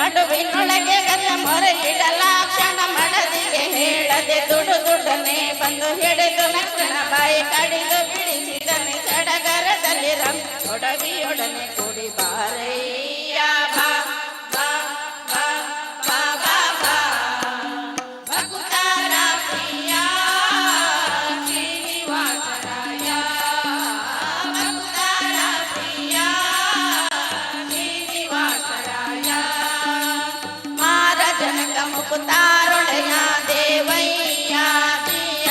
ಮಡುವಿನೊಳಗೆ ಗಲ್ಲ ಮೊರೆ ಇಡಲಾಕ್ಷಣ ಮಡದಿಗೆ ಹೇಳದೆ ದುಡುನೆ ಬಂದು ಹಿಡಿದು ಲಕ್ಷಣ ಬಾಯಿ ಕಡಿದು ಬಿಡಿಸಿದನೆ ಸಡಗರದಲ್ಲಿ ರಂ ಒಡವಿಯೊಡನೆ ಕೂಡಿ ಬಾರಯ್ಯ ಬಾ ಬಾ ಬಾ ಬಾ ಬಾ ಬಾ ಭಕ್ತರ ಪ್ರಿಯ ಶ್ರೀನಿವಾಸರಾಯ ಭಕ್ತರ ಪ್ರಿಯ ಶ್ರೀನಿವಾಸರಾಯ ಮಾರ ಜನಕ ಮುಕುತಾರೊಡೆಯ ದೇವಯ್ಯ ಪ್ರಿಯ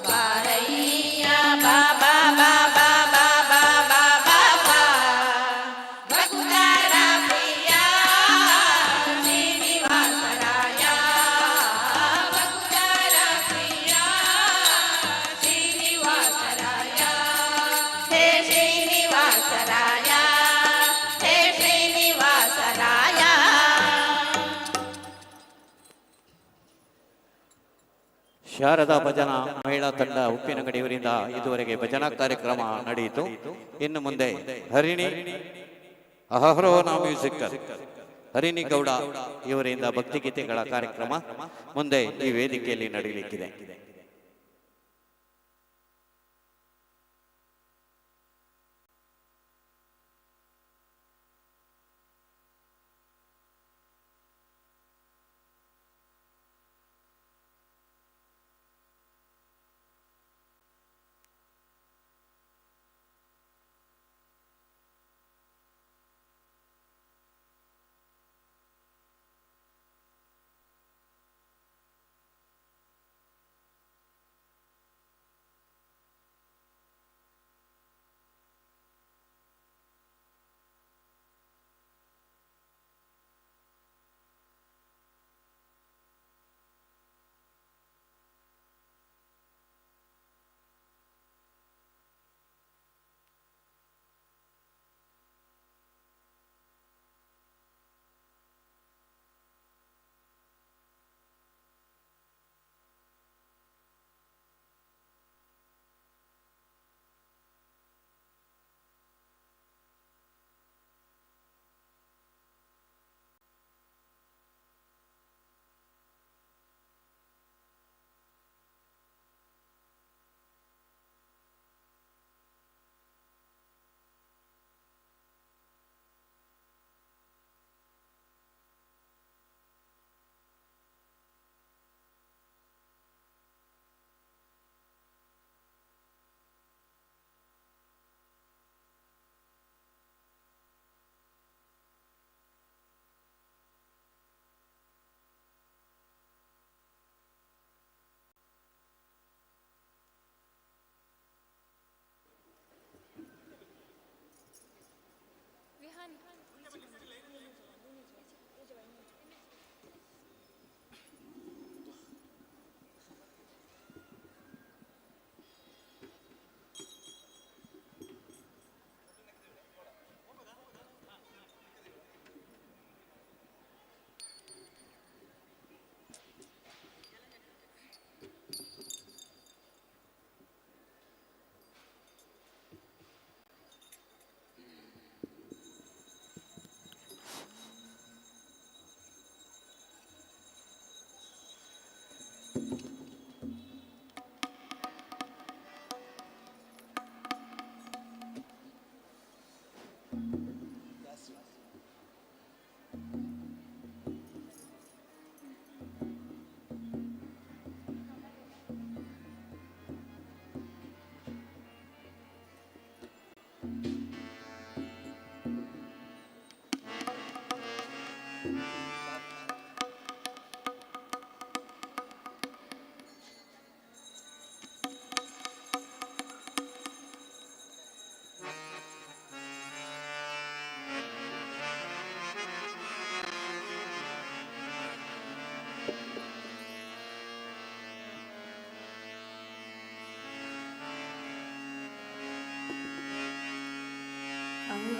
ಬಾರಯ್ಯ ಬಾ ಬಾ ಬಾ ಬಾ ಬಾ ಬಾ ಬಾ ಬಾ ಬಾ ಭಕ್ತರ ಪ್ರಿಯ ಶ್ರೀನಿವಾಸರಾಯ ಭಕ್ತರ ಪ್ರಿಯ ಶ್ರೀನಿವಾಸರಾಯ ಹೇ ಶ್ರೀನಿವಾಸರಾಯ ಹೇ ಶ್ರೀನಿವಾಸರಾಯ. ಶಾರದಾ ಭಜನಾ ಮಹಿಳಾ ತಂಡ ಉಪ್ಪಿನಗಡಿ ಇವರಿಂದ ಇದುವರೆಗೆ ಭಜನಾ ಕಾರ್ಯಕ್ರಮ ನಡೆಯಿತು. ಇನ್ನು ಮುಂದೆ ಹರಿಣಿ ಅಹರೋನ ಮ್ಯೂಸಿಕ್ ಹರಿಣಿ ಗೌಡ ಇವರಿಂದ ಭಕ್ತಿಗೀತೆಗಳ ಕಾರ್ಯಕ್ರಮ ಮುಂದೆ ಈ ವೇದಿಕೆಯಲ್ಲಿ ನಡೆಯಲಿಕ್ಕಿದೆ.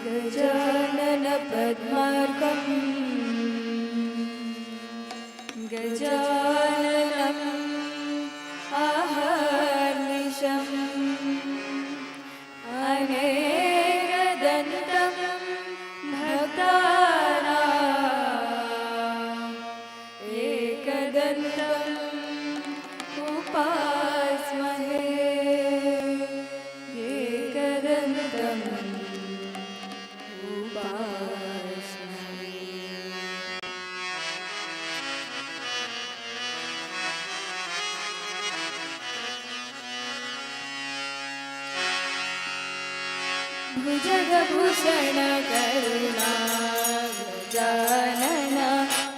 गजानन पद्मार्कं गजाननम् अहर्निशम् अनेकदन्तं भक्तानां भुजगभूषण करुणा गजानन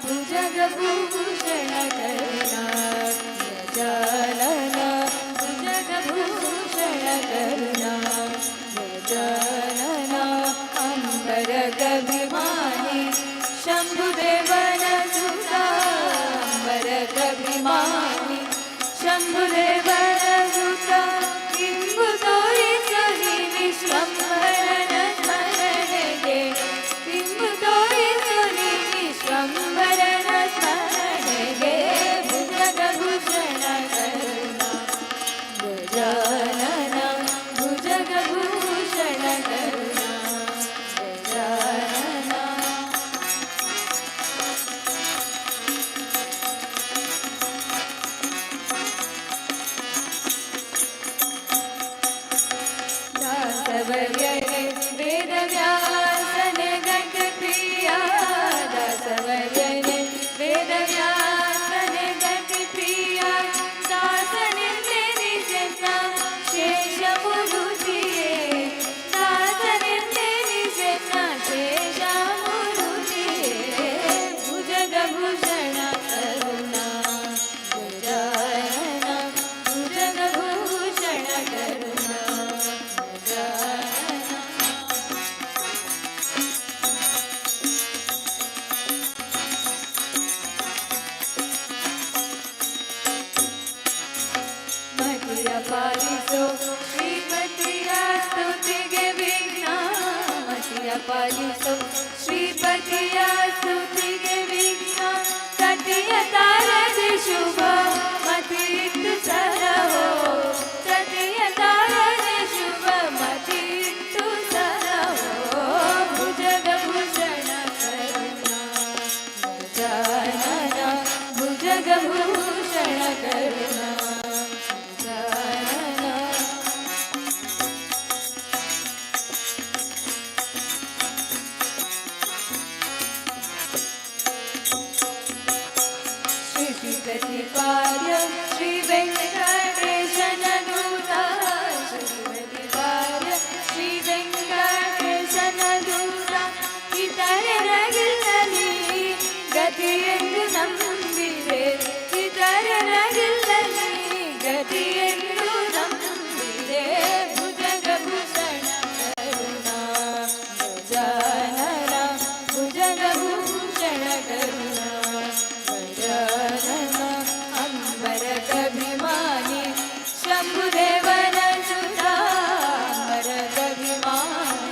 भुजगभूषण करुणा गजानन भुजगभूषण करुणा गजानन अम्बरगभिमानी शम्भुदेवन सुता अम्बरगभिमानी शम्भुदेवन सुता किंबु तोरिसहि विश्वम्भरन स्मरणೆಗೆ किंबु तोरिसहि विश्वम्भरन स्मरणೆಗೆ भुजगभूषण करुणा गजानन भुजगभूषण करुणा गजानन दासवर्यने वेदव्यासने गतिप्रिया दासवर्यने वेदव्यासने गतिप्रिया दासनिंदे निजता शेषमुरुतिये दासनिंदे निजता शेषमुरुतिये भुजगभूषण करुणा गजानन भुजगभूषण करुणा मतिय पालिसो श्रीपतिಯ ಸ್ತುತಿಗೆ ವಿಘ್ನ ಮತಿಯ ಪಾಲಿಸೋ ಶ್ರೀಪತಿಯ ಸ್ತುತಿಗೆ ವಿಘ್ನ ಸತಿಯ ತಾರದೆ ಶುಭ ಮತಿ ಇಟ್ಟು ಸರಹೋ ಸತಿಯ ತಾರದೆ ಶುಭ ಮತಿ ಇಟ್ಟು ಸರಹೋ ಭುಜಗಭೂಷಣ ಕರುಣಾ ಗಜಾನನ ಭುಜಗಭೂಷಣ ಕರುಣಾ ಗಜಾನನ ಶ್ರೀಪ್ರತಿಪಾದ್ಯ ಶ್ರೀ ವೆಂಕಟೇಶನ ದೂತ ಶ್ರೀಪ್ರತಿಪಾದ್ಯ ಶ್ರೀ ವೆಂಕಟೇಶನ ದೂತ ಇತರರಿಗಿಲ್ಲಲಿ ಗತಿಯೆಂದು ನಂಬಿದೆ ಇತರರಿಗಿಲ್ಲಲಿ ಗತಿಯೆಂದು ನಂಬಿದೆ ಭುಜಗಭೂಷಣ ಕರುಣಾ ಗಜಾನನ ಭುಜಗಭೂಷಣ ಕರುಣಾ ಗಜಾನನ ಅಂಬರಗಭಿಮಾನಿ ಶಂಭುದೇವನ ಸುತಾ ಅಂಬರಗಭಿಮಾನಿ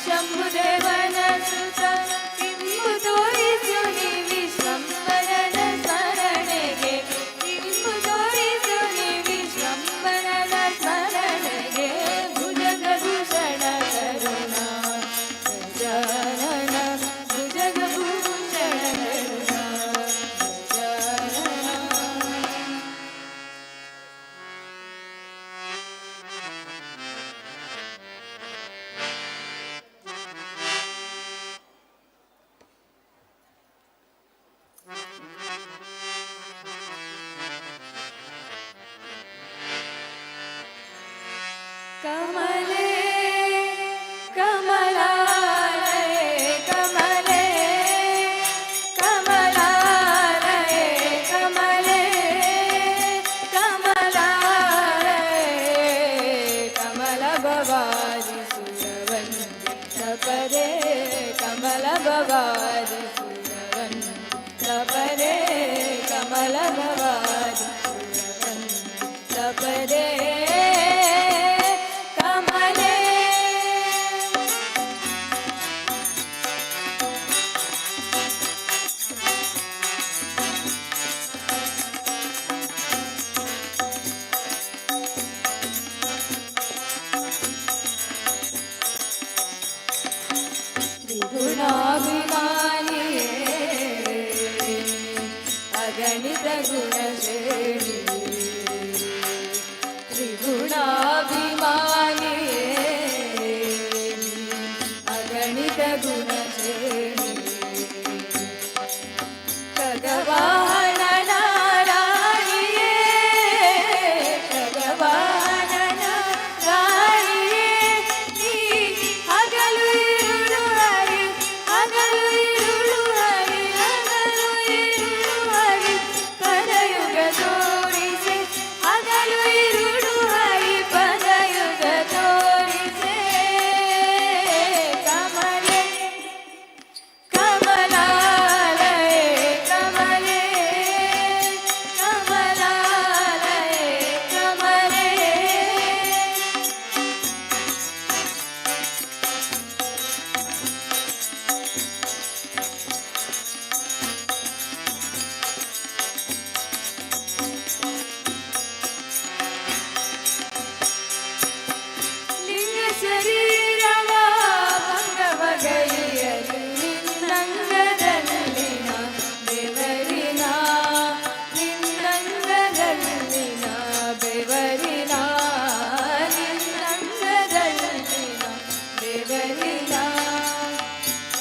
ಶಂಭುದೇವನ ಸುತಾ किंबु तोरिसु नि विश्वम्भरन स्मरणೆಗೆ किंबु तोरिसु नि विश्वम्भरन स्मरणೆಗೆ भुजगभूषण करुणा गजानन भुजगभूषण करुणा गजानन कमले कमलालये कमले कमलालये कमले कमलालये कमलभवारि सुरवन्दितपदे कमलभवारि सुरवन्दितपदे कमलभवारि सुरवन्दितपदे कमले त्रिगुणाभिमानी अगणित गुणश्रेणी त्रिगुणाभिमानी अगणित गुणश्रेणी खगवाहनन राणिये खगवाहनन राणिये ನೀ ಹಗಲು ಇರುಳು ಹರಿ ಹಗಲು ಇರುಳು ಹರಿ ಹಗಲು ಇರುಳು ಹರಿ ಪದಯುಗ ತೋರಿಸೆ ಹಗಲು ಇರುಳು ಹರಿ ಪದಯುಗ ತೋರಿಸೆ ಕಮಲೆ ಕಮಲಾಲಯೇ ಕಮಲೆ ಕಮಲಾಲಯೇ ಕಮಲೆ ಲಿಂಗ ಶರೀರವ ಭಂಗವಗೈಯಲು ನಿನ್ನಂಗದಲ್ಲಿನ ಬೆವರಿನ ನಿನ್ನಂಗದಲ್ಲಿನ ಬೆವರಿನ ನಿನ್ನಂಗದಲ್ಲಿನ ಬೆವರಿನ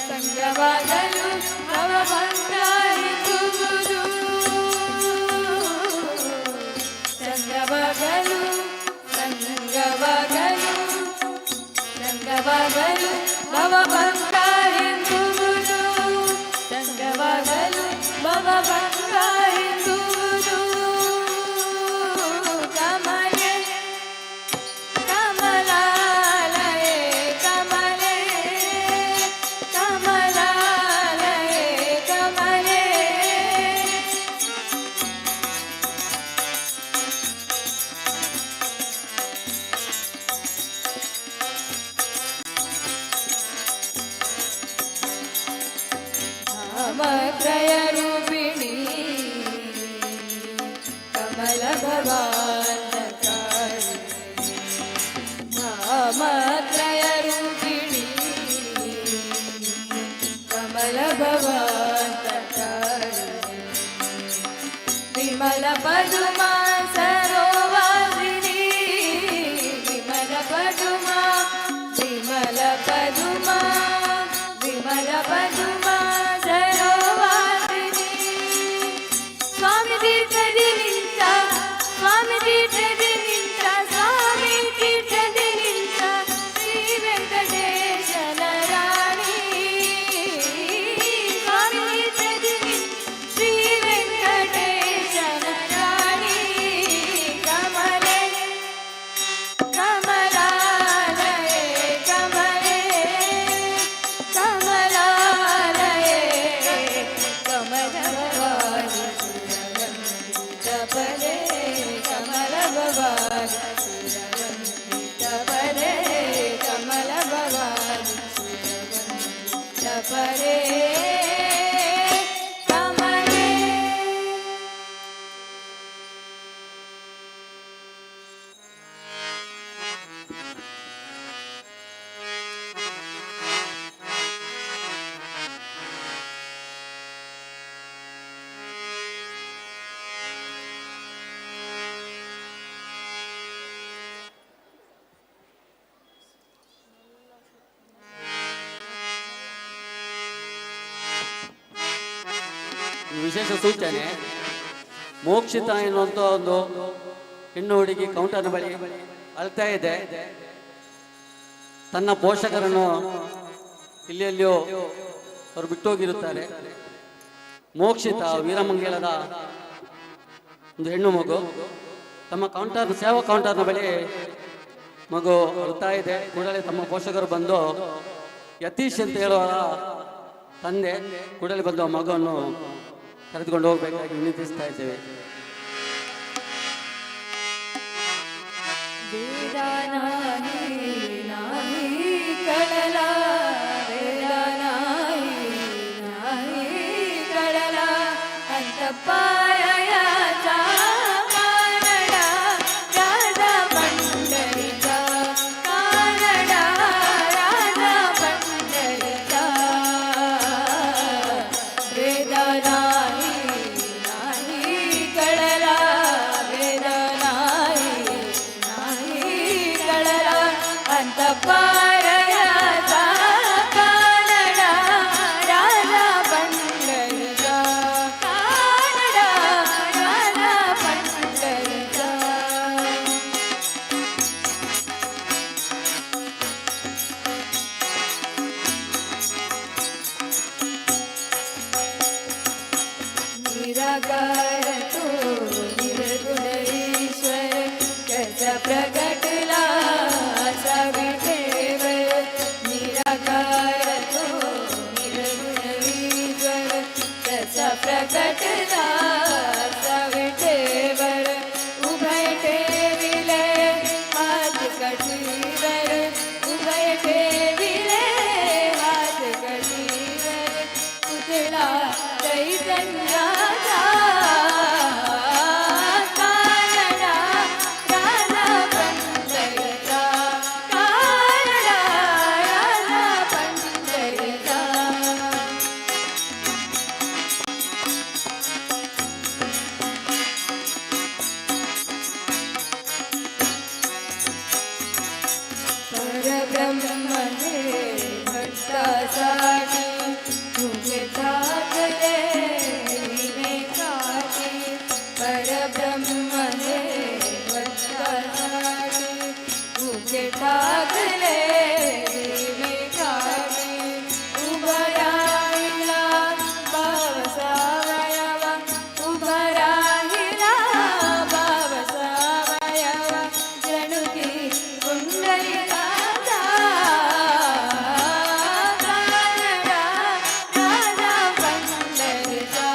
ಸಂಗವಾಗಲು ಭವಭಂಗಾರಿಸುವುದು ಸಂಗವಾಗಲು ಸಂಗವಾಗಲು ಸಂಗವಾಗಲು ಭವಭಂಗಾರಿಸುವುದು ಸಂಗವಾಗಲು ಭವಭಂಗಾರಿಸುವುದು ಕಮಲೆ ಕಮಲಾಲಯೇ ಕಮಲೆ ಕಮಲಾಲಯೇ ಕಮಲೆ ನಾಮತ್ರಯ ರೂಪಿಣಿ ಕಮಲ ಭವಾಂತಕಾರಿ ನಾಮತ್ರಯ ರೂಪಿಣಿ ಕಮಲ ಭವಾಂತಕಾರಿ ವಿಮಲ ಪದುಮ ಸರೋವಾಸಿನಿ ವಿಮಲ ಪದುಮ ವಿಮಲ ಪದುಮ ವಿಮಲ ಪದುಮ ಸರೋವಾಸಿನಿ ಸ್ವಾಮಿ ತೀರ್ಥದಿ ನಿಂತ ಸ್ವಾಮಿ ತೀರ್ಥದಿ ನಿಂತ ಸ್ವಾಮಿ ತೀರ್ಥದಿ ನಿಂತ ಶ್ರೀ ವೆಂಕಟೇಶನ ರಾಣಿ ಸ್ವಾಮಿ ತೀರ್ಥದಿ ನಿಂತ ಶ್ರೀ ವೆಂಕಟೇಶನ ರಾಣಿ ಕಮಲೆ ಕಮಲಾಲಯೇ ಕಮಲೆ ಕಮಲಾಲಯೇ ಕಮಲಭವಾನಿ ಸುರವಂದಿತಪದೆ ಕಮಲಭವಾನಿ ಸುರವಂದಿತಪದೆ ಕಮಲಭವಾನಿ ಸುರವಂದಿತಪದೆ ಕಮಲೆ ವಿಶೇಷ ಸೂಚನೆ, ಮೋಕ್ಷಿತ ಎನ್ನುವಂಥ ಒಂದು ಹೆಣ್ಣು ಹುಡುಗಿ ಕೌಂಟರ್ನ ಬಳಿ ಅಳ್ತಾ ಇದೆ. ತನ್ನ ಪೋಷಕರನ್ನು ಇಲ್ಲಿಯಲ್ಲಿಯೋ ಅವರು ಬಿಟ್ಟೋಗಿರುತ್ತಾರೆ. ಮೋಕ್ಷಿತ ವೀರಮಂಗಲದ ಒಂದು ಹೆಣ್ಣು ಮಗು ತಮ್ಮ ಕೌಂಟರ್ ಸೇವಾ ಕೌಂಟರ್ನ ಬಳಿ ಮಗು ಅಳ್ತಾ ಇದೆ. ಕೂಡಲೇ ತಮ್ಮ ಪೋಷಕರು ಬಂದು ಯತೀಶ್ ಅಂತ ಹೇಳುವ ತಂದೆ ಕೂಡಲೇ ಬಂದು ಆ ಮಗುವನ್ನು ಕರೆದುಕೊಂಡು ಹೋಗಬೇಕಾಗಿ ವಿನಂತಿಸ್ತಾ ಇದ್ದೇವೆ. ವೇದ ನಾಹಿ ನಾಹಿ ಕಳಲ ವೇದ ನಾಹಿ ನಾಹಿ ಕಳಲ ಅಂತಪಾಯ ಕಾನಡ ರಾಧ ಪಂಡರಿಕ ಕಾನಡ ರಾಧ ಪಂಡರಿಕ ವೇದ ನಾಹಿ ನಾಹಿ ಕಳಲ ವೇದ ನಾಹಿ ನಾಹಿ ಕಳಲ ಅಂತಪಾಯ ಕಾನಡ प्रकटता विठेवर उभय ठेविले हात कटीवर उभय ठेविले हात कटीवर पुतळा चैतन्याचा कानडा राजा पंढरीचा कानडा राजा पंढरीचा परब्रह्मने भक्तासाठी तुझे ठाकरे विवेकाची परब्रह्मने भक्तासाठी तुझे ठाकरे विवेकाची उभा राहिला बावसावयावा उभा राहिला बावसावयावा जणू की पुंडलिकाचा कानडा राजा पंढरीचा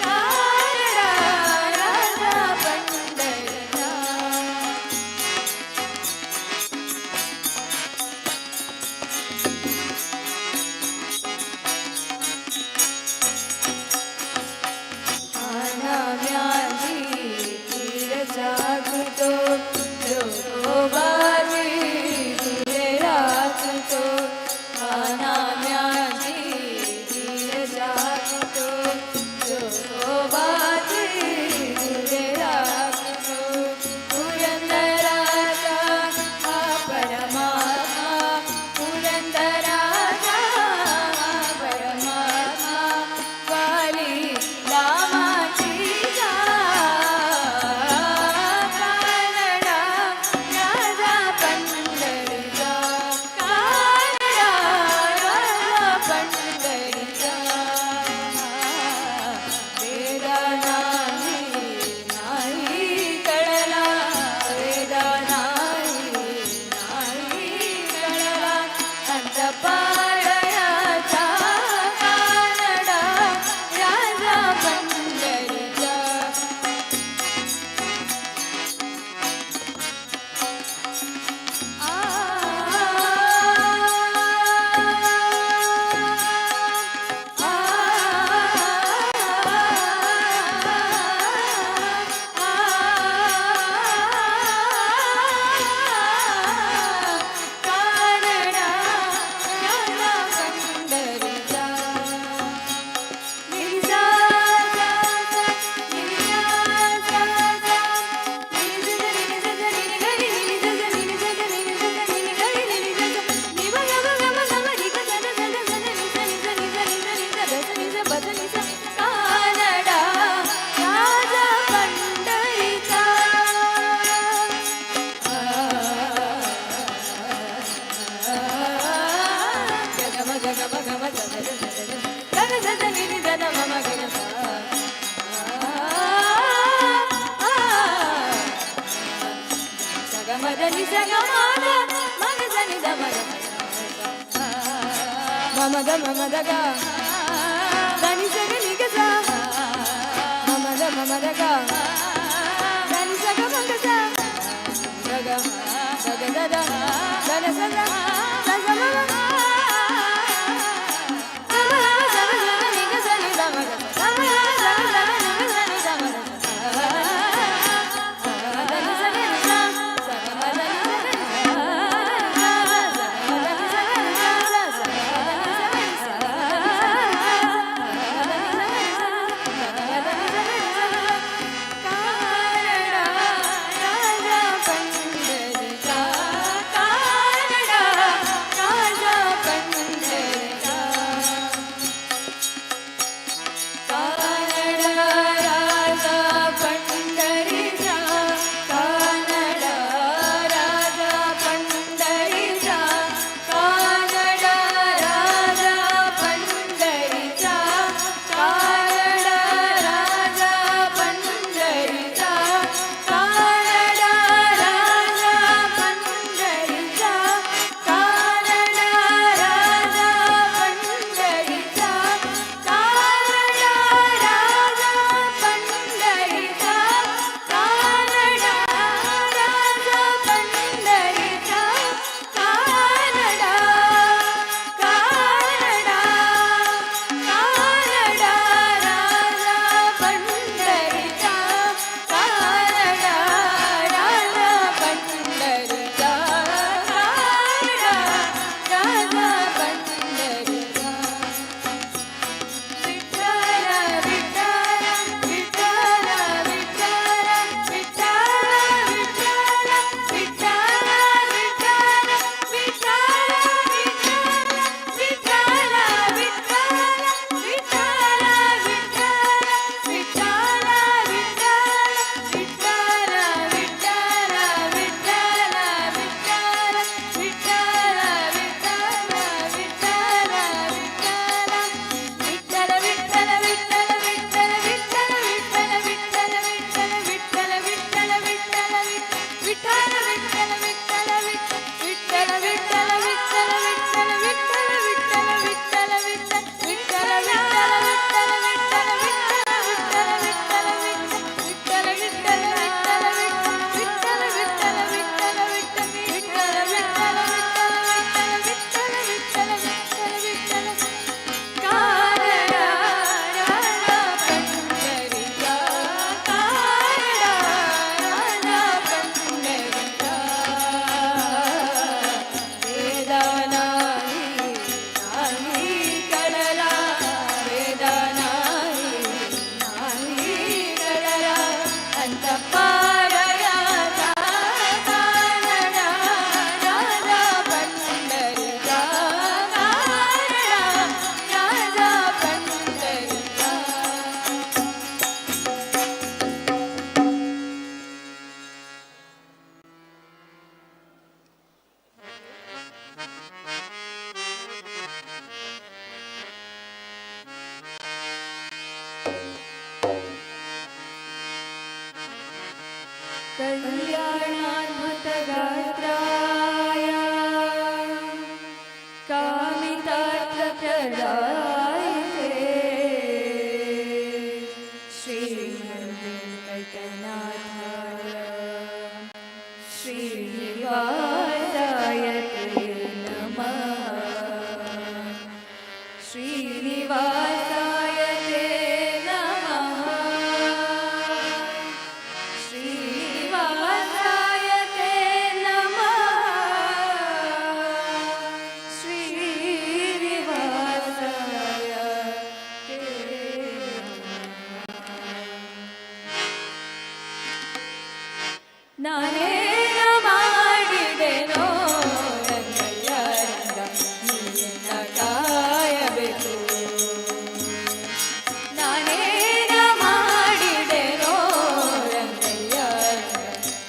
कानडा राजा पंढरीचा आनाम्याजी तीर जागतो जोगोबाजी तुझे राखतो आनाम्याजी तीर जागतो जोगोबाजी तुझे राखतो पुरंदराचा हा परमात्मा पुरंदराचा हा परमात्मा वाली रामाचीचा कानडा राजा पंढरीचा कानडा राजा पंढरीचा वेदा नाही कळला वेदा नाही कळला अंत पाळयाचा कानडा राजा पंढरीचा कानडा राजा पंढरीचा कानडा राजा पंढरीचा गगम गगम गम गग गग निनि दन मम गग सगमदनि सगमाद मग जनि दमग मम ग मम दग दनि सग निगज मम ग मम दग दनि सग मग गग गग दद दन सग दस मम कानडा राजा पंढरीचा कानडा कल्याणाद्भुतगात्राय कामितार्थप्रदायते श्रीमद्वेङ्कटनाथाय श्रीनिवासाय ते नमः। श्रीनिवासाय ते नमः। श्रीनिवासाय ते नमः। श्रीनिवासाय ते नमः। ನಾನೇನು ಮಾಡಿದೆನೋ ರಂಗಯ್ಯ ರಂಗ ನೀನ ಕಾಯಬೇಕು. ನಾನೇನು ಮಾಡಿದೆನೋ ರಂಗಯ್ಯ ರಂಗ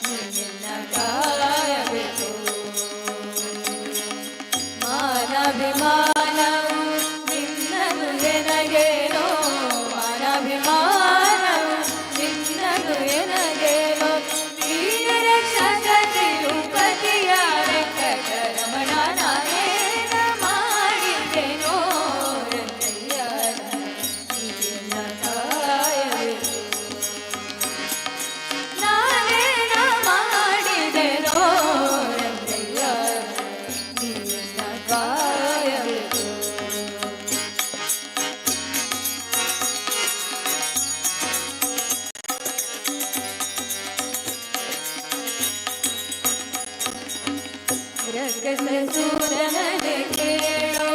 ನೀನ ಕಾಯಬೇಕು. ಮಾನಭಿಮಾನವು ನಿನ್ನದು ಎನಗೇನೋ, ಮಾನಭಿಮಾನವು ನಿನ್ನದು ಎನಗೇನೋ. ರಕ್ಕಸಸೂರನನೆ ಕೇಳೋ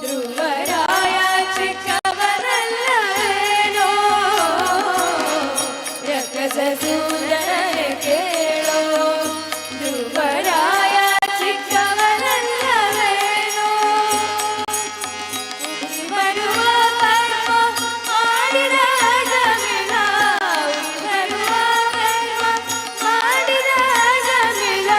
ಧ್ರುವರಾಯ ಚಿಕ್ಕವನಲ್ಲವೇನೋ. ರಕ್ಕಸಸೂರನನೆ ಕೇಳೋ ಧ್ರುವರಾಯ ಚಿಕ್ಕವನಲ್ಲವೇನೋ. ಬರುವ ಕರ್ಮ ಮಾಡಿದ ಜಮಿಲ, ಬರುವ ಕರ್ಮ ಮಾಡಿದ ಜಮಿಲ.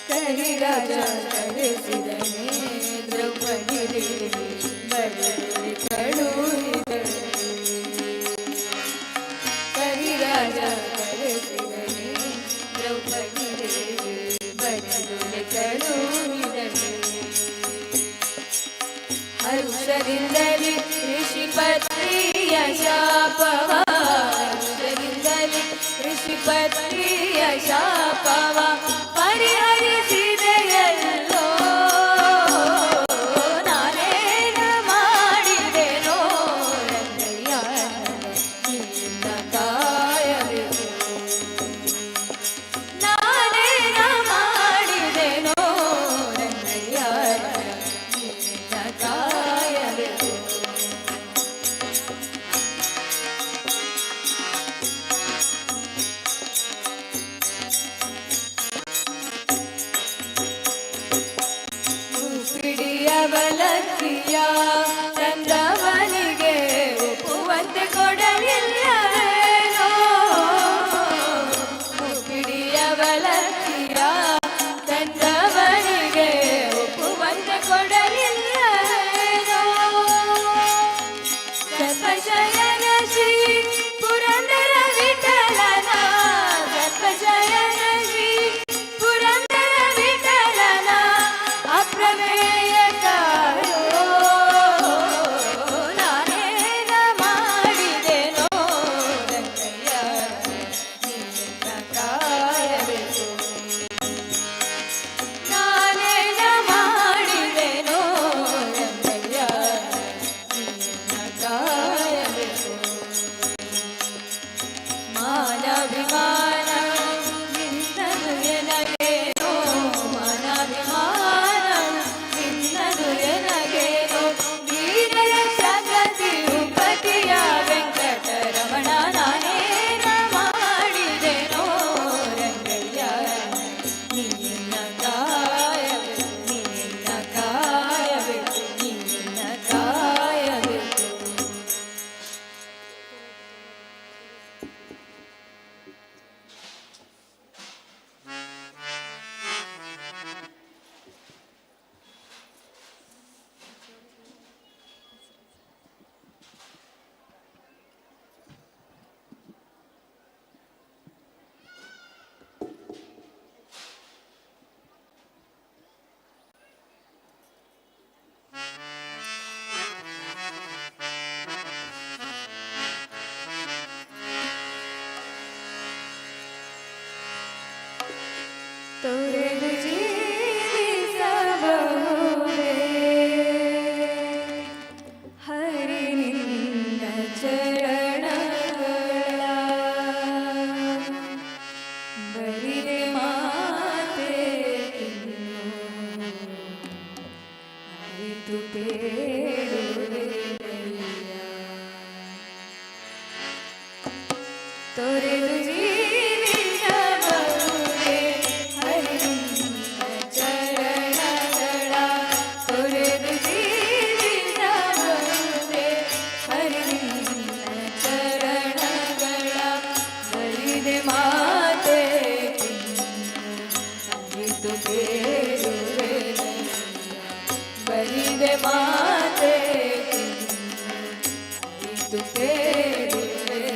ಕರಿರಾಜ ಕರೆಸಿದನೆ ದ್ರೌಪದಿ ದೇವಿ ಬಡಲಿ ಕಳುಹಿದಳು. ಕರಿರಾಜ ಕರೆಸಿದನೆ ದ್ರೌಪದಿ ದೇವಿ ಬಡಲಿ ಕಳುಹಿದಳು. ಹರುಷದಿಂದಲೇ ಋಷಿಪತ್ನಿಯ ಶಾಪವ, ಹರುಷದಿಂದಲೇ ಋಷಿಪತ್ನಿಯ ಶಾಪವ ಪರಿಹರಿಸಿದೆಯಲ್ಲೋ. ನಾನೇನು ಮಾಡಿದೆನೋ ರಂಗಯ್ಯ ನಿನ್ನ ಕಾಯಬೇಕು. ನಾನೇನು ಮಾಡಿದೆನೋ ರಂಗಯ್ಯ ನಿನ್ನ ಕಾಯಬೇಕು. ಅವಲಕ್ಕಿಯ ಚಂದ್ರವನಿಗೆ ಒಪ್ಪುವಂತೆ ಕೊಡಲಿಲ್ಲವೇನೋ. ಪಿಡಿಯವಲಕ್ಕಿಯ ಚಂದ್ರವನಿಗೆ ಒಪ್ಪುವಂತೆ ಕೊಡಲಿಲ್ಲವೇನೋ. ಸರ್ಪಶಯನ ಶ್ರೀ ಪುರಂದರ ವಿಠಲನ, ಸರ್ಪಶಯನ ಶ್ರೀ ಪುರಂದರ ವಿಠಲನ ಅಪ್ರಮೇಯ ನಾನೇನು ಮಾಡಿದೆನೋ ರಂಗಯ್ಯ ನಿನ್ನ ಕಾಯಬೇಕು. ನಾನೇನು ಮಾಡಿದೆನೋ ರಂಗಯ್ಯ ನಿನ್ನ ಕಾಯಬೇಕು. ಮಾನವಿಮಾನ ನಿನ್ನದು ಎನಗೇನೋ, ಮಾನವಿಮಾನ ನಿನ್ನ ಅರಿತು ಬೇಡುವೆನಯ್ಯ. ತೊರೆದು ಜೀವಿಸಬಹುದೇ ಹರಿ ನಿನ್ನ ಚರಣಗಳ, ತೊರೆದು ಜೀವಿಸಬಹುದೇ ಹರಿ ನಿನ್ನ ಚರಣಗಳ. ಬರಿದೆ ಮಾತೆ ಅರಿತು ಬೇಡುವೆನಯ್ಯ, ಬರಿದೆ ಮಾತೆ ಅರಿತು ಬೇಡುವೆನಯ್ಯ.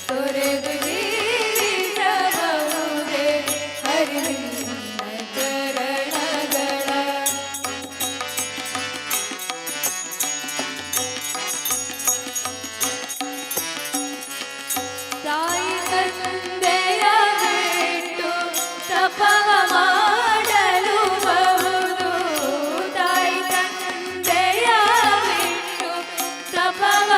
ತೊರೆದು ಜೀವಿಸಬಹುದೇ ಹರಿ ನಿನ್ನ ಚರಣಗಳ. ತಾಯಿ ತಂದೆಯ ಬಿಟ್ಟು ತಪವ ಮಾಡಲು ಬಹುದು, ತಾಯಿ ತಂದೆಯ ಬಿಟ್ಟು ತಪವ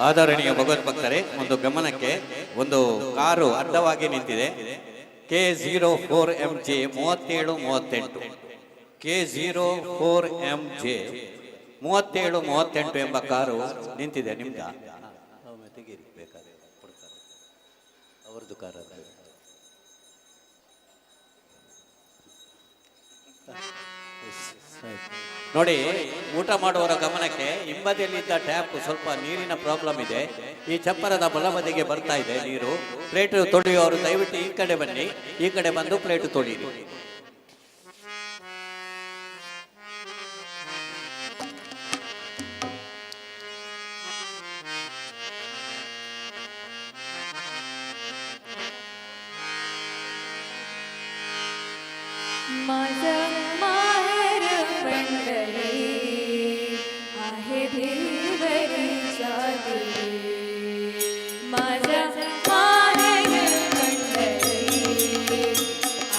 ಆದರಣೀಯ ಭಗವದ್ಭಕ್ತರೇ, ಒಂದು ಗಮನಕ್ಕೆ, ಒಂದು ಕಾರು ಅಡ್ಡವಾಗಿ ನಿಂತಿದೆ. K04MJ 3738, K04MJ 3738 ಎಂಬ ಕಾರು ನಿಂತಿದೆ. ನಿಮ್ದ ಅವರದ್ದು ಕಾರು ನೋಡಿ. ಊಟ ಮಾಡುವವರ ಗಮನಕ್ಕೆ, ಹಿಂಬದಿಯಲ್ಲಿದ್ದ ಟ್ಯಾಪ್ ಸ್ವಲ್ಪ ನೀರಿನ ಪ್ರಾಬ್ಲಮ್ ಇದೆ. ಈ ಚಪ್ಪರದ ಬಲಬದಿಗೆ ಬರ್ತಾ ಇದೆ ನೀರು. ಪ್ಲೇಟ್ ತೊಳೆಯುವವರು ದಯವಿಟ್ಟು ಈ ಕಡೆ ಬನ್ನಿ, ಈ ಕಡೆ ಬಂದು ಪ್ಲೇಟ್ ತೊಳೆಯಿರಿ. माझं माहेर पंढरी आहे भिवरीच्या देवी. माझं माहेर पंढरी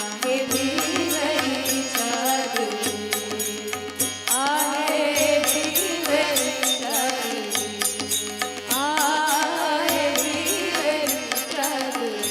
आहे भिवरीच्या देवी. आहे भिवरीच्या देवी. आहे भिवरीच्या देवी.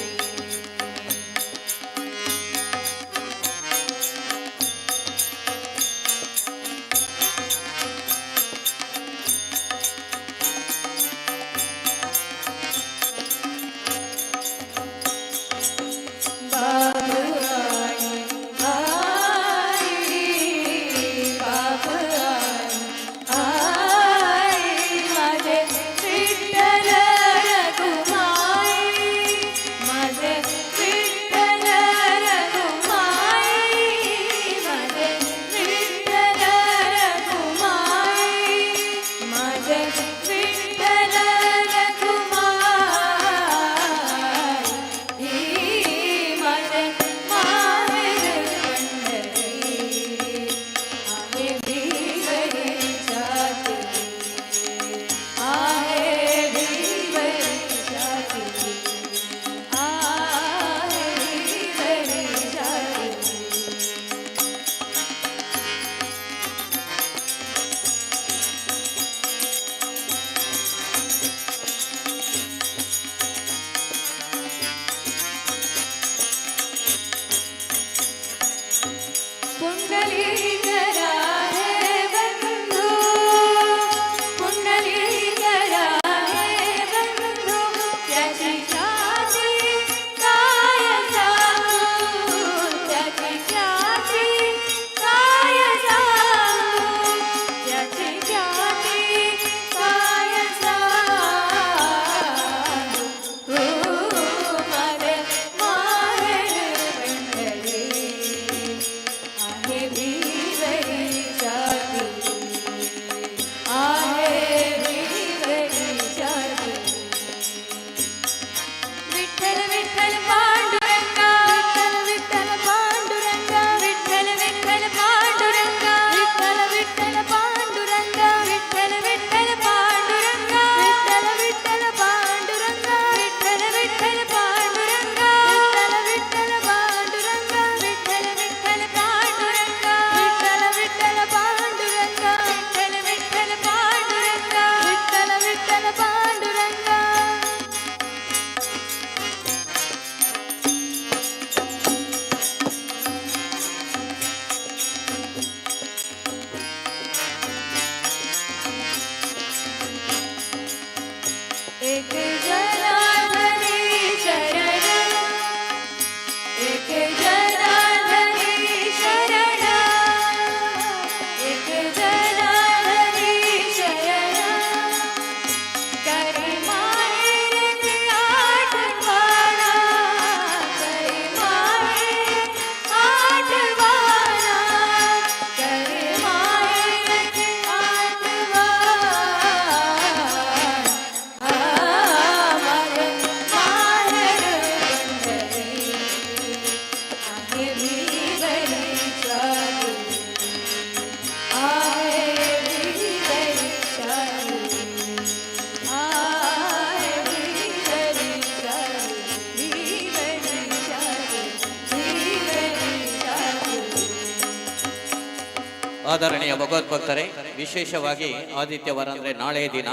ಆದರಣೀಯ ಭಗವದ್ಭಕ್ತರೇ, ವಿಶೇಷವಾಗಿ ಆದಿತ್ಯವಾರ ಅಂದರೆ ನಾಳೆ ದಿನ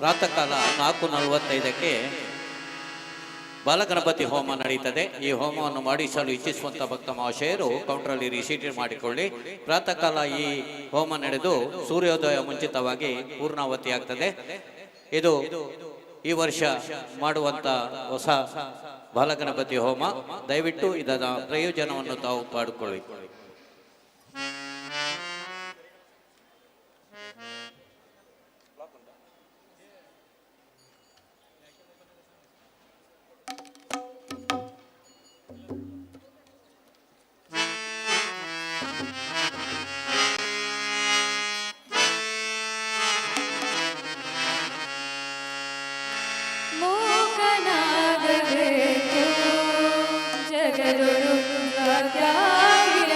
ಪ್ರಾತಃ ಕಾಲ 4:45ಕ್ಕೆ ಬಾಲಗಣಪತಿ ಹೋಮ ನಡೀತದೆ. ಈ ಹೋಮವನ್ನು ಮಾಡಿಸಲು ಇಚ್ಛಿಸುವಂಥ ಭಕ್ತ ಮಹಾಶಯರು ಕೌಂಟರಲ್ಲಿ ರಿಸೀಟ್ ಮಾಡಿಕೊಳ್ಳಿ. ಪ್ರಾತಃ ಕಾಲ ಈ ಹೋಮ ನಡೆದು ಸೂರ್ಯೋದಯ ಮುಂಚಿತವಾಗಿ ಪೂರ್ಣಾವತಿ ಆಗ್ತದೆ. ಇದು ಈ ವರ್ಷ ಮಾಡುವಂಥ ಹೊಸ ಬಾಲಗಣಪತಿ ಹೋಮ. ದಯವಿಟ್ಟು ಇದರ ಪ್ರಯೋಜನವನ್ನು ತಾವು ಪಡೆದುಕೊಳ್ಳಿ. ಮೂಕನಾಗಬೇಕು ಜಗದೊಳು ತ್ಯಾಗಿರ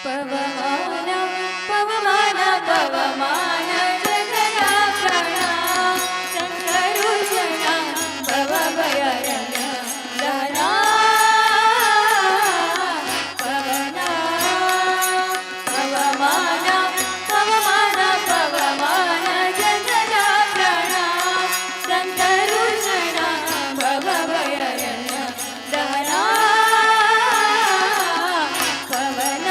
ಪವಮಾನ ಪವಮಾನ ಪವಮಾನ ಜಗದ ಪ್ರಾಣ ಸಂಕರುಷಣ ಭವಭಯರಣ ದಹನ ಪವನ ಪವಮಾನ ಪವಮಾನ ಪವಮಾನ ಜಗದ ಪ್ರಾಣ ಸಂಕರುಷಣ ಭವಭಯರಣ ದಹನ ಪವನ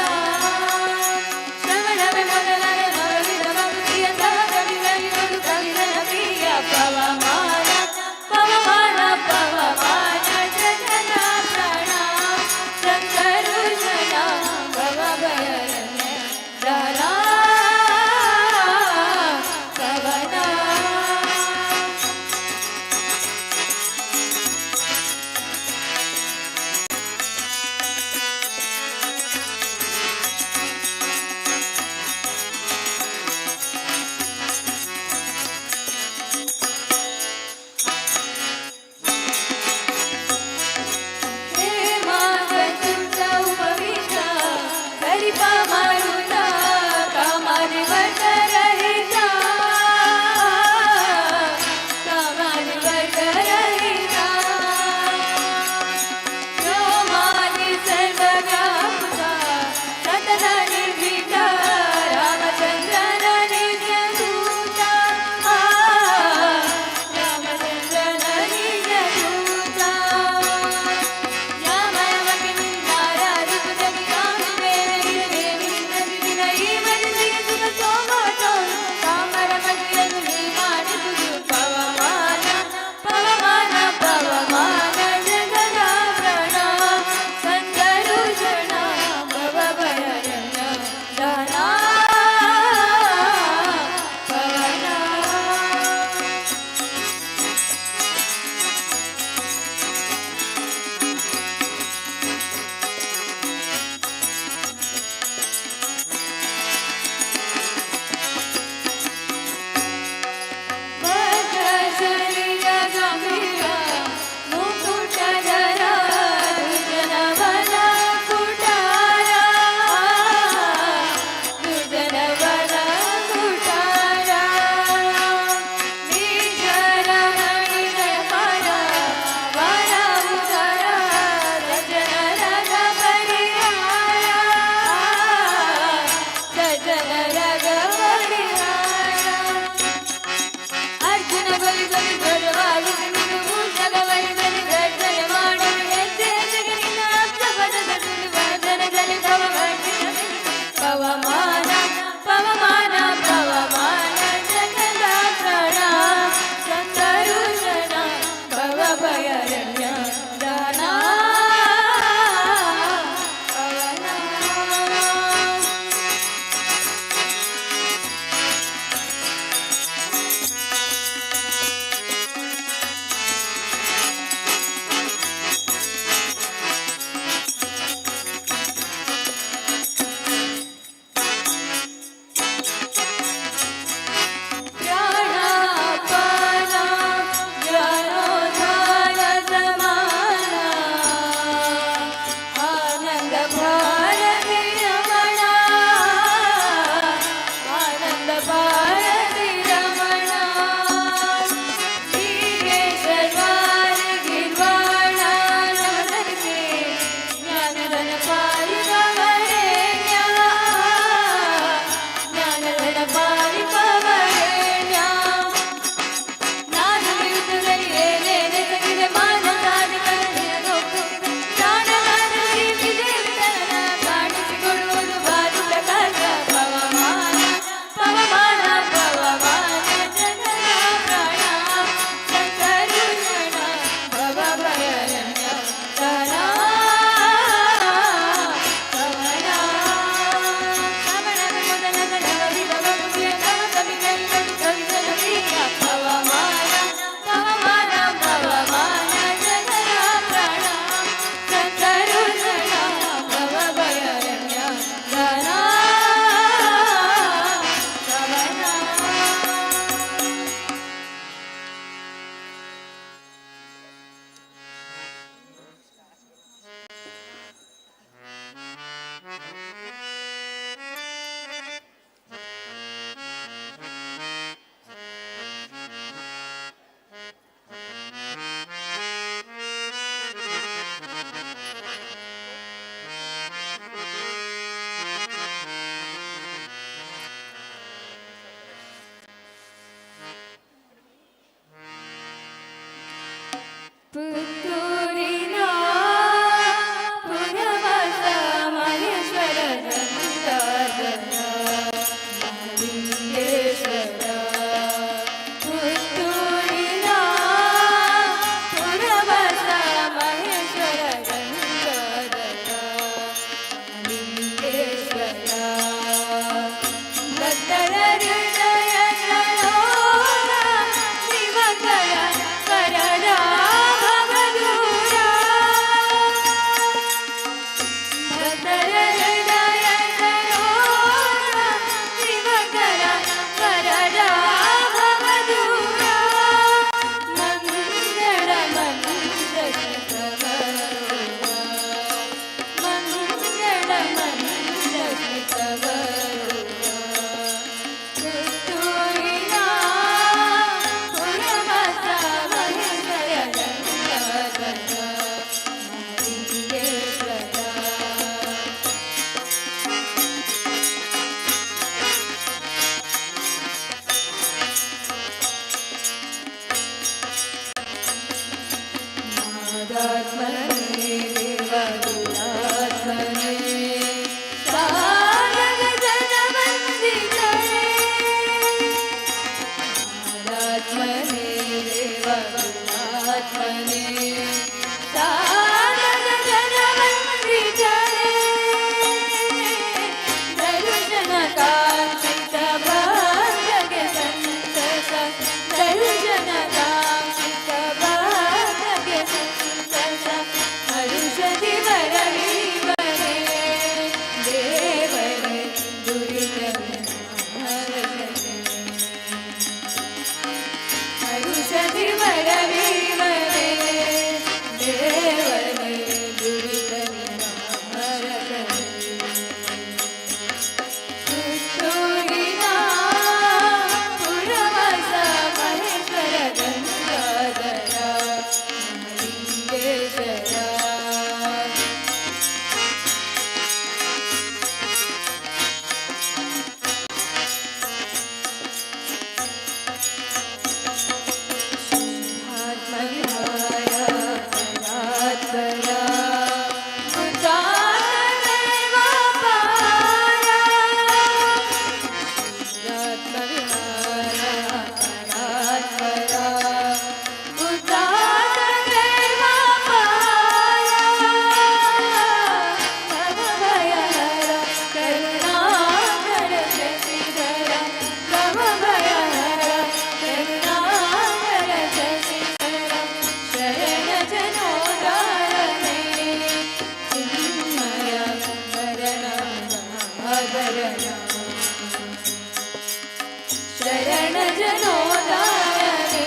ಜನೋದಾಯನೆ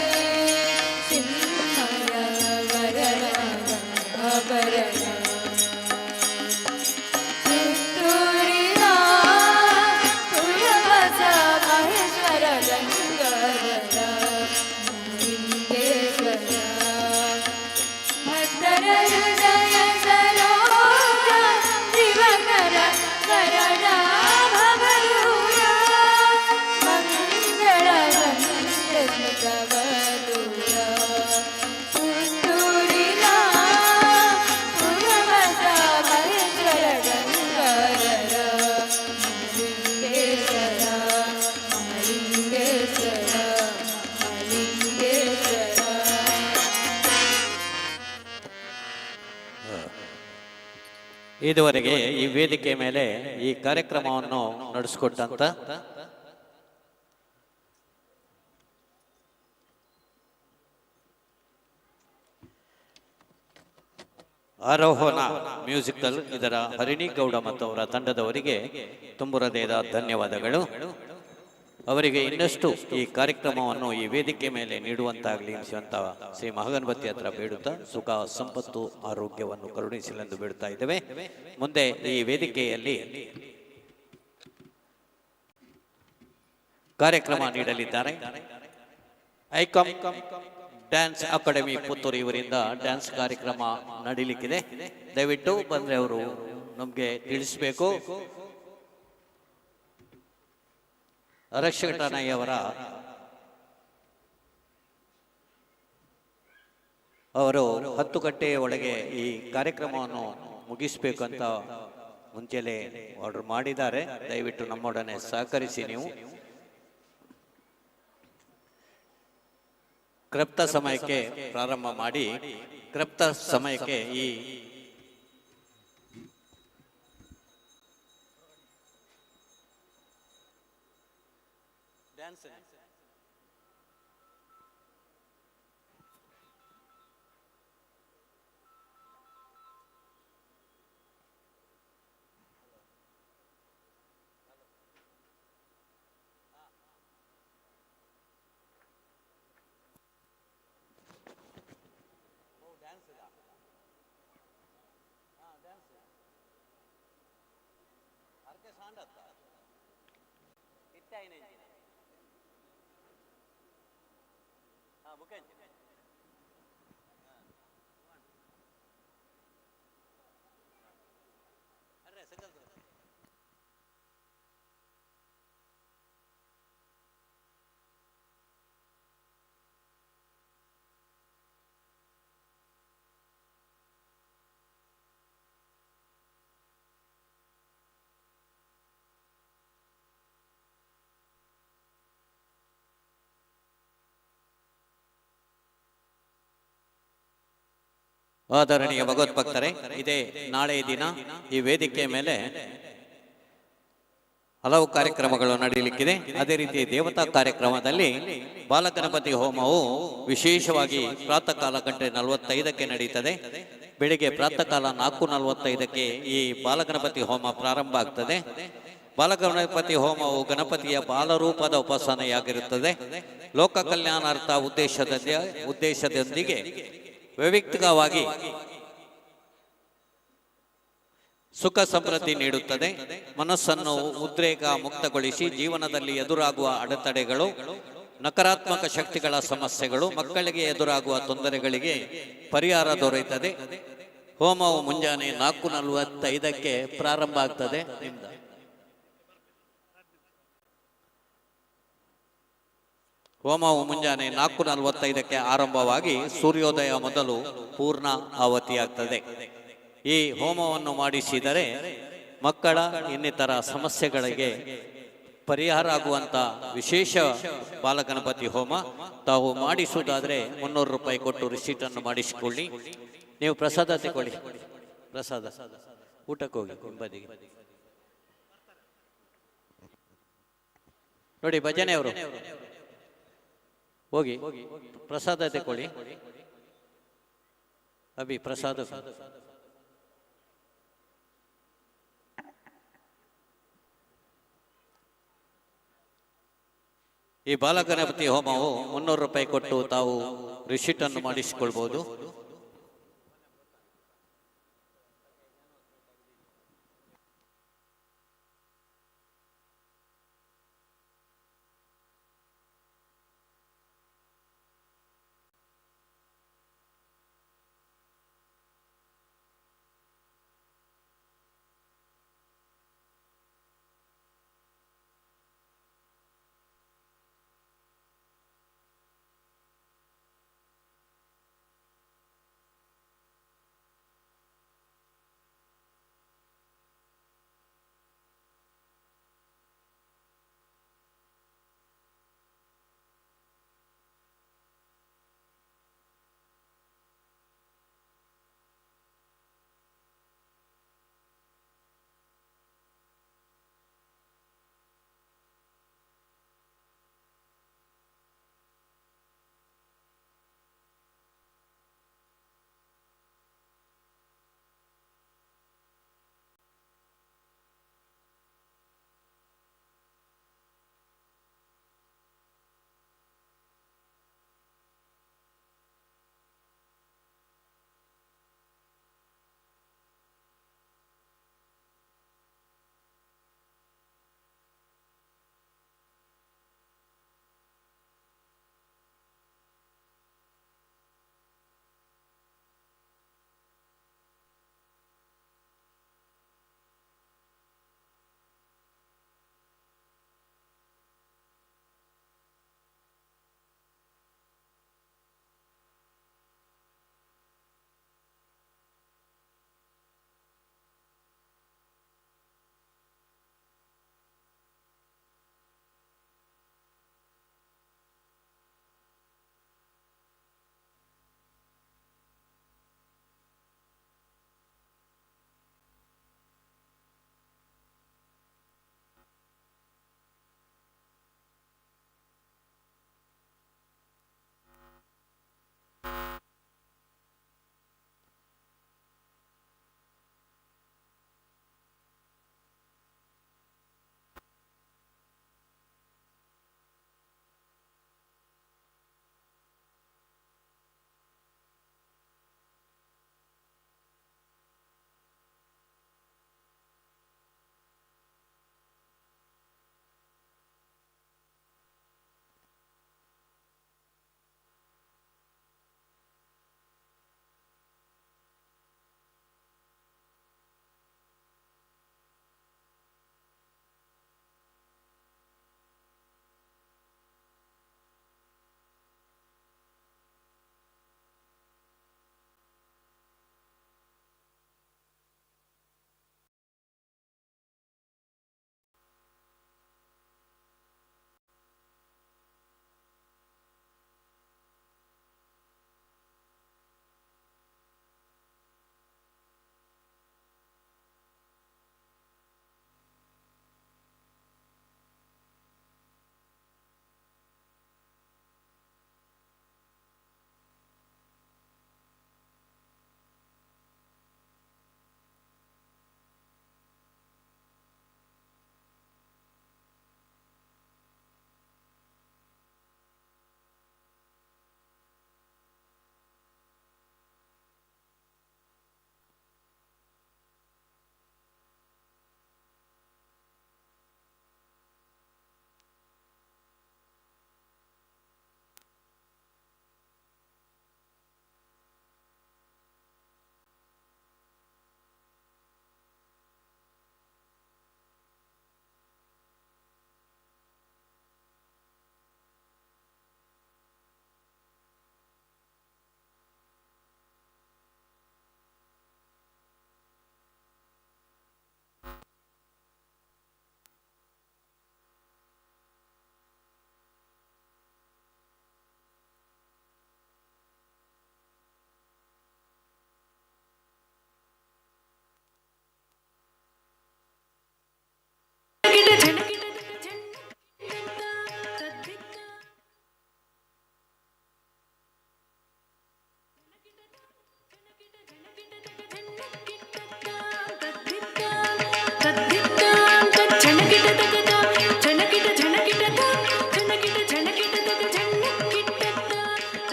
ಚಿನ್ಮಯ ವರಣ ಆಭರಣ ಚಿತ್ತೂರಿನ ಪುರವಸ ಮಹೇಶ್ವರ ಗಂಗಾಧರ ಲಿಂಗೇಶ್ವರ ಭಕ್ತರ ಹೃದಯ ಸರೋಜ ದಿವಕರ ಕರಣ ಭವದೂರ ಮಂಗಳ ವಂದಿತ ಸ್ಮಿತವದೂರ ಪುತ್ತೂರಿನ ಪುರವಸ ಮಹೇಶ್ವರ ಗಂಗಾಧರ ಲಿಂಗೇಶ್ವರ ಮಹಾಲಿಂಗೇಶ್ವರ ಮಹಾಲಿಂಗೇಶ್ವರ. ಇದುವರೆಗೆ ಈ ವೇದಿಕೆ ಮೇಲೆ ಈ ಕಾರ್ಯಕ್ರಮವನ್ನು ನಡೆಸಿಕೊಟ್ಟಂತ ಆರೋಹಣ ಮ್ಯೂಸಿಕಲ್ ಇದರ ಹರಿಣಿ ಗೌಡ ಮತ್ತು ಅವರ ತಂಡದವರಿಗೆ ತುಂಬು ಹೃದಯದ ಧನ್ಯವಾದಗಳು. ಅವರಿಗೆ ಇನ್ನಷ್ಟು ಈ ಕಾರ್ಯಕ್ರಮವನ್ನು ಈ ವೇದಿಕೆ ಮೇಲೆ ನೀಡುವಂತಾಗಲಿ ಅಂತ ಶ್ರೀ ಮಹಾಗಣಪತಿ ಹತ್ರ ಬೇಡುತ್ತಾ ಸುಖ ಸಂಪತ್ತು ಆರೋಗ್ಯವನ್ನು ಕರುಣಿಸಲೆಂದು ಬೇಡುತ್ತಾ ಇದ್ದೇವೆ. ಮುಂದೆ ಈ ವೇದಿಕೆಯಲ್ಲಿ ಕಾರ್ಯಕ್ರಮ ನೀಡಲಿದ್ದಾರೆ ಐಕಾಮ್ ಡ್ಯಾನ್ಸ್ ಅಕಾಡೆಮಿ ಪುತ್ತೂರು ಇವರಿಂದ ಡ್ಯಾನ್ಸ್ ಕಾರ್ಯಕ್ರಮ ನಡೀಲಿಕ್ಕಿದೆ. ದಯವಿಟ್ಟು ಬಂದ್ರೆ ಅವರು ನಮಗೆ ತಿಳಿಸಬೇಕು. ಅರಕ್ಷಕಟನಯ್ಯವರ ಅವರು 10 ಗಂಟೆಯ ಒಳಗೆ ಈ ಕಾರ್ಯಕ್ರಮವನ್ನು ಮುಗಿಸಬೇಕಂತ ಮುಂಚೆಲೇ ಆರ್ಡರ್ ಮಾಡಿದ್ದಾರೆ. ದಯವಿಟ್ಟು ನಮ್ಮೊಡನೆ ಸಹಕರಿಸಿ. ನೀವು ಕ್ರಪ್ತ ಸಮಯಕ್ಕೆ ಪ್ರಾರಂಭ ಮಾಡಿ ಕ್ರಪ್ತ ಸಮಯಕ್ಕೆ ಈ ಡ್ಯಾನ್ಸ್ ಆದರಣೀಯ ಭಗವದ್ಭಕ್ತರೇ, ಇದೇ ನಾಳೆಯ ದಿನ ಈ ವೇದಿಕೆ ಮೇಲೆ ಹಲವು ಕಾರ್ಯಕ್ರಮಗಳು ನಡೆಯಲಿಕ್ಕಿದೆ. ಅದೇ ರೀತಿ ದೇವತಾ ಕಾರ್ಯಕ್ರಮದಲ್ಲಿ ಬಾಲಗಣಪತಿ ಹೋಮವು ವಿಶೇಷವಾಗಿ ಪ್ರಾತಃ ಕಾಲ 4:45 ನಡೀತದೆ. ಬೆಳಿಗ್ಗೆ ಪ್ರಾತಃ ಕಾಲ 4:45 ಈ ಬಾಲಗಣಪತಿ ಹೋಮ ಪ್ರಾರಂಭ ಆಗ್ತದೆ. ಬಾಲಗಣಪತಿ ಹೋಮವು ಗಣಪತಿಯ ಬಾಲರೂಪದ ಉಪಾಸನೆಯಾಗಿರುತ್ತದೆ. ಲೋಕ ಕಲ್ಯಾಣಾರ್ಥ ಉದ್ದೇಶದೊಂದಿಗೆ ವೈಯಕ್ತಿಕವಾಗಿ ಸುಖ ಸಮೃದ್ಧಿ ನೀಡುತ್ತದೆ. ಮನಸ್ಸನ್ನು ಉದ್ರೇಕ ಮುಕ್ತಗೊಳಿಸಿ ಜೀವನದಲ್ಲಿ ಎದುರಾಗುವ ಅಡೆತಡೆಗಳು, ನಕಾರಾತ್ಮಕ ಶಕ್ತಿಗಳ ಸಮಸ್ಯೆಗಳು, ಮಕ್ಕಳಿಗೆ ಎದುರಾಗುವ ತೊಂದರೆಗಳಿಗೆ ಪರಿಹಾರ ದೊರೆಯುತ್ತದೆ. ಹೋಮವು ಮುಂಜಾನೆ 4:45 ಪ್ರಾರಂಭ ಆಗ್ತದೆ. ಹೋಮವು ಮುಂಜಾನೆ 4:45 ಆರಂಭವಾಗಿ ಸೂರ್ಯೋದಯ ಮೊದಲು ಪೂರ್ಣ ಆವತಿಯಾಗ್ತದೆ. ಈ ಹೋಮವನ್ನು ಮಾಡಿಸಿದರೆ ಮಕ್ಕಳ ಇನ್ನಿತರ ಸಮಸ್ಯೆಗಳಿಗೆ ಪರಿಹಾರ ಆಗುವಂತ ವಿಶೇಷ ಬಾಲಗಣಪತಿ ಹೋಮ. ತಾವು ಮಾಡಿಸುವುದಾದ್ರೆ 300 ರೂಪಾಯಿ ಕೊಟ್ಟು ರಿಸೀಟ್ ಅನ್ನು ಮಾಡಿಸಿಕೊಳ್ಳಿ. ನೀವು ಪ್ರಸಾದ ತಗೊಳ್ಳಿ. ಪ್ರಸಾದ ಊಟಕ್ಕೆ ಹೋಗಿ ಹಿಂಬದಿಗೆ ನೋಡಿ. ಭಜನೆ ಅವರು ಹೋಗಿ ಪ್ರಸಾದ ತಗೊಳ್ಳಿ. ಅಭಿ ಪ್ರಸಾದ ಈ ಬಾಲಗಣಪತಿ ಹೋಮವು 300 ರೂಪಾಯಿ ಕೊಟ್ಟು ತಾವು ರಿಸಿಟ್ ಅನ್ನು ಮಾಡಿಸಿಕೊಳ್ಬಹುದು.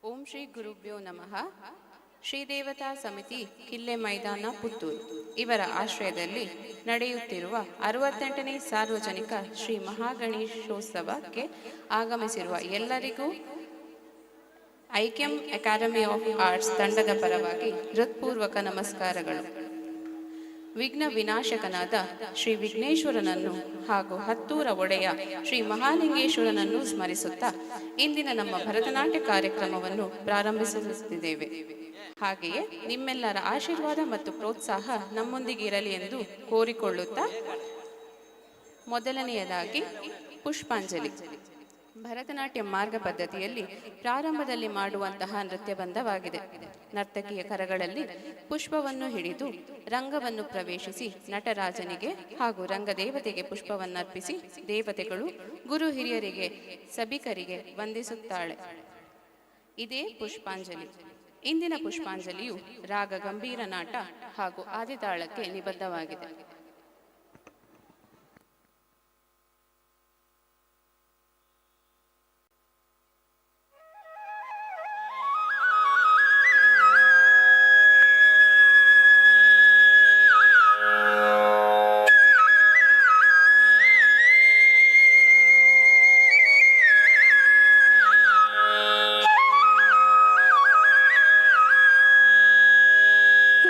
ಓಂ ಶ್ರೀ ಗುರುಭ್ಯೋ ನಮಃ. ಶ್ರೀದೇವತಾ ಸಮಿತಿ ಕಿಲ್ಲೆ ಮೈದಾನ ಪುತ್ತೂರು ಇವರ ಆಶ್ರಯದಲ್ಲಿ ನಡೆಯುತ್ತಿರುವ 68ನೇ ಸಾರ್ವಜನಿಕ ಶ್ರೀ ಮಹಾಗಣೇಶೋತ್ಸವಕ್ಕೆ ಆಗಮಿಸಿರುವ ಎಲ್ಲರಿಗೂ ಐಕ್ಯಂ ಅಕಾಡೆಮಿ ಆಫ್ ಆರ್ಟ್ಸ್ ತಂಡದ ಪರವಾಗಿ ಹೃತ್ಪೂರ್ವಕ ನಮಸ್ಕಾರಗಳು. ವಿಘ್ನ ವಿನಾಶಕನಾದ ಶ್ರೀ ವಿಘ್ನೇಶ್ವರನನ್ನು ಹಾಗೂ ಹತ್ತೂರ ಒಡೆಯ ಶ್ರೀ ಮಹಾಲಿಂಗೇಶ್ವರನನ್ನು ಸ್ಮರಿಸುತ್ತಾ ಇಂದಿನ ನಮ್ಮ ಭರತನಾಟ್ಯ ಕಾರ್ಯಕ್ರಮವನ್ನು ಪ್ರಾರಂಭಿಸುತ್ತಿದ್ದೇವೆ. ಹಾಗೆಯೇ ನಿಮ್ಮೆಲ್ಲರ ಆಶೀರ್ವಾದ ಮತ್ತು ಪ್ರೋತ್ಸಾಹ ನಮ್ಮೊಂದಿಗೆ ಇರಲಿ ಎಂದು ಕೋರಿಕೊಳ್ಳುತ್ತಾ ಮೊದಲನೆಯದಾಗಿ ಪುಷ್ಪಾಂಜಲಿ. ಭರತನಾಟ್ಯ ಮಾರ್ಗ ಪದ್ಧತಿಯಲ್ಲಿ ಪ್ರಾರಂಭದಲ್ಲಿ ಮಾಡುವಂತಹ ನೃತ್ಯ ಬಂಧವಾಗಿದೆ. ನರ್ತಕಿಯ ಕರಗಳಲ್ಲಿ ಪುಷ್ಪವನ್ನು ಹಿಡಿದು ರಂಗವನ್ನು ಪ್ರವೇಶಿಸಿ ನಟರಾಜನಿಗೆ ಹಾಗೂ ರಂಗದೇವತೆಗೆ ಪುಷ್ಪವನ್ನರ್ಪಿಸಿ ದೇವತೆಗಳು ಗುರು ಹಿರಿಯರಿಗೆ ಸಭಿಕರಿಗೆ ವಂದಿಸುತ್ತಾಳೆ. ಇದೇ ಪುಷ್ಪಾಂಜಲಿ. ಇಂದಿನ ಪುಷ್ಪಾಂಜಲಿಯು ರಾಗ ಗಂಭೀರ ನಾಟ ಹಾಗೂ ಆದಿತಾಳಕ್ಕೆ ನಿಬದ್ಧವಾಗಿದೆ.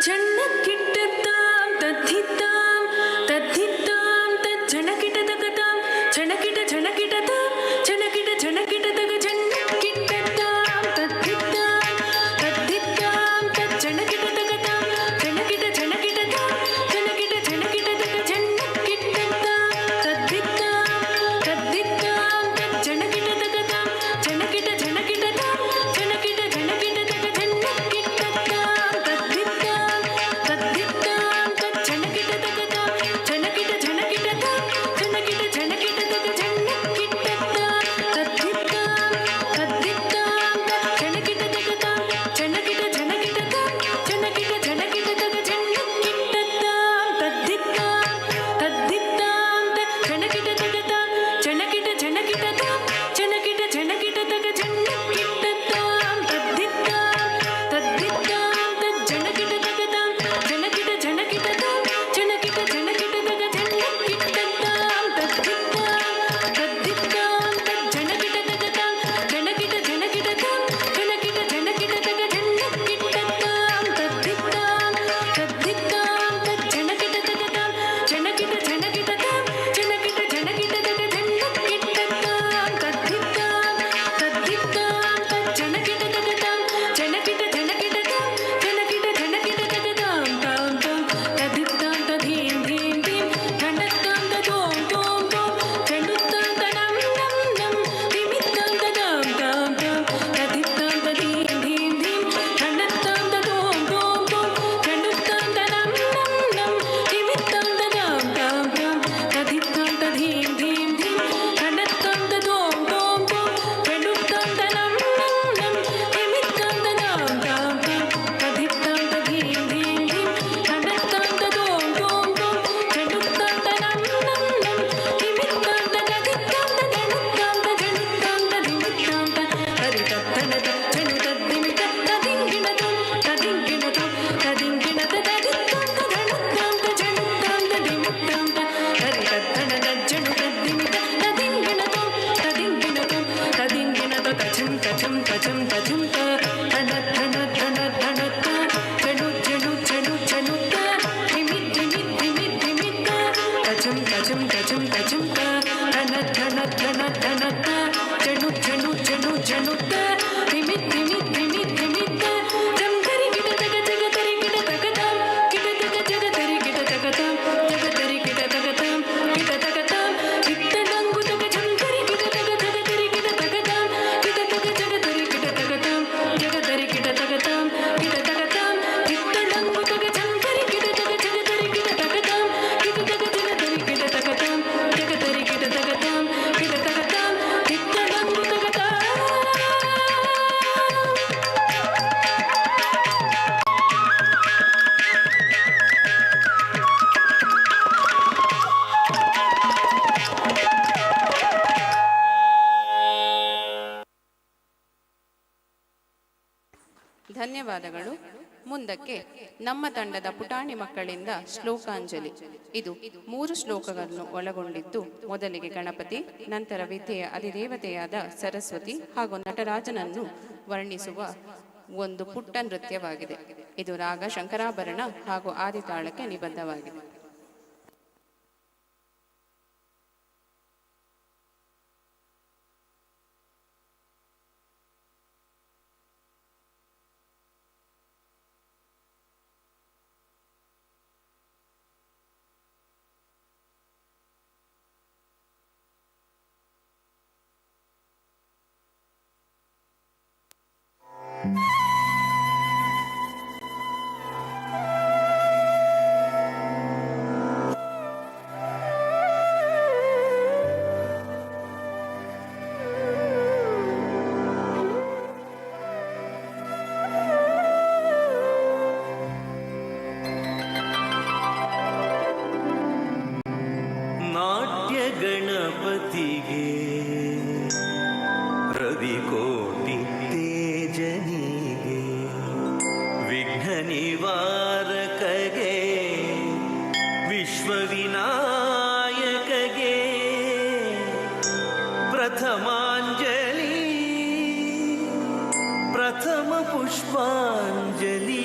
झण्डकिट्टतां तद्धितां तद्धितां तज्जणकिटतकतां झणकिट झणकिटतां झणकिट झणकिटतक झण्डकिट्टतां तद्धितां तद्धितां तज्जणकिटतकतां झणकिट झणकिटतां झणकिट झणकिटतक झण्डकिट्टतां तद्धितां तद्धितां तज्जणकिटतकतां झणकिट झणकिटतां झणकिट झणकिटतक झण्डकिट्टतां ಕಿಟತಕ ಧನ್ಯವಾದಗಳು. ಮುಂದಕ್ಕೆ ನಮ್ಮ ತಂಡದ ಪುಟಾಣಿ ಮಕ್ಕಳಿಂದ ಶ್ಲೋಕಾಂಜಲಿ. ಇದು 3 ಶ್ಲೋಕಗಳನ್ನು ಒಳಗೊಂಡಿದ್ದು, ಮೊದಲಿಗೆ ಗಣಪತಿ, ನಂತರ ವಿದ್ಯೆಯ ಅಧಿದೇವತೆಯಾದ ಸರಸ್ವತಿ ಹಾಗೂ ನಟರಾಜನನ್ನು ವರ್ಣಿಸುವ ಒಂದು ಪುಟ್ಟ ನೃತ್ಯವಾಗಿದೆ. ಇದು ರಾಗ ಶಂಕರಾಭರಣ ಹಾಗೂ ಆದಿತಾಳಕ್ಕೆ ನಿಬದ್ಧವಾಗಿದೆ. ನಾಟ್ಯ ಗಣಪತಿಗೆ ರವಿಕೋಟಿ ತೇಜನಿಗೆ ವಿಘ್ನ ನಿವಾರಕಗೆ ವಿಶ್ವವಿನಾಯಕಗೆ ಪ್ರಥಮಾಂಜಲಿ ಪ್ರಥಮ ಪುಷ್ಪಾಂಜಲಿ.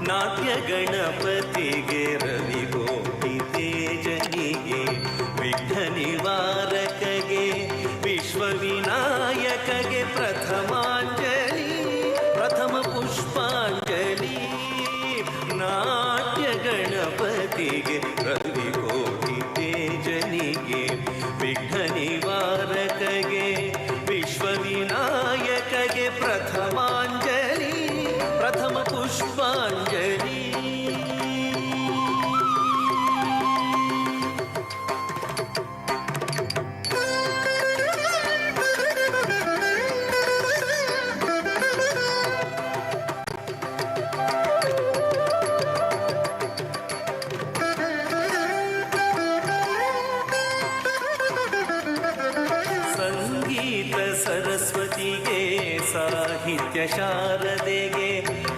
ನಾಟ್ಯ ಗಣಪತಿಗೆ ರವಿಕೋಟಿ ತೇಜನಿಗೆ ವಿಘ್ನ ನಿವಾರಕಗೆ ವಿಶ್ವವಿನಾಯಕಗೆ ಪ್ರಥಮಾಂಜಲಿ ಪ್ರಥಮ ಪುಷ್ಪಾಂಜಲಿ. ನಾಟ್ಯ ಗಣಪತಿಗೆ ರವಿಕೋಟಿ ತೇಜನಿಗೆ ವಿಘ್ನ ನಿವಾರಕಗೆ ವಿಶ್ವವಿನಾಯಕಗೆ ಪ್ರಥಮಾಂಜಲಿ ಪ್ರಥಮ ಪುಷ್ಪಾಂಜಲಿ. ಸಂಗೀತ ಸರಸ್ವತಿಗೆ ಸಾಹಿತ್ಯ ಶಾರದೆಗೆ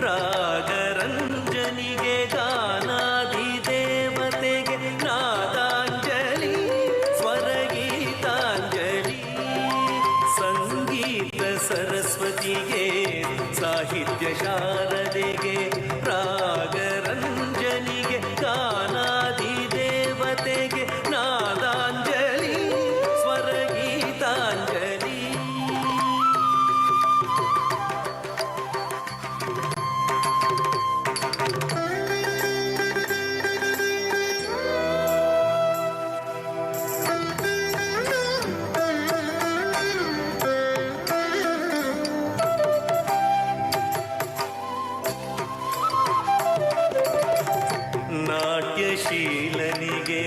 ರಾಗರಂಜನಿಗೆ ಗಾನಾಧಿದೇವತೆಗೆ ನಾದಾಂಜಲಿ ಸ್ವರಗೀತಾಂಜಲಿ. ಸಂಗೀತ ಸರಸ್ವತಿಗೆ ಸಾಹಿತ್ಯ ಶಾರದೆಗೆ ರಾಗರಂಜನಿಗೆ ಗಾನಾಧಿದೇವತೆಗೆ ನಾದಾಂಜಲಿ ಸ್ವರಗೀತಾಂಜಲಿ. ನಾಟ್ಯಶೀಲನಿಗೆ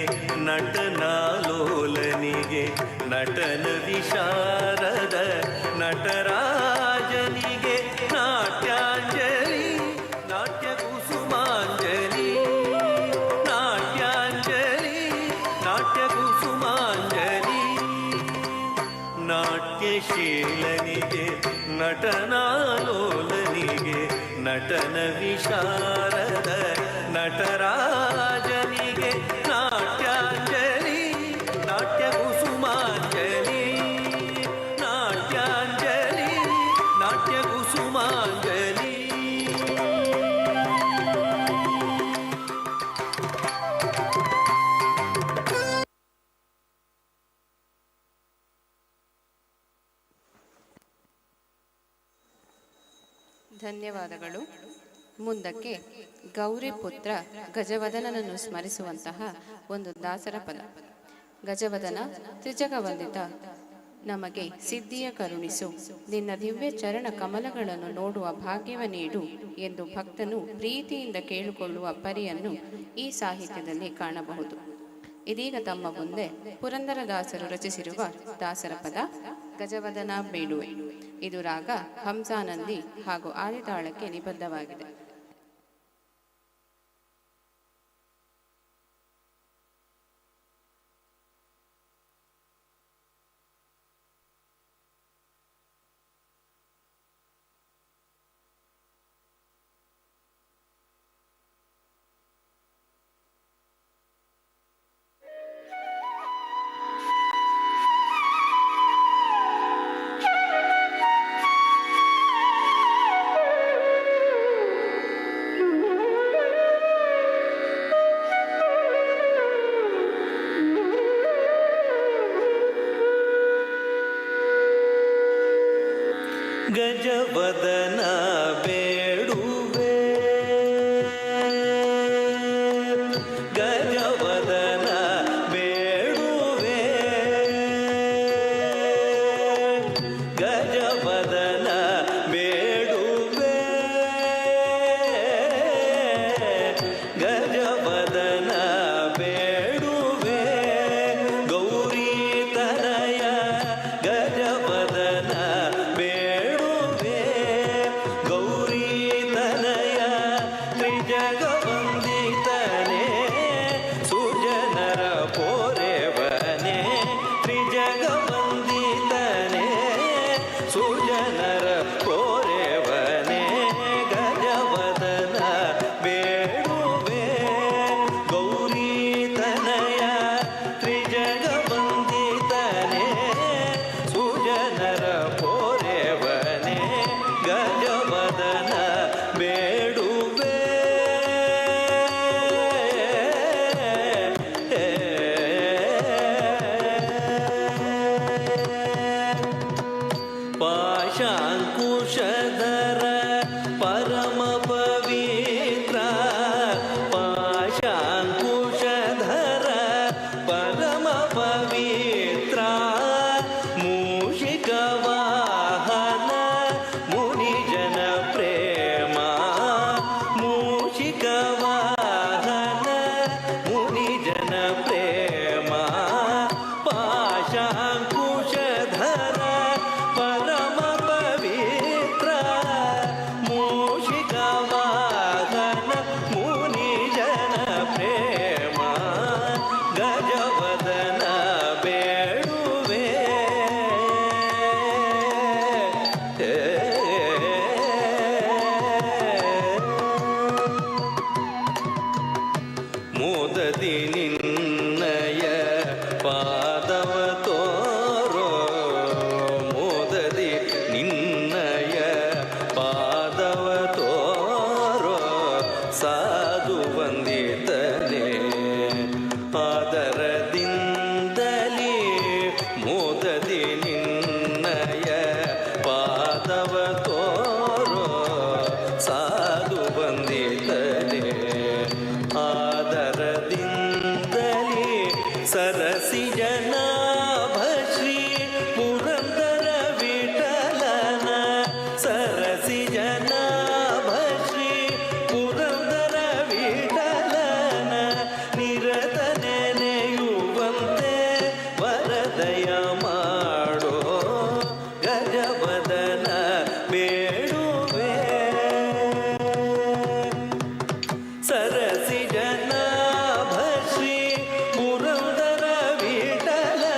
ನಟನಾಲೋಲನಿಗೆ ನಟನ ವಿಶಾರದ ನಟರಾಜನಿಗೆ ನಾಟ್ಯಾಂಜಲಿ ನಾಟ್ಯ ಕುಸುಮಾಂಜಲಿ ನಾಟ್ಯಾಂಜಲಿ ನಾಟ್ಯ ಕುಸುಮಾಂಜಲಿ. ನಾಟ್ಯಶೀಲನಿಗೆ ನಟನಾಲೋಲನಿಗೆ ನಟನ ವಿಶಾರದ ನಟರಾಜನಿಗೆ ನಾಟ್ಯಾಂಜಲಿ ನಾಟ್ಯ ಕುಸುಮಾಂಜಲಿ ನಾಟ್ಯಾಂಜಲಿ ನಾಟ್ಯ ಕುಸುಮಾಂಜಲಿ. ಧನ್ಯವಾದಗಳು. ಮುಂದಕ್ಕೆ ಗೌರಿ ಪುತ್ರ ಗಜವದನನನ್ನು ಸ್ಮರಿಸುವಂತಹ ಒಂದು ದಾಸರ ಪದ. ಗಜವದನ ತ್ರಿಜಗವಂದಿತ ನಮಗೆ ಸಿದ್ಧಿಯ ಕರುಣಿಸು, ನಿನ್ನ ದಿವ್ಯ ಚರಣ ಕಮಲಗಳನ್ನು ನೋಡುವ ಭಾಗ್ಯವ ನೀಡು ಎಂದು ಭಕ್ತನು ಪ್ರೀತಿಯಿಂದ ಕೇಳಿಕೊಳ್ಳುವ ಪರಿಯನ್ನು ಈ ಸಾಹಿತ್ಯದಲ್ಲಿ ಕಾಣಬಹುದು. ಇದೀಗ ತಮ್ಮ ಮುಂದೆ ಪುರಂದರದಾಸರು ರಚಿಸಿರುವ ದಾಸರ ಪದ ಗಜವದನ ಬೇಡುವೆ. ಇದು ರಾಗ ಹಂಸಾನಂದಿ ಹಾಗೂ ಆದಿತಾಳಕ್ಕೆ ನಿಬದ್ಧವಾಗಿದೆ. ಗಜವದನ ಬೇಡುವೆ, ಗಜವದನ ಬೇಡುವೆ, ಗಜವದನ ಬೇಡುವೆ, ಗಜವದನ ಬೇಡುವೆ, ಗೌರಿ ತನಯ ಗಜವದನ ಬೇಡುವೆ, ಗೌರಿ ತನಯ ತ್ರಿಜಗವಂದಿತನೇ, ಸುಜನರ ಪೋರೆವನೇ, ತ್ರಿಜಗವಂದಿತನೇ, ಸುಜನರ ಪೋರೆವನೇ, ಗಜವದನ ಬೇಡುವೆ, ಗೌರಿ ತನಯ ತ್ರಿಜಗವಂದಿತನೇ, ಸುಜನರ ಪೋರೆವನೇ, ಗಜವದನ ಬೇಡುವೆ. ಪಾಶಾಂಕುಶಧರ ಪರಮ ಪವಿತ್ರ, ಪಾಶಾಂಕುಶಧರ ಪರಮ ಪವಿತ್ರ, ಮೂಷಿಕ ವಾಹನ ಮುನಿಜನ ಪ್ರೇಮ, ಮೂಷಿಕ ವಾಹನ ಮುನಿಜನ ಪ್ರೇಮ, ಪಾಶಾಂಕುಶಧರ ಪರಮ ಪವಿತ್ರ, ಮೂಷಿಕ ವಾಹನ ಮುನಿಜನ ಪ್ರೇಮ, ಗಜವದನ ಬೇಡುವೆ. ಮೋದದಿ ನಿನ್ನಯ ಪಾದವ ತೋರೋ, ಮೋದದಿ ನಿನ್ನಯ ಪಾದವ ತೋರೋ, ಸಾಧು ವಂದಿತನೇ ಆದರದಿಂದಲೇ, ಮೋದದಿ ನಿನ್ನಯ ಪಾದವ ತೋರೋ, ಸಾಧು ವಂದಿತನೇ ಆದರದಿಂದಲೇ, ಸರಸಿಜನಾಭ ಶ್ರೀ ಪುರಂದರ ವಿಠಲನ, ಸರಸಿಜನಾಭ ಶ್ರೀ ಪುರಂದರ ವಿಠಲನ, ನಿರತ ನೆನೆಯುವಂತೆ ವರದಯ ಮಾಡೋ, ಗಜವದನ ಬೇಡುವೆ, ಸರಸಿಜನಾಭ ಶ್ರೀ ಪುರಂದರ ವಿಠಲನ,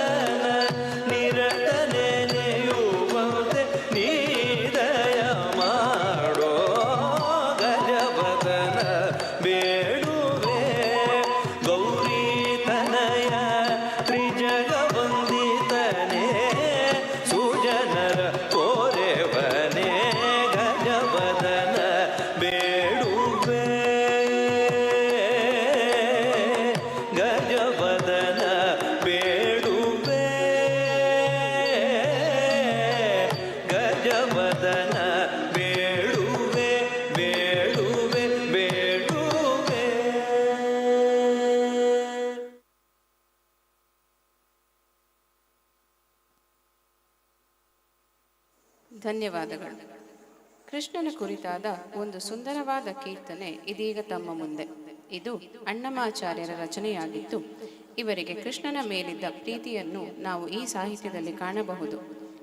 ಧನ್ಯವಾದಗಳು. ಕೃಷ್ಣನ ಕುರಿತಾದ ಒಂದು ಸುಂದರವಾದ ಕೀರ್ತನೆ ಇದೀಗ ತಮ್ಮ ಮುಂದೆ. ಇದು ಅಣ್ಣಮಾಚಾರ್ಯರ ರಚನೆಯಾಗಿದ್ದು, ಇವರಿಗೆ ಕೃಷ್ಣನ ಮೇಲಿದ್ದ ಪ್ರೀತಿಯನ್ನು ನಾವು ಈ ಸಾಹಿತ್ಯದಲ್ಲಿ ಕಾಣಬಹುದು.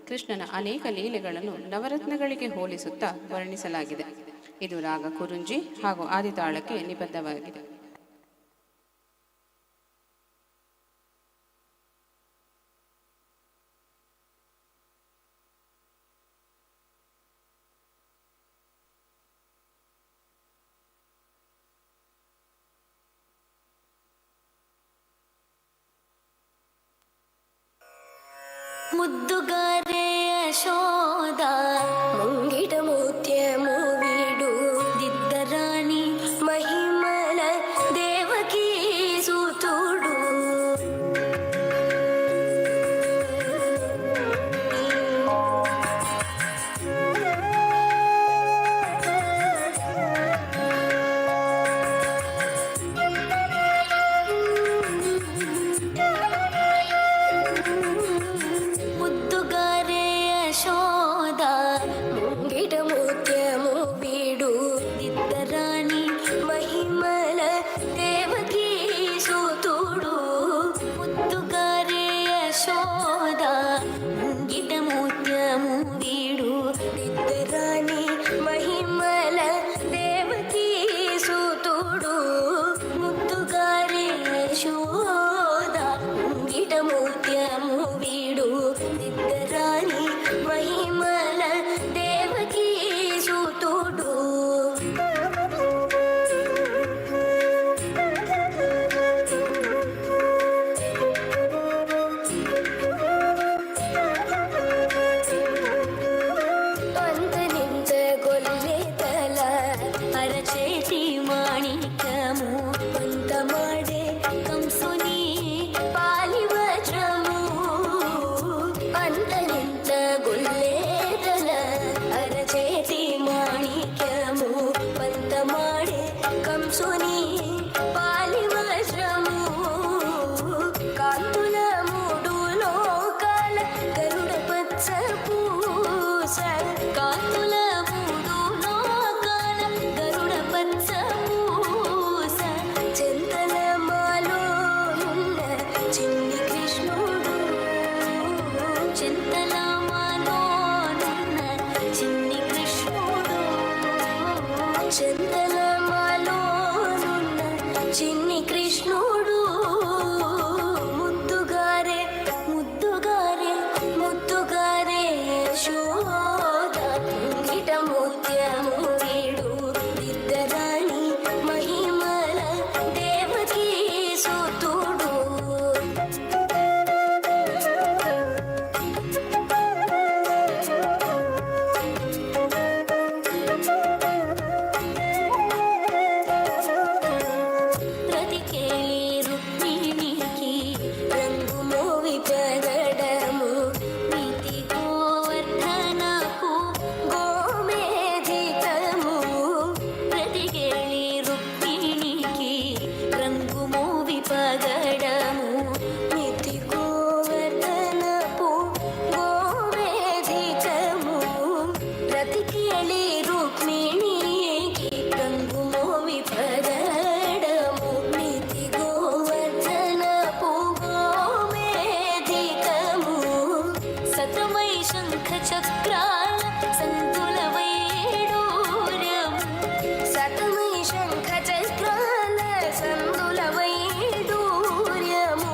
ಕೃಷ್ಣನ ಅನೇಕ ಲೀಲೆಗಳನ್ನು ನವರತ್ನಗಳಿಗೆ ಹೋಲಿಸುತ್ತಾ ವರ್ಣಿಸಲಾಗಿದೆ. ಇದು ರಾಗ ಕುರುಂಜಿ ಹಾಗೂ ಆದಿತಾಳಕ್ಕೆ ನಿಬದ್ಧವಾಗಿದೆ. ಮುದ್ದುಗಾರೆ ಯಶೋದ ಮುಂಗಿಟ ಮೂತ್ಯ ಮೂವಿಡು ದಿದ್ದರಾಣಿ ಮಹಿಮಲ ದೇವಕಿ ಸೂತುಡು ಮುದ್ದುಗಾರೆ ಯಶೋದ ಮುಂಗಿಟ ಮೂತ್ಯ ಮೂವಿಡು ದಿದ್ದರಾಣಿ ಮಹಿಮಲ ದೇವಕಿ ಸೂತುಡು ಮುದ್ದುಗಾರೆ ಯಶೋದ ಮುಂಗಿಟ ಮೂತ್ಯ ಮೂವಿಡು ದಿದ್ದರಾಣಿ ಮಹಿಮಲ ದೇವಕಿ ಸೂತುಡು ಮುದ್ದುಗಾರೆ ಯಶೋದ ಮುಂಗಿಟ ಮೂತ್ಯ ಮೂವಿಡು ದಿದ್ದರಾಣಿ ಮಹಿಮಲ ದೇವಕಿ ಸೂತುಡು ಅಂತ ನಿಂತ ಗೊಲ್ಲೆ ತಲ ಅರಚೇತಿ ಮಾಣಿಕ್ಯಮು ಅಂತ ಮಾಡೆ ಕಂಸುನಿ ಪಾಲಿ ವಜ್ರಮು ಅಂತ ನಿಂತ ಗೊಲ್ಲೆ ತಲ ಅರಚೇತಿ ಮಾಣಿಕ್ಯಮು ಅಂತ ಮಾಡೆ ಕಂಸುನಿ ಪಾಲಿ ವಜ್ರಮು ಕಾಂతుల మూడు లోకాల గరుడ పచ్చ పూస కాంతుల మూడు లోకాల గరుడ పచ్చ పూస చింతల మాలో ఉన్న చిన్ని కృష్ణుడు చింతల మాలో ఉన్న చిన్ని కృష్ణుడు చింతల మాలో ఉన్న చిన్ని కృష్ణుడు ముద్దుగారే ముద్దుగారే ముద్దుగారే యశోద ముంగిట ముత్యము వీడు ದಿದ್ದರಾಣಿ ಮಹಿಮಲ ದೇವಕಿ ಸೂತುಡು ప్రతి కేళి రుక్మిణికి రంగు మోవి పగడము నీతి గోవర్ధనకు గోమేధికము ప్రతి కేళి రుక్మిణికి రంగు మోవి పగడము నీతి గోవర్ధనపు గోమేధికము ప్రతి కేళి రుక్మిణికి రంగు మోవి పగడము నీతి గోవర్ధనపు గోమేధికము సతమై శంఖ చక్రాల సంతుల వైడూర్యము సతమై శంఖ చక్రాల సంతుల వైడూర్యము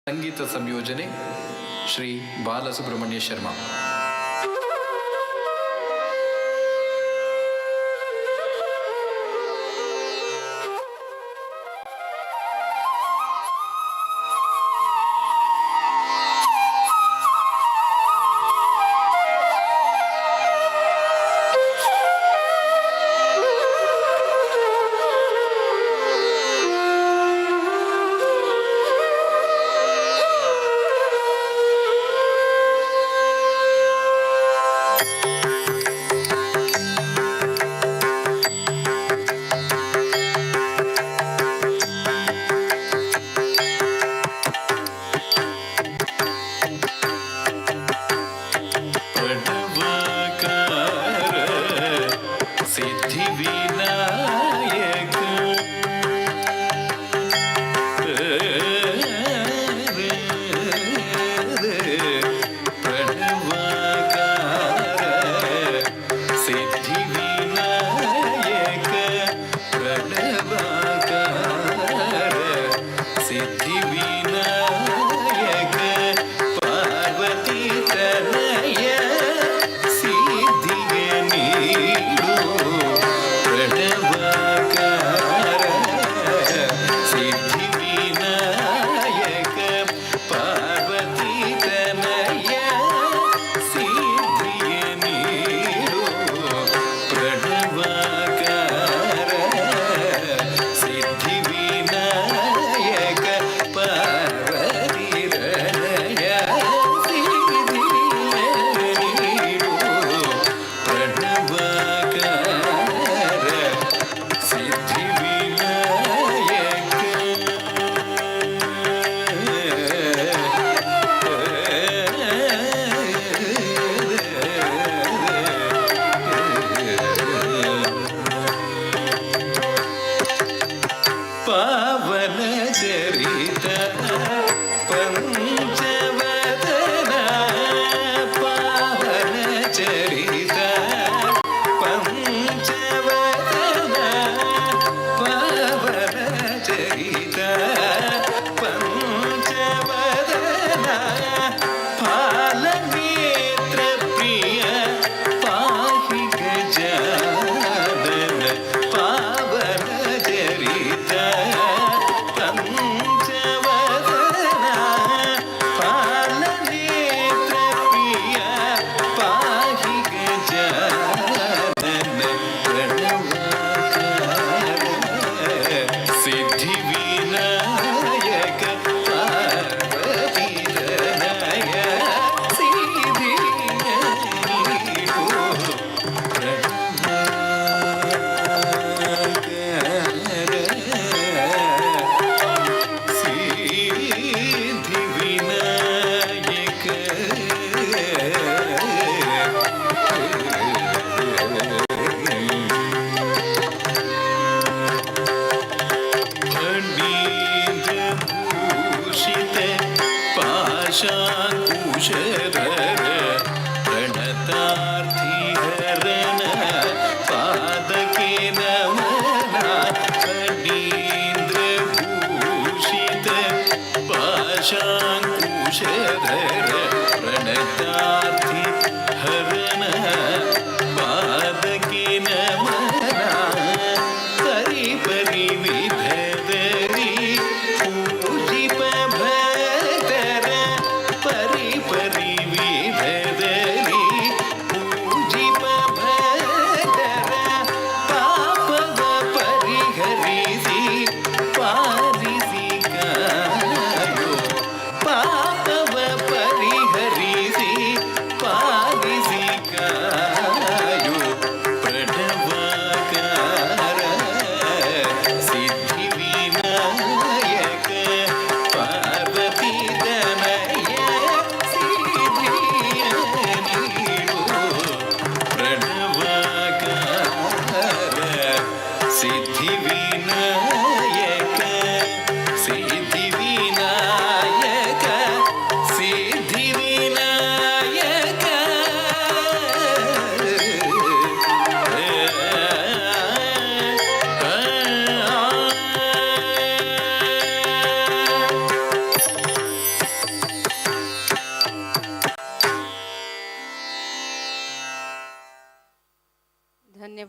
ಸಂಗೀತ ಸಂಯೋಜನೆ ಶ್ರೀ ಬಾಲಸುಬ್ರಹ್ಮಣ್ಯ ಶರ್ಮಾ.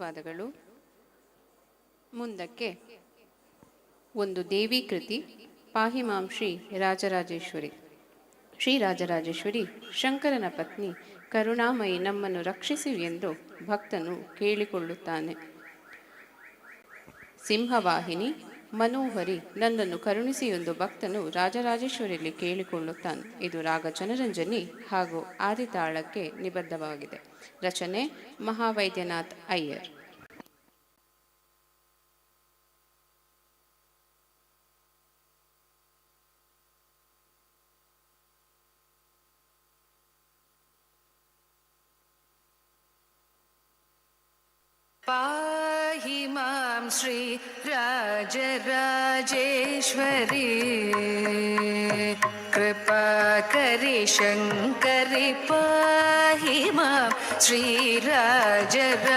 ಧನ್ಯವಾದಗಳು. ಮುಂದಕ್ಕೆ ಒಂದು ದೇವಿ ಕೃತಿ, ಪಾಹಿಮಾಂ ಶ್ರೀ ರಾಜರಾಜೇಶ್ವರಿ. ಶ್ರೀ ರಾಜರಾಜೇಶ್ವರಿ ಶಂಕರನ ಪತ್ನಿ ಕರುಣಾಮಯಿ ನಮ್ಮನ್ನು ರಕ್ಷಿಸಿ ಎಂದು ಭಕ್ತನು ಕೇಳಿಕೊಳ್ಳುತ್ತಾನೆ. ಸಿಂಹವಾಹಿನಿ ಮನೋಹರಿ ನನ್ನನ್ನು ಕರುಣಿಸಿ ಎಂದು ಭಕ್ತನು ರಾಜರಾಜೇಶ್ವರಿಯಲ್ಲಿ ಕೇಳಿಕೊಳ್ಳುತ್ತಾನೆ. ಇದು ರಾಗ ಜನರಂಜನಿ ಹಾಗೂ ಆದಿತಾಳಕ್ಕೆ ನಿಬದ್ಧವಾಗಿದೆ. ರಚನೆ ಮಹಾವೈದ್ಯನಾಥ್ ಅಯ್ಯರ್. पाहि मां श्री राजराजेश्वरी, कृपाकरि शङ्करि पाहि मां श्री राजराजेश्वरी,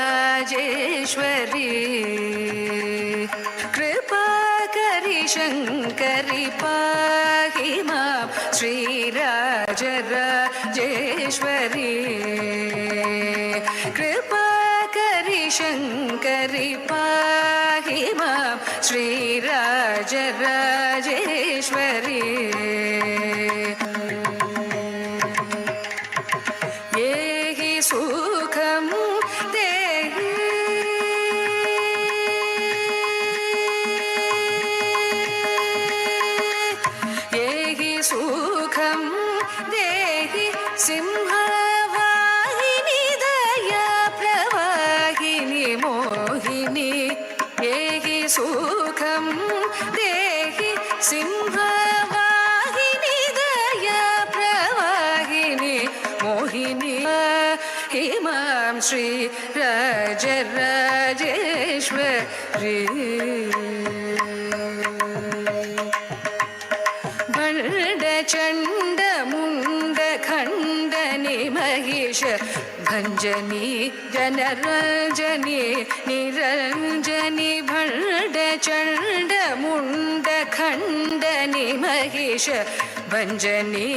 कृपाकरि शङ्करि पाहि मां श्री राजराजेश्वरी, कृपा शङ्करि पाहि मां श्री राजराजेश्वरी, ये हि सुखं देहि ये हि सुखं देहि सिंहवाहिनी दया प्रवाहिनी मोहिनी, ये हि सुखं देहि सिंहवाहिनी दया प्रवाहिनी मोहिनी, हिमां श्री राजराजेश्वरी, चण्ड मुण्ड खण्डनि महिष भञ्जनी जनरञ्जनी निरञ्जनी, भण्ड चण्ड मुण्ड खण्डनि महिष भञ्जनी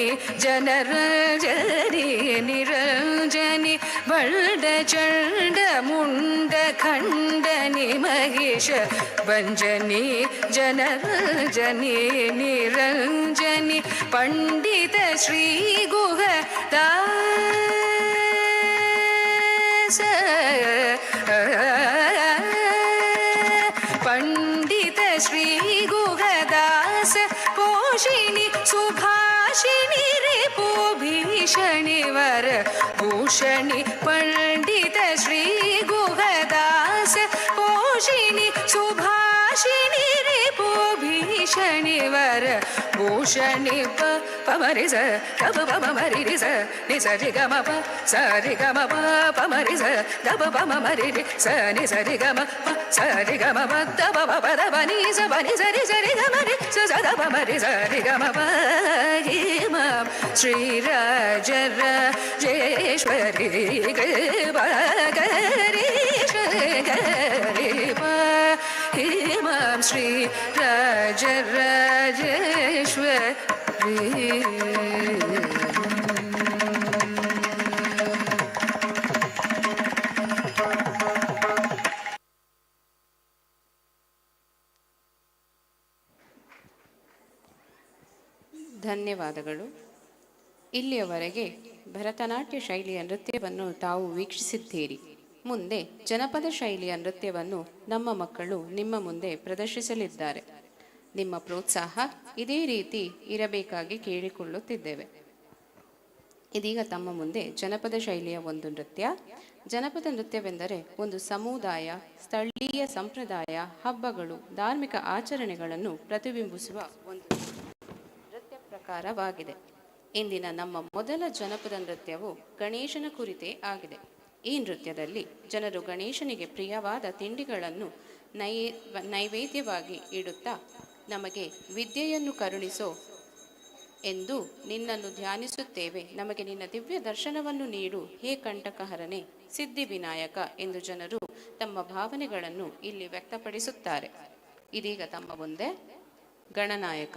जनरञ्जनी निरञ्जनी, भण्ड चण्ड मुण्ड खण्डनि महिष भञ्जनी जनरञ्जनी निरञ्जनी, पंडित श्री गुह दास, पंडित श्री गुह दास पोषिणी सुभाषिणी रिपु भीषणी वर भूषणी, पंडित श्री गुह दास पोषिणी सुभाषिणी रिपु भीषणी वर भूषणी, पमरि स गप पम मरि रि स नि स रि ग म प स रि ग म प प मरि स गप पम मरि रि स नि स रि ग म प स रि ग म प द प प प द प नि स रि ग म रि स स द प म रि स रि ग म प, हिमां श्री राजराजेश्वरी, कृपाकरि शङ्करि हिमां श्री राजराजेश्वरी. ಧನ್ಯವಾದಗಳು. ಇಲ್ಲಿಯವರೆಗೆ ಭರತನಾಟ್ಯ ಶೈಲಿಯ ನೃತ್ಯವನ್ನು ತಾವು ವೀಕ್ಷಿಸಿದ್ದೀರಿ. ಮುಂದೆ ಜನಪದ ಶೈಲಿಯ ನೃತ್ಯವನ್ನು ನಮ್ಮ ಮಕ್ಕಳು ನಿಮ್ಮ ಮುಂದೆ ಪ್ರದರ್ಶಿಸಲಿದ್ದಾರೆ. ನಿಮ್ಮ ಪ್ರೋತ್ಸಾಹ ಇದೇ ರೀತಿ ಇರಬೇಕಾಗಿ ಕೇಳಿಕೊಳ್ಳುತ್ತಿದ್ದೇವೆ. ಇದೀಗ ತಮ್ಮ ಮುಂದೆ ಜನಪದ ಶೈಲಿಯ ಒಂದು ನೃತ್ಯ. ಜನಪದ ನೃತ್ಯವೆಂದರೆ ಒಂದು ಸಮುದಾಯ, ಸ್ಥಳೀಯ ಸಂಪ್ರದಾಯ, ಹಬ್ಬಗಳು, ಧಾರ್ಮಿಕ ಆಚರಣೆಗಳನ್ನು ಪ್ರತಿಬಿಂಬಿಸುವ ಒಂದು ನೃತ್ಯ ಪ್ರಕಾರವಾಗಿದೆ. ಇಂದಿನ ನಮ್ಮ ಮೊದಲ ಜನಪದ ನೃತ್ಯವು ಗಣೇಶನ ಕುರಿತೇ ಆಗಿದೆ. ಈ ನೃತ್ಯದಲ್ಲಿ ಜನರು ಗಣೇಶನಿಗೆ ಪ್ರಿಯವಾದ ತಿಂಡಿಗಳನ್ನು ನೈವೇದ್ಯವಾಗಿ ಇಡುತ್ತಾ, ನಮಗೆ ವಿದ್ಯೆಯನ್ನು ಕರುಣಿಸೋ ಎಂದು ನಿನ್ನನ್ನು ಧ್ಯಾನಿಸುತ್ತೇವೆ, ನಮಗೆ ನಿನ್ನ ದಿವ್ಯ ದರ್ಶನವನ್ನು ನೀಡು, ಹೇ ಕಂಟಕಹರನೆ, ಸಿದ್ಧಿವಿನಾಯಕ ಎಂದು ಜನರು ತಮ್ಮ ಭಾವನೆಗಳನ್ನು ಇಲ್ಲಿ ವ್ಯಕ್ತಪಡಿಸುತ್ತಾರೆ. ಇದೀಗ ತಮ್ಮ ಮುಂದೆ ಗಣನಾಯಕ.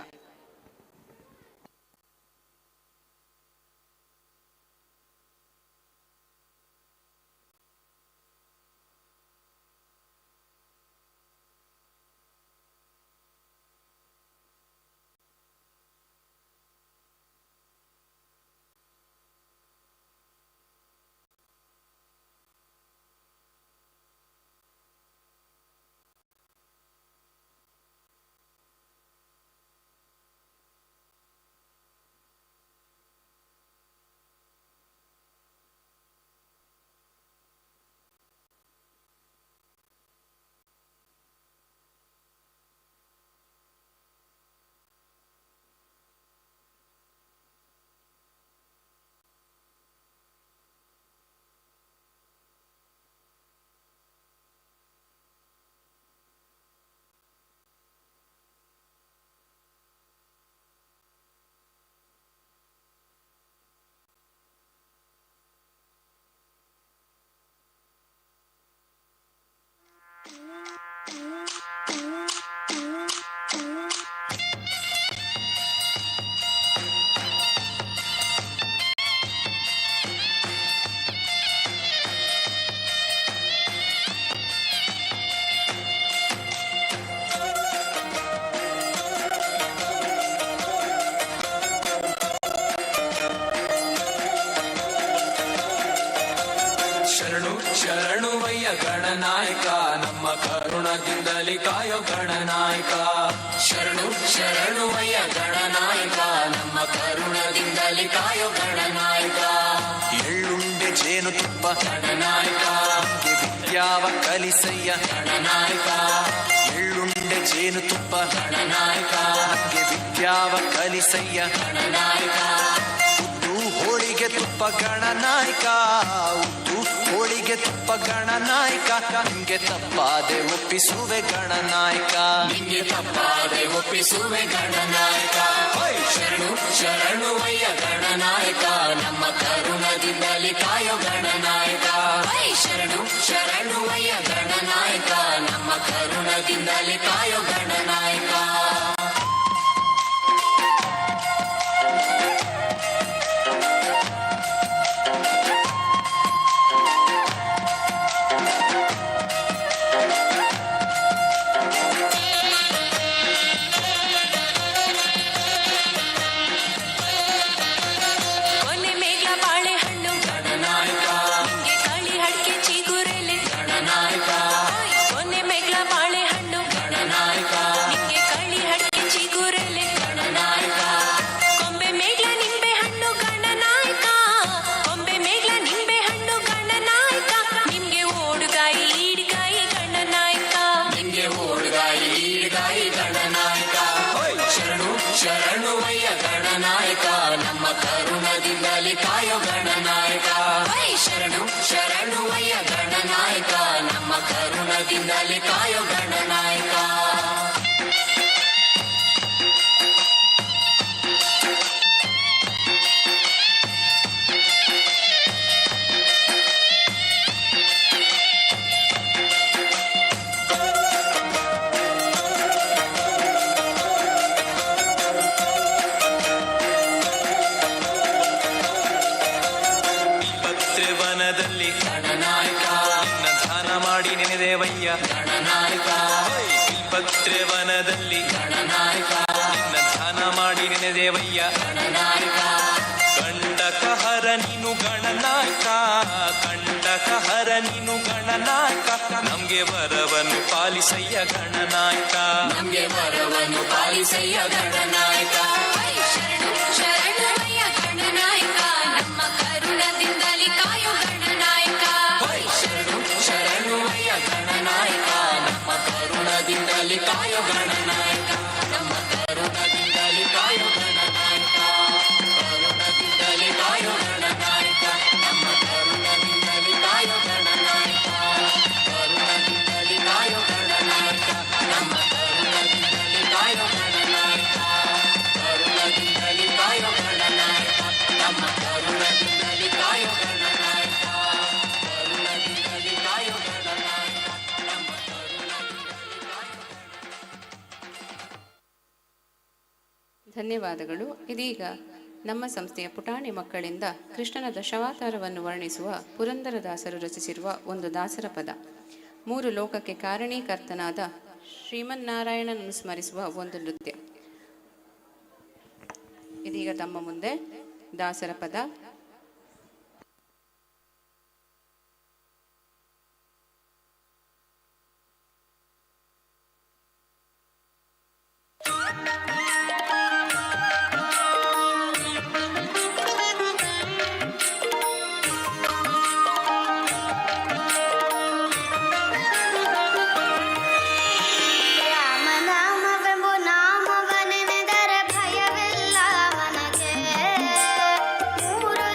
ಶರಣುವಯ್ಯ ಗಣನಾಯಕ ನಮ್ಮ ಕರುಣದಿಂದಲಿ ಕಾಯೋ ಗಣನಾಯಕ ಶರಣುವಯ್ಯ ಗಣನಾಯಕ ನಮ್ಮ ಕರುಣದಿಂದಲಿ ಕಾಯೋ ಗಣನಾಯಕ ಎಳ್ಳುಂಡೆ ಜೇನುತುಪ್ಪ ಗಣನಾಯಕ ವಿದ್ಯಾವ ಕಲಿಸಯ್ಯ ಗಣನಾಯಕ ಎಳ್ಳುಂಡೆ ಜೇನುತುಪ್ಪ ಗಣನಾಯಕ ವಿದ್ಯಾವ ಕಲಿಸಯ್ಯ ಗಣನಾಯಕ ಉದ್ದು ಹೋಳಿಗೆ ತುಪ್ಪ ಗಣನಾಯಕ ಉದ್ದು ಹೋಳಿಗೆ ತುಪ್ಪ ಗಣನಾಯಕ ನಿಂಗೆ ತಪ್ಪಾದೆ ಒಪ್ಪಿಸುವೆ ಗಣನಾಯಕ ನಿಂಗೆ ತಪ್ಪಾದೆ ಒಪ್ಪಿಸುವೆ ಗಣನಾಯಕ ಶರಣುವಯ್ಯ ಗಣನಾಯಕ ನಮ್ಮ ಕರುಣದಿಂದಲಿ ಕಾಯೋ ಗಣನಾಯಕ ಶರಣುವಯ್ಯ ಗಣನಾಯಕ ನಮ್ಮ ಕರುಣದಿಂದಲಿ ಕಾಯೋ ಗಣನಾಯಕ ಶರಣುವಯ್ಯ ಗಣನಾಯಕ ನಮ್ಮ ಕರುಣದಿಂದಲಿ ಕಾಯೋ ಗಣನಾಯಕ ಶರಣುವಯ್ಯ ಗಣನಾಯಕ ನಮ್ಮ ಕರುಣದಿಂದಲಿ ಕಾಯೋ ಗಣನಾಯಕ ವನದಲ್ಲಿ ಗಣನಾಯಕ ನಿನ್ನ ಧ್ಯಾನ ಮಾಡಿ ನೆನೆದೇವಯ್ಯ ಗಣನಾಯಕ ವನದಲ್ಲಿ ಗಣನಾಯಕ ನಿನ್ನ ಧ್ಯಾನ ಮಾಡಿ ನೆನೆದೇವಯ್ಯ ಗಣನಾಯಕ ಕಂಡಕಹರ ನೀನು ಗಣನಾಯಕ ಕಂಡಕಹರ ನೀನು ಗಣನಾಯಕ ನಮ್ಗೆ ವರವನ್ನು ಪಾಲಿಸಯ್ಯ ಗಣನಾಯಕ ನಮ್ಗೆ ವರವನ್ನು ಪಾಲಿಸಯ್ಯ ಗಣನಾಯಕ ಶರಣುವಯ್ಯ ಗಣನಾಯಕ ನಮ್ಮ ಕರುಣದಿಂದಲಿ ಕಾಯೋ ಗಣನಾಯಕ ಶರಣುವಯ್ಯ ಗಣನಾಯಕ ನಮ್ಮ ಕರುಣದಿಂದಲಿ ಕಾಯೋ ಗಣನಾಯಕ ನಮ್ಮ ಕರುಣದಿಂದಲಿ ಕಾಯೋ ಗಣನಾಯಕ ಕರುಣದಿಂದಲಿ ಕಾಯೋ ಗಣನಾಯಕ ನಮ್ಮ ಕರುಣದಿಂದಲಿ ಕಾಯೋ ಗಣನಾಯಕ ಕರುಣದಿಂದಲಿ ಕಾಯೋ ಗಣನಾಯಕ ನಮ್ಮ ಕರುಣದಿಂದಲಿ ಕಾಯೋ ಗಣನಾಯಕ ಕರುಣದಿಂದಲಿ ಕಾಯೋ ಗಣನಾಯಕ ನಮ್ಮ ಕರುಣದಿಂದಲಿ ಕಾಯೋ ಗಣನಾಯಕ ಕರುಣದಿಂದಲಿ ಕಾಯೋ ಗಣನಾಯಕ ನಮ್ಮ ಕರುಣದಿಂದಲಿ ಕಾಯೋ ಧನ್ಯವಾದಗಳು. ಇದೀಗ ನಮ್ಮ ಸಂಸ್ಥೆಯ ಪುಟಾಣಿ ಮಕ್ಕಳಿಂದ ಕೃಷ್ಣನ ದಶಾವತಾರವನ್ನು ವರ್ಣಿಸುವ ಪುರಂದರದಾಸರು ರಚಿಸಿರುವ ಒಂದು ದಾಸರ ಪದ, ಮೂರು ಲೋಕಕ್ಕೆ ಕಾರಣೀಕರ್ತನಾದ ಶ್ರೀಮನ್ನಾರಾಯಣನನ್ನು ಸ್ಮರಿಸುವ ಒಂದು ನೃತ್ಯ. ಇದೀಗ ತಮ್ಮ ಮುಂದೆ ದಾಸರ ಪದ. ರಾಮನಾಮವೆಂಬ ನಾಮವನೆನೆದರೆ ಭಯವಿಲ್ಲ ಅವನಗೆ. ಮೂರು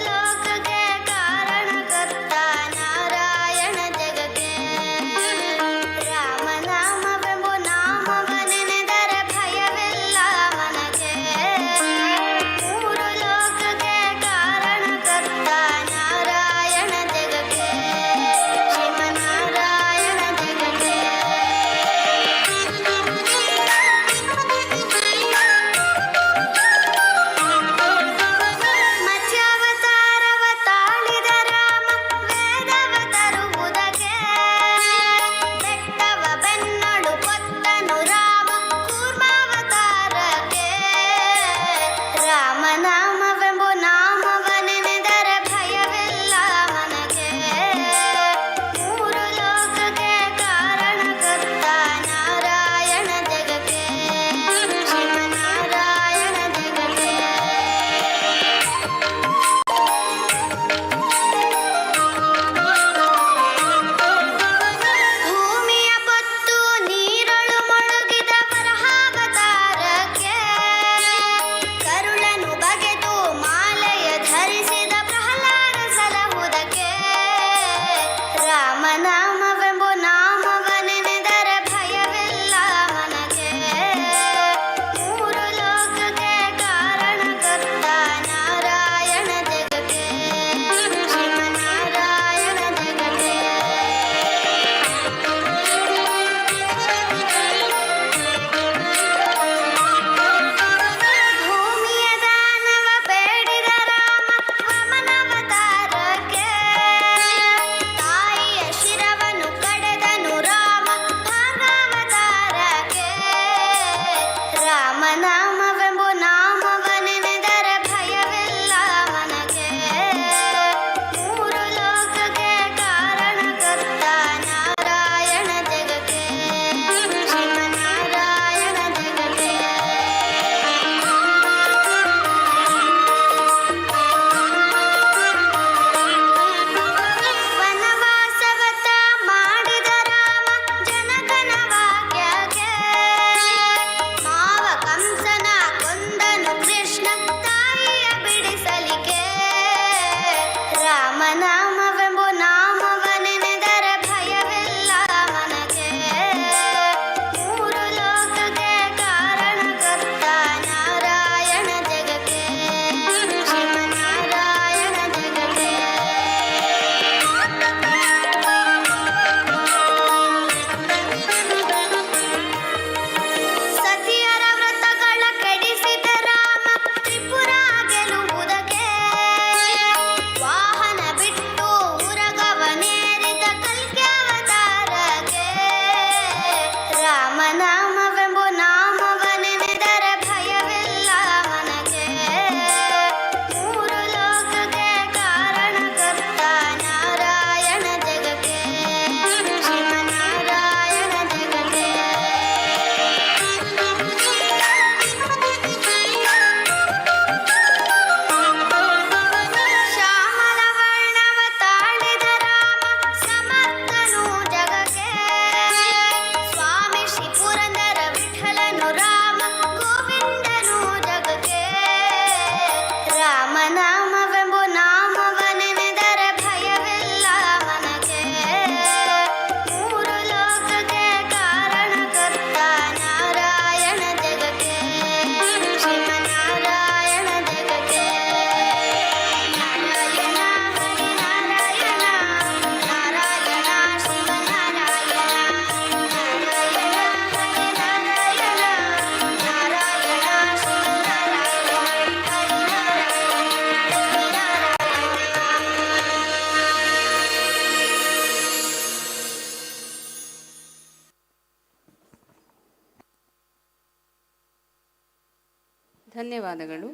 ಧನ್ಯವಾದಗಳು.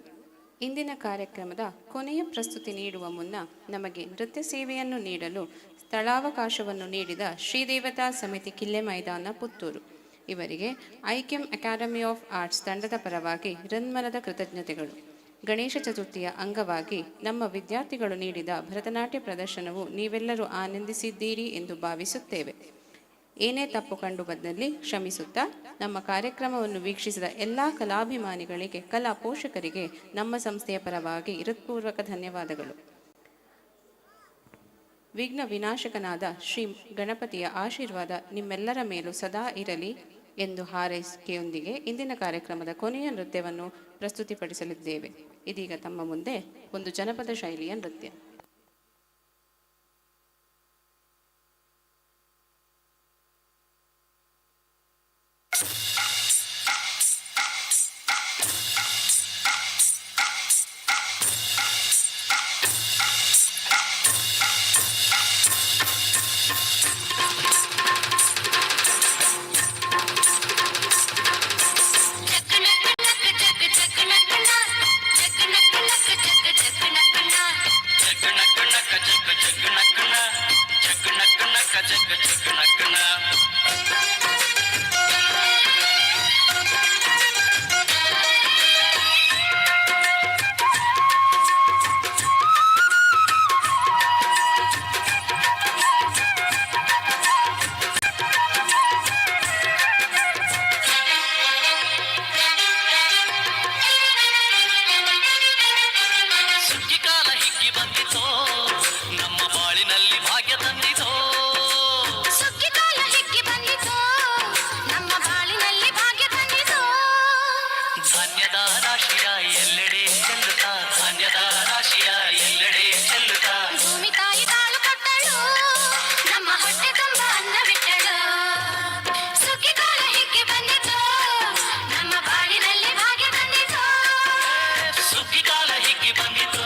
ಇಂದಿನ ಕಾರ್ಯಕ್ರಮದ ಕೊನೆಯ ಪ್ರಸ್ತುತಿ ನೀಡುವ ಮುನ್ನ ನಮಗೆ ನೃತ್ಯ ಸೇವೆಯನ್ನು ನೀಡಲು ಸ್ಥಳಾವಕಾಶವನ್ನು ನೀಡಿದ ಶ್ರೀದೇವತಾ ಸಮಿತಿ ಕಿಲ್ಲೆ ಮೈದಾನ ಪುತ್ತೂರು ಇವರಿಗೆ ಐಕೆಮ್ ಅಕಾಡೆಮಿ ಆಫ್ ಆರ್ಟ್ಸ್ ತಂಡದ ಪರವಾಗಿ ಹೃನ್ಮನದ ಕೃತಜ್ಞತೆಗಳು. ಗಣೇಶ ಚತುರ್ಥಿಯ ಅಂಗವಾಗಿ ನಮ್ಮ ವಿದ್ಯಾರ್ಥಿಗಳು ನೀಡಿದ ಭರತನಾಟ್ಯ ಪ್ರದರ್ಶನವು ನೀವೆಲ್ಲರೂ ಆನಂದಿಸಿದ್ದೀರಿ ಎಂದು ಭಾವಿಸುತ್ತೇವೆ. ಏನೇ ತಪ್ಪು ಕಂಡು ಬಂದಲ್ಲಿ ಕ್ಷಮಿಸುತ್ತಾ ನಮ್ಮ ಕಾರ್ಯಕ್ರಮವನ್ನು ವೀಕ್ಷಿಸಿದ ಎಲ್ಲ ಕಲಾಭಿಮಾನಿಗಳಿಗೆ, ಕಲಾ ಪೋಷಕರಿಗೆ ನಮ್ಮ ಸಂಸ್ಥೆಯ ಪರವಾಗಿ ಹೃತ್ಪೂರ್ವಕ ಧನ್ಯವಾದಗಳು. ವಿಘ್ನ ವಿನಾಶಕನಾದ ಶ್ರೀ ಗಣಪತಿಯ ಆಶೀರ್ವಾದ ನಿಮ್ಮೆಲ್ಲರ ಮೇಲೂ ಸದಾ ಇರಲಿ ಎಂದು ಹಾರೈಕೆಯೊಂದಿಗೆ ಇಂದಿನ ಕಾರ್ಯಕ್ರಮದ ಕೊನೆಯ ನೃತ್ಯವನ್ನು ಪ್ರಸ್ತುತಿಪಡಿಸಲಿದ್ದೇವೆ. ಇದೀಗ ತಮ್ಮ ಮುಂದೆ ಒಂದು ಜನಪದ ಶೈಲಿಯ ನೃತ್ಯ. ಸುಗ್ಗಿ ಕಾಲ ಹಿಗ್ಗಿ ಬಂದಿತು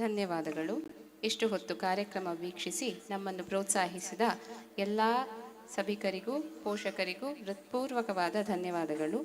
ಧನ್ಯವಾದಗಳು. ಇಷ್ಟು ಹೊತ್ತು ಕಾರ್ಯಕ್ರಮ ವೀಕ್ಷಿಸಿ ನಮ್ಮನ್ನು ಪ್ರೋತ್ಸಾಹಿಸಿದ ಎಲ್ಲ ಸಭಿಕರಿಗೂ ಪೋಷಕರಿಗೂ ಹೃತ್ಪೂರ್ವಕವಾದ ಧನ್ಯವಾದಗಳು.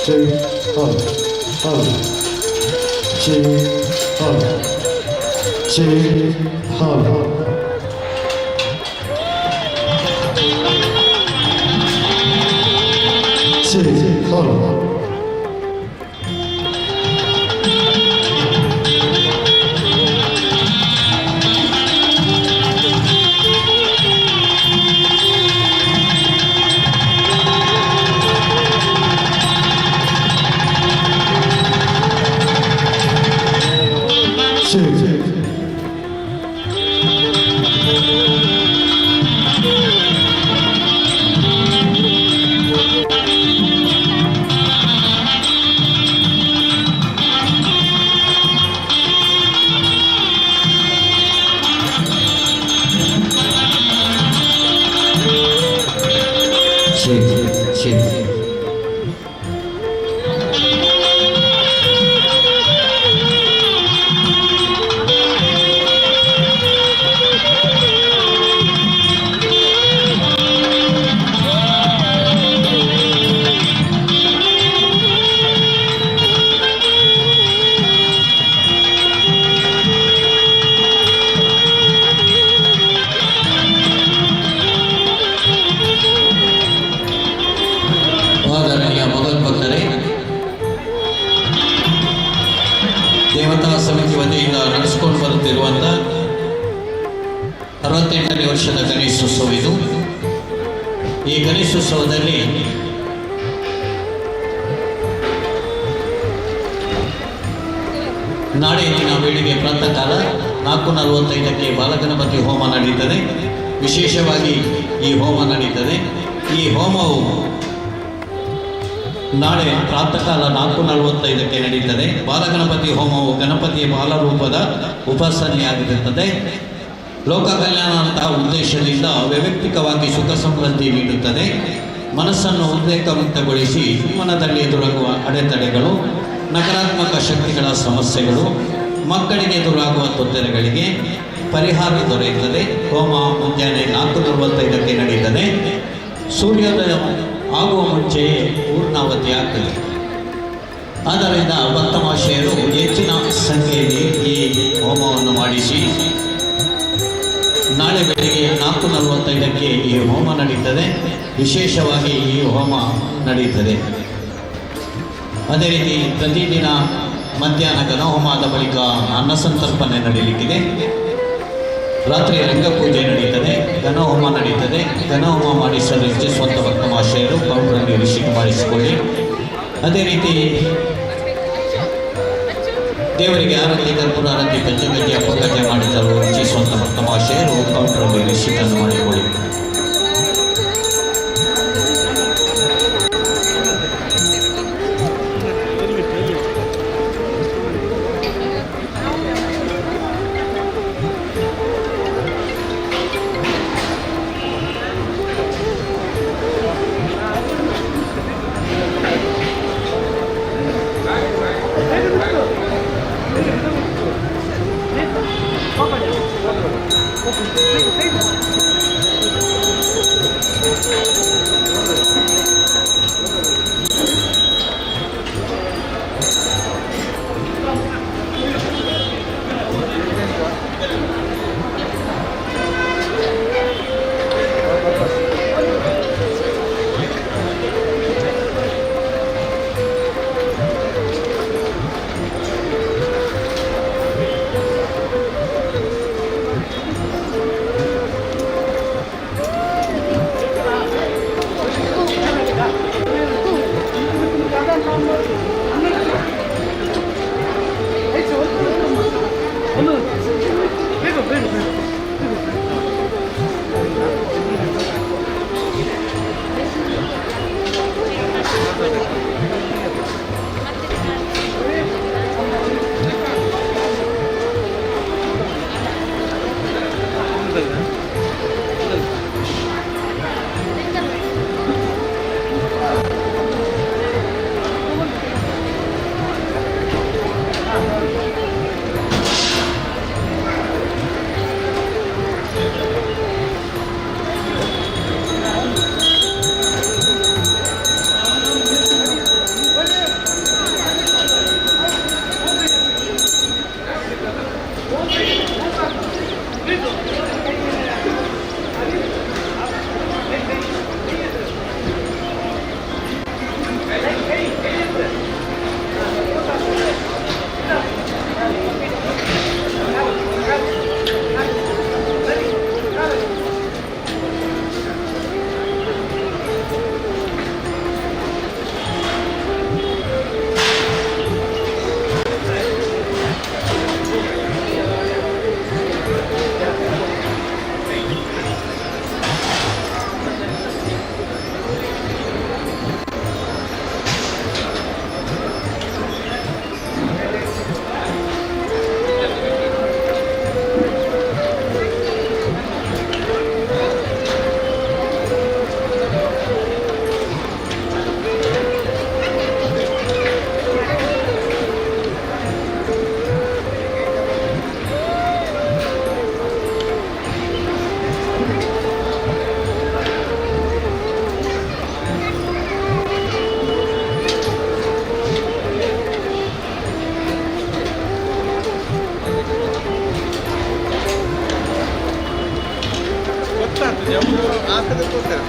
two, ಆದರಣೀಯ ಭಗವದ್ಭಕ್ತರೇ, ದೇವತಾ ಸಮಿತಿ ವತಿಯಿಂದ ನಡೆಸಿಕೊಂಡು ಬರುತ್ತಿರುವಂಥ 68ನೇ ವರ್ಷದ ಗಣೇಶೋತ್ಸವ ಇದು. ಈ ಗಣೇಶೋತ್ಸವದಲ್ಲಿ ನಾಳೆ ದಿನ ಬೆಳಿಗ್ಗೆ ಪ್ರಾತಃ ಕಾಲ 4:45ಕ್ಕೆ ಬಾಲಗಣಪತಿ ಹೋಮ ನಡೀತದೆ. ವಿಶೇಷವಾಗಿ ಈ ಹೋಮ ನಡೀತದೆ. ಈ ಹೋಮವು ನಾಳೆ ಪ್ರಾತಃ ಕಾಲ 4:45ಕ್ಕೆ ನಡೀತದೆ. ಬಾಲಗಣಪತಿ ಹೋಮವು ಗಣಪತಿಯ ಬಾಲರೂಪದ ಉಪಾಸನೆಯಾಗಿರುತ್ತದೆ. ಲೋಕ ಕಲ್ಯಾಣ ಅಂತಹ ಉದ್ದೇಶದಿಂದ ವೈಯಕ್ತಿಕವಾಗಿ ಸುಖ ಸಮೃದ್ಧಿ ನೀಡುತ್ತದೆ. ಮನಸ್ಸನ್ನು ಉದ್ರೇಕಮುಕ್ತಗೊಳಿಸಿ ಜೀವನದಲ್ಲಿ ಎದುರಾಗುವ ಅಡೆತಡೆಗಳು, ನಕಾರಾತ್ಮಕ ಶಕ್ತಿಗಳ ಸಮಸ್ಯೆಗಳು, ಮಕ್ಕಳಿಗೆ ಎದುರಾಗುವ ತೊಂದರೆಗಳಿಗೆ ಪರಿಹಾರ ದೊರೆಯುತ್ತದೆ. ಹೋಮ ಮುಂಜಾನೆ 4:45ಕ್ಕೆ ನಡೀತದೆ. ಸೂರ್ಯೋದಯ ಆಗುವ ಮುಂಚೆಯೇ ಪೂರ್ಣಾವಧಿ ಆಗ್ತದೆ. ಆದ್ದರಿಂದ ಭಕ್ತಮಾಶಯರು ಹೆಚ್ಚಿನ ಸಂಖ್ಯೆಯಲ್ಲಿ ಈ ಹೋಮವನ್ನು ಮಾಡಿಸಿ ನಾಳೆ ಬೆಳಿಗ್ಗೆ 4:45ಕ್ಕೆ ಈ ಹೋಮ ನಡೀತದೆ. ವಿಶೇಷವಾಗಿ ಈ ಹೋಮ ನಡೀತದೆ. ಅದೇ ರೀತಿ ಪ್ರತಿದಿನ ಮಧ್ಯಾಹ್ನ ಘನಹೋಮದ ಬಳಿಕ ಅನ್ನಸಂತರ್ಪಣೆ ನಡೀಲಿಕ್ಕಿದೆ. ರಾತ್ರಿ ರಂಗಪೂಜೆ ನಡೀತದೆ, ಘನಹೋಮ ನಡೀತದೆ. ಘನಹೋಮ ಮಾಡಿಸಲು ಇಚ್ಛಿಸುವಂಥ ಭಕ್ತಮಾಶಯರು ಕೌಂಟರಲ್ಲಿ ರಿಸೀವ್ ಮಾಡಿಸಿಕೊಳ್ಳಿ. ಅದೇ ರೀತಿ ದೇವರಿಗೆ ಆರತಿ, ಕರ್ಪೂರ ಆರತಿ, ಪಂಚಗಜ್ಜೆ, ಅಪ್ಪಗಜ್ಜೆ ಮಾಡಿಸಲು ಇಚ್ಛಿಸುವಂಥ ಭಕ್ತಮಾಶಯರು ಕೌಂಟರಲ್ಲಿ ರಿಸೀಟನ್ನು ಮಾಡಿಕೊಳ್ಳಿ.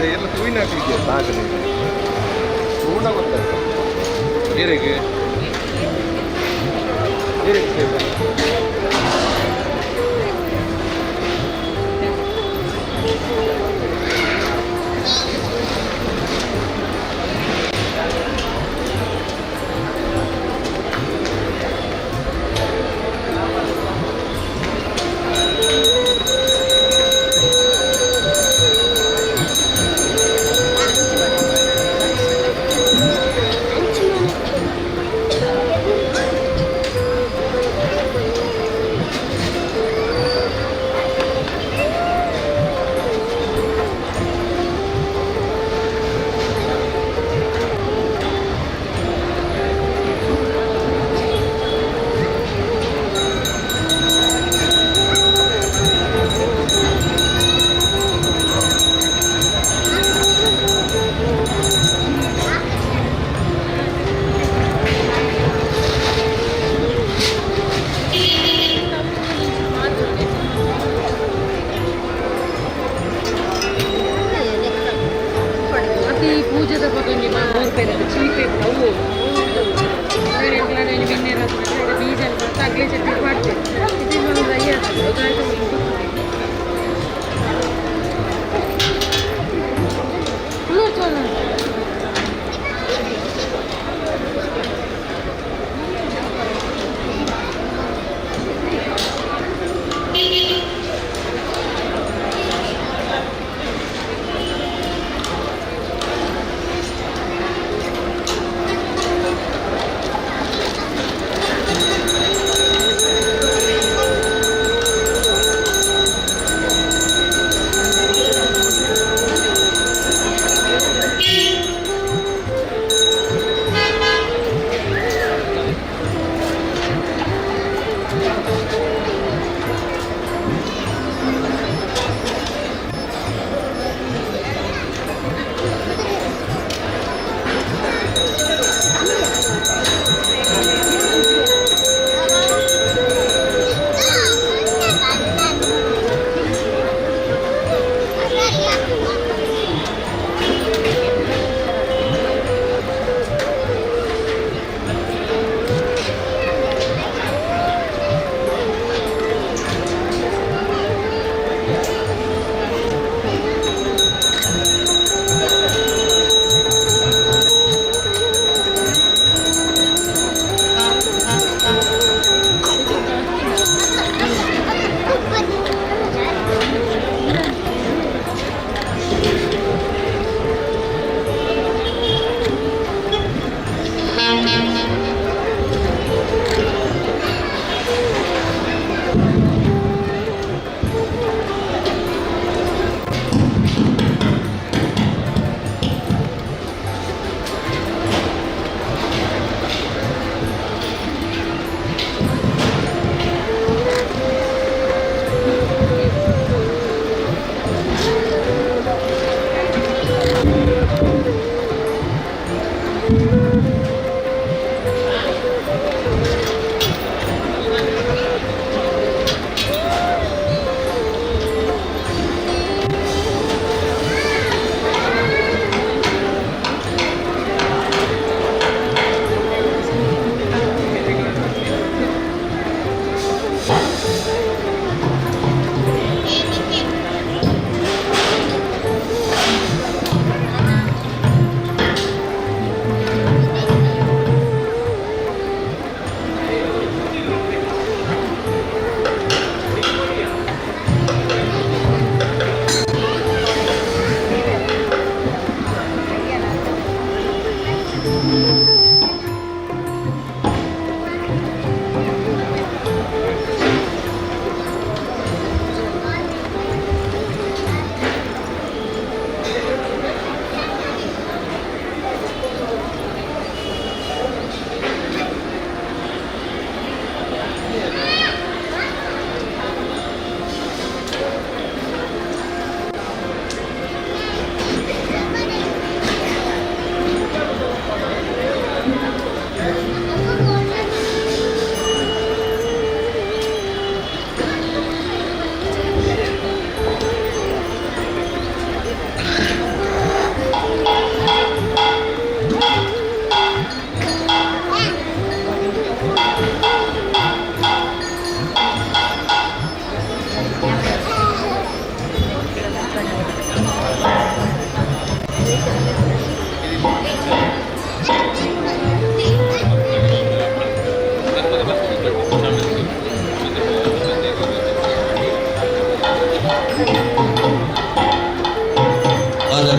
ಎಲ್ಲ ಹೂವಿನ ಹಾಕಲಿಕ್ಕೆ ಸಾಗನೆ ಹೂವಿನ ಗೊತ್ತಾಯ್ತು ನೀರಿಗೆ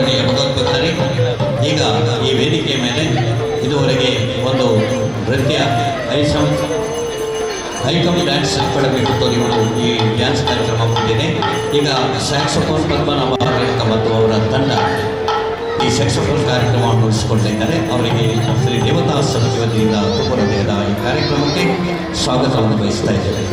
ಆದರಣೀಯ ಭಗವದ್ಭಕ್ತರೇ, ಈಗ ಈ ವೇದಿಕೆಯ ಮೇಲೆ ಇದುವರೆಗೆ ಒಂದು ನೃತ್ಯ ಐಕಮ್ ಡ್ಯಾನ್ಸ್ ಅಕಾಡೆಮಿ ತೋರಿಗಳು ಈ ಡ್ಯಾನ್ಸ್ ಕಾರ್ಯಕ್ರಮ ಹೊಂದಿದೆ. ಈಗ ಸ್ಯಾಕ್ಸೋಫೋನ್ ಪದ್ಮನಾಭ ಮತ್ತು ಅವರ ತಂಡ ಈ ಸ್ಯಾಕ್ಸೋಫೋನ್ ಕಾರ್ಯಕ್ರಮವನ್ನು ನಡೆಸಿಕೊಂಡಿದ್ದಾರೆ. ಅವರಿಗೆ ಶ್ರೀ ದೇವತಾ ಸಮಿತಿ ವತಿಯಿಂದ ತುಮಕೂರಿನಿಂದ ಈ ಕಾರ್ಯಕ್ರಮಕ್ಕೆ ಸ್ವಾಗತವನ್ನು ಬಯಸ್ತಾ ಇದ್ದೇವೆ.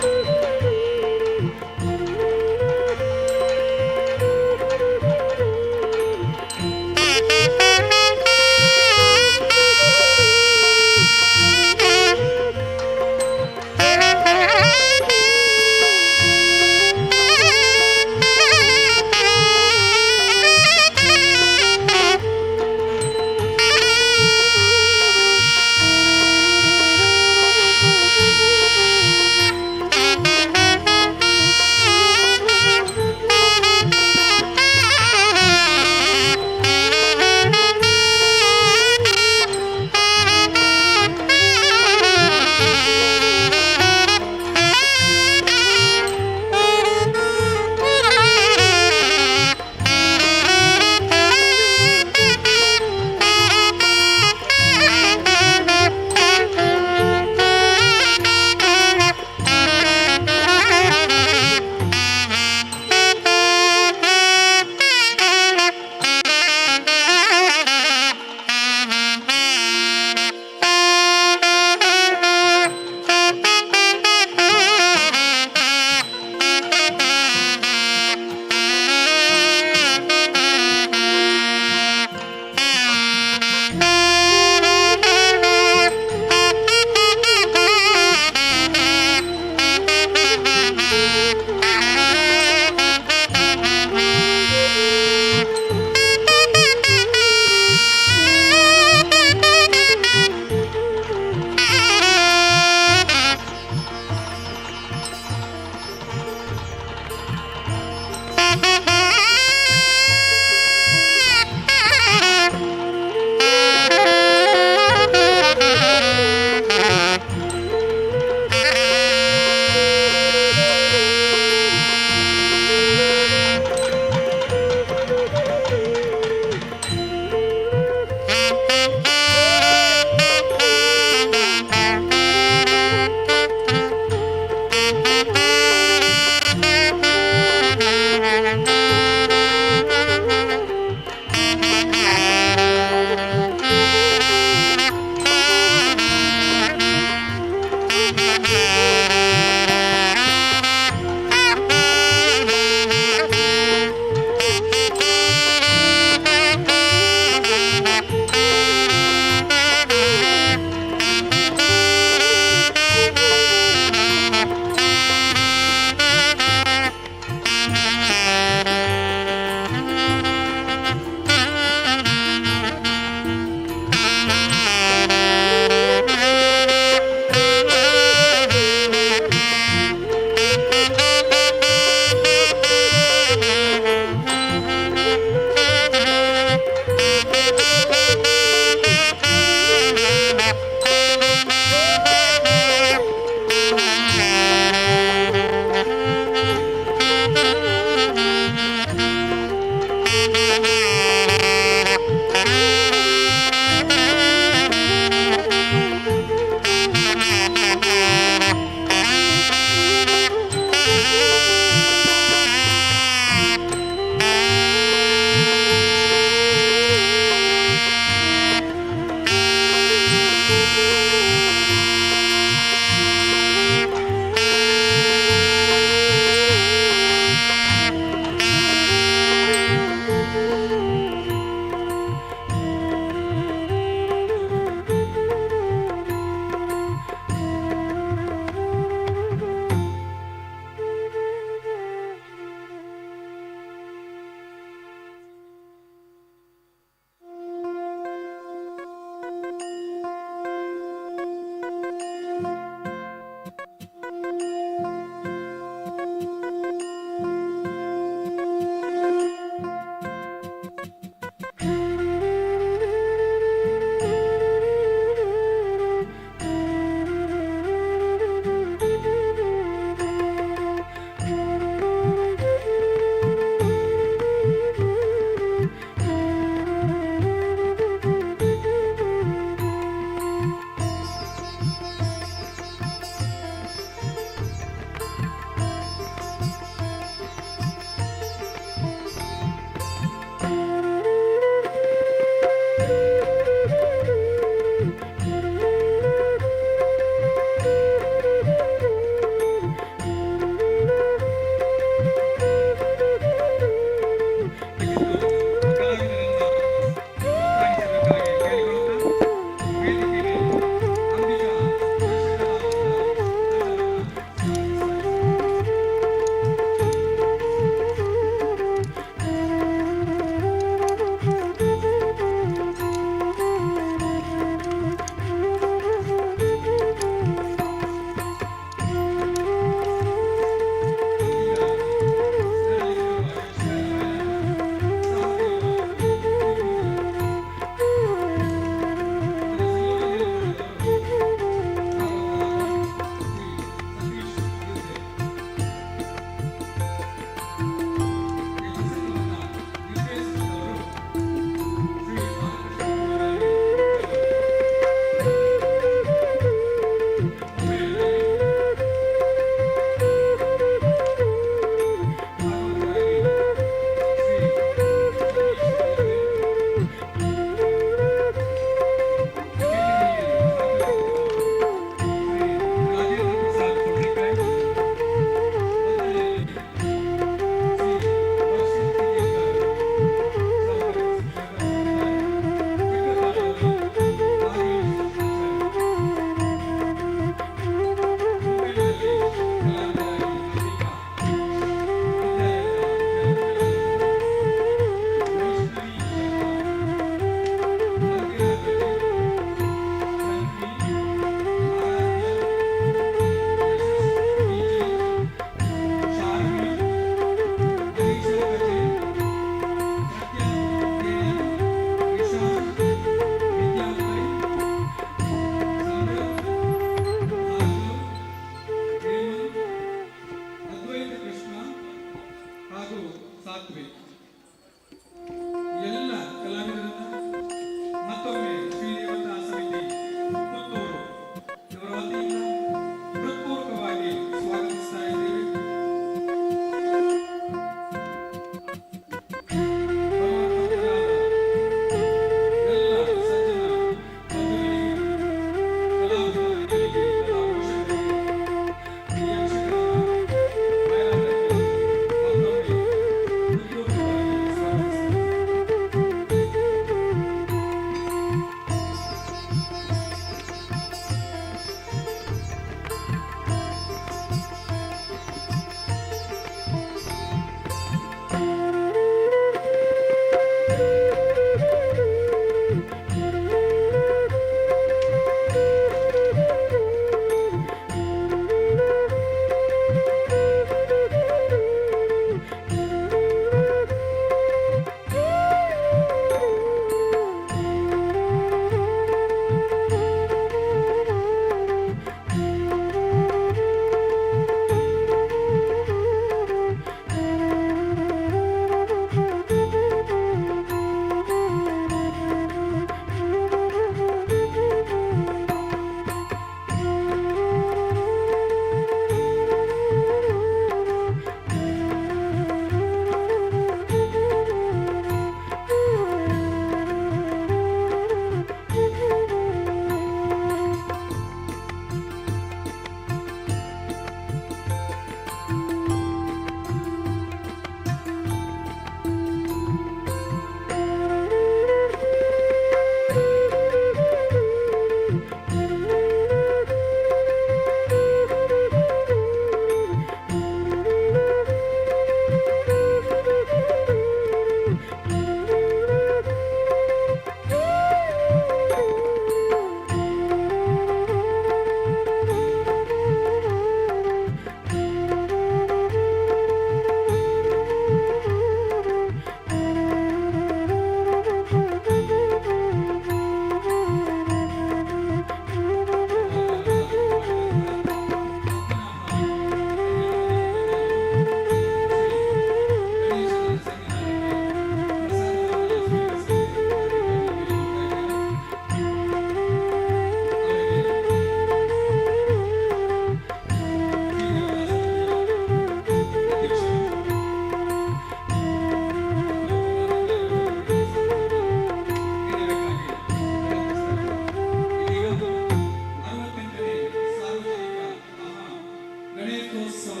ಗಣೇಶೋತ್ಸವ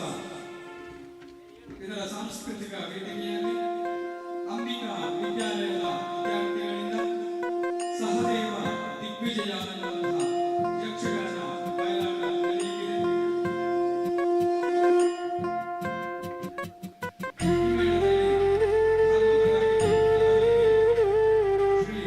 ಇದರ ಸಾಂಸ್ಕೃತಿಕ ವೇದಿಕೆಯಲ್ಲಿ ಅಂಬಿಕಾ ವಿದ್ಯಾಲಯದ ವಿದ್ಯಾರ್ಥಿಗಳಿಂದ ಸಹದೇವ ದಿಗ್ವಿಜಯಾದಂತಹ ಯಕ್ಷಗಾನ ಬಯಲಾಟ ನಡೆಯಲಿದೆ. ಶ್ರೀ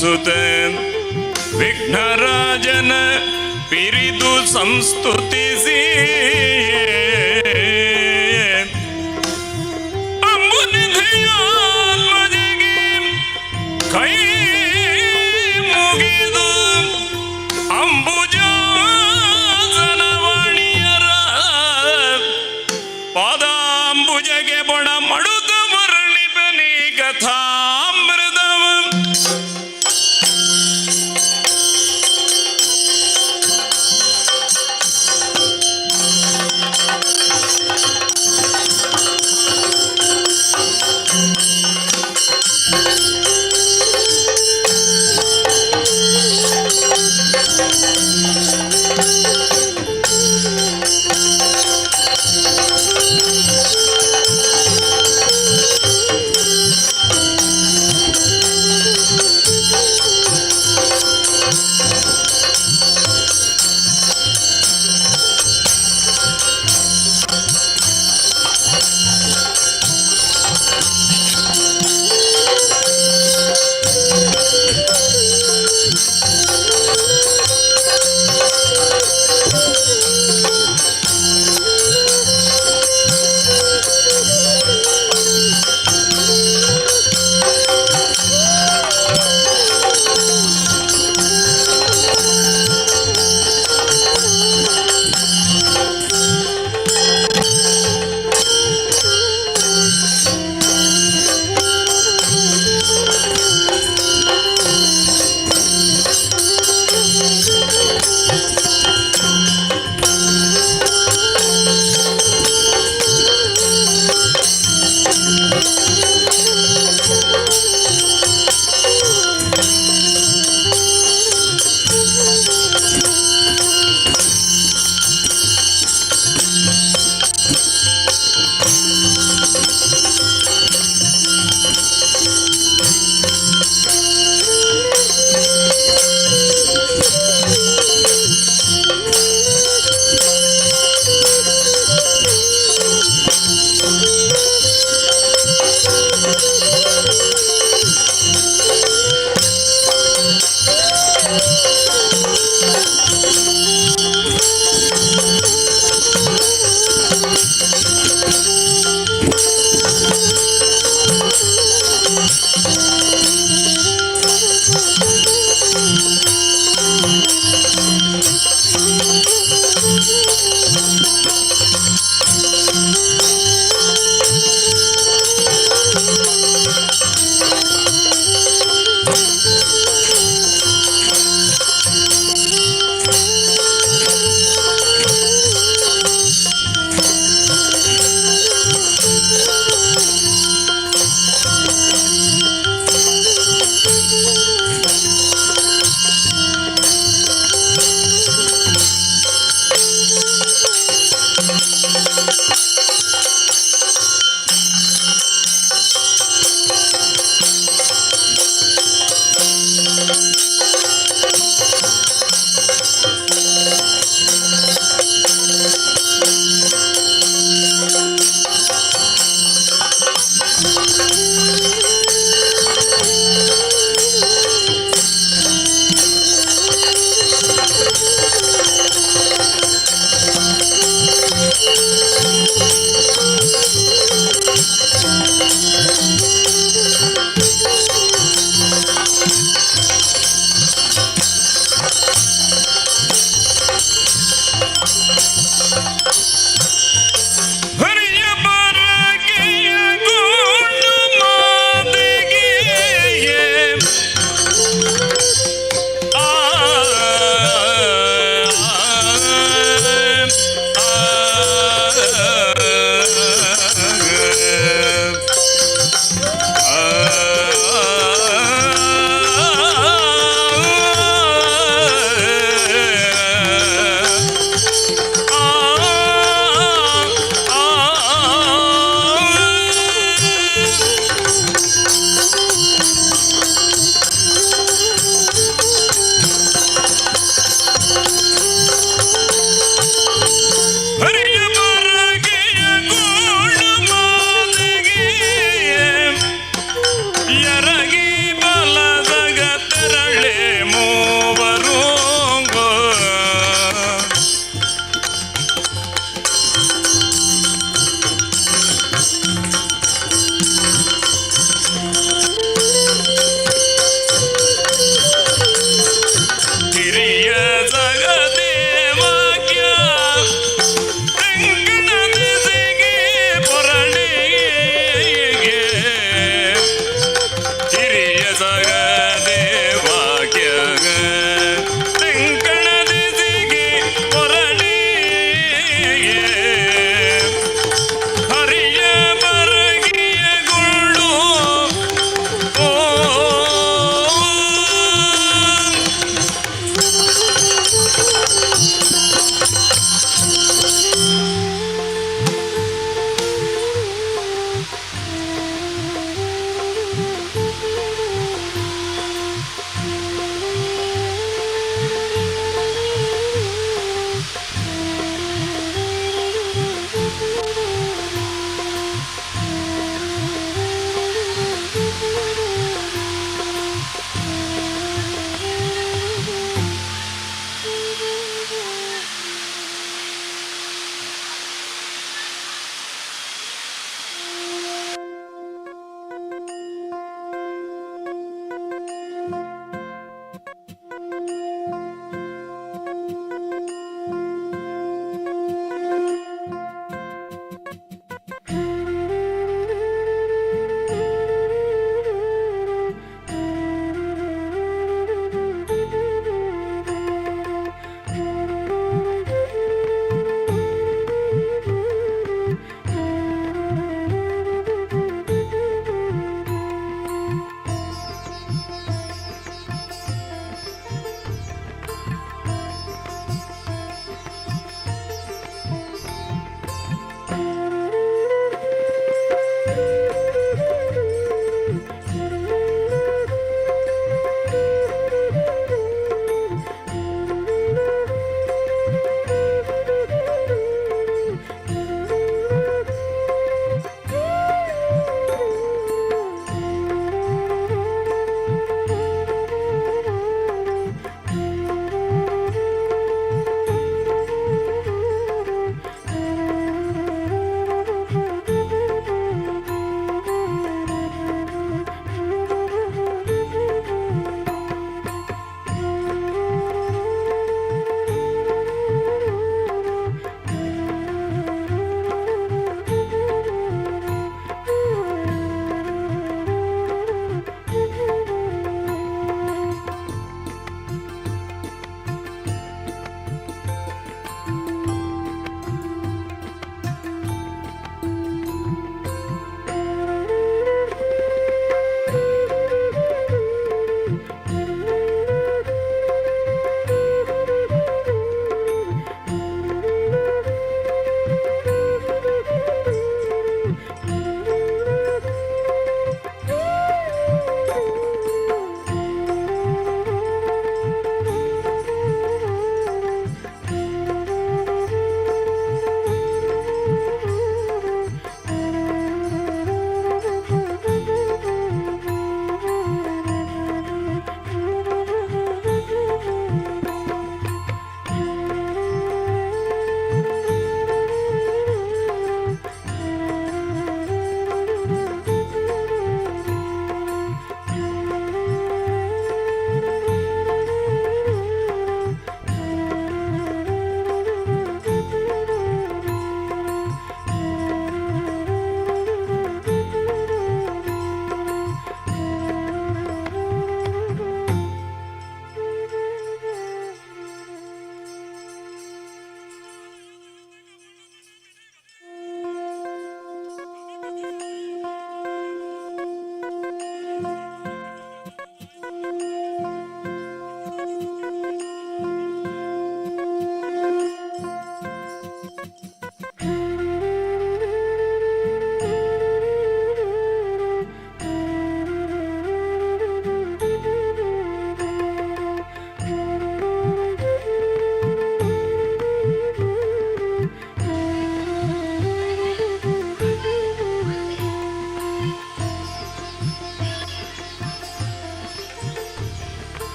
ಸುತೆ ವಿಘ್ನರಾಜನ ಪಿರಿದು ಸಂಸ್ತುತಿಸಿ ಅಂಬುನಿಧಿಯಾತ್ಮಜೆಗೆ ಕೈ ಮುಗಿದು ಅಂಬುಜಾಸನವಾಣಿಯರ ಪಾದಾಂಬುಜಗೆ ಬಡ ಮಡುತ ವರ್ಣಿಪನಿ ಕಥಾಮೃತವ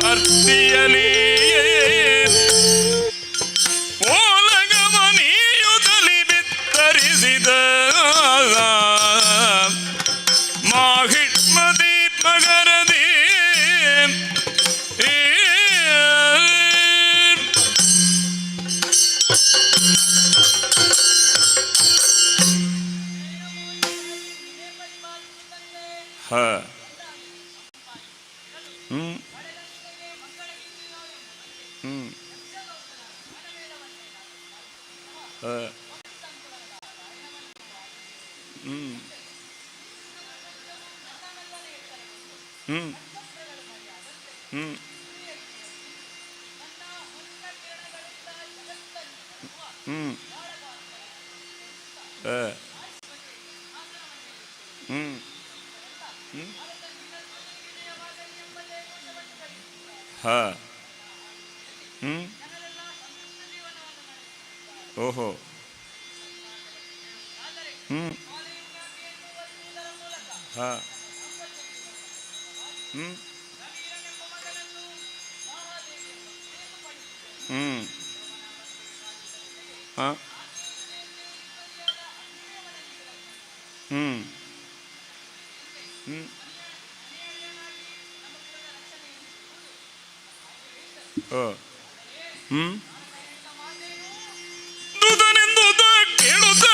ಅರ್ತಿಯಲಿ ಓಲಗವನಿಯುತಲಿ ಬಿತ್ತರಿಸಿದ ಮಾಹಿಷ್ಮದಿ ಮಗರದಿ ಓಹೋ ದೂತನೆಂದು ಕೇಳುತ್ತ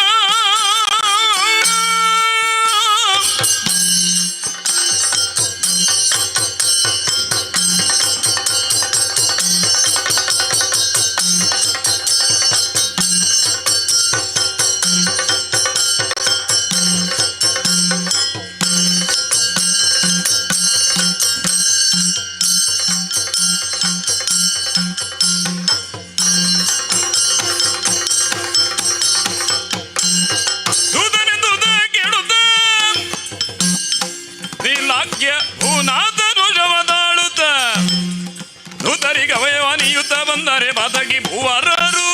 ಬಂದರೆ ಬಾತಗಿ ಭೂವರರು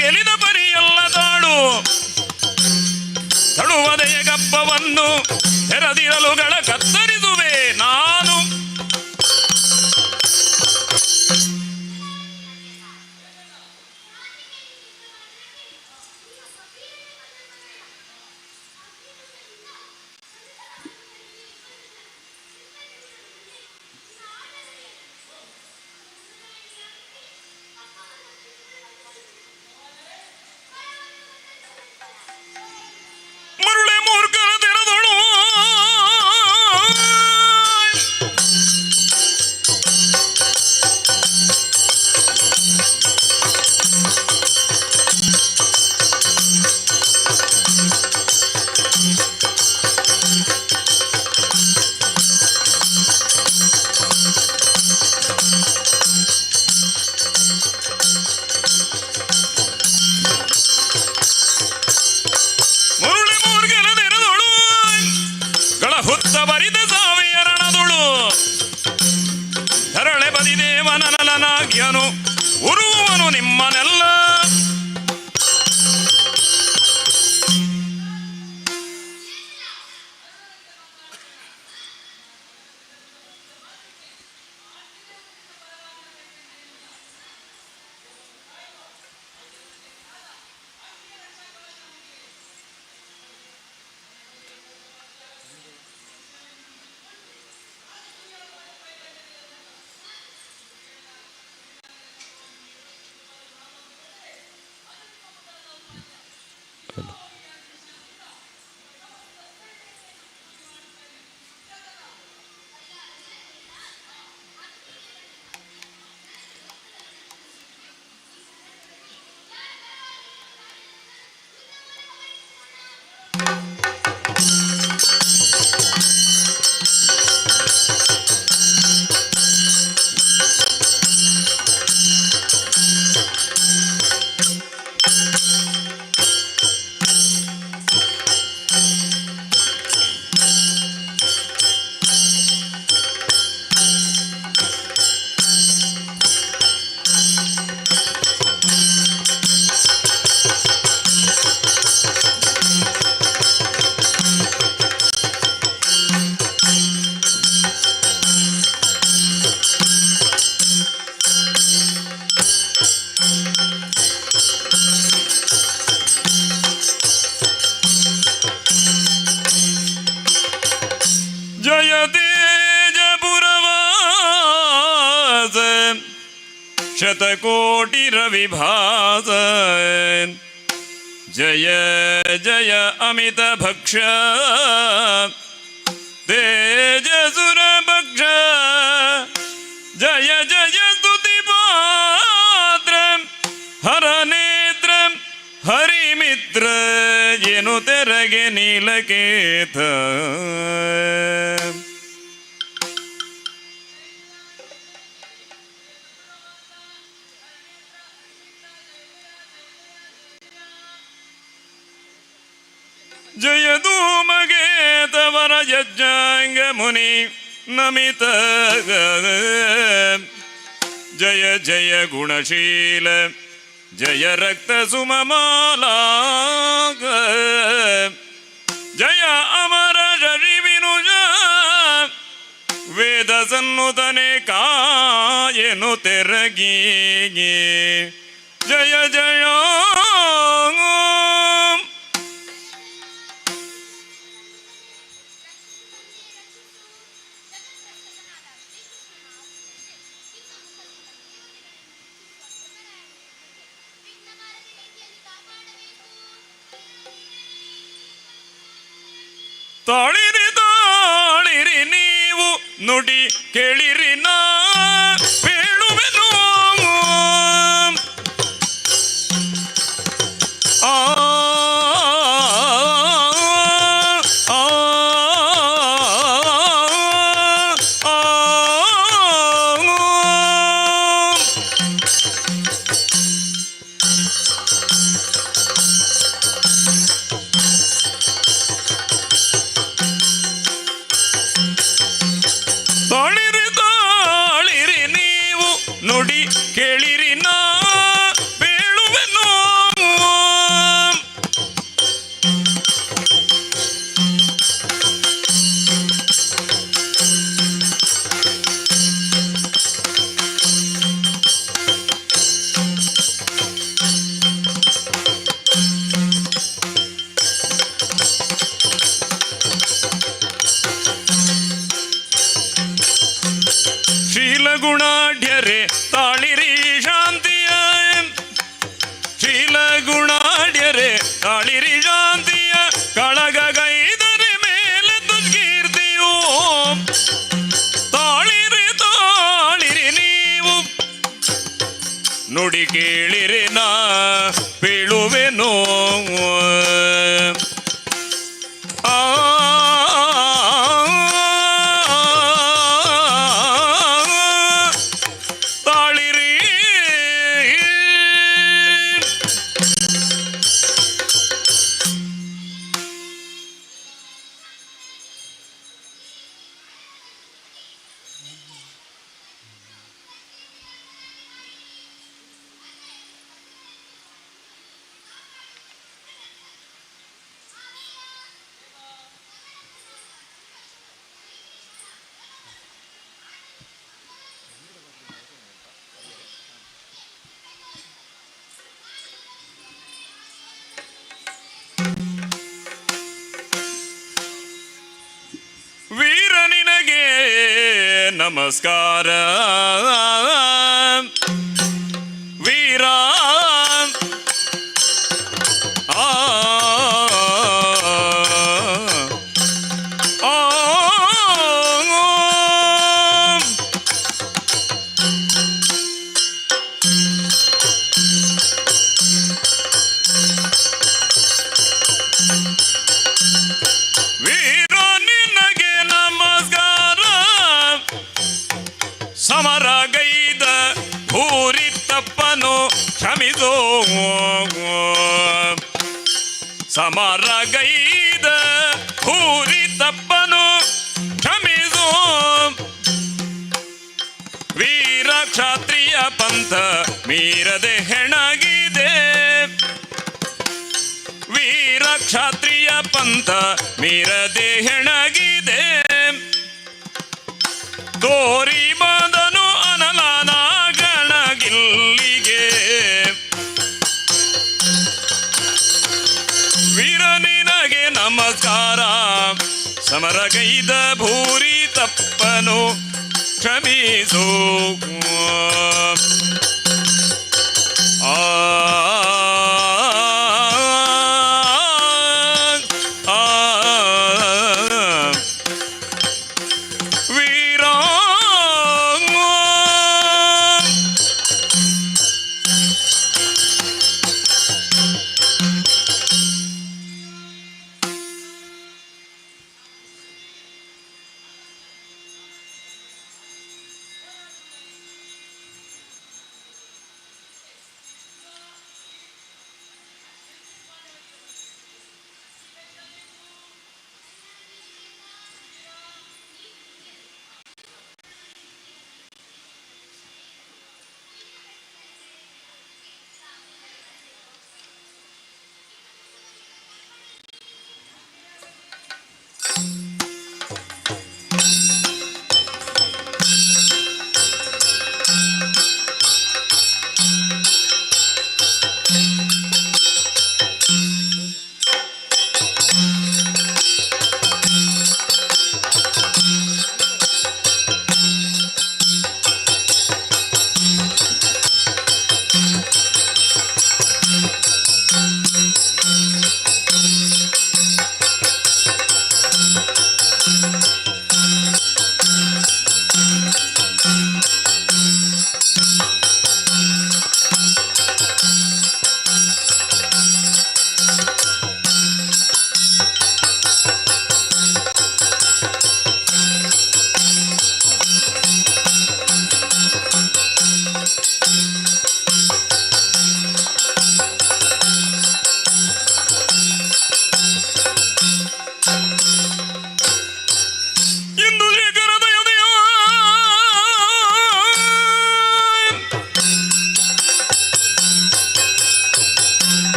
ಗೆಲಿದ ಪರಿಯಲ್ಲ ತಾಡು ತಡುವದೆಯ ಗಬ್ಬವನ್ನು ತೆರೆದಿರಲುಗಳ ಕತ್ತ ಜಯ ತೇಜ ಪುರವಾಸ ಶತಕೋಟಿ ರವಿಭಾಸ ಜಯ ಜಯ ಅಮಿತ ಭಕ್ಷ ತೇಜಸುರ ಭಕ್ಷ ಜಯ ಜಯ ಸ್ತುತಿ ಪಾತ್ರ ಹರನೇತ್ರ ಹರಿಮಿತ್ರ ಏನು ತೆರಗೆ ನೀಲಕೇತ ಜಯ ಧೂಮಗೇತವರ ಯಜ್ಞಾಂಗ ಮುನಿ ನಮಿತ ಜಯ ಜಯ ಗುಣಶೀಲ ಜಯ ರಕ್ತ ಸುಮಮಾಲಾ ಜಯ ಅಮರ ಶಶಿ ವಿನುಜ ವೇದ ಸನ್ನುತನೆ ಕಾಯನು ತೆರಗಿ ಜಯ ಜಯ ತಾಳಿರಿ ತಾಳಿರಿ ನೀವು ನುಡಿ ಕೇಳಿರಿ ನಾ ಹೇಳುವೆನು ಆ ತಾಳಿರಿ ತಾಳಿರಿ ನೀವು ನುಡಿ ಕೇಳಿರಿ ನಾ ಬೇಳುವೆನು ಶೀಲಗುಣಾಢ್ಯರೆ ತಾಳಿರಿ ಶಾಂತಿಯ ಶೀಲಗುಣಾಢ್ಯರೆ ತಾಳಿರಿ ಶಾಂತಿಯ ಕಳಗೈದರೆ ಮೇಲೆ ಕೀರ್ತಿಯು ತಾಳಿರಿ ತಾಳಿರಿ ನೀವು ನುಡಿ ಕೇಳಿರಿ ನಾ ಬೀಳುವೆನೋ ತಾಳಿರಿ ವೀರ ನಿನಗೆ ನಮಸ್ಕಾರ ವೀರ ಆ ವೀರ ನಿನಗೆ ನಮಸ್ಕಾರ ಸಮರಗೈದ ಭೂರಿ ತಪ್ಪನು ಕ್ಷಮಿಸೋ ಸಮರಗೈದ ಭೂರಿ ತಪ್ಪನು ಕ್ಷಮಿಸೋ ವೀರ ಕ್ಷತ್ರಿಯ ಪಂಥ ಮೀರದೆ ಹೆಣಗಿದೆ ವೀರ ಕ್ಷತ್ರಿಯ ಪಂಥ ಮೀರದೆ ಹೆಣಗಿದೆ ತೋರಿ ಬಂದನು ಅನಲನ ಗಣಗಿಲ್ಲಿಗೆ ವೀರ ನಿನಗೆ ನಮಸ್ಕಾರ ಸಮರಗೈದ ಭೂರಿ ನನ್ನನು ಕ್ಷಮಿಸು ಆ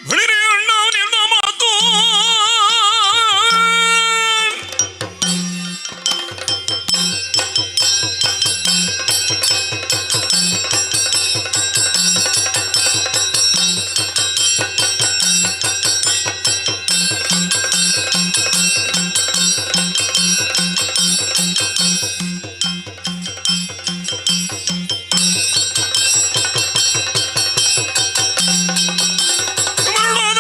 ಬಿಳಿರಿ ಅಣ್ಣವನಿಂದ ಮಾತು ಮರಳಾದ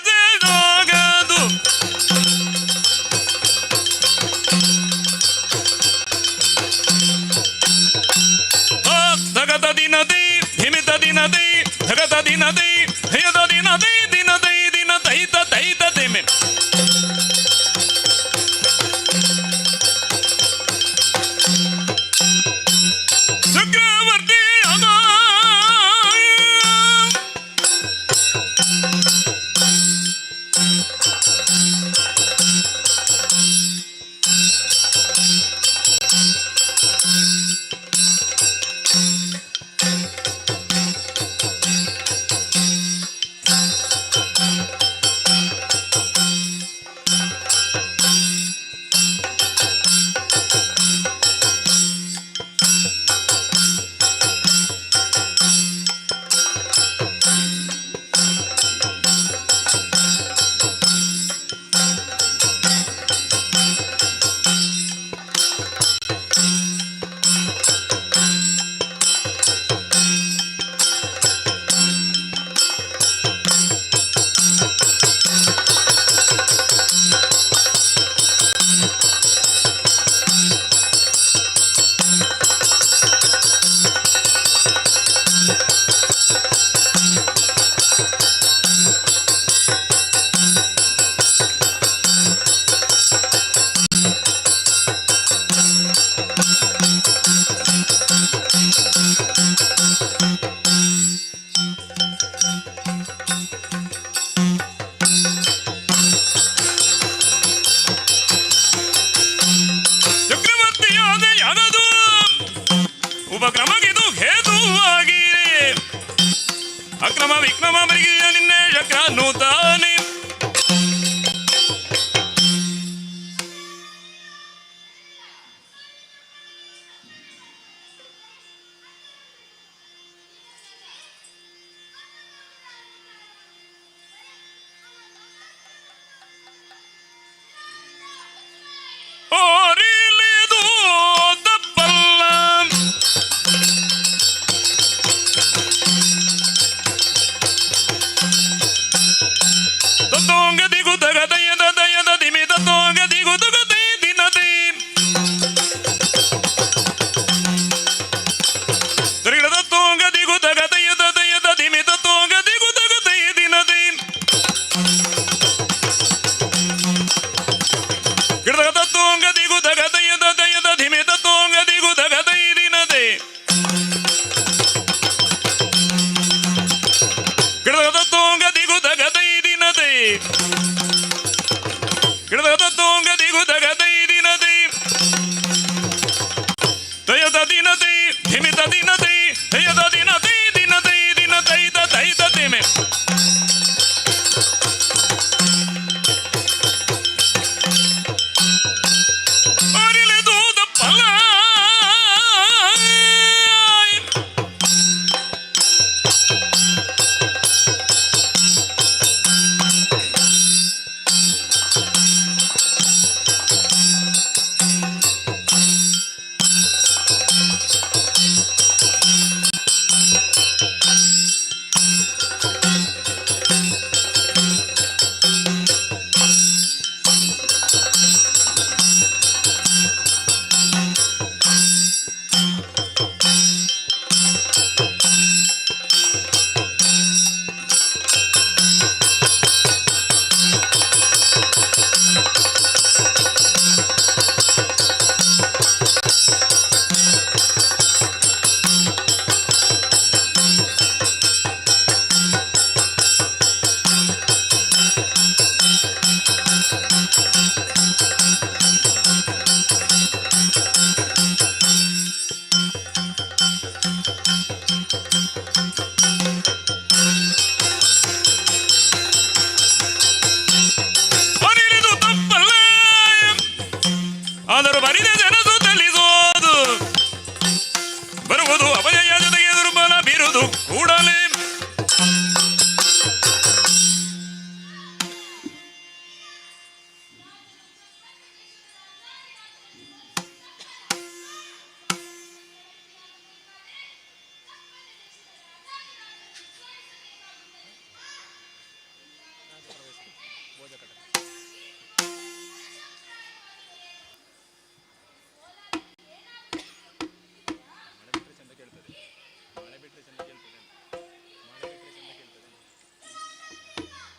ಚಕ್ರವರ್ತಿಯಾದೆನಾಗದು ಧಗದ ದಿನದಿ ಹಿಮಿತ ದಿನದಿ ಧಗದ ದಿನದಿ ಹಯದ ದಿನದಿ ದಿನದೈ ದಿನ ದೈತ ದೈತ ದಿಮೆ ಚಕ್ರವರ್ತಿ ಚಕ್ರವರ್ತಿಯಾದೆಯಾಗದು ಉಪಕ್ರಮಗಿದು ಹೇತುವಾಗಿರೆ ಅಕ್ರಮ ವಿಕ್ರಮ ಮರಿಗಿಯ ನಿನ್ನೆ ಚಕ್ರ ನೂತಾನೆ ಓರಿಲೆದು ತಪ್ಪಲ್ಲ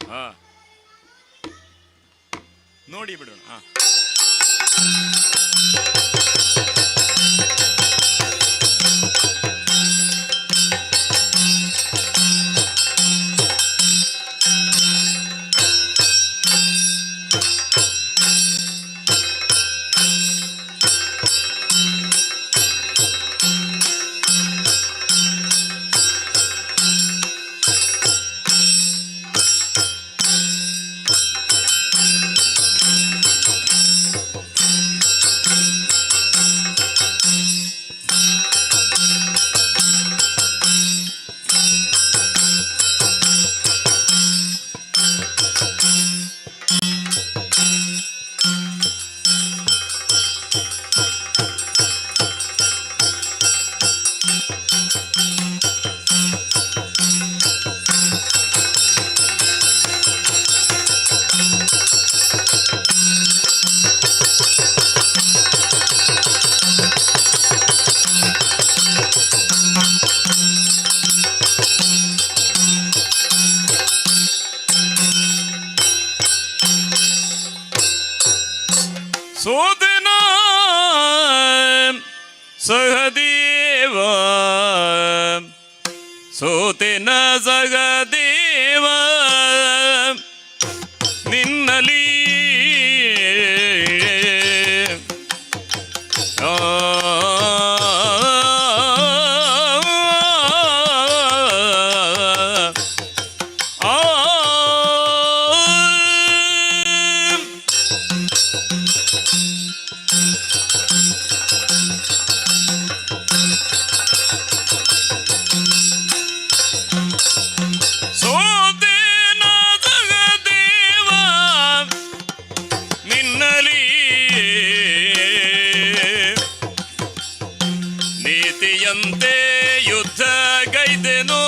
ಹಾ ನೋಡಿ ಬಿಡೋಣ. ಹಾ ಸೋದನ ಸಹದೇವ ಸೋತೆನ ಸಹದೇವ ನಿನ್ನಲಿ ಸೋದನ ಸಹದೇವ ನಿನ್ನಲಿ ನೀತಿಯಂತೆ ಯುದ್ಧ ಗೈದೆನೋ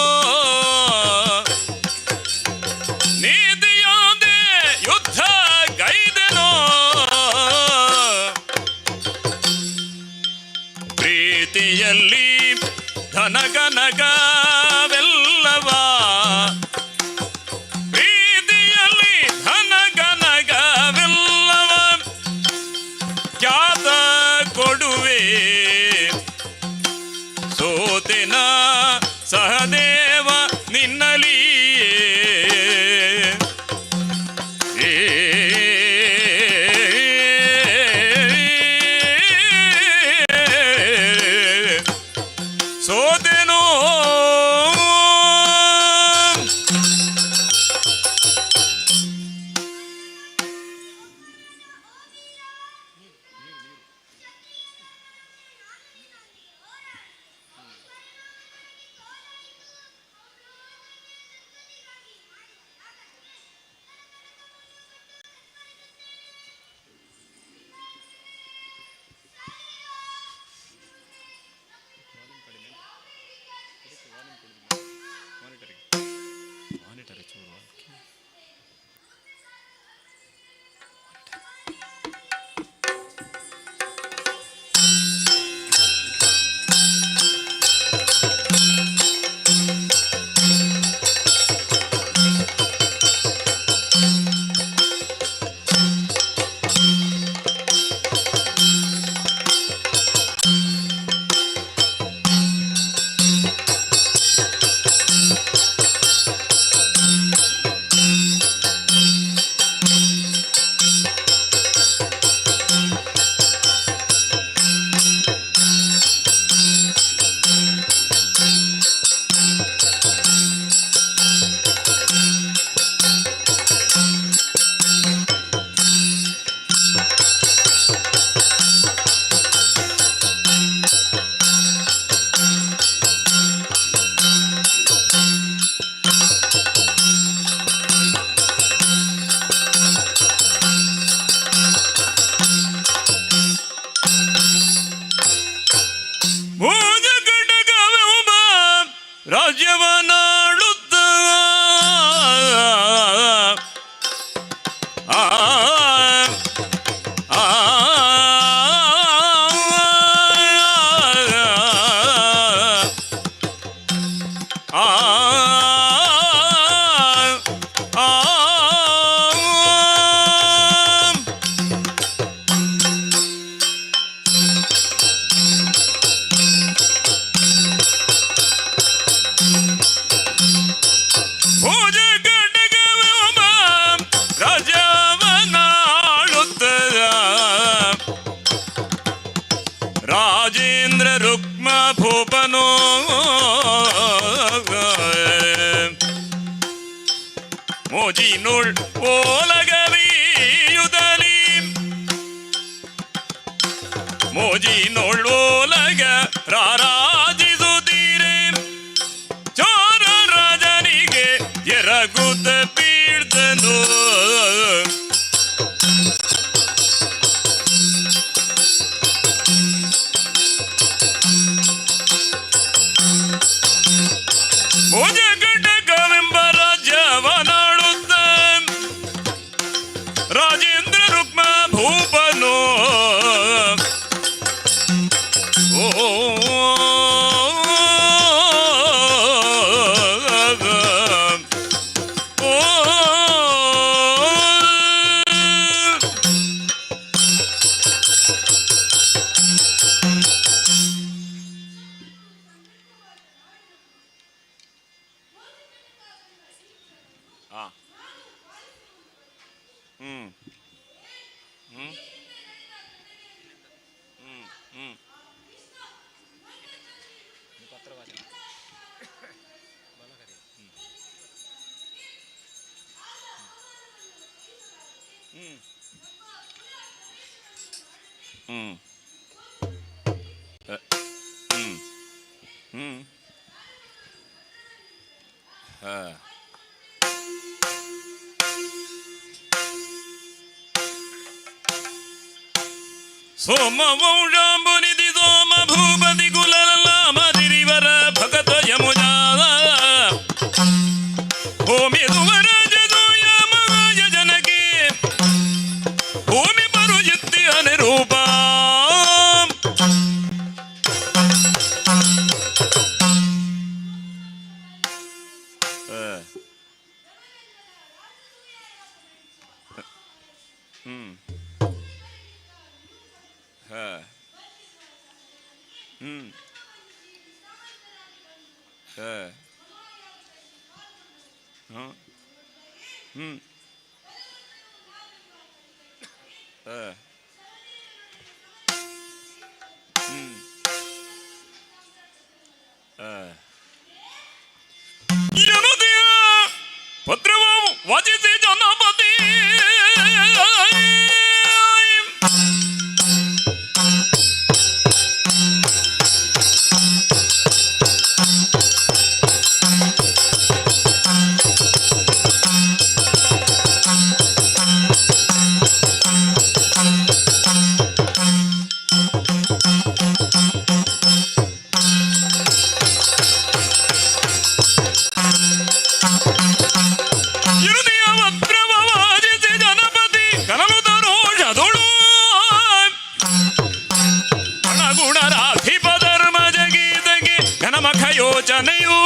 ಮೋಜಿನುಳ್ ಓಲಗರಿಯುದಲಿ ಮೋಜಿನುಳ್ ಓಲಗ ರಾರಾಜಿಸುತ್ತೀರೆ ಚೋರ ರಾಜನಿಗೆ ಎರಗುತ್ತ ಬೀಳ್ತನು ಭುಜಘಟಕವೆಂಬ ರಾಜ್ಯವನಾಡುತ್ತ ರಾಜೇಂದ್ರ ರುಕ್ಮ ಭೂಪನೋ ಸೋಮವಂಶಾಂಬುನಿಧಿ ಸೋಮ ಭೂಪತಿ ಕುಲಲಾಮದಿರಿವರ ಭಗತ ಯಮುಜಾದ ಭೂಮಿದುವರ ಜಗೋಯಮಯ ಜನಕ್ಕೆ ಭೂಮಿ ಬರುಜಿತ್ತಿ ಅನಿರೂಪ ಪತ್ರವ ವಾಚಿಸಿ ಜನಪತಿ ಯೋಚನೆಯು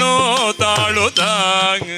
ತಾಳನ್ನು ತಾಳುತ್ತಾಗ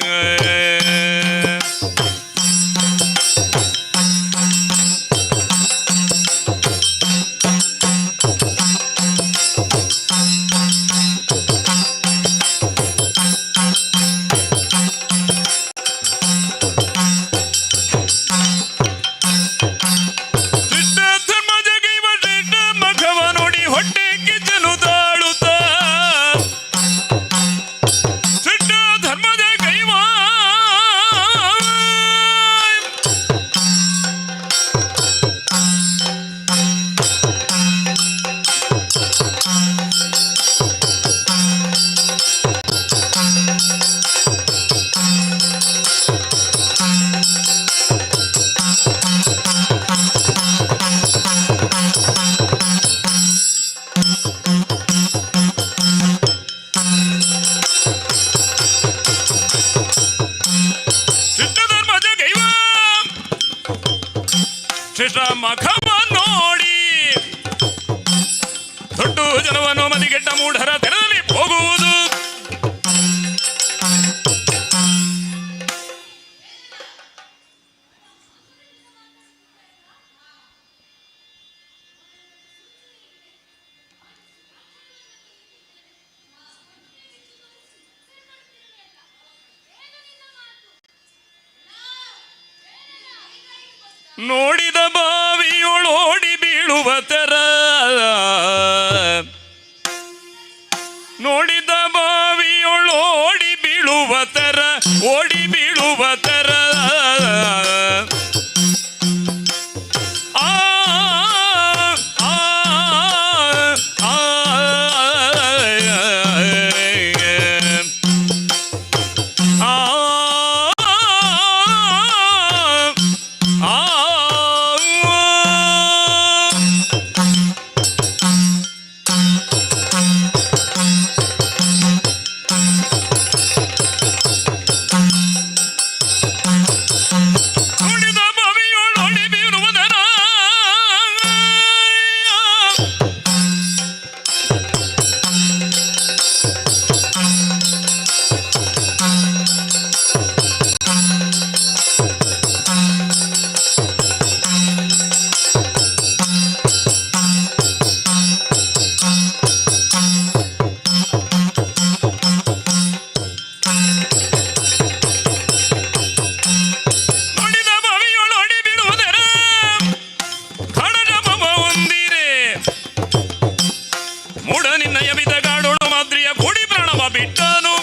ಮಖವ ನೋಡಿ ದೊಡ್ಡ ಜನವನ್ನು ಮದಿಗೆಟ್ಟ ಮೂಢರ ತೆರದಲ್ಲಿ ಹೋಗುವುದು. ನೋಡಿದ ಬಾವಿಯೊಳೋಡಿ ಬೀಳುವ ತರ, ನೋಡಿದ ಬಾವಿಯೊಳೋಡಿ ಬೀಳುವ ತರ, ಓಡಿ ಬೀಳುವ ತರ ಬಿಟ್ಟನು.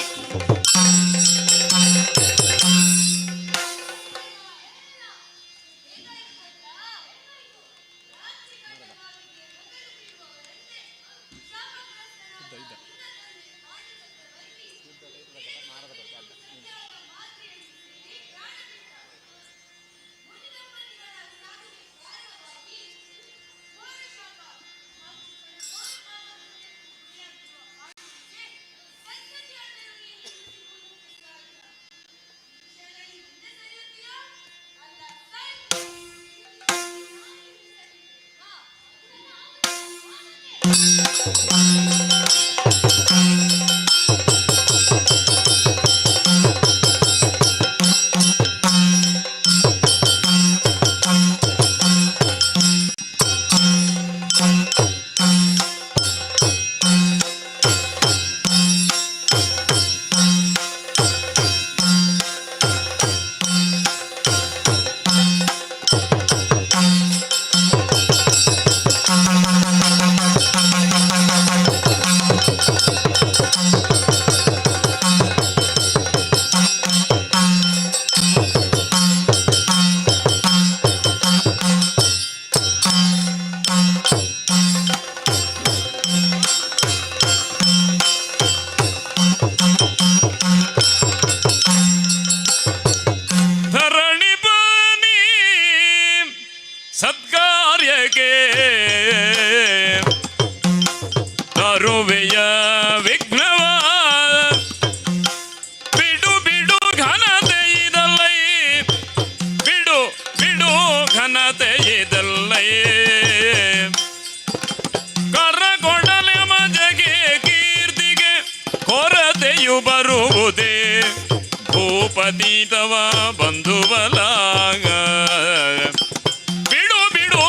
ನುಡಿಯು ಬರುವುದೇ ಭೂಪತಿ ತವ ಬಂಧುಬಲಾಗ ಬಿಡು ಬಿಡು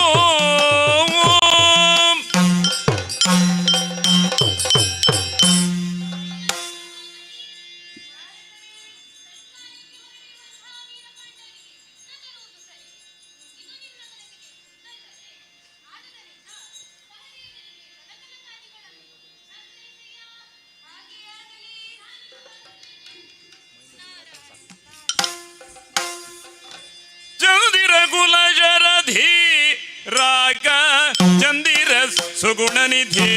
ಕುಲಜರಧಿ ರಾಗ ಚಂದಿರ ಸುಗುಣ ನಿಧಿ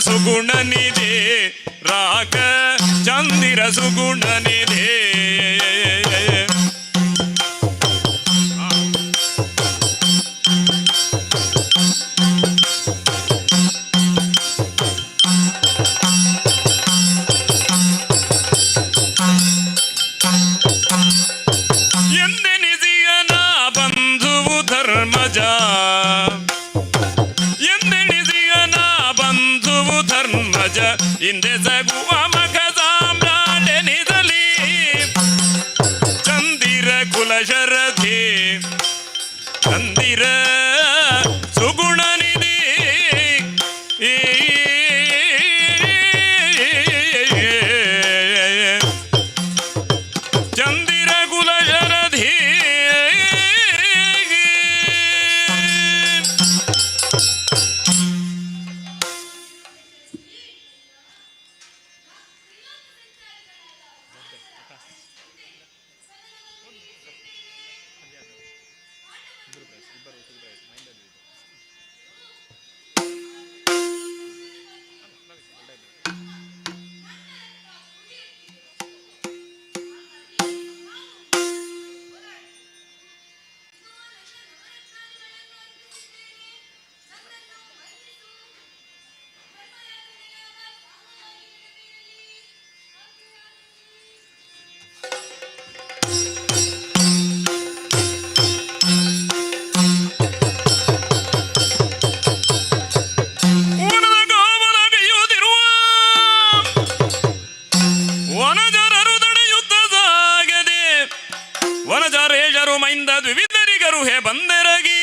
ಸುಗುಣ ನಿಧಿ ರಾಗ ಚಂದಿರ ಸುಗುಣ ನಿಧಿ ಎಂದೆನಿಸಿಯನ ಬಂಧುವು ಧರ್ಮಜ ಹಿಂದೆ ಸಗುವ ಮಗ ಸಾಮ್ರಾಟನಿಸಲಿ ಚಂದಿರ ಕುಲಶರಥಿ ಚಂದಿರ ಸುಗುಣ ನಿಧಿ ಚಂದಿರ ಕುಲಶರಥಿ ವನಜಾರೇಜರು ಮೈಂದ ದ್ವಿವಿಧರಿಗರು ಹೇ ಬಂದೆರಗಿ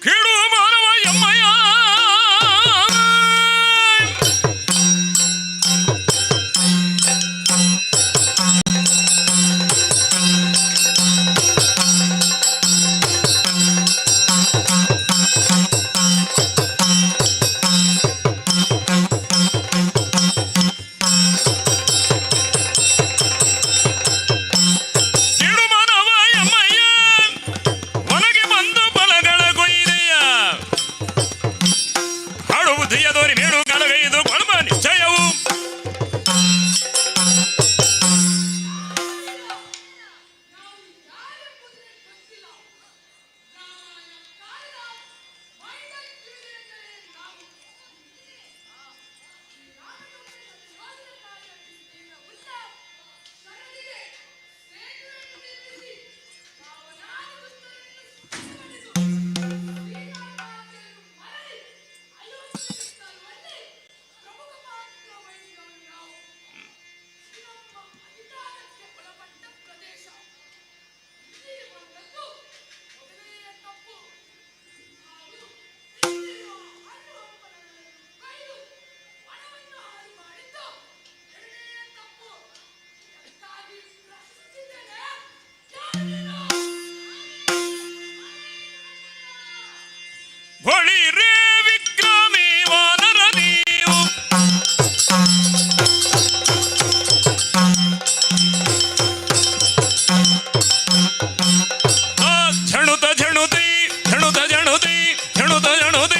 ಕೇಳು ಮಾನವ ಎಮ್ಮಯ್ಯ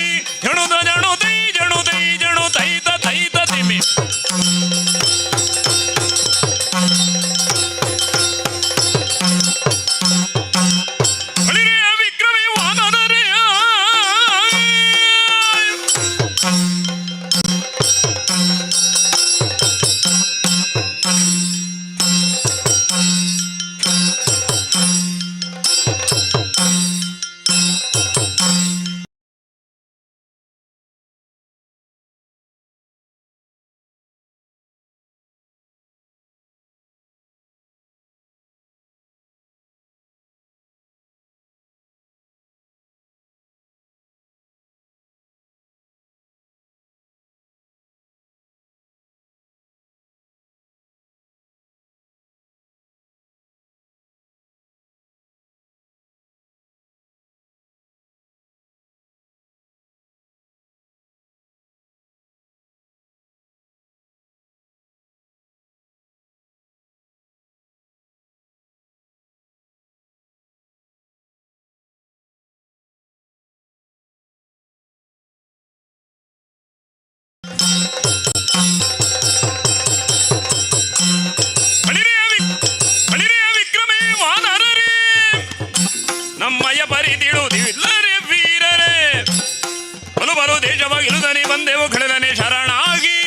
ತೈ ಜಣುದ ಜಣು ತೈ ಜಣು ತೈ ಜಣು ತೈತ ತೈತ ತಿಮಿ ಬಳಿರೆಯ ವಿಕ್ರಮಿ ವಾನರರೆಯ ನಮ್ಮಯ್ಯ ಪರಿ ತಿಳಿದಿಲ್ಲರೆ ವೀರರೇ ಬಲು ಬಲು ದೇಶವಾಗಿರುವುದನೆ ಬಂದೆವು ಖಳಲನೆ ಶರಣಾಗಿ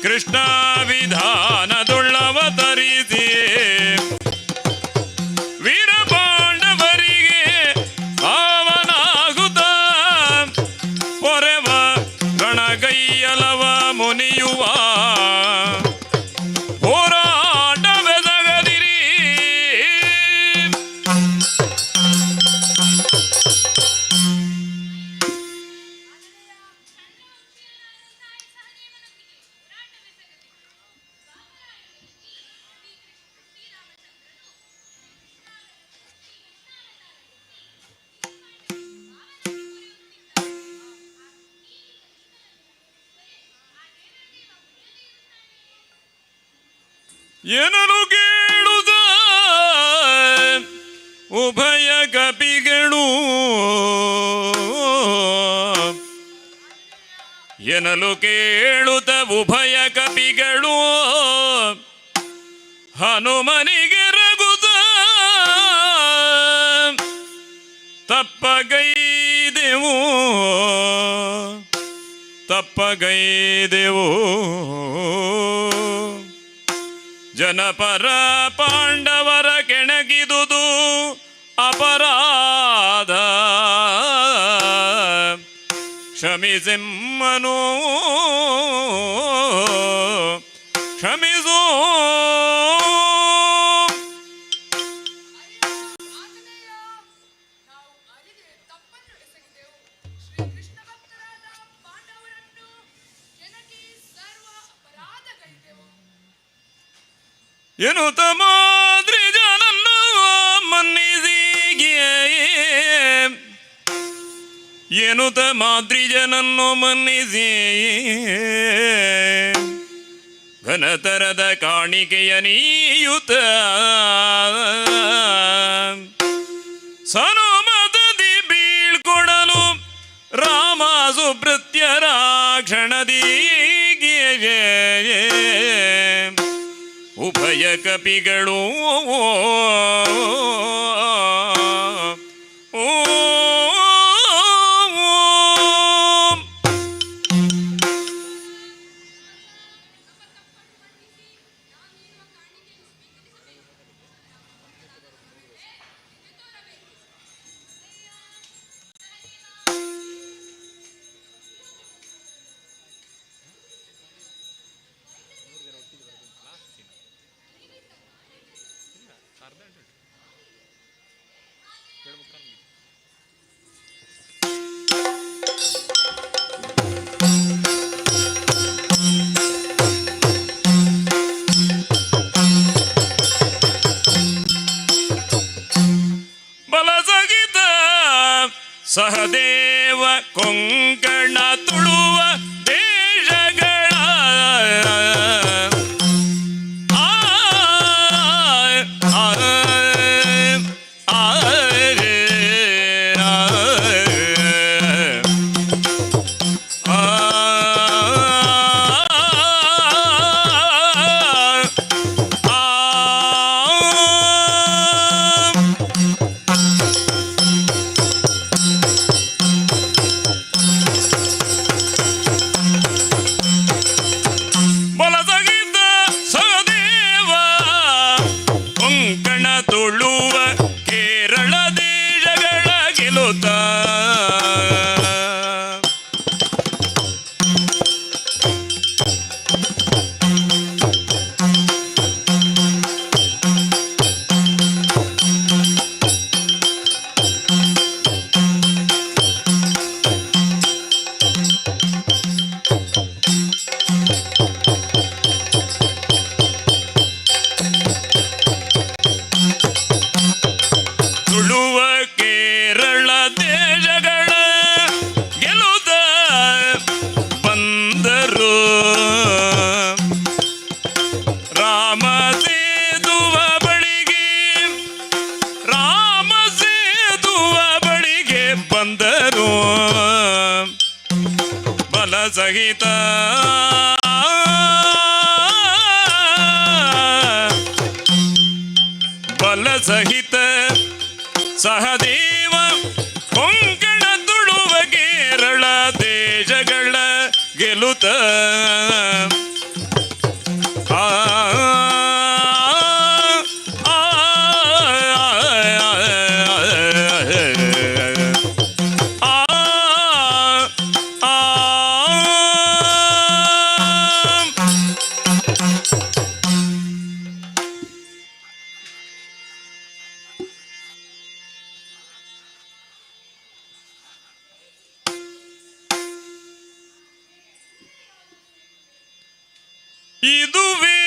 ಕೃಷ್ಣ ವಿಧಾನದೊಳ್ಳವತರಿಸಿ ವೀರ ಪಾಂಡವರಿಗೆ ಪಾವನಾಗುತ್ತ ಪೊರೆವ ಗಣಗೈಯಲವ ಮುನಿಯುವ ಹೋರಾಟವೆಸಗದಿರಿ ಏನನು ಕೇಳುದ ಉಭಯ ಕಪಿಗಳು ಎನಲು ಕೇಳುತ್ತ ಉಭಯ ಕಪಿಗಳು ಹನುಮನಿಗೆ ರಘುತ ತಪ್ಪಗೈದೆವು ಜನಪರ ಪಾಂಡವರ ಕೆಣಗಿದುದು ಅಪರಾಧ ಕ್ಷಮಿಸೆಮ್ಮನೋ ಕ್ಷಮಿಸೋ ಏನು ತಮಾದ್ರಿ ಜನನ್ನು ಮನ್ನಿಸಿಗೆ ಏನು ತಮಾದ್ರಿ ಜನನ್ನು ಮನ್ನಿಸಿ ಘನತರದ ಕಾಣಿಕೆಯ ನೀಯುತ ಸನುಮತದಿ ಬೀಳ್ಕೊಡಲು ರಾಮ ಸುಭೃತ್ಯರ ಕ್ಷಣದೀಗೆ ಉಭಯ ಕಪಿಗಳು ಬಲಸಗಿದ ಸಹದೇವ ಕೊಂಕಣ ತುಳುವ ದೇಶಗಳ ಬಲಸಗಿದ್ದ ಸಹದೇವ ಕೊಂಕಣ ತುಳುವ ಕೇರಳ ದೇಶಗಳ ಗೆಲುತ್ತ ತುಳುವ ಕೇರಳ ದೇಶಗಳ ಗೆಲುದ ಬಂದರು ರಾಮ ಸೇದುವ ಬಳಿಗೆ ಬಂದರು ಬಲ ಸಹಿತ ಸಹದೇವ ಕೊಂಕಣ ತುಳುವ ಕೇರಳ ದೇಶಗಳ ಗೆಲುತ ಇದುವೇ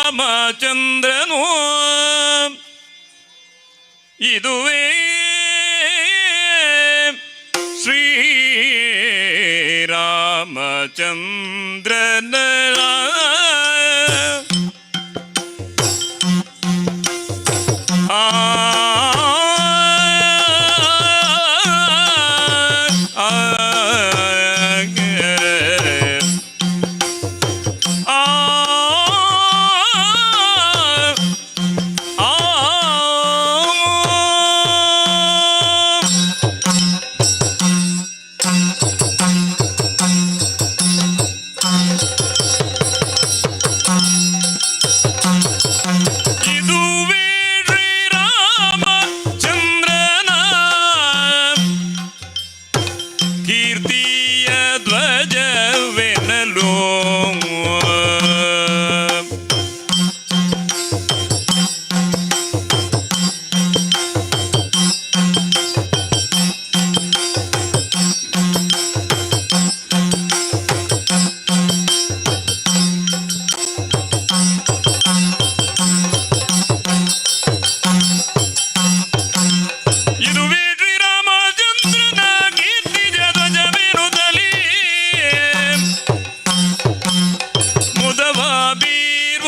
ಶ್ರೀರಾಮಚಂದ್ರನು ಇದುವೇ ಶ್ರೀರಾಮಚಂದ್ರನ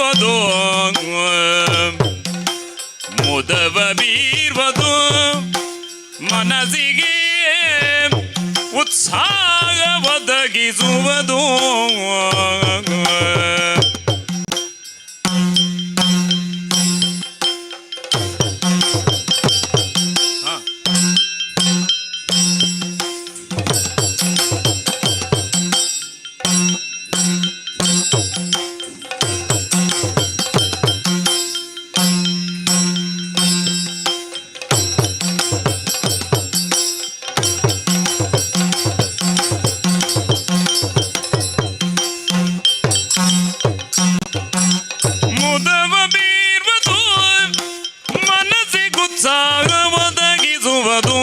ಬೀರ್ವದು ಮುದವ ಬೀರ್ವದು ಮನಸ್ಸಿಗೆ ಉತ್ಸಾಹ ಒದಗಿಸುವುದು ಮುದವ ಬೀರ್ವದು ಮನಸ್ಸಿಗುತ್ಸಾಹ ಒದಗಿಸುವುದು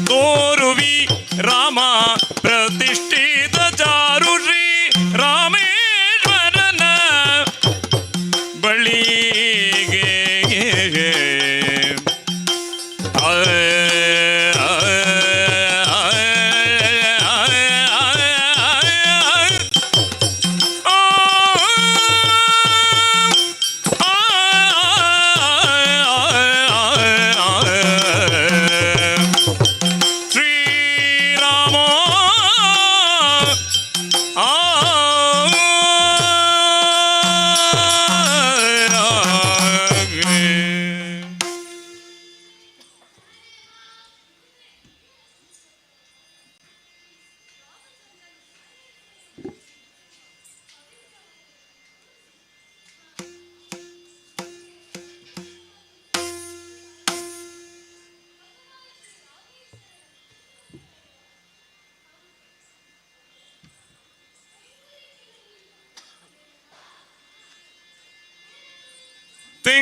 ತೋರುವಿ ರಾಮ ಪ್ರತಿಷ್ಠಿತ ಚಾರು ಶ್ರೀ ರಾಮೇಶ್ವರನ ಬಳಿಗೆ ಶ್ರೀರಾಮ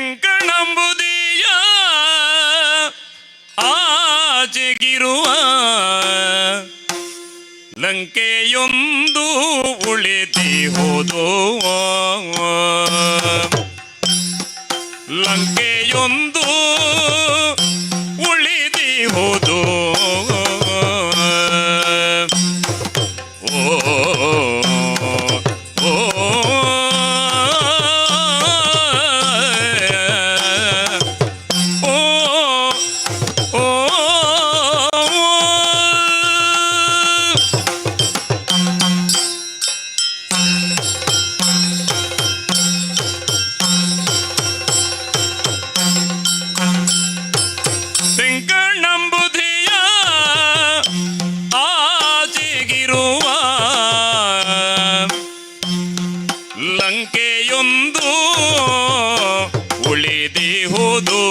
ತಿಂಕಣಂಬುದಿಯ ಆಚೆಗಿರುವ ಲಂಕೆಯೊಂದು ಉಳಿದಿ ಹೋದೋ ಲಂಕೆಯೊಂದು ಉಳಿದಿ ಹೋದೋ ತಿಂಕಣಂಬುದಿಯ ಆಚೆಗಿರುವ ಲಂಕೆಯೊಂದು ಉಳಿದಿ ಹೋದು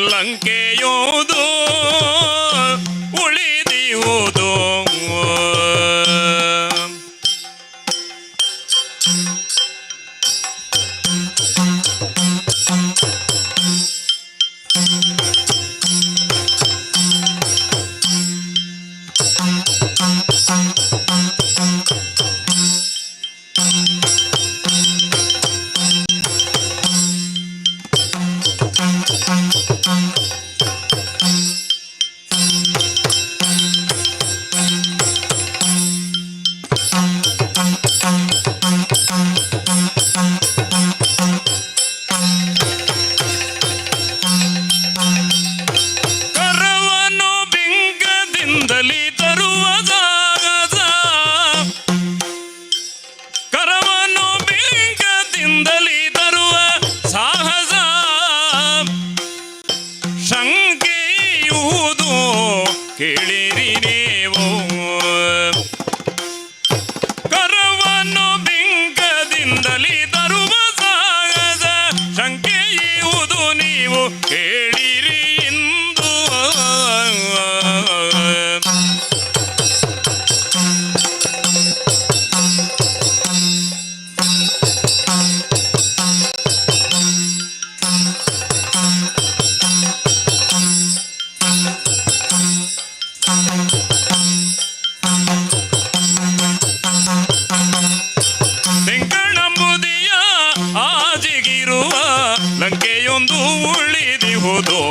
ಲಂಕೆಯೋದು ಉಳಿದಿ ಹೋದು ಕರವನು ಬಿಂಕದಿಂದಲಿ ತರುವ ಸಾಹಸ ಕರವನು ಬಿಂಕದಿಂದಲಿ ತರುವ ಸಾಹಸ ಶಂಕೆಯುವುದು ಕೇಳಿರಿ ನೀವು ಕರವನು ಬಿಂಕದಿಂದಲಿ ತರುವ ಸಾಹಸ ಶಂಕೆಯುವುದು ನೀವು ಕೇಳಿರಿ ಎಂದು ತಿಂಕಣಂಬುದಿಯ ಆಚೆಗಿರುವ ಲಂಕೆಯೊಂದು ಉಳಿದಿ ಹೋದೋ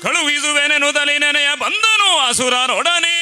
ಕಳುಹಿಸುವೆನೆನುದಲಿ ನೆನೆಯ ಬಂದನು ಅಸುರರೊಡನೆ.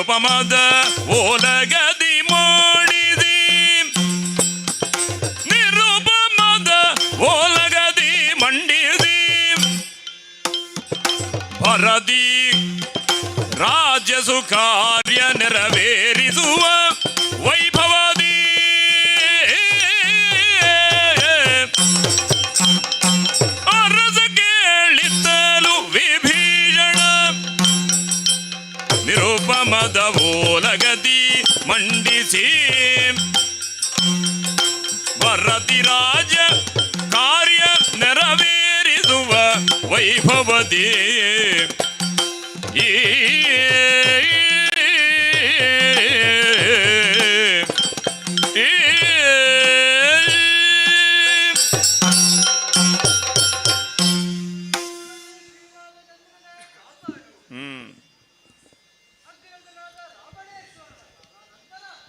ನಿರುಪಮದ ಓಲಗದಿ ಮಾಡಿದಿ ನಿರುಪಮದ ಓಲಗದಿ ಮಂಡಿದಿ ಪರದಿ ರಾಜ್ಯ ಸುಕಾರ್ಯ ನೆರವೇರಿಸುವ ವೈಭವದಿ ಅರಸ ಕೇಳಿತ್ತಲು ವಿಭೀಷಣ ನಿರುಪಮದ ಓಲಗದಿ ಮಂಡಿಸಿ ವರದಿ ರಾಜ ಕಾರ್ಯ ನೆರವೇರಿಸುವ ವೈಭವದಿ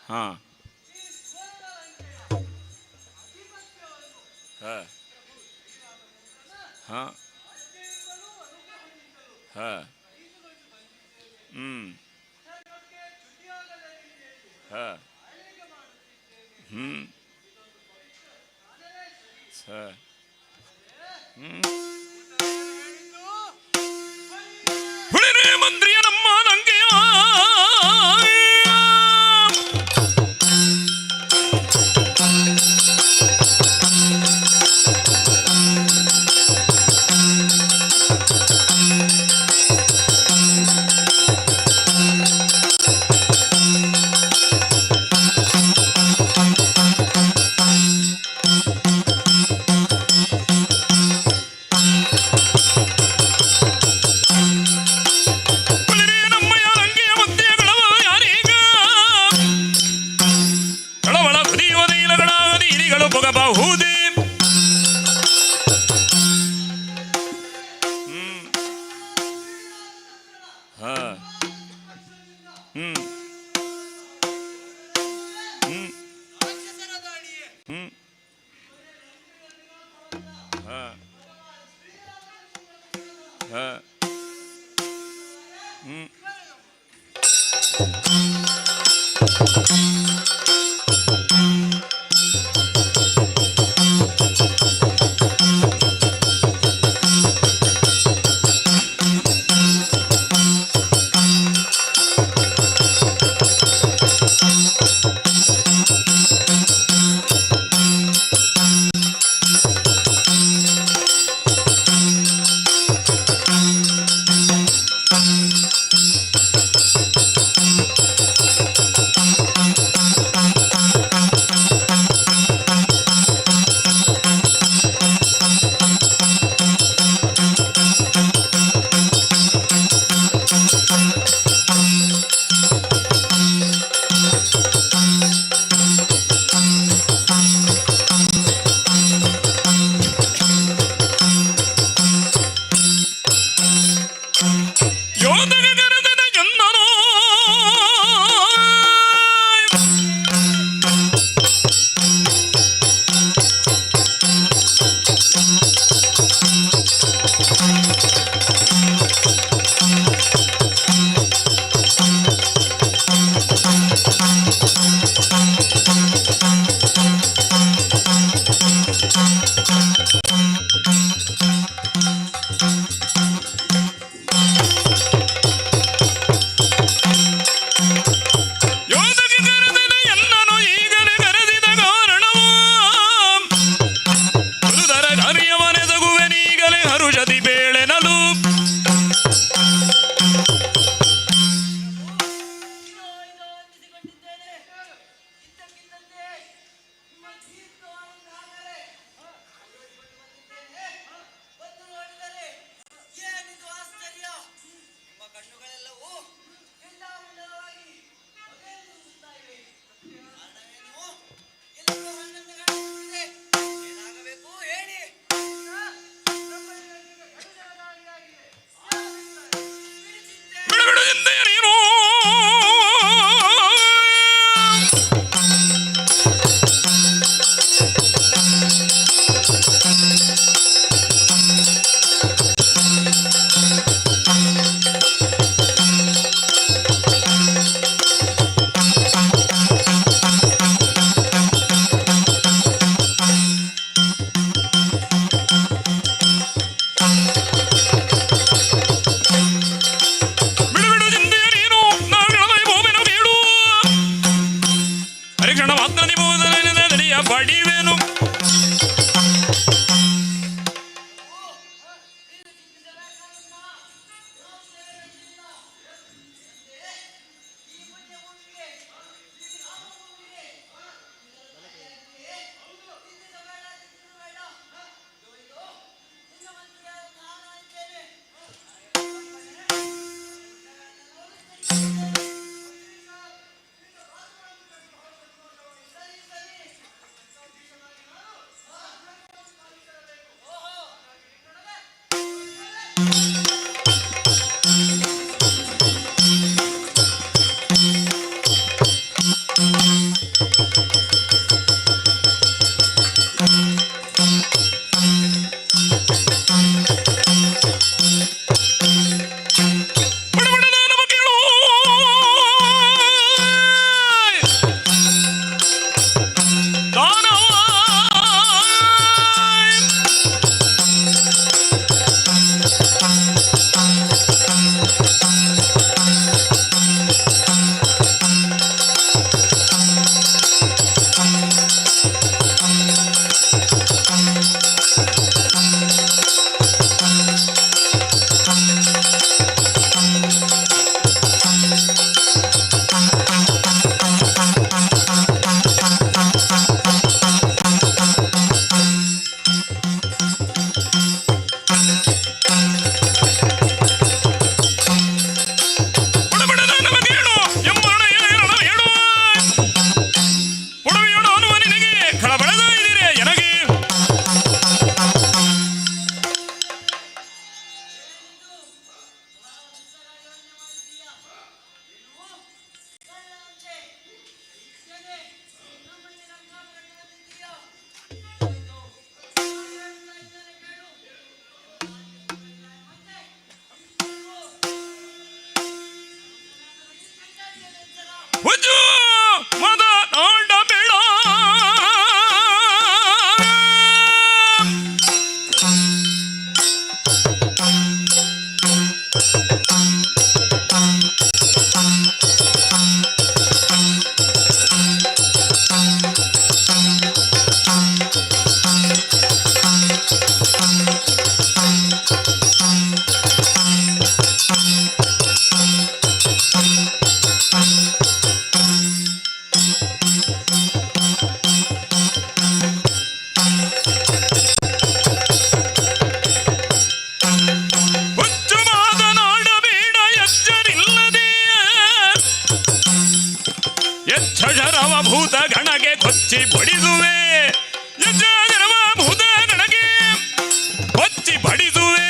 हाँ हाँ हाँ हाँ ಹುಳಿರೇ ಮಂತ್ರಿಯ ನಮ್ಮ ನಂಗೆಯ ಹೋಗಬಹುದೇ ಭೂತ ಗಣಗೆ ಕೊಚ್ಚಿ ಬಡಿಸುವೆ ಯಜ್ಞ ಭೂತ ಗಣಗೆ ಕೊಚ್ಚಿ ಬಡಿಸುವೆ.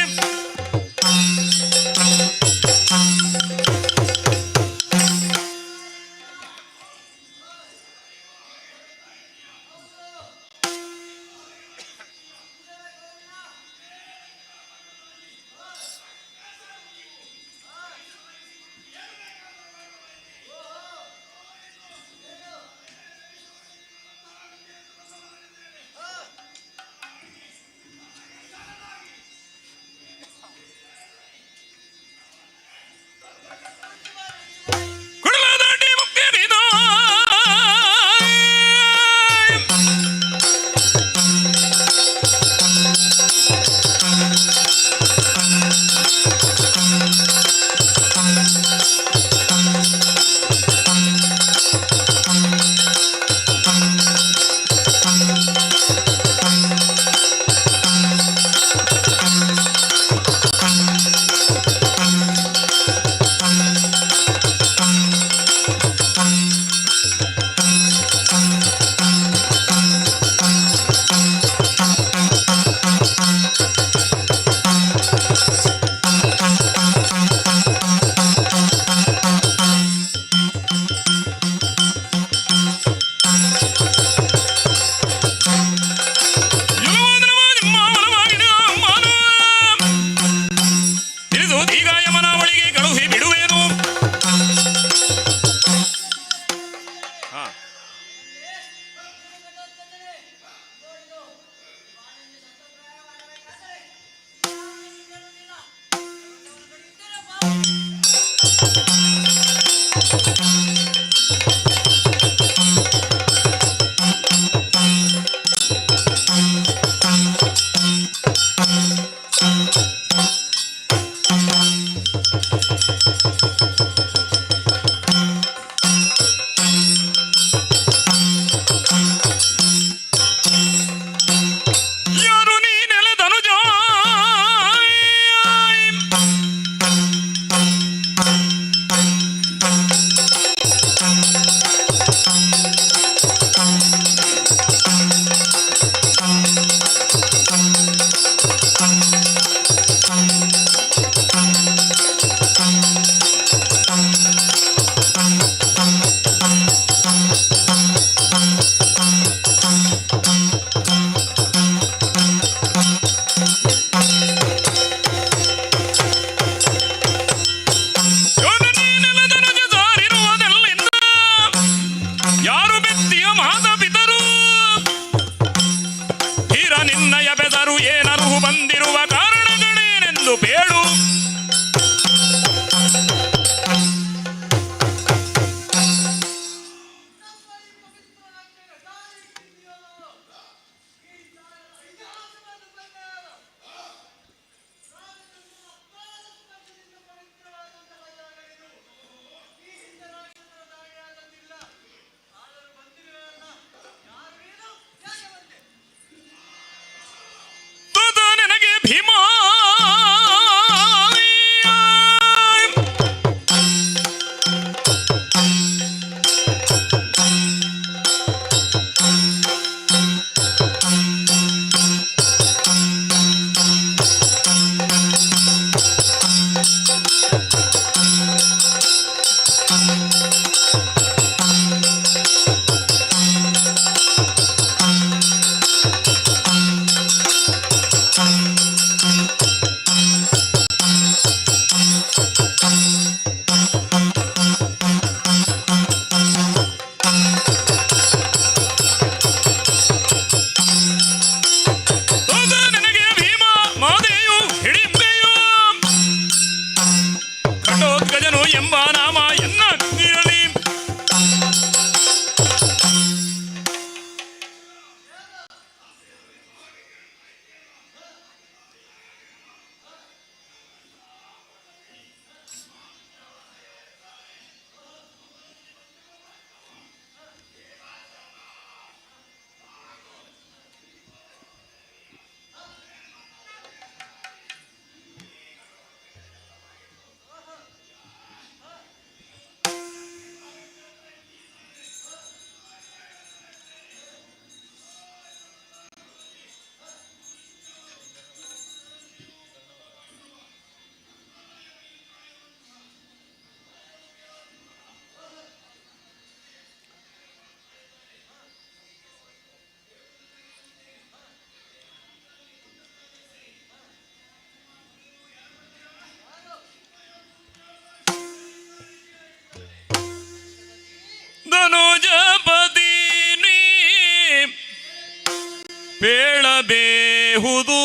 ಪೇಳಬೇಹುದು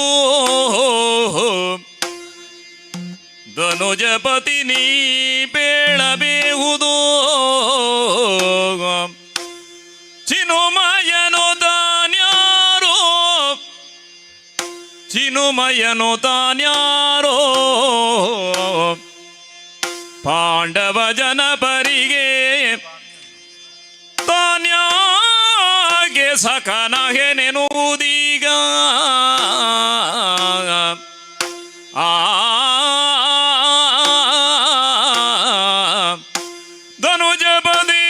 ಧನುಜಪತಿ ನೀ ಪೇಳಬೇಹುದು ಚಿನುಮಯನು ತಾನ್ಯಾರೋ ಚಿನುಮಯನು ತಾನ್ಯಾರೋ ಪಾಂಡವ ಜನಪರಿಗೆ ತಾನ್ಯಾಗೆ ಸಖನಗೆ ನೆನುವುದೀಗ ಧನುಜಪದಿ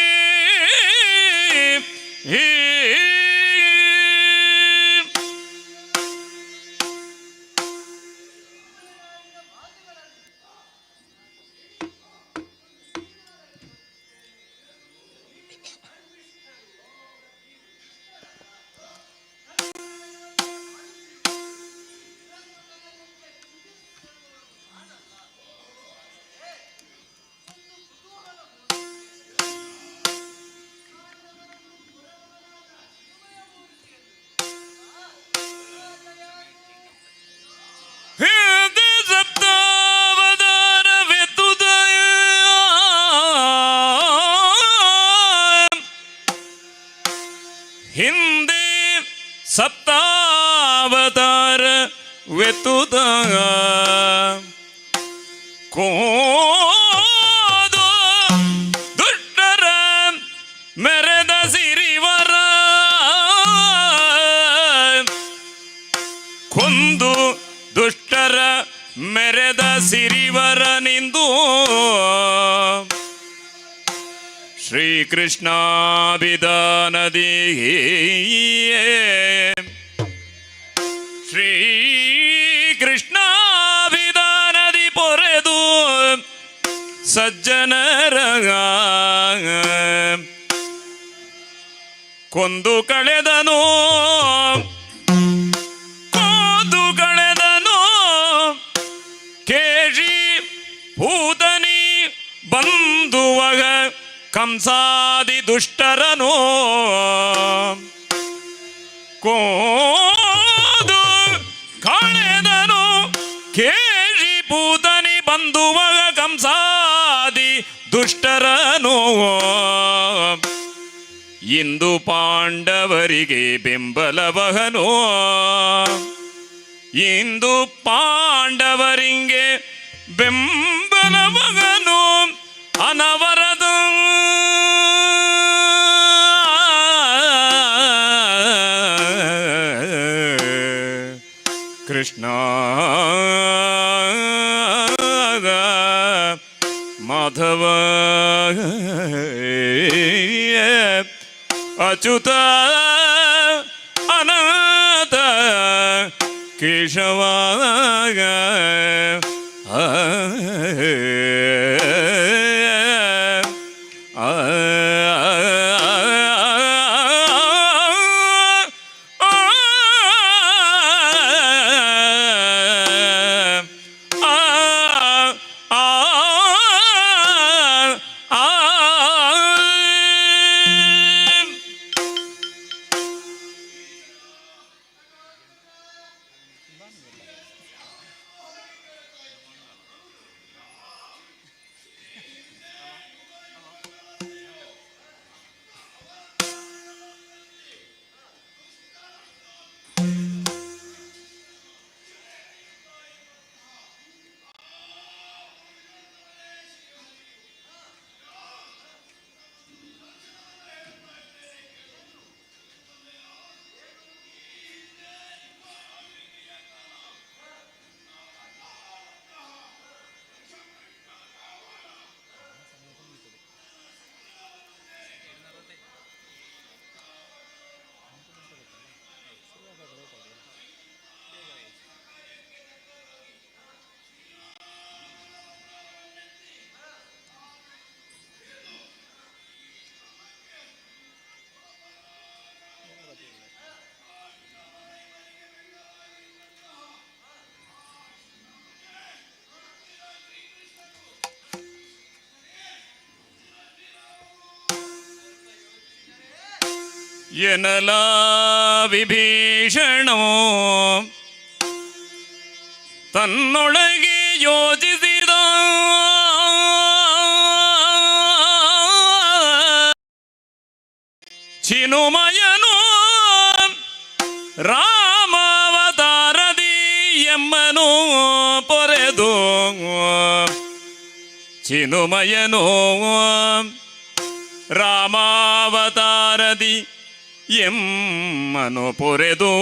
ಹಿಂದೆ ಸಪ್ತಾವತಾರ ವೆತುದ ಕೋದು ದುಷ್ಟರ ಮೆರೆದ ಸಿರಿವರ ಕೊಂದು ದುಷ್ಟರ ಮೆರೆದ ಸಿರಿವರ ನಿಂದು ಶ್ರೀಕೃಷ್ಣಾಭಿಧಾನದಿ ಶ್ರೀಕೃಷ್ಣಾಭಿಧಾನದಿ ಪೊರೆದು ಸಜ್ಜನರ ಕೊಂದು ಕಳೆದನು ಕೊಂದು ಕಳೆದನು ಕೇಶಿ ಭೂತನಿ ಬಂಧುವಗ ಕಂಸಾದಿ ದುಷ್ಟರನು ಕೋದು ಕಳೆದನು ಕೇಶಿ ಭೂತನಿ ಬಂಧುವಗ ಕಂಸಾದಿ ದುಷ್ಟರನು ಇಂದು ಪಾಂಡವರಿಗೆ ಬೆಂಬಲವಹನು ಇಂದು ಪಾಂಡವರಿಗೆ ಬೆಂಬಲವಹನು ಅನವರದ ಕೃಷ್ಣ ಮಾಧವ ಅಚ್ಯುತ ಅನಾಥ ಕೇಶವ ಎನಲ ವಿಭೀಷಣನೇ ವಿಭೀಷಣೋ ತನ್ನೊಳಗೆ ಯೋಚಿಸಿದ ಚಿನುಮಯನು ರಾಮಾವತಾರದಿ ಎಮ್ಮನು ಪೊರೆದು ಚಿನುಮಯನು ರಾಮಾವತಾರದಿ ಎಮ್ಮನು ಪೊರೆದು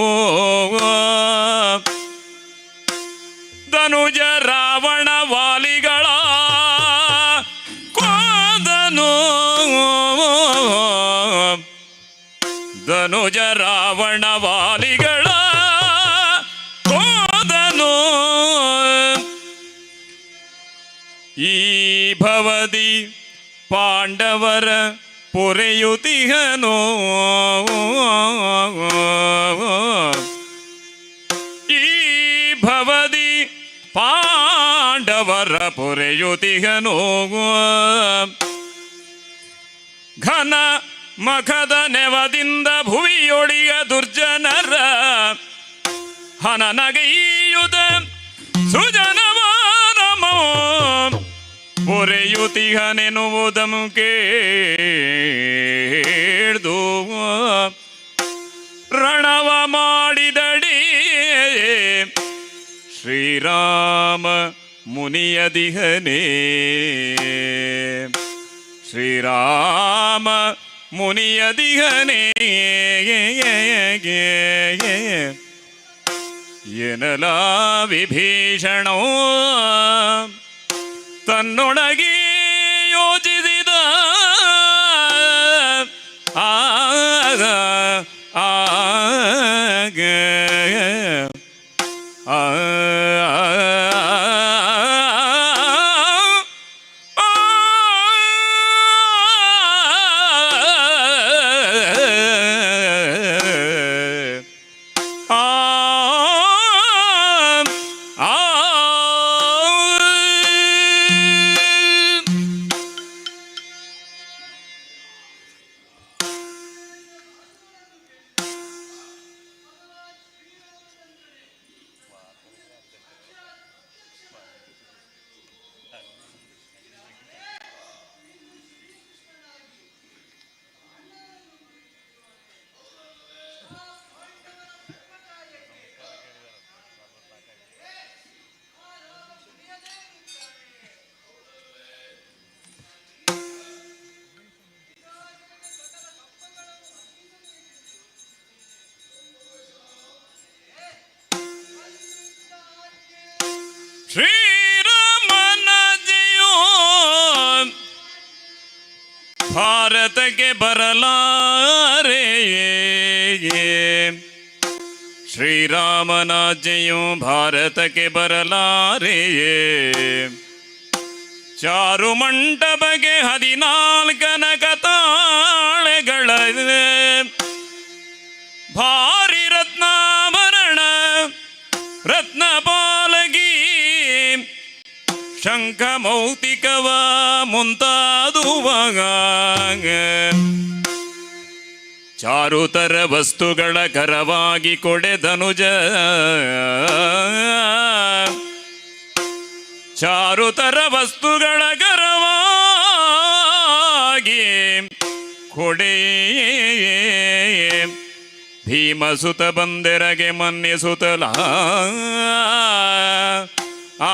ಧನುಜ ರಾವಣ ವಾಲಿಗಳ ಕೊಂದನು ಧನುಜ ರಾವಣ ವಾಲಿಗಳ ಕೊಂದನು ಈ ಭವದಿ ಪಾಂಡವರ ಪೊರೆಯುತಿಹನೋ ಈ ಭವದಿ ಪಾಂಡವರ ಪೊರೆಯುತಿಹನೋ ಘನ ಮಖದ ನೆವದಿಂದ ಭುವಿಯೊಳಿಯ ದುರ್ಜನರ ಹನನಗೈಯುತ ಸುಜನವಾನಮೋ ಪೊರೆಯುತಿಹನೆನ್ನುವುದಂ ಕೇಳ್ದು ರಣವ ಮಾಡಿದಡಿ ಶ್ರೀರಾಮ ಮುನಿಯದಿಹನೇ ಶ್ರೀರಾಮ ಮುನಿಯದಿಹನೇ ಎನಲ ವಿಭೀಷಣೋ ತನ್ನೊಳಗೆ ಯೋಚಿಸಿದ ಆಗ ಆಗ ಶ್ರೀರಾಮನ ಜಯೋ ಭಾರತಕ್ಕೆ ಬರಲಾರೆ ಶ್ರೀರಾಮನ ಜಯೋ ಭಾರತಕ್ಕೆ ಬರಲಾರೆಯೇ ಚಾರು ಮಂಟಪಗೆ 14 ಕತಾಳೆಗಳ ಭಾರಿ ರತ್ನಾಭರಣ ರತ್ನಪಾಲಗಿ ಶಂಖ ಮೌಕ್ತಿಕವ ಮುಂತಾದುವಾಗ ಚಾರುತರ ವಸ್ತುಗಳ ಕರವಾಗಿ ಕೊಡೆದನುಜ ಚಾರುತರ ವಸ್ತುಗಳ ಕರವಾಗಿ ಕೊಡೆ ಭೀಮಸುತ ಬಂದೆರಗೆ ಮನ್ನಿಸುತ್ತಲ ಆ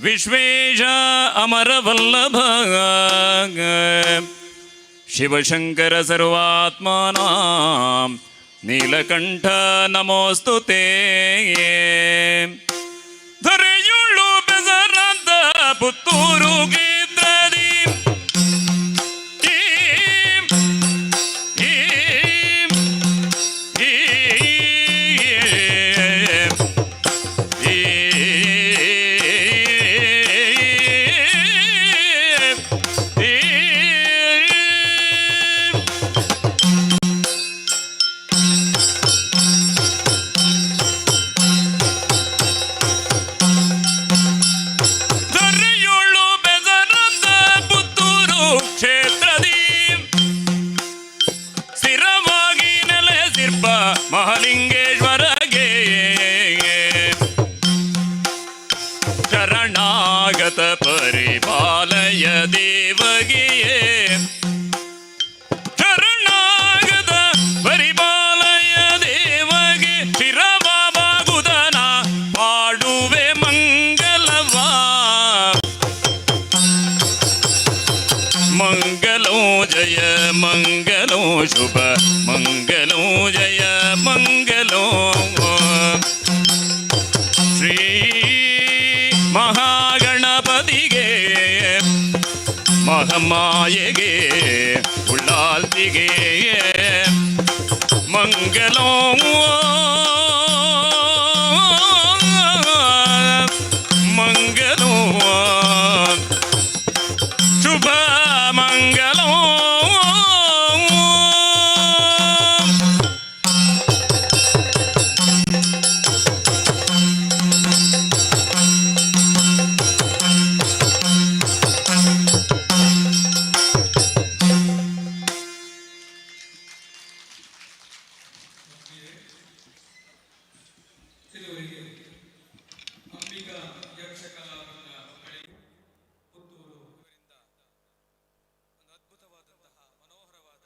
ವಿಶ್ವೇಶ ಅಮರವಲ್ಲಭ ಶಿವಶಂಕರ ಸರ್ವಾತ್ಮನಾಂ ನೀಲಕಂಠ ನಮೋಸ್ತು ತೇ. ಧರೆಯುಳ್ಳು ಬೆಸರಂತ ಪುತ್ತೂರು ಗೀತ್ರದಿ ಮಹಾಲಿಂಗೇಶ್ವರಗೆ ಶರಣಾಗತ ಪರಿಪಾಲಯ ದೇವಗಿಯೇ ಶರಣಾಗತ ಪರಿಪಾಲಯ ದೇವಗೆ ಶಿರವಾಗುದನ ಪಾಡುವೆ ಮಂಗಲವಾ ಮಂಗಲೋ ಜಯ ಮಂಗಲೋ ಶುಭ ಮಂಗಲೋ ಜಯ ಮಂಗಲೋ ಶ್ರೀ ಮಹಾಗಣಪತಿಗೆ ಮಹಮಾಯೆಗೆ ಉಳ್ಳಾಲ್ತಿಗೆ ಮಂಗಲೋ ಮಂಗಲೋ ಶುಭ ಮಂಗಲೋ. ಇದುವರೆಗೆ ಅಂಬಿಕಾ ಯಕ್ಷಕಲಾವೃಂದ ಮಕ್ಕಳಿಗೆ ಪುತ್ತೂರು ಇವರಿಂದ ಒಂದು ಅದ್ಭುತವಾದಂತಹ ಮನೋಹರವಾದ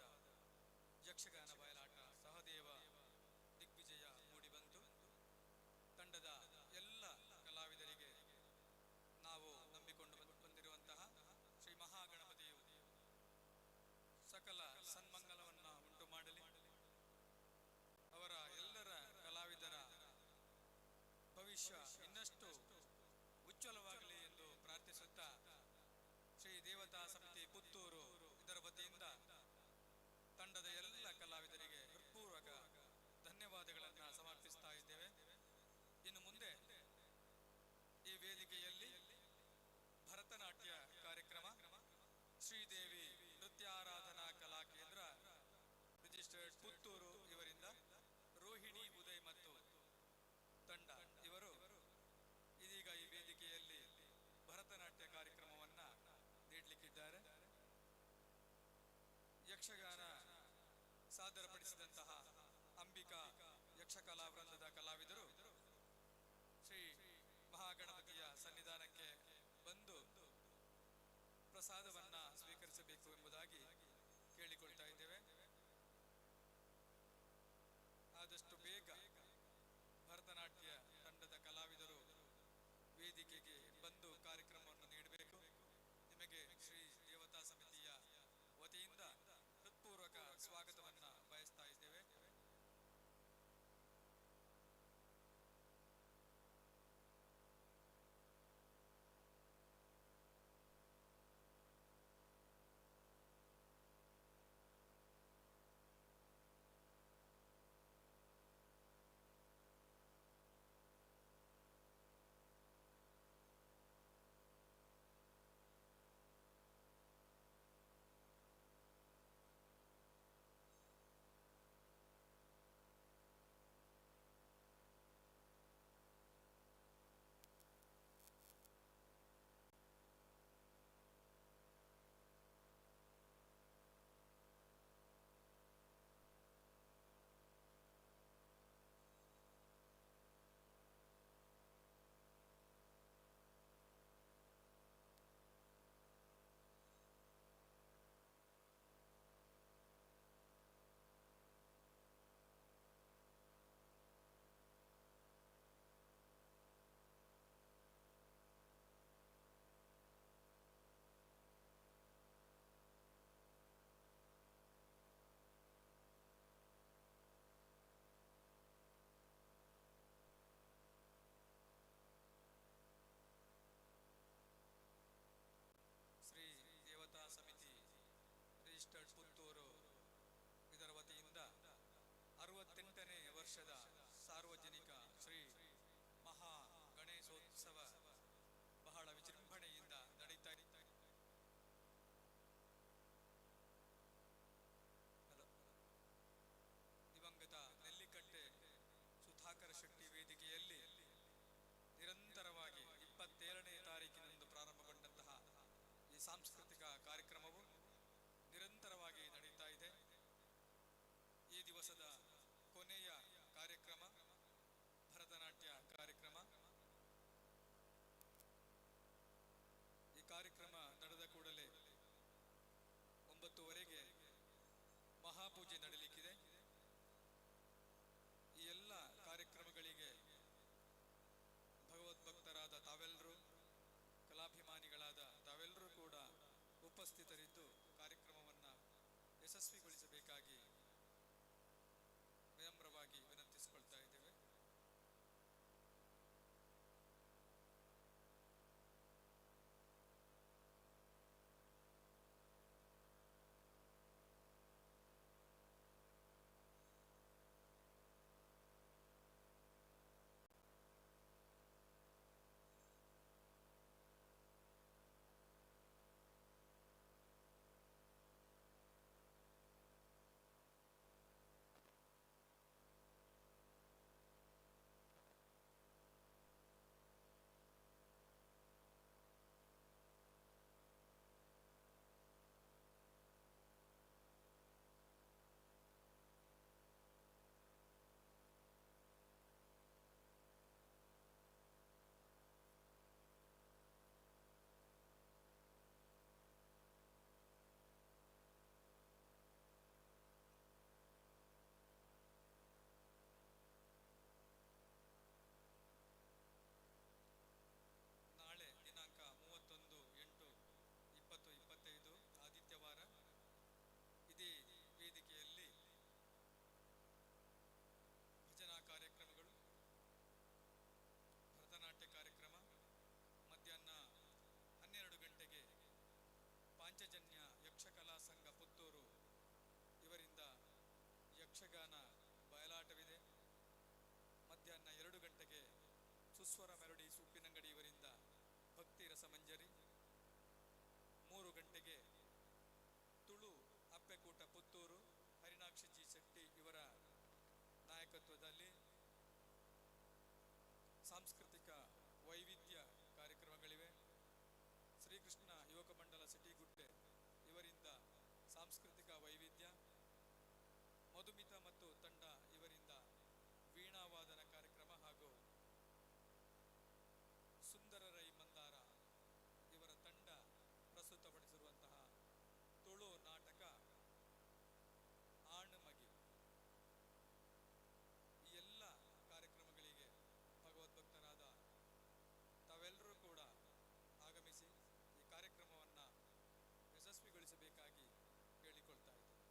ಯಕ್ಷಗಾನ ಬಯಲಾಟ ಸಹದೇವ ದಿಗ್ವಿಜಯ ಮೂಡಿಬಂತು. ತಂಡದ ಎಲ್ಲ ಕಲಾವಿದರಿಗೆ ನಾವು ನಂಬಿಕೊಂಡು ಬಂದಿರುವಂತಹ ಶ್ರೀ ಮಹಾಗಣಪತಿಯು ಸಕಲ ಸನ್ಮಂಗಲವನ್ನ ಉಂಟು ಮಾಡಲಿ. ಅವರ ಎಲ್ಲರ ಕಲಾವಿದರ ಭವಿಷ್ಯ ಇನ್ನಷ್ಟು ಉಜ್ವಲವಾಗಲಿ ಎಂದು ಪ್ರಾರ್ಥಿಸುತ್ತಾ ಶ್ರೀ ದೇವತಾ ಸಮಿತಿ ಪುತ್ತೂರು ಇದರ ವತಿಯಿಂದ ತಂಡದ ಎಲ್ಲ ಕಲಾವಿದರಿಗೆ ಹೃತ್ಪೂರ್ವಕ ಧನ್ಯವಾದಗಳನ್ನು ಸಮರ್ಪಿಸ್ತಾ ಇದ್ದೇವೆ. ಇನ್ನು ಮುಂದೆ ಈ ವೇದಿಕೆಯಲ್ಲಿ ಭರತನಾಟ್ಯ ಕಾರ್ಯಕ್ರಮ ಶ್ರೀದೇವಿ ನೃತ್ಯಾರಾಧನಾ ಕಲಾ ಕೇಂದ್ರ ರಿಜಿಸ್ಟರ್ಡ್ ಪುತ್ತೂರು ಇವರಿಂದ ರೋಹಿಣಿ ಉದಯ್ ಮತ್ತು ತಂಡ ಇವರು ಇದೀಗ ಈ ವೇದಿಕೆಯಲ್ಲಿ ಭರತನಾಟ್ಯ ಕಾರ್ಯಕ್ರಮವನ್ನ ನೀಡಲಿಕ್ಕಿದ್ದಾರೆ. ಯಕ್ಷಗಾನ ಸಾದರಪಡಿಸಿದಂತಹ ಅಂಬಿಕಾ ಯಕ್ಷಕಲಾ ವೃಂದದ ಕಲಾವಿದರು ಶ್ರೀ ಮಹಾಗಣಪತಿಯ ಸನ್ನಿಧಾನಕ್ಕೆ ಬಂದು ಪ್ರಸಾದವನ್ನ ಸ್ವೀಕರಿಸಬೇಕು ಎಂಬುದಾಗಿ ಕೇಳಿಕೊಳ್ತಾ ಇದ್ದೇವೆ. ಆದಷ್ಟು ಬೇಗ ಭರತನಾಟ್ಯ ತಂಡದ ಕಲಾವಿದರು ವೇದಿಕೆಗೆ ಬಂದು ಕಾರ್ಯಕ್ರಮವನ್ನು ನೀಡಬೇಕು. ನಿಮಗೆ ಶ್ರೀ ದೇವತಾ ಸಮಿತಿಯ ವತಿಯಿಂದ ಹೃತ್ಪೂರ್ವಕ ಸ್ವಾಗತವನ್ನ ಬಯಸ್ತಾ ಇದ್ದೇವೆ. ವರ್ಷದ ಸಾರ್ವಜನಿಕ ಶ್ರೀ ಮಹಾ ಗಣೇಶೋತ್ಸವ ಬಹಳ ವಿಜೃಂಭಣೆಯಿಂದ ನಡೀತಾ ಇದೆ. ದಿವಂಗತ ನೆಲ್ಲಿಕಟ್ಟೆ ಸುಧಾಕರ ಶೆಟ್ಟಿ ವೇದಿಕೆಯಲ್ಲಿ ನಿರಂತರವಾಗಿ 27ನೇ ತಾರೀಕಿನಂದು ಪ್ರಾರಂಭಗೊಂಡಂತಹ ಈ ಸಾಂಸ್ಕೃತಿಕ ಕಾರ್ಯಕ್ರಮವು ನಿರಂತರವಾಗಿ ನಡೀತಾ ಇದೆ. ಈ ದಿವಸದ ಕೊನೆಯ ಕಾರ್ಯಕ್ರಮ ಭರತನಾಟ್ಯ ಕಾರ್ಯಕ್ರಮ. ಈ ಕಾರ್ಯಕ್ರಮ ನಡೆದ ಕೂಡಲೇ 9:30ಗೆ ಮಹಾಪೂಜೆ ನಡೆಯಲಿಕ್ಕಿದೆ. ಈ ಎಲ್ಲ ಕಾರ್ಯಕ್ರಮಗಳಿಗೆ ಭಗವದ್ಭಕ್ತರಾದ ತಾವೆಲ್ಲರೂ, ಕಲಾಭಿಮಾನಿಗಳಾದ ತಾವೆಲ್ಲರೂ ಕೂಡ ಉಪಸ್ಥಿತರಿದ್ದು ಕಾರ್ಯಕ್ರಮವನ್ನು ಯಶಸ್ವಿಗೊಳಿಸಬೇಕಾಗಿ ವಿನಮ್ರವಾಗಿ ವಿನಂತಿಸಿಕೊಳ್ತಾ ಇದ್ದೇವೆ. ನಾಳೆ ದಿನಾಂಕ 31/8/2025 ಆದಿತ್ಯವಾರ ಇದೇ ವೇದಿಕೆಯಲ್ಲಿ ಭಜನಾ ಕಾರ್ಯಕ್ರಮಗಳು, ಭರತನಾಟ್ಯ ಕಾರ್ಯಕ್ರಮ, ಮಧ್ಯಾಹ್ನ 12 ಗಂಟೆಗೆ ಪಾಂಚಜನ್ಯ ಯಕ್ಷಕಲಾ ಸಂಘ ಪುತ್ತೂರು ಇವರಿಂದ ಯಕ್ಷಗಾನ ಬಯಲಾಟವಿದೆ. ಮಧ್ಯಾಹ್ನ 2 ಗಂಟೆಗೆ ಸುಸ್ವರ ಮೆಲಡಿ ಸುಪ್ಪಿನಂಗಡಿ ಇವರಿಂದ ಭಕ್ತಿ ರಸಮಂಜರಿ. 3 ಗಂಟೆಗೆ ತುಳು ಅಪ್ಪೆಕೂಟ ಪುತ್ತೂರು ಹರಿಣಾಕ್ಷಿ ಜಿ ಶೆಟ್ಟಿ ಇವರ ನಾಯಕತ್ವದಲ್ಲಿ ಸಾಂಸ್ಕೃತಿಕ ವೈವಿಧ್ಯ ಕಾರ್ಯಕ್ರಮಗಳಿವೆ. ಶ್ರೀಕೃಷ್ಣ ಯುವಕ ಮಂಡಲ ಸಿಟಿಗುಡ್ಡೆ ಇವರಿಂದ ಸಾಂಸ್ಕೃತಿಕ ವೈವಿಧ್ಯ, ಮಧುಮಿತ ಮತ್ತು ತಂಡ ಇವರಿಂದ ವೀಣಾವಾದನ ಕಾರ್ಯಕ್ರಮ ಹಾಗೂ ಸುಂದರ ರೈ ಮಂದಾರ ಇವರ ತಂಡ ಪ್ರಸ್ತುತಪಡಿಸಿರುವಂತಹ ತುಳು ನಾಟಕ ಆಣಮಗಿ. ಈ ಎಲ್ಲ ಕಾರ್ಯಕ್ರಮಗಳಿಗೆ ಭಗವದ್ಭಕ್ತರಾದ ತಾವೆಲ್ಲರೂ ಕೂಡ ಆಗಮಿಸಿ ಈ ಕಾರ್ಯಕ್ರಮವನ್ನು ಯಶಸ್ವಿಗೊಳಿಸಬೇಕಾಗಿ ಕೇಳಿಕೊಳ್ತಾ ಇದ್ದೇನೆ.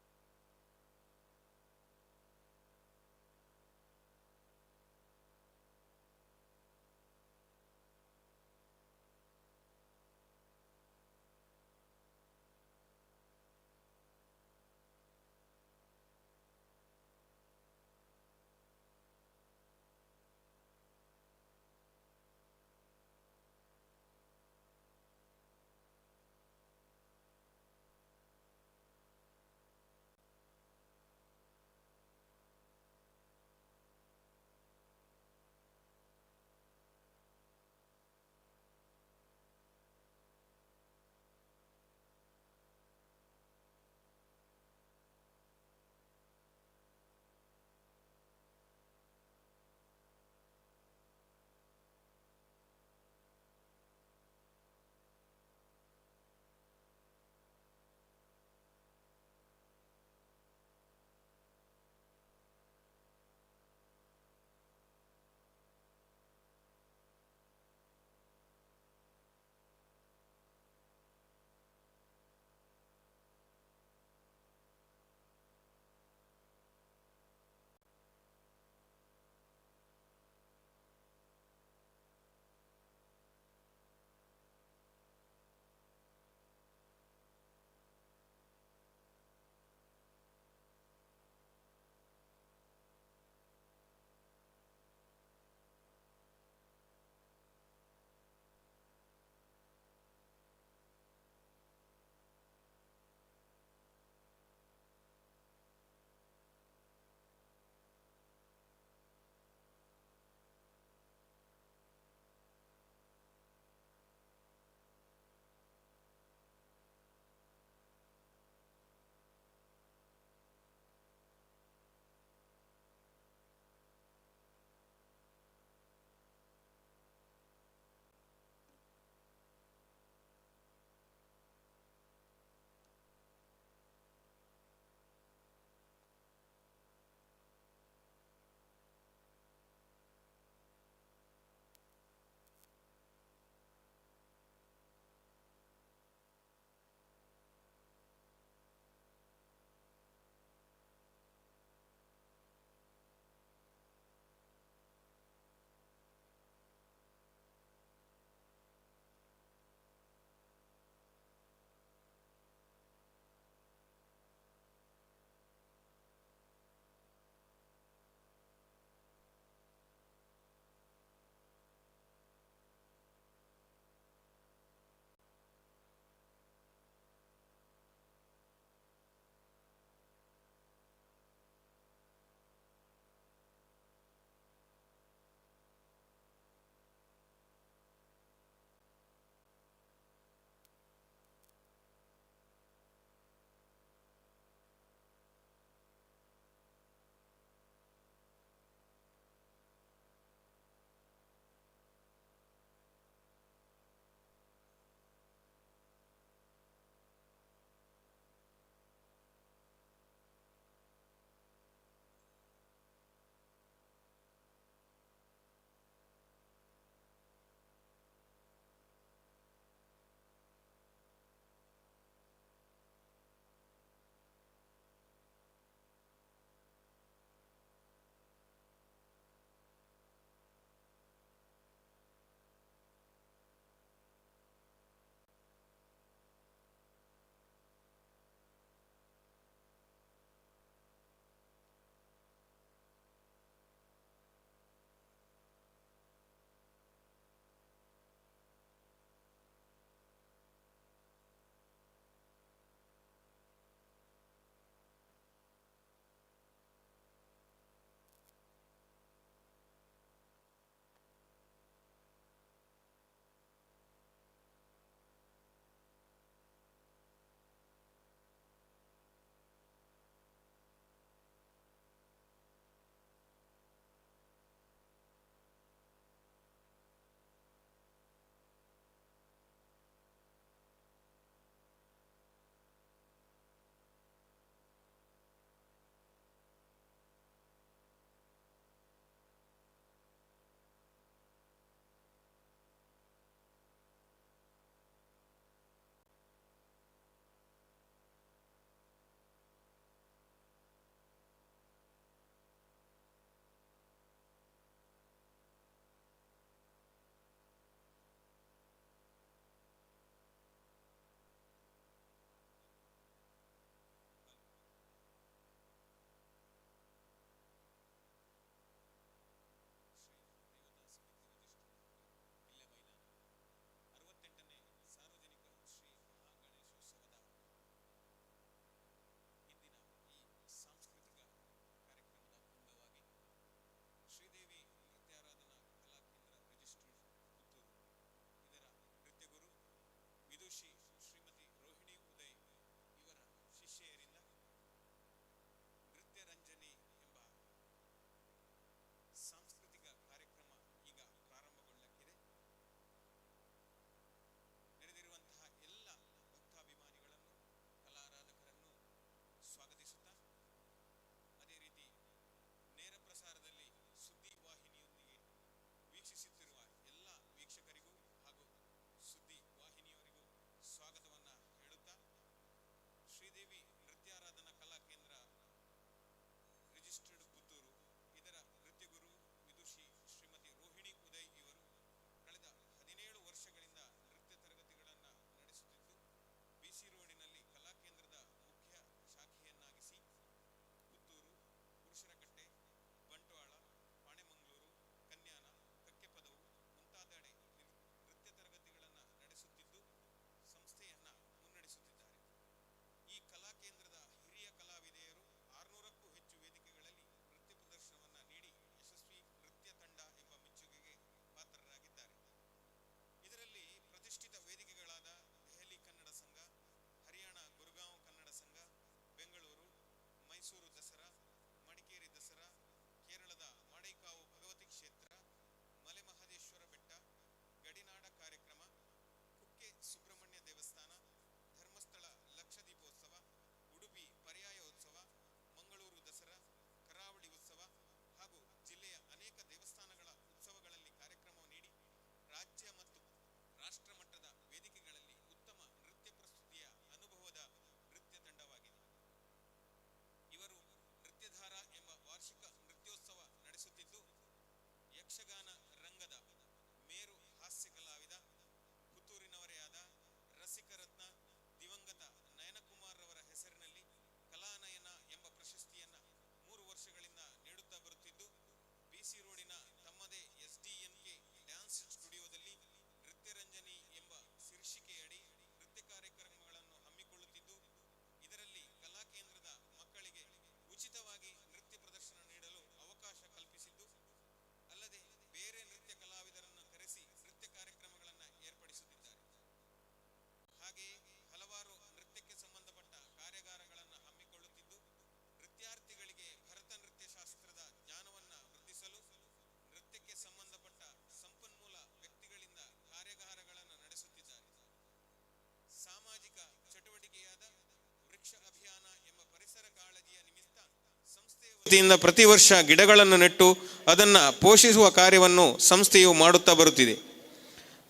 ವತಿಯಿಂದ ಪ್ರತಿ ವರ್ಷ ಗಿಡಗಳನ್ನು ನೆಟ್ಟು ಅದನ್ನು ಪೋಷಿಸುವ ಕಾರ್ಯವನ್ನು ಸಂಸ್ಥೆಯು ಮಾಡುತ್ತಾ ಬರುತ್ತಿದೆ.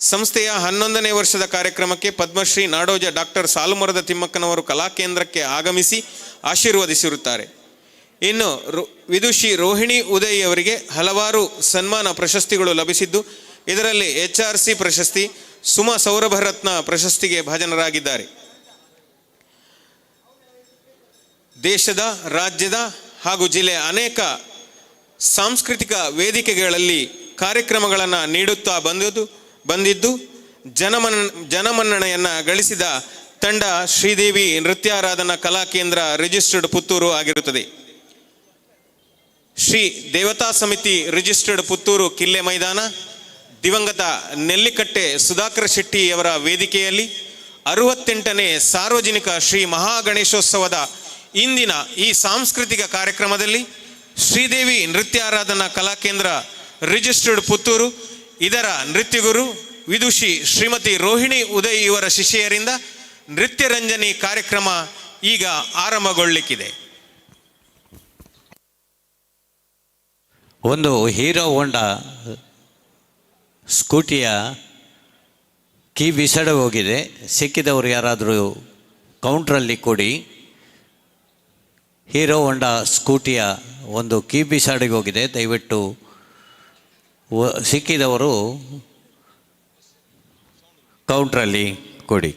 ಸಂಸ್ಥೆಯ 11ನೇ ವರ್ಷದ ಕಾರ್ಯಕ್ರಮಕ್ಕೆ ಪದ್ಮಶ್ರೀ ನಾಡೋಜ ಡಾಕ್ಟರ್ ಸಾಲುಮರದ ತಿಮ್ಮಕ್ಕನವರು ಕಲಾಕೇಂದ್ರಕ್ಕೆ ಆಗಮಿಸಿ ಆಶೀರ್ವದಿಸಿರುತ್ತಾರೆ. ಇನ್ನು ವಿದುಷಿ ರೋಹಿಣಿ ಉದಯ್ ಅವರಿಗೆ ಹಲವಾರು ಸನ್ಮಾನ ಪ್ರಶಸ್ತಿಗಳು ಲಭಿಸಿದ್ದು, ಇದರಲ್ಲಿ HRC ಪ್ರಶಸ್ತಿ, ಸುಮಾ ಸೌರಭರತ್ನ ಪ್ರಶಸ್ತಿಗೆ ಭಾಜನರಾಗಿದ್ದಾರೆ. ದೇಶದ, ರಾಜ್ಯದ ಹಾಗೂ ಜಿಲ್ಲೆಯ ಅನೇಕ ಸಾಂಸ್ಕೃತಿಕ ವೇದಿಕೆಗಳಲ್ಲಿ ಕಾರ್ಯಕ್ರಮಗಳನ್ನು ನೀಡುತ್ತಾ ಬಂದಿದ್ದು ಜನಮನ್ನಣೆಯನ್ನು ಗಳಿಸಿದ ತಂಡ ಶ್ರೀದೇವಿ ನೃತ್ಯಾರಾಧನಾ ಕಲಾಕೇಂದ್ರ ರಿಜಿಸ್ಟರ್ಡ್ ಪುತ್ತೂರು ಆಗಿರುತ್ತದೆ. ಶ್ರೀ ದೇವತಾ ಸಮಿತಿ ರಿಜಿಸ್ಟರ್ಡ್ ಪುತ್ತೂರು ಕಿಲ್ಲೆ ಮೈದಾನ, ದಿವಂಗತ ನೆಲ್ಲಿಕಟ್ಟೆ ಸುಧಾಕರ ಶೆಟ್ಟಿಯವರ ವೇದಿಕೆಯಲ್ಲಿ 68ನೇ ಸಾರ್ವಜನಿಕ ಶ್ರೀ ಮಹಾಗಣೇಶೋತ್ಸವದ ಇಂದಿನ ಈ ಸಾಂಸ್ಕೃತಿಕ ಕಾರ್ಯಕ್ರಮದಲ್ಲಿ ಶ್ರೀದೇವಿ ನೃತ್ಯಾರಾಧನಾ ಕಲಾಕೇಂದ್ರ ರಿಜಿಸ್ಟರ್ಡ್ ಪುತ್ತೂರು ಇದರ ನೃತ್ಯಗುರು ವಿದುಷಿ ಶ್ರೀಮತಿ ರೋಹಿಣಿ ಉದಯ್ ಇವರ ಶಿಷ್ಯರಿಂದ ನೃತ್ಯ ರಂಜನಿ ಕಾರ್ಯಕ್ರಮ ಈಗ ಆರಂಭಗೊಳ್ಳಲಿಕ್ಕಿದೆ. ಒಂದು ಹೀರೋ ಹೋಂಡಾ ಸ್ಕೂಟಿಯ ಕೀ ಬಿಸಾಡಿ ಹೋಗಿದೆ. ಸಿಕ್ಕಿದವರು ಯಾರಾದರೂ ಕೌಂಟ್ರಲ್ಲಿ ಕೊಡಿ. ಹೀರೋ ಹೋಂಡಾ ಸ್ಕೂಟಿಯ ಒಂದು ಕೀ ಬಿಸಾಡಿಗೆ ಹೋಗಿದೆ. ದಯವಿಟ್ಟು ಸಿಕ್ಕಿದವರು ಕೌಂಟ್ರಲ್ಲಿ ಕೊಡಿ.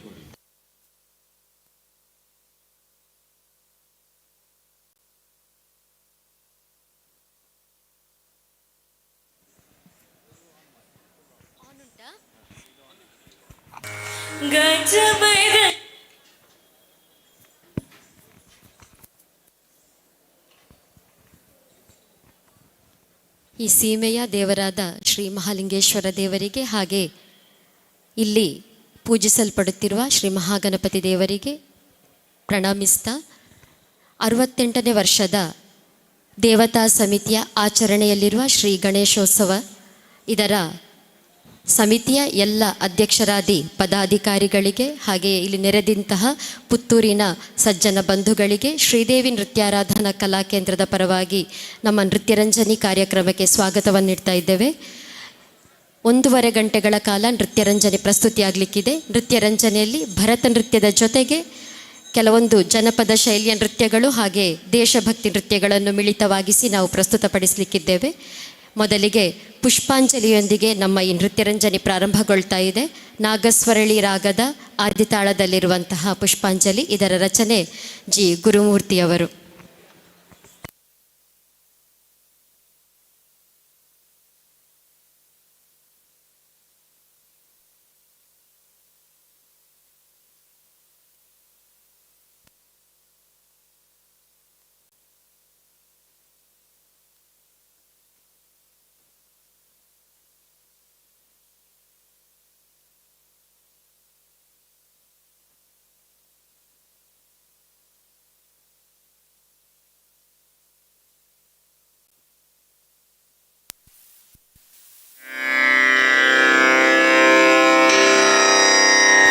ಈ ಸೀಮೆಯ ದೇವರಾದ ಶ್ರೀ ಮಹಾಲಿಂಗೇಶ್ವರ ದೇವರಿಗೆ, ಹಾಗೆ ಇಲ್ಲಿ ಪೂಜಿಸಲ್ಪಡುತ್ತಿರುವ ಶ್ರೀ ಮಹಾಗಣಪತಿ ದೇವರಿಗೆ ಪ್ರಣಾಮಿಸ್ತಾ 68ನೇ ವರ್ಷದ ದೇವತಾ ಸಮಿತಿಯ ಆಚರಣೆಯಲ್ಲಿರುವ ಶ್ರೀ ಗಣೇಶೋತ್ಸವ ಇದರ ಸಮಿತಿಯ ಎಲ್ಲ ಅಧ್ಯಕ್ಷರಾದಿ ಪದಾಧಿಕಾರಿಗಳಿಗೆ, ಹಾಗೆಯೇ ಇಲ್ಲಿ ನೆರೆದಂತಹ ಪುತ್ತೂರಿನ ಸಜ್ಜನ ಬಂಧುಗಳಿಗೆ ಶ್ರೀದೇವಿ ನೃತ್ಯಾರಾಧನಾ ಕಲಾಕೇಂದ್ರದ ಪರವಾಗಿ ನಮ್ಮ ನೃತ್ಯರಂಜನಿ ಕಾರ್ಯಕ್ರಮಕ್ಕೆ ಸ್ವಾಗತವನ್ನು ನೀಡ್ತಾ ಇದ್ದೇವೆ. 1.5 ಗಂಟೆಗಳ ಕಾಲ ನೃತ್ಯರಂಜನೆ ಪ್ರಸ್ತುತಿಯಾಗಲಿಕ್ಕಿದೆ. ನೃತ್ಯರಂಜನೆಯಲ್ಲಿ ಭರತ ನೃತ್ಯದ ಜೊತೆಗೆ ಕೆಲವೊಂದು ಜನಪದ ಶೈಲಿಯ ನೃತ್ಯಗಳು ಹಾಗೆ ದೇಶಭಕ್ತಿ ನೃತ್ಯಗಳನ್ನು ಮಿಳಿತವಾಗಿಸಿ ನಾವು ಪ್ರಸ್ತುತಪಡಿಸಲಿಕ್ಕಿದ್ದೇವೆ. ಮೊದಲಿಗೆ ಪುಷ್ಪಾಂಜಲಿಯೊಂದಿಗೆ ನಮ್ಮ ಈ ನೃತ್ಯರಂಜನೆ ಪ್ರಾರಂಭಗೊಳ್ತಾ ಇದೆ. ನಾಗಸ್ವರಳಿ ರಾಗದ ಆದಿತಾಳದಲ್ಲಿರುವಂತಹ ಪುಷ್ಪಾಂಜಲಿ, ಇದರ ರಚನೆ ಜಿ ಗುರುಮೂರ್ತಿಯವರು.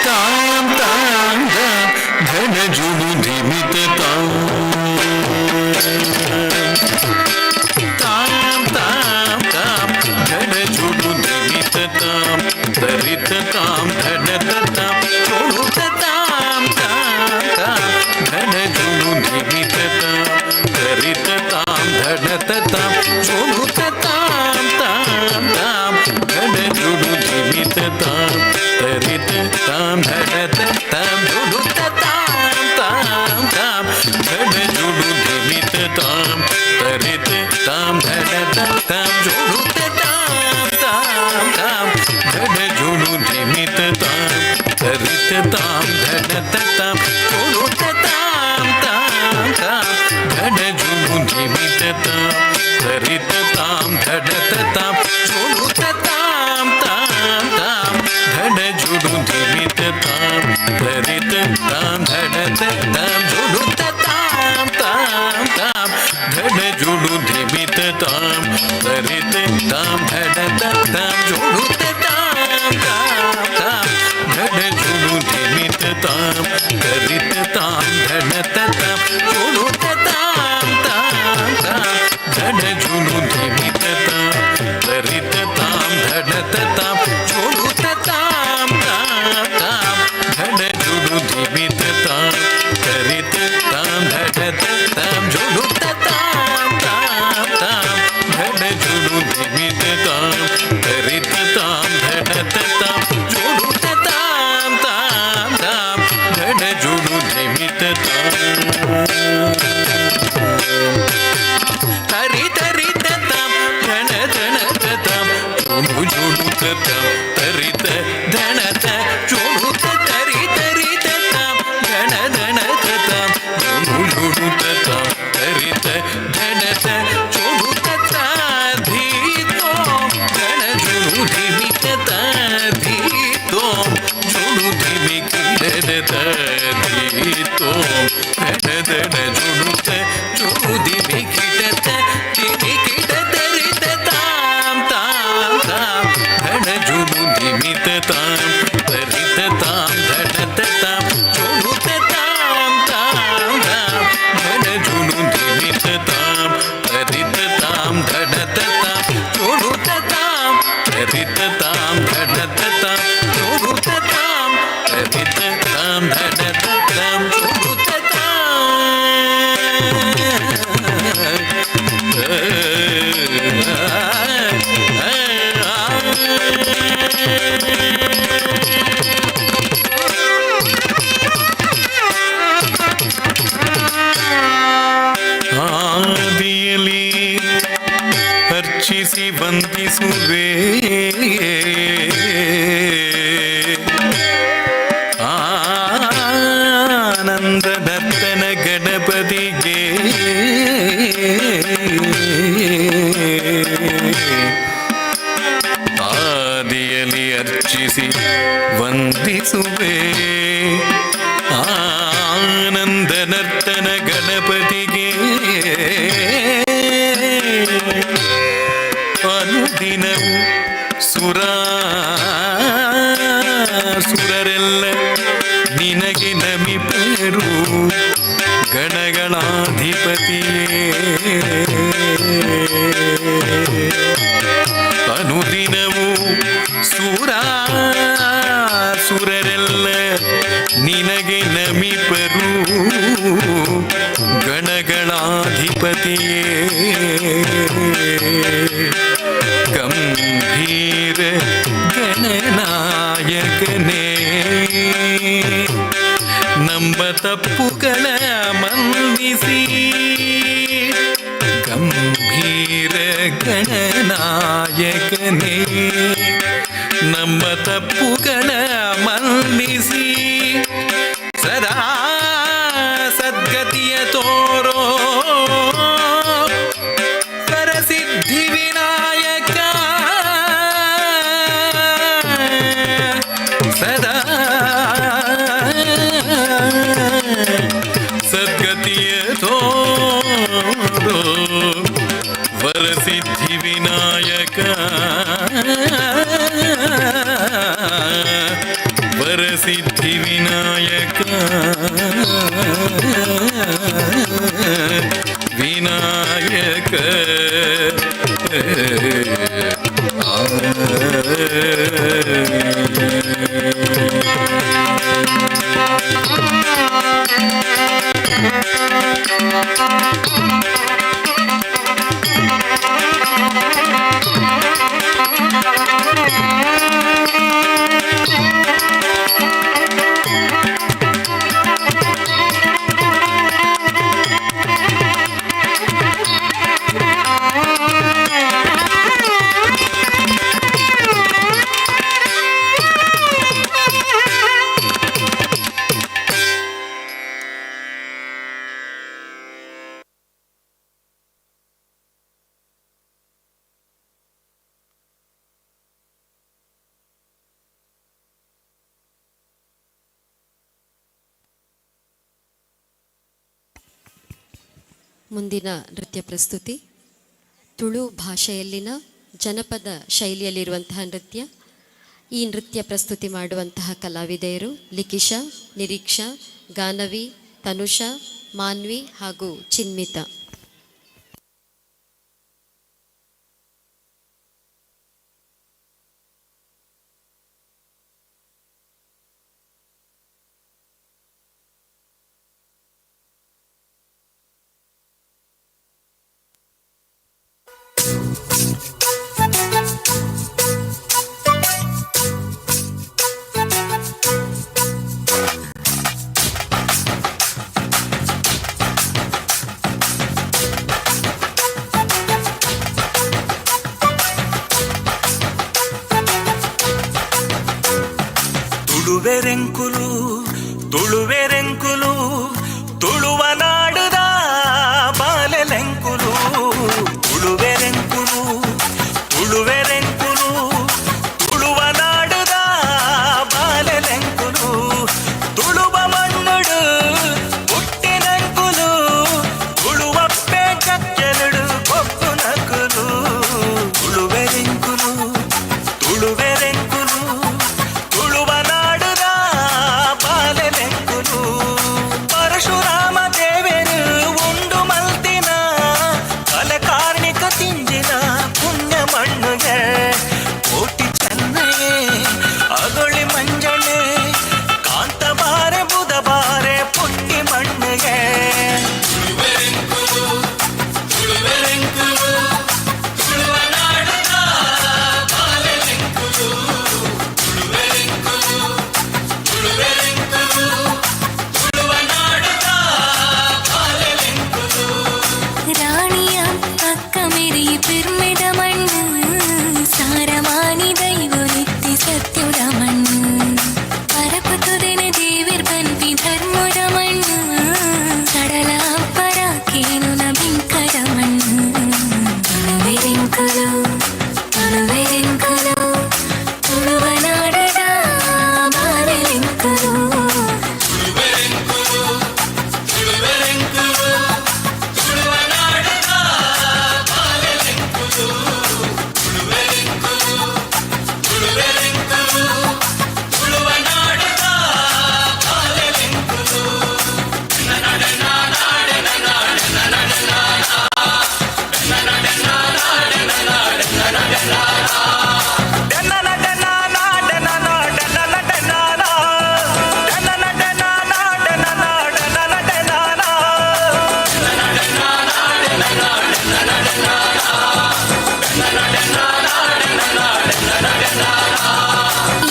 Tam ಚುಣುತ ತರಿ ತರಿ ತತಾಂ ಧನ ಧನ ತತಾಂ ಚುಣು ತತಾಂ ತರಿತ ಧನತ ಚುಣುತ ತಾಧೀತೋ ಧನ ಚುಣು ಧಿಮಿ ತತಾಧೀತೋ ಚುಣು ಧಿಮಿ ಕಿಡದ ತಾಧೀತೋ ಧನ ಧನ ಚುಣುತ ಚುಣು ಧಿಮಿ ಕಿಡತ ಧಿಮಿ ಕಿಡದರಿ ತತಾಂ ತಾಂ ತಾಂ ಧನ ಚುಣು ಧಿಮಿ ತತಾಂ ತರಿತ ತಾಂ ಧನ ತತಾಂ ಚುಣು ತತಾಂ ತಾಂ ತಾಂ ಧನ ಚುಣು ಧಿಮಿ ತತಾಂ ತರಿತ ತಾಂ ಧನ ತತಾಂ ಚುಣು ತತಾಂ ತರಿತ ತಾಂ ಧನ ತತಾಂ ಚುಣು ತತಾಂ ತರಿತ ತಾಂ ಧನ ತತಾಂ ಚುಣು ಆದಿಯಲ್ಲಿ ಅರ್ಚಿಸಿ ವಂದಿಸುವೆ ಆನಂದದತ್ತನ ಗಣಪತಿಗೆ ಆದಿಯಲ್ಲಿ ಅರ್ಚಿಸಿ ವಂದಿಸುವೆ ಆನಂದನರ್ತನ ಗಣಪತಿಗೆ ಅನುದಿನವು ಸುರರೆಲ್ಲ ನಿನಗೆ ನಮಿಪರು ಗಣಗಳಾಧಿಪತಿಯೇ ಅನುದಿನವು ಸುರರೆಲ್ಲ ನಿನಗೆ ನಮಿಪರು ಗಣಗಳಾಧಿಪತಿಯೇ ಗಂಭೀರ ಗಣನಾಯಕನೇ ನಂಬ ತಪ್ಪುಗಳ ಮಂದಿಸಿ ಗಂಭೀರ ಗಣನಾಯಕನೇ ನಮ್ಮ ತಪ್ಪುಗಳ ಮನ್ನಿಸಿ ಸದಾ ಸದ್ಗತಿಯ ತೋರೋ ಪರಸಿದ್ಧಿ ವಿನಾಯಕ ಸದಾ ಸದ್ಗತಿಯ ತೋರೋ ವರಸಿದ್ಧಿ ವಿನಾಯಕ ವರಸಿದ್ಧಿ ವಿನಾಯಕ ವಿನಾಯಕ ಮುಂದಿನ ನೃತ್ಯ ಪ್ರಸ್ತುತಿ ತುಳು ಭಾಷೆಯಲ್ಲಿನ ಜನಪದ ಶೈಲಿಯಲ್ಲಿರುವಂತಹ ನೃತ್ಯ. ಈ ನೃತ್ಯ ಪ್ರಸ್ತುತಿ ಮಾಡುವಂತಹ ಕಲಾವಿದೆಯರು ಲಿಖಿಷಾ, ನಿರೀಕ್ಷಾ, ಗಾನವಿ, ತನುಷಾ, ಮಾನ್ವಿ ಹಾಗೂ ಚಿನ್ಮಿತಾ. ತುಳುವೆರೆಂಕುಲು ತುಳುವೆರೆಂಕುಲು ತುಳುವ ನಾಡುದ ಬಾಲೆಲೆಂಕುಲು ತುಳುವೆರೆಂಕುಲು ತುಳುವೆರೆಂಕುಲು ತುಳುವ ನಾಡುದ ಬಾಲೆಲೆಂಕುಲು ತುಳುವ ಮಣ್ಣುಡು ಹುಟ್ಟಿನಂಕುಲು ತುಳುವಪ್ಪೆ ಚಕ್ಕೆಲುಡು ಕೊಪ್ಪು ನಕುಲು ತುಳುವೆರೆಂಕುಲು ತುಳುವೆರೆಂಕುಲು ತುಳುವ ನಾಡುದ ಬಾಲೆಲೆಂಕುಲು ಪರಶುರಾಮ ದೇವರು ಉಂಡು ಮಲ್ತಿನ ಕಲೆ ಕಾರ್ಣಿಕ ತಿಂಜಿನ ಪುಣ್ಯ ಮಣ್ಣುಗೆ ಕೋಟಿ ಚೆನ್ನಯೇ ಅಗೊಳಿ ಮಂಜನೆ ಕಾಂತ ಬಾರೆ ಬುಧ ಬಾರೆ ಪುಟ್ಟಿ ಮಣ್ಣುಗೆ ರಾಣಿಯ ಅಕ್ಕ ಮೆರಿ ಪಿರ್ಮಿಡ ಮಣ್ಣು ಸಾರಮಾನಿ ದೈವಲಿತ್ತಿ ಸತ್ಯುಡ ಮಣ್ಣು ಪರಪುತುದಿನ ದೇವಿರ್ ಬನ್ಪಿ ಧರ್ಮುಡ ಮಣ್ಣು ಕಡಲ ಅಪ್ಪರ ಕೇನುನ ಬಿಂಕಡ ಮಣ್ಣು ತುಳುವೆರೆಂಕುಲು ತುಳುವೆರೆಂಕುಲು ತುಳುವ ನಾಡದ ಬಾಲೆಲೆಂಕುಲು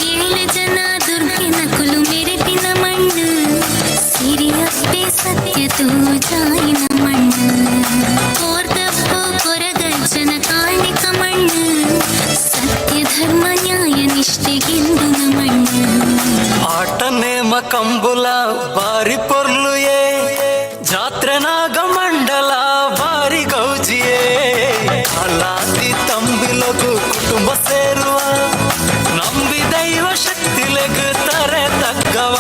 ಏಳ ಜನ ದುರ್ಗಿನ ಕುಲು ಮೆರೆಪಿನ ಮಣ್ಣು ಸಿರಿಯಪ್ಪೆ ಸತ್ಯತು ಜಾಯಿನ ಮಣ್ಣು ಕೋರ್ದಪ್ಪು ಕೊರಗಜ್ಜನ ಕಾಣಿಕ ಮಣ್ಣು ಸತ್ಯ ಧರ್ಮ ನ್ಯಾಯ ನಿಷ್ಠೆಗೆಂದುನ ಮಣ್ಣು ಆಟ ನೇಮ ಕಂಬುಲ ಬಾರಿ ಪೊರ್ಲುಯೇ ಜಾತ್ರೆ ನಾಗ ಮಂಡಲ ಬಾರಿ ಗೌಜಿಯೇ ಅಲಾದಿ ತಂಬಿಲಗು ಕುಟುಂಬ ಸೇರುವ ನಂಬಿ ದೈವ ಶಕ್ತಿಲೆಗು ತಾರೆ ತಕ್ಕವ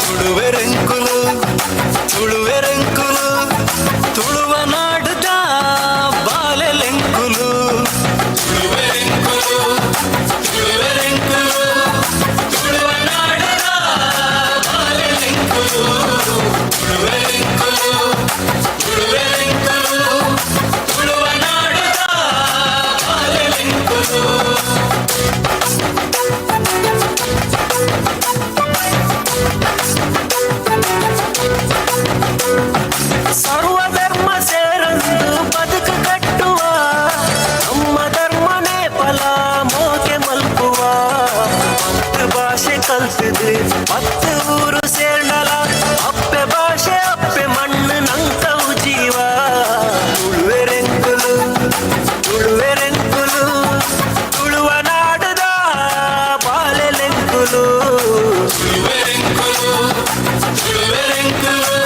ತುಳುವೆರೆಂಕುಲು ತುಳುವೆರೆಂಕುಲು ತುಳುವ ನಾಡುದ ಬಾಲೆಲೆಂಕುಲು ತುಳುವೆರೆಂಕುಲು ತುಳುವೆರೆಂಕುಲು ತುಳುವ ನಾಡುದ ಬಾಲೆಲೆಂಕುಲು ತುಳುವೆರೆಂಕುಲು ತುಳುವೆರೆಂಕುಲು ತುಳುವ ನಾಡುದ ಬಾಲೆಲೆಂಕುಲು ಸರ್ವಧರ್ಮ ಸೇರಂದು ಬದುಕು ಕಟ್ಟುವ ನಮ್ಮ ಧರ್ಮನೇ ಫಲ ಮೋಕೆ ಮಲ್ಪುವ ಹತ್ತು ಭಾಷೆ ಕಲ್ತಿದ್ವಿ 10 ಊರು ಸೇರ್ನಲ ಅಪ್ಪೆ ಭಾಷೆ ಅಪ್ಪೆ ಮಣ್ಣು ನಂಕವು ಜೀವ ತುಳುವೆರೆಂಕುಲು ತುಳುವೆರೆಂಕುಲು ತುಳುವ ನಾಡುದ ಬಾಲೆಲೆಂಕುಲು ತುಳುವೆರೆಂಕುಲು ತುಳುವೆರೆಂಕುಲು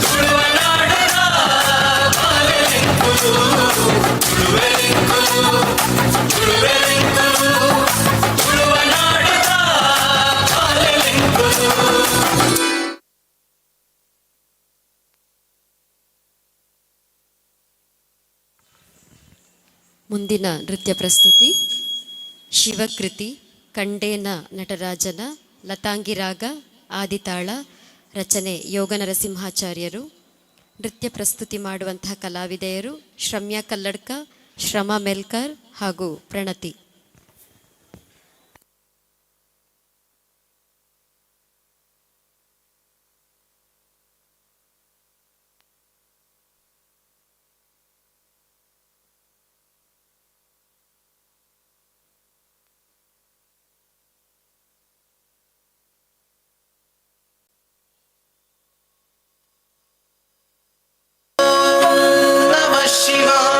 ತುಳುವ ನಾಡುದ ಬಾಲೆಲೆಂಕುಲು ತುಳುವೆರೆಂಕುಲು ತುಳುವೆರೆಂಕುಲು ತುಳುವ ನಾಡುದ ಬಾಲೆಲೆಂಕುಲು. ಮುಂದಿನ ನೃತ್ಯ ಪ್ರಸ್ತುತಿ ಶಿವಕೃತಿ ಕಂಡೇನ ನಟರಾಜನ ಲತಾಂಗಿ ರಾಗ ಆದಿತಾಳ ರಚನೆ ಯೋಗ ನರಸಿಂಹಾಚಾರ್ಯರು. ನೃತ್ಯ ಪ್ರಸ್ತುತಿ ಮಾಡುವಂತಹ ಕಲಾವಿದೆಯರು ಶ್ರಮ್ಯಾ ಕಲ್ಲಡ್ಕ, ಶ್ರಮಾ ಮೆಲ್ಕರ್ ಹಾಗೂ ಪ್ರಣತಿ. ನಮಃ ಶಿವಾಯ.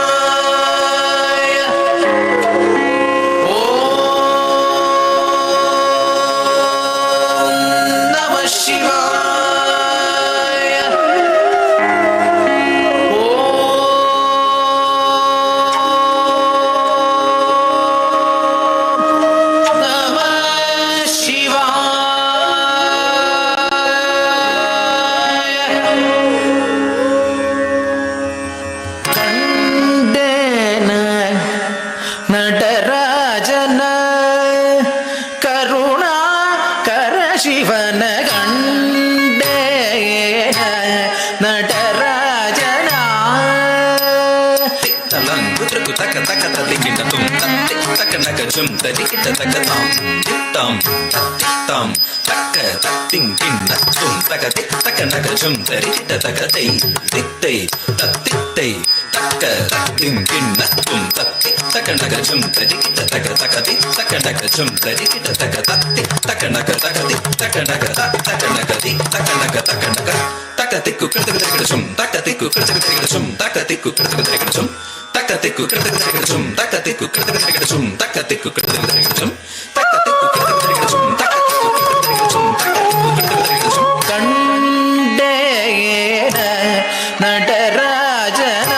ಶಿವನ ಗಂಡೇ ನಟರಾಜನ ತಲಂಗು ತೃಕು ತಕ ತಕ ತದಿಗಿಟ ತುಂ ತತ್ತಿ ತಕ ನಕ ಜುಂ ತದಿಗಿಟ ತಕ ತಾಂ ತಿತ್ತಾಂ ತತ್ತಿತ್ತಾಂ ತಕ್ಕ ತತ್ತಿಂ ಕಿನ್ನ ತುಂ ತಕ ತಿ ತಕ ನಕ ಜುಂ ತದಿಗಿಟ ತಕ ತೈ ತಿತ್ತೈ ತತ್ತಿತ್ತೈ ತಕ್ಕ ತತ್ತಿಂ ಕಿನ್ನ ತುಂ ತತ್ತಿ ತಕ ನಕ ಜುಂ ತದಿಗಿಟ ತಕ ತಕ ತಿ ತಕ ನಕ ಜುಂ ತದಿಗಿಟ ತಕ ತತ್ತಿ ತಕ ನಕ ತಕ ತಿ ತಕ ನಕ ತಕ ನಕ ತಿ ತಕ ನಕ ತಕ ತಿಕ್ಕು ಕೃತಕ ತಿರುಗಿಡಚುಂ ತಕ್ಕ ತಿಕ್ಕು ಕೃತಕ ತಿರುಗಿಡಚುಂ ತಕ್ಕ ತಿಕ್ಕು ಕೃತಕ ತಿರುಗಿಡಚುಂ ತಕ್ಕ ತಿಕ್ಕು ಕೃತಕ ತಿರುಗಿಡಚುಂ ತಕ್ಕ ತಿಕ್ಕು ಕೃತಕ ತಿರುಗಿಡಚುಂ ತಕ್ಕ ತಿಕ್ಕು ಕೃತಕ ತಿರುಗಿಡಚುಂ ತಕ್ಕ ತಿಕ್ಕು ಕೃತಕ ತಿರುಗಿಡಚುಂ ತಕ್ಕ ತಿಕ್ಕು ಕೃತಕ ತಿರುಗಿಡಚುಂ ತಕ್ಕ ತಿಕ್ಕು ಕೃತಕ ತಿರುಗಿಡಚುಂ ಕಂಡೇನ ನಟರಾಜನ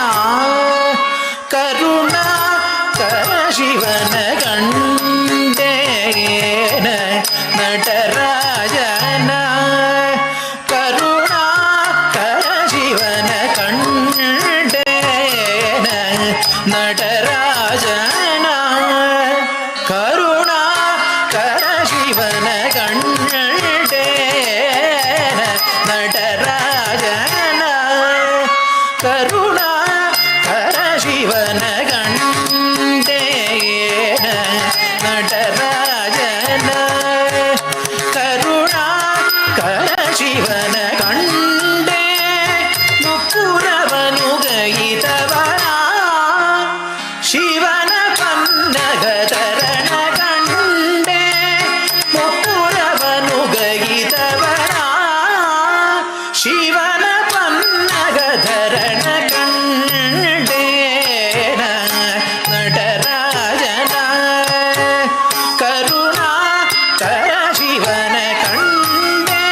ಕರುಣಾಕರ ಶಿವನ ಕಂಡೇನ ನಟರಾಜನ நடராஜன கருணா கர சிவன கண்டேன நடராஜன கருணா கர சிவன கண்டேன நடராஜன கருணா கர சிவன கண்டே முப்புரவனுகைதவன ಶಿವನ ಪನ್ನಗತರಣ ಕಂಡೆ ಮುಪ್ಪುರವನು ಗೈದವನ ಶಿವನ ಪನ್ನಗತರಣ ಕಂಡೇನ ನಟರಾಜನ ಕರುಣಾ ಕರ ಶಿವನ ಕಂಡೆ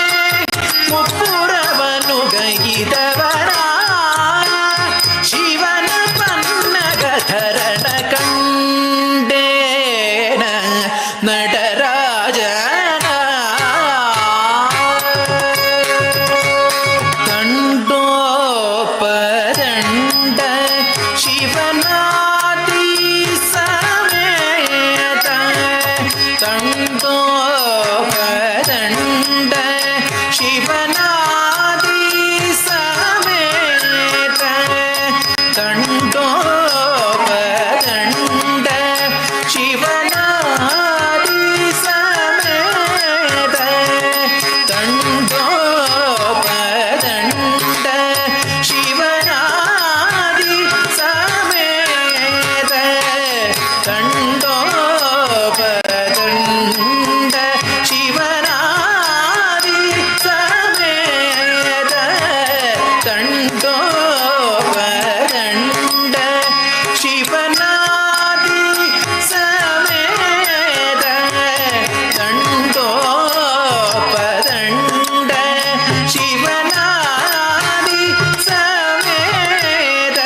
ಮುಪ್ಪುರವನು ಗೈದವನ ಶಿವನ ಪನ್ನಗತರಣ ಕಂಡೇನ ನಟರಾಜನ ಕಂಡೋಪದಂಡ ಶಿವನಾದಿ ಸಮೇತ ಕಂಡೋಪದಂಡ ಶಿವನಾದಿ ಸಮೇತ ಕಂಡೋಪದಂಡ ಶಿವನಾದಿ ಸಮೇತ ಕಂಡೋಪದಂಡ ಶಿವನಾದಿ ಸಮೇತ ಕಂಡೋಪದಂಡ ಶಿವನಾದಿ ಸಮೇತ ಕಂಡೋಪದಂಡ ಶಿವನಾದಿ ಸಮೇತ ಕಂಡೋಪದಂಡ ಶಿವನಾದಿ ಸಮೇತ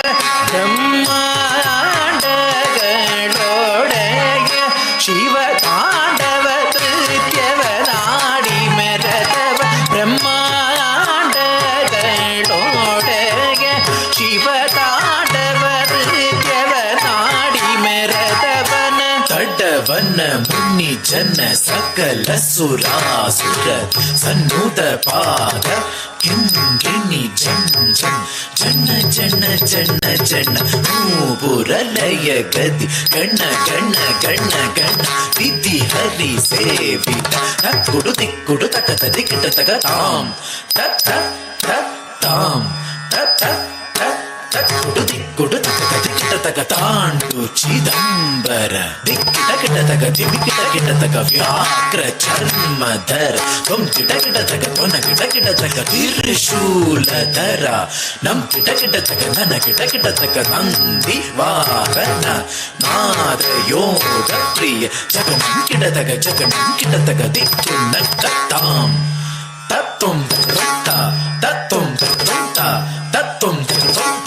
ಬ್ರಹ್ಮಾಂಡಗಳೊಡೆಯ ಶಿವ ತಾಂಡವ ನೃತ್ಯವ ನಾಡಿ ಮೆರೆದವ ಬ್ರಹ್ಮಾಂಡಗಳೊಡೆಯ ಶಿವ ತಾಂಡವ ನೃತ್ಯವ ನಾಡಿ ಮೆರೆದವನ ತಡ್ಡವನ್ನ ಮುನ್ನಿ ಜನ ಸಕಲ ಸುರಾಸುರ ಸನ್ನುತ ಪಾದ ಕಿಂಗಿಣಿ ಜನ್ ಜನ್ ಜನ ಜನ ಜನ ಜನ ಮೂಪುರಲಯ ಗದಿ ಗಣ್ಣ ಗಣ್ಣ ಗಣ್ಣ ಗಣ್ಣ ವಿಧಿ ಹರಿ ಸೇವಿತ ನಕ್ಕುಡು ದಿಕ್ಕುಡು ತಕ ದಿಕ್ಕಿಟ ತಕ ತಾಂ ತಕ್ ತಕ್ ತಕ್ ತಾಂ ತಕ್ ತಕ್ ತಕ್ ತಕ್ಕುಡು ದಿಕ್ಕುಡು ತಕ ದಿಕ್ಕಿಟ ತಕ ತಾಂಡು ಚಿದಂಬರ ದಿಕ್ಕಿಟ ಕಿಟ ತಕ ದಿಕ್ಕಿಟ ಕಿಟ ತಕ ವ್ಯಾಘ್ರ ಚರ್ಮಧರ ತೊಂ ಕಿಟ ಕಿಟ ತಕ ತೊನ ಕಿಟ ಕಿಟ ತಕ ತ್ರಿಶೂಲಧರ ನಂ ಕಿಟ ಕಿಟ ತಕ ನನ ಕಿಟ ಕಿಟ ತಕ ನಂದಿ ವಾಹನ ನಾದ ಯೋಗ ಪ್ರಿಯ ಜಗನಂ ಕಿಟ ತಕ ದಿಕ್ಕು ನಕ್ಕ ತಾಂ ತತ್ತುಂ ತತ್ತ ತತ್ತುಂ ತತ್ತ ತತ್ತುಂ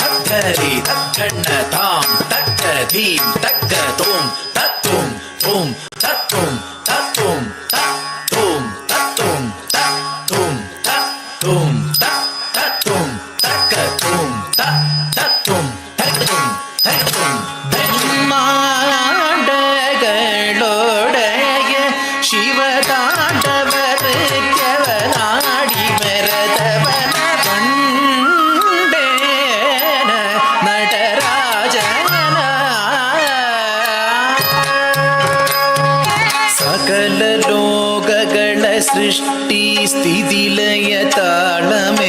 ತತ್ತರಿ ತಕ್ಕಣ್ಣ ತಾಂ ತಕ್ಕ ಧೀಂ ತಕ್ಕ ತೋಂ ತತ್ತುಂ ತೋಂ ತತ್ತುಂ ತತ್ತುಂ ತತ್ತುಂ ತತ್ತುಂ ತತ್ತುಂ ತತ್ತುಂ ತತ್ತುಂ ತಕ್ಕ ತೋಂ ತತ್ತುಂ ತತ್ತುಂ ತತ್ತುಂ ಬ್ರಹ್ಮಾಂಡಗಳೊಡೆಯ ಶಿವ ತಾಂಡವ ಸೃಷ್ಟಿ ಸ್ಥಿತಿಲಯ ತಾಳಮೇಳಗಳು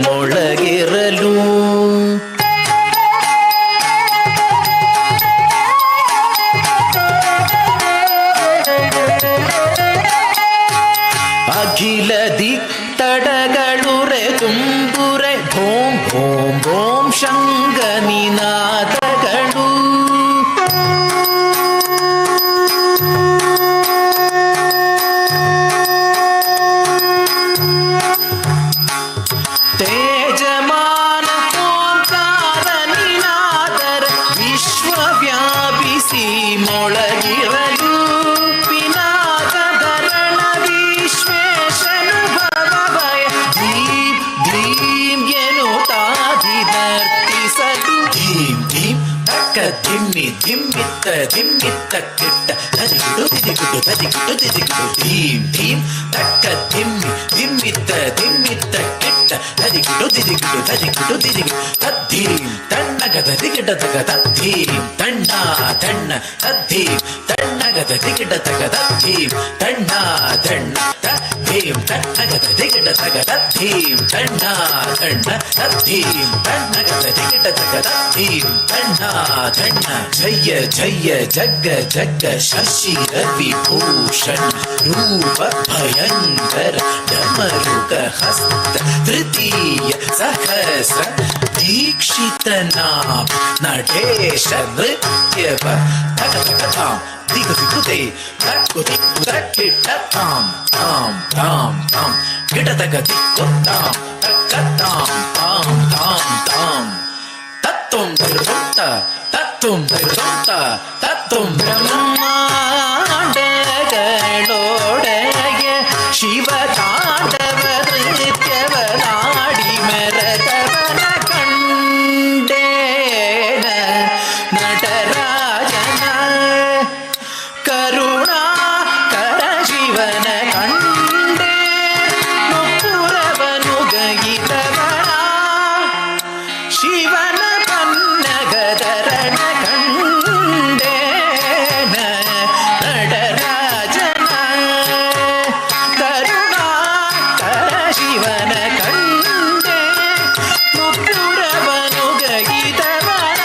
ಮೊಳಗಿರಲು ಅಖಿಲ ದಿಕ್ತಡಗಳುರೆ ತುಂಬುರೆ ಭೋಂ ಭೋಂ ಭೋಂ ಶಂಗ ನಿನಾದಗಳು ತೇಜಮಾನ ಓಂಕಾರ ನಿನಾದರ ವಿಶ್ವವ್ಯಾಪಿಸಿ ಮೊಳಗಿರಲು ಪಿನಾಕಧರಣ ವಿಶ್ವೇಶನು ಭವಭಯ ಧೀಂ ಧೀಂ ಎನ್ನುತ್ತಾದಿನರ್ತಿಸಲು ಧೀಂ ಧೀಂ ತಕ್ಕ ಧಿಮ್ಮಿ ಧಿಮ್ಮಿತ್ತ ಧಿಮ್ಮಿತ್ತ ಕಿಟ್ಟ ತದಿಗಿಡು ತಿದಿಗಿಡು ತದಿಗಿಡು ತಿದಿಗಿಡು ಧೀಂ ಧೀಂ ತಕ್ಕ ಧಿಮ್ಮಿ ಧಿಮ್ಮಿತ್ತ ಧಿಮ್ಮಿತ್ತ ಕಿಟ್ಟ ತದಿಗಿಡು ತಿದಿಗಿಡು ತದಿಗಿಡು ತಿದಿಗಿಡು ತದ್ಧೀಂ ತಣ್ಣಗದ ದಿಗಿಡ ತಗ ತದ್ಧೀಂ ತಣ್ಣ ತಣ್ಣ ತದ್ಧೀಂ ತಣ್ಣಗದ ದಿಗಿಡ ತಗ ತದ್ಧೀಂ ತಣ್ಣ ತಣ್ಣ ತದ್ಧೀಂ ತಣ್ಣಗದ ದಿಗಿಡ ತಗ ತದ್ಧೀಂ ತಣ್ಣ ತಣ್ಣ ತದ್ಧೀಂ ತಣ್ಣಗದ ದಿಗಿಡ ತಗ ತದ್ಧೀಂ ತಣ್ಣ ತಣ್ಣ ಜಯ ಜಯ ಜಗ್ಗ ಜಗ್ಗ ಶಶಿ ರವಿ ಭೂಷಣ ರೂಪ ಭಯಂಕರ ಡಮರುಕ ಹಸ್ತ ತೃತೀಯ ಸಹಸ್ರ ದೀಕ್ಷಿತ ನಾಮ ನಟೇಶ ನೃತ್ಯವ ತಗ ತಗ ತಾಂ ದಿಗು ದಿಗುದೆ ತಕ್ಕು ದಿಕ್ಕು ತಕ್ಕಿಟ್ಟ ತಾಂ ತಾಂ ತಾಂ ತಾಂ ಗಿಡ ತಗ ದಿಕ್ಕು ತಾಂ ತಕ್ಕ ತಾಂ ತಾಂ ತಾಂ ತಾಂ ತತ್ವಂ ಧೃತ ತತ್ವಂ ಧೃತ ತತ್ವಂ ಬ್ರಹ್ಮಾಂಡಗಳೊಡೆಯ ಶಿವ ತಾಂಡವ ನೃತ್ಯವ ನಾಡಿ ಮೆರತವನ ಕಂಡೇನ ನಟರಾಜನ ಕರುಣಾಕರ ಶಿವನ ಕಂಡೇ ಮುಪ್ಪುರವನು ಗೈತವನ ಶಿವನ ಪನ್ನಗದರಣ ಕಂಡೇನ ನಟರಾಜನ ಕರುಣಾಕರ ಶಿವನ ಕಂಡೇ ಮುಪ್ಪುರವನು ಗೈತವನ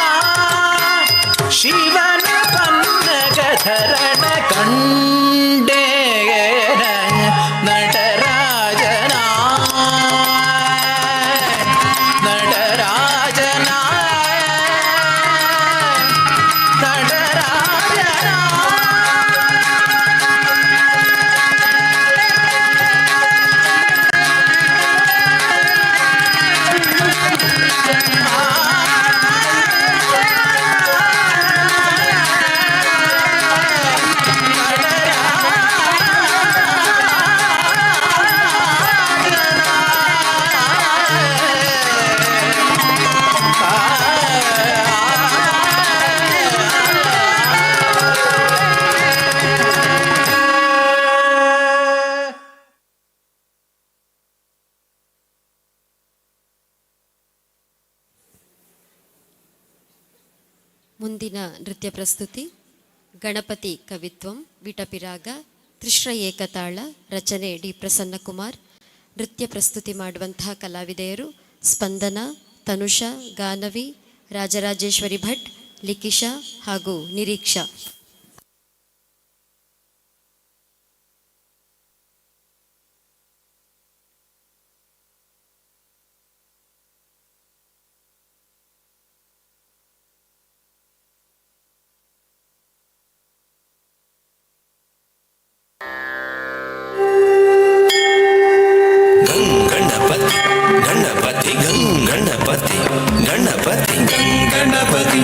ಶಿವನ ಪನ್ನಗಧರಣ ಕಂಡೇನ ನಟರಾಜನ ನಟರಾಜನ ನಟರಾಜನ ಮುಂದಿನ ನೃತ್ಯ ಪ್ರಸ್ತುತಿ ಗಣಪತಿ ಕವಿತ್ವಂ ವಿಟಪಿರಾಗ ತ್ರಿಶ್ರ ಏಕತಾಳ ರಚನೆ ಡಿ ಪ್ರಸನ್ನಕುಮಾರ್. ನೃತ್ಯ ಪ್ರಸ್ತುತಿ ಮಾಡುವಂತಹ ಕಲಾವಿದೆಯರು ಸ್ಪಂದನ, ತನುಷಾ, ಗಾನವಿ, ರಾಜರಾಜೇಶ್ವರಿ ಭಟ್, ಲಿಕಿಶಾ ಹಾಗೂ ನಿರೀಕ್ಷಾ. ಗಣಪತಿ ಗಣಪತಿ ಗಣಪತಿ ಗಣಪತಿ ಗಣಪತಿ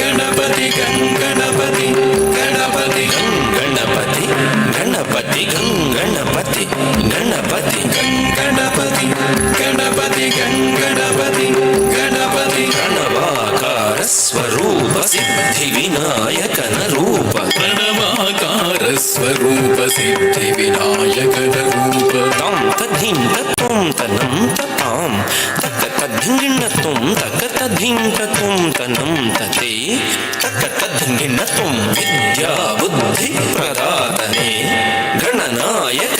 ಗಣಪತಿ ಗಣಪತಿ ಗಣಪತಿ ಗಣಪತಿ ಗಣಪತಿ ಗಣಪತಿ ಗಣಪತಿ ಗಣಪತಿ ಗಣಪತಿ ಗಣಪತಿ ಗಣವಾಕಾರ ಸ್ವರೂಪ ಸಿದ್ಧಿ ವಿನಾಯಕನ ರೂಪ ಗಣವಾಕಾರ ಸ್ವರೂಪ ಸಿದ್ಧಿ ವಿನಾಯಕನ ರೂಪ ತಾಂ ತದ್ಧಿಂ ತತ್ವಂ ತನಂ ತತಾಂ ತಕ್ಕ ತದ್ಧಿಂಗಿಣ್ಣ ತುಂ ತಕ್ಕ ತದ್ಧಿಂ ತತ್ವಂ ತನಂ ತತೆ ತಕ್ಕ ತದ್ಧಿಂಗಿಣ್ಣ ತುಂ ವಿದ್ಯಾ ಬುದ್ಧಿ ಪ್ರದಾತನೆ ಗಣನಾಯಕ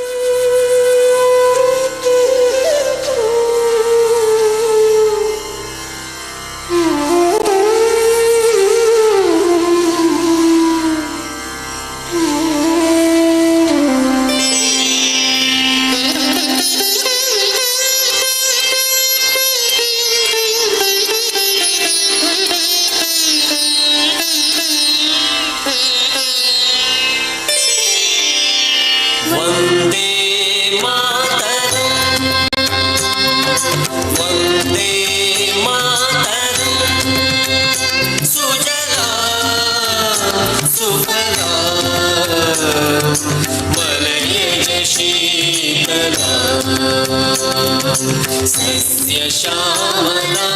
सस्यश्यामला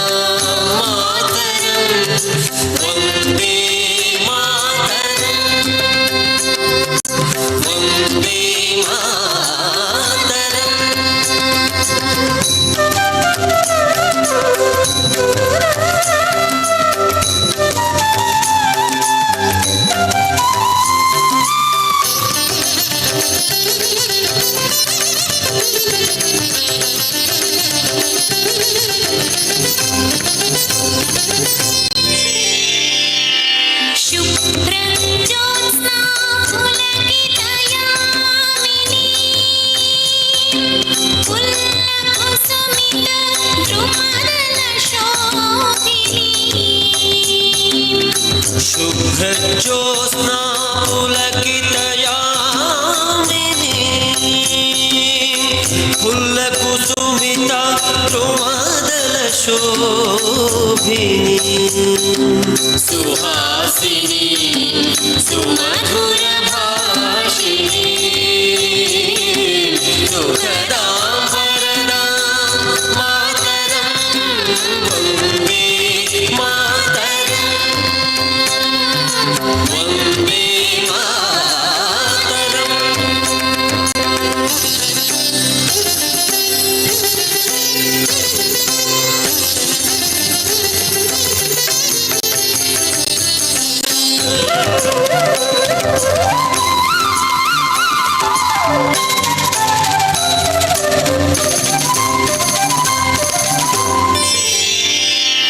मातरं वन्दे मातरं वन्दे शुभ्रज्योत्स्ना पुलकितयामिनी फुल्लकुसुमिता द्रुमदलशोभिनी सुहासिनी सुमधुरभाषिणी सुखदां वरदां मातरं वन्दे मातरं वन्दे मातरम्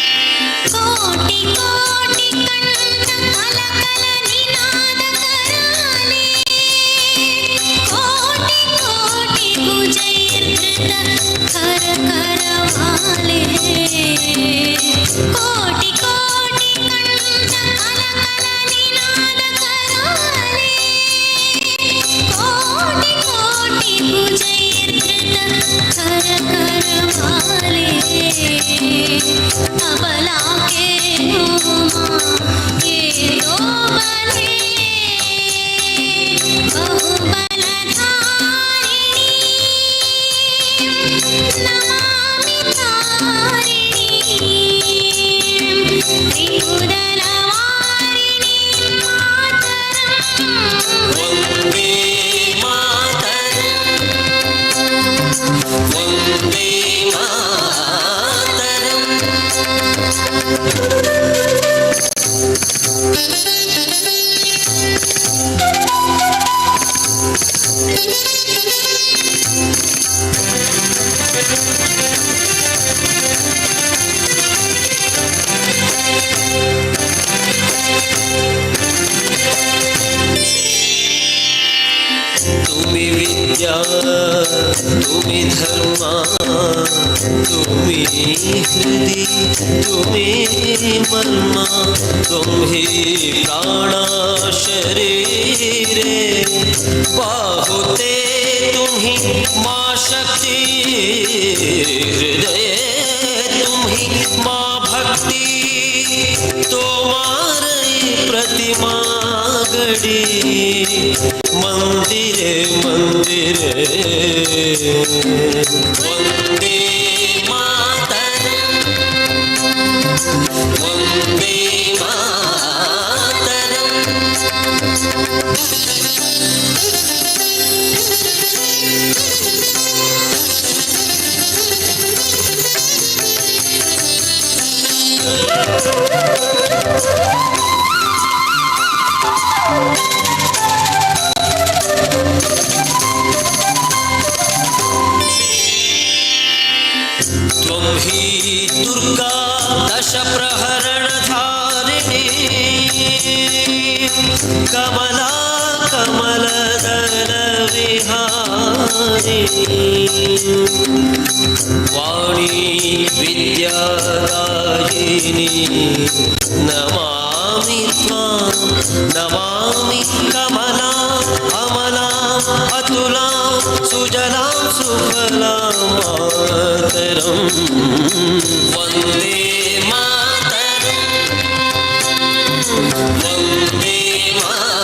कोटि कोटि कंठ कलकल निनाद कराले कोटि कोटि भुजैर्धृत कर करवाले कोटि कोटि कंठ कलकल निनाद कराले कोटि कोटि भुजैर्धृत कर करवाले अबला के ये दो बने बहुबलधारिणी नमामि तारिणी त्रिपुरवारिणी मातरं वन्दे मातरं वन्दे मातरं तुम्ही विद्या तुम्ही धर्म तुम्ही हृदि तुम्ही मर्म तुम्ही प्राण शरीरे बाहुते तुम्ही मा शक्ति हृदय तुम्ही मा भक्ति तोमारी प्रतिमा गडी मंदिरे मंदिरे वन्दे मातरं वन्दे मातरं त्वं हि दुर्गा दश प्रहरणधारिणी कमला कमलदल विहारिणी वाणी विद्यादायिनी नमामि त्वां नमामि कमलां अमलां अतुलां सुजलां सुफलां मातरं वन्दे मातरं वन्दे मातरम्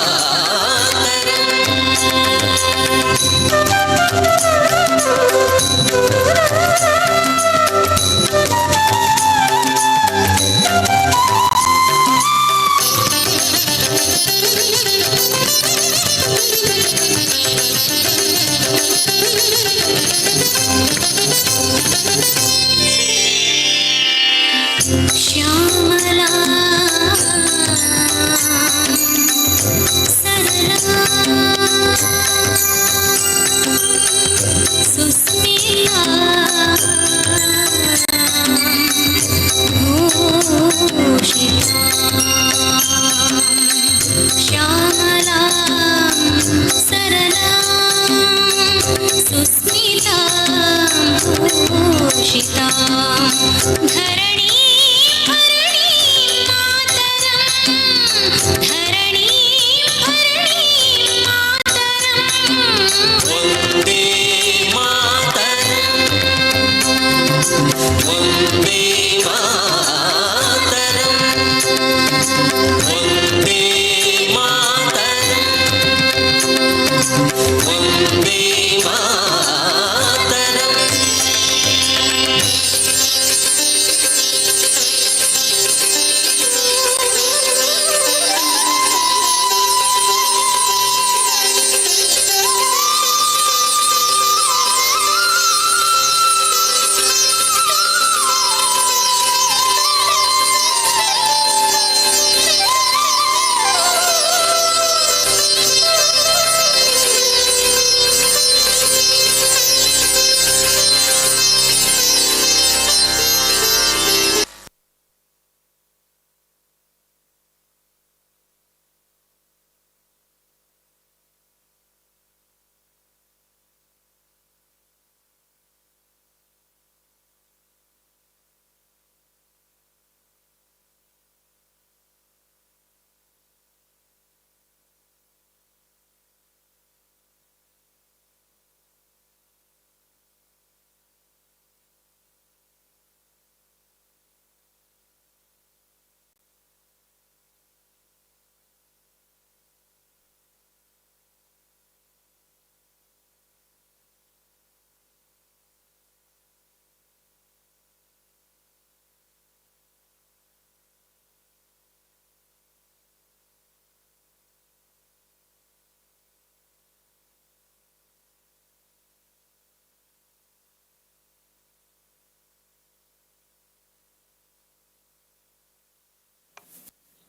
पोषिता धरणी भरणी मातरं धरणी भरणी मातरं वन्दे मातरं वन्दे मातरं वन्दे मातरं वन्दे मातरं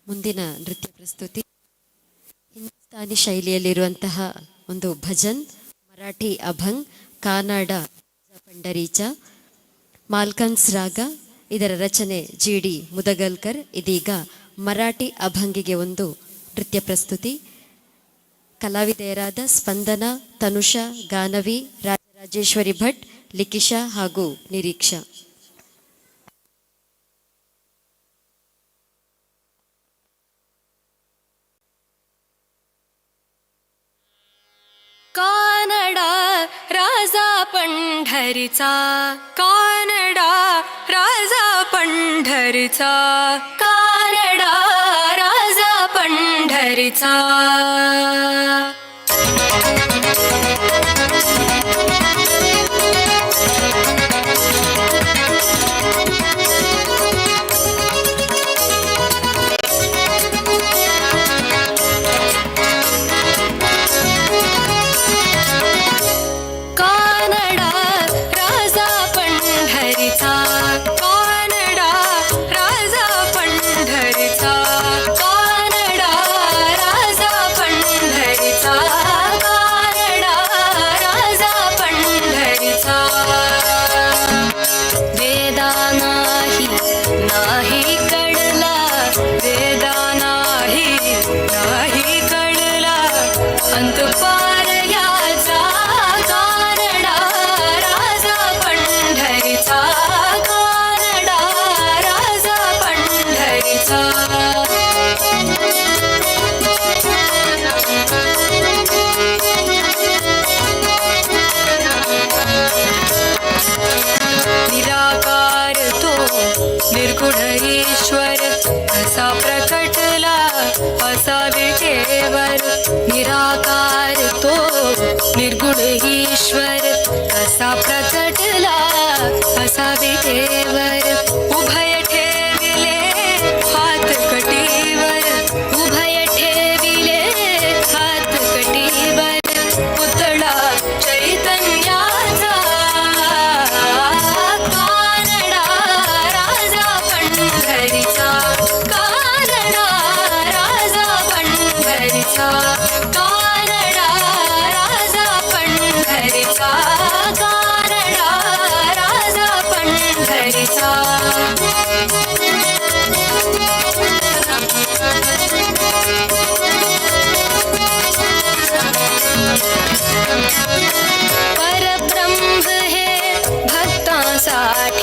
ಮುಂದಿನ ನೃತ್ಯ ಪ್ರಸ್ತುತಿ ಹಿಂದೂಸ್ತಾನಿ ಶೈಲಿಯಲ್ಲಿರುವಂತಹ ಒಂದು ಭಜನ್, ಮರಾಠಿ ಅಭಂಗ್, ಕಾನಾಡ ಪಂಡರೀಚ, ಮಾಲ್ಕನ್ಸ್ ರಾಗ. ಇದರ ರಚನೆ GD ಮುದಗಲ್ಕರ್. ಇದೀಗ ಮರಾಠಿ ಅಭಂಗಿಗೆ ಒಂದು ನೃತ್ಯ ಪ್ರಸ್ತುತಿ. ಕಲಾವಿದೆಯರಾದ ಸ್ಪಂದನ, ತನುಷಾ, ಗಾನವಿ, ರಾಜರಾಜೇಶ್ವರಿ ಭಟ್, ಲಿಕಿಶಾ ಹಾಗೂ ನಿರೀಕ್ಷಾ. कानडा राजा पंढरीचा कानडा राजा पंढरीचा कानडा राजा पंढरीचा ईश्वर असा प्रकटला असा विटेवर निराकार तो निर्गुण ईश्वर असा प्रकटला असा विटेवर उभय ठेविले हात कटीवर उभय ठेविले हात कटीवर पुतळा चैतन्याचा कानडा राजा पंढरीचा कानडा राजा पंढरीचा कानडा राजा पंढरीचा कानडा राजा पंढरीचा परब्रह्म हे भक्तांसाठी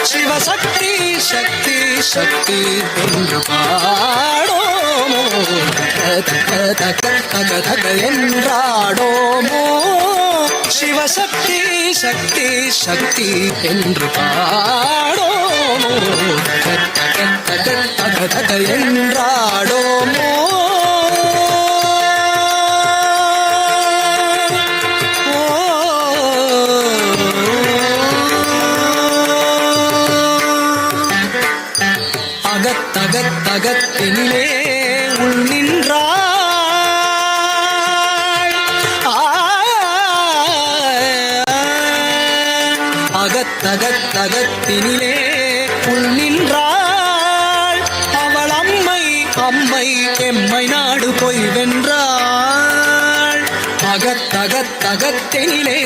சிவசக்தி சக்தி சக்தி என்று பாடோமோ தக தக தக தக என்றாடோமோ சிவசக்தி சக்தி சக்தி என்று பாடோமோ தக தக தக தக தக என்றாடோமோ அகத்தகத்தினிலே உள் நின்றாள் அகத்தகத்தினிலே உள் நின்றாள் அவள் அம்மை அம்மை எம்மை நாடு போய் வென்றாள் அகத்தகத்தினிலே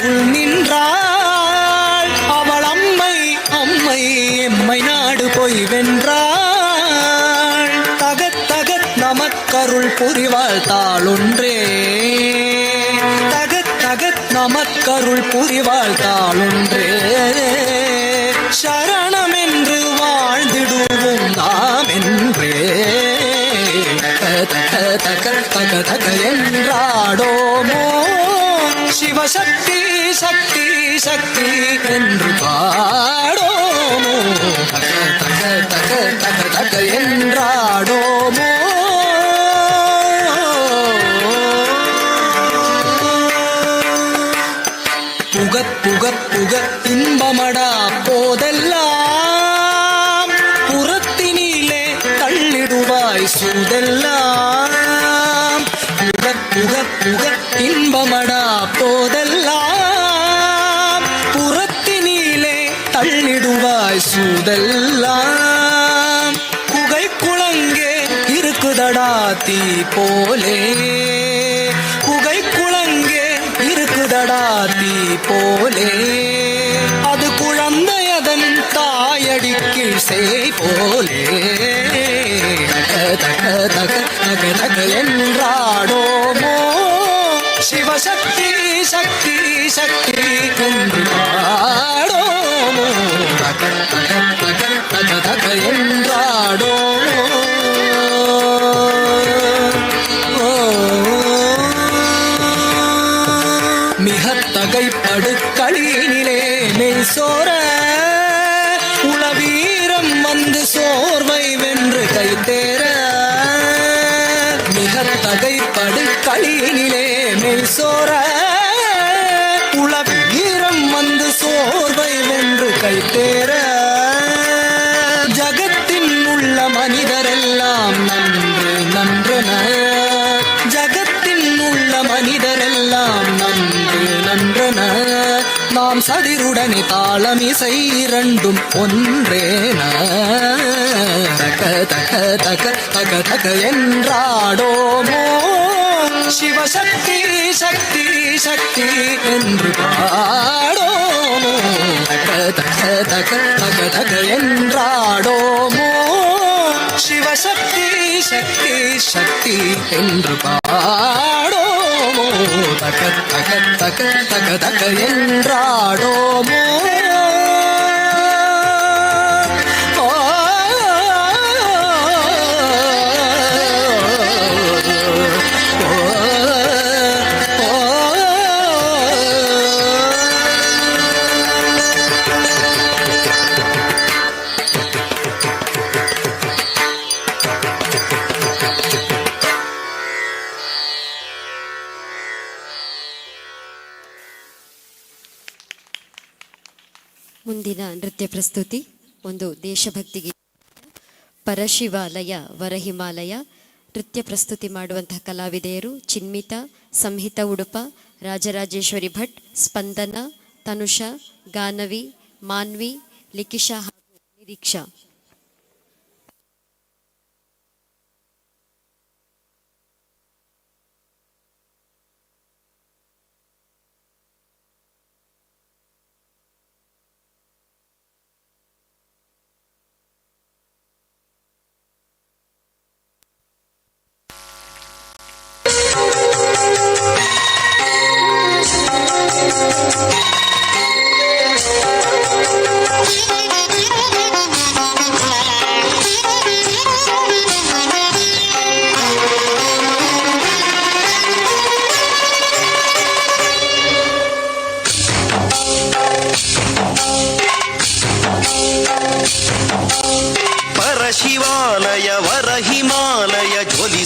உள் நின்றாள் அவள் அம்மை அம்மை எம்மை நாடு போய் வென்றாள் தகத் நமக்கருள் புரிவாள் தாளொன்றே தகத் நமக்கருள் புரிவாள் தாளொன்றே சரணம் என்று வாழ்ந்திடுவோம் நாம் என்றே தக தக தக தக என்றாடோமோ சிவசக்தி சக்தி சக்தி என்று பாடோமோ தக தக தக தக தக என்றாடோமோ புக இன்பமடா போதெல்லாம் புறத்தினிலே தள்ளிடுவாய் சூதெல்லாம் புக இன்பமடா போதெல்லாம் புறத்தினிலே தள்ளிடுவாய் சூதெல்லாம் குகை குளங்கே இருக்குதடா தீ போலே குகை குளங்கே இருக்குதடா தீ போலே அது குழந்தையதன் தாயடிக்கு செய் போலே தக தக தக தக என்றாடோமோ சிவசக்தி சக்தி சக்தி என்று பாடோமோ தக தக தக தக தக என்றாடோமோ மிகத்தகைப்படுக்களினிலே மெய் சோர உளவீரம் வந்து சோர்வை வென்று கைத்தேர மிகத்தகைப்படுக்களினிலே மெய் சோர உளவீரம் வந்து சோர்வை வென்று கைத்தேர ஜகத்தின் உள்ள மனிதரெல்லாம் நன்று நன்றன ஜகத்தின் உள்ள மனிதரெல்லாம் நன்று நன்றன நாம் சதிருடனே தாளமிசை இரண்டும் ஒன்றேன தக தக தக தக தக என்றாடோமோ சிவசக்தி சக்தி சக்தி என்று பாடோமோ தக தக தக தக தக என்றாடோமோ சிவசக்தி சக்தி சக்தி என்று பாடோமோ தக தக தக தக தக என்றாடோமோ ಮುಂದಿನ ನೃತ್ಯ ಪ್ರಸ್ತುತಿ ಒಂದು ದೇಶಭಕ್ತಿ ಗೀತೆ ಪರಶಿವಾಲಯ ವರಹಿಮಾಲಯ. ನೃತ್ಯ ಪ್ರಸ್ತುತಿ ಮಾಡುವಂತಹ ಕಲಾವಿದೆಯರು ಚಿನ್ಮಿತಾ, ಸಂಹಿತಾ ಉಡುಪ, ರಾಜರಾಜೇಶ್ವರಿ ಭಟ್, ಸ್ಪಂದನ, ತನುಷಾ, ಗಾನವಿ, ಮಾನ್ವಿ, ಲಿಕಿಶಾ ಹಾಗೂ ನಿರೀಕ್ಷಾ. Thank you.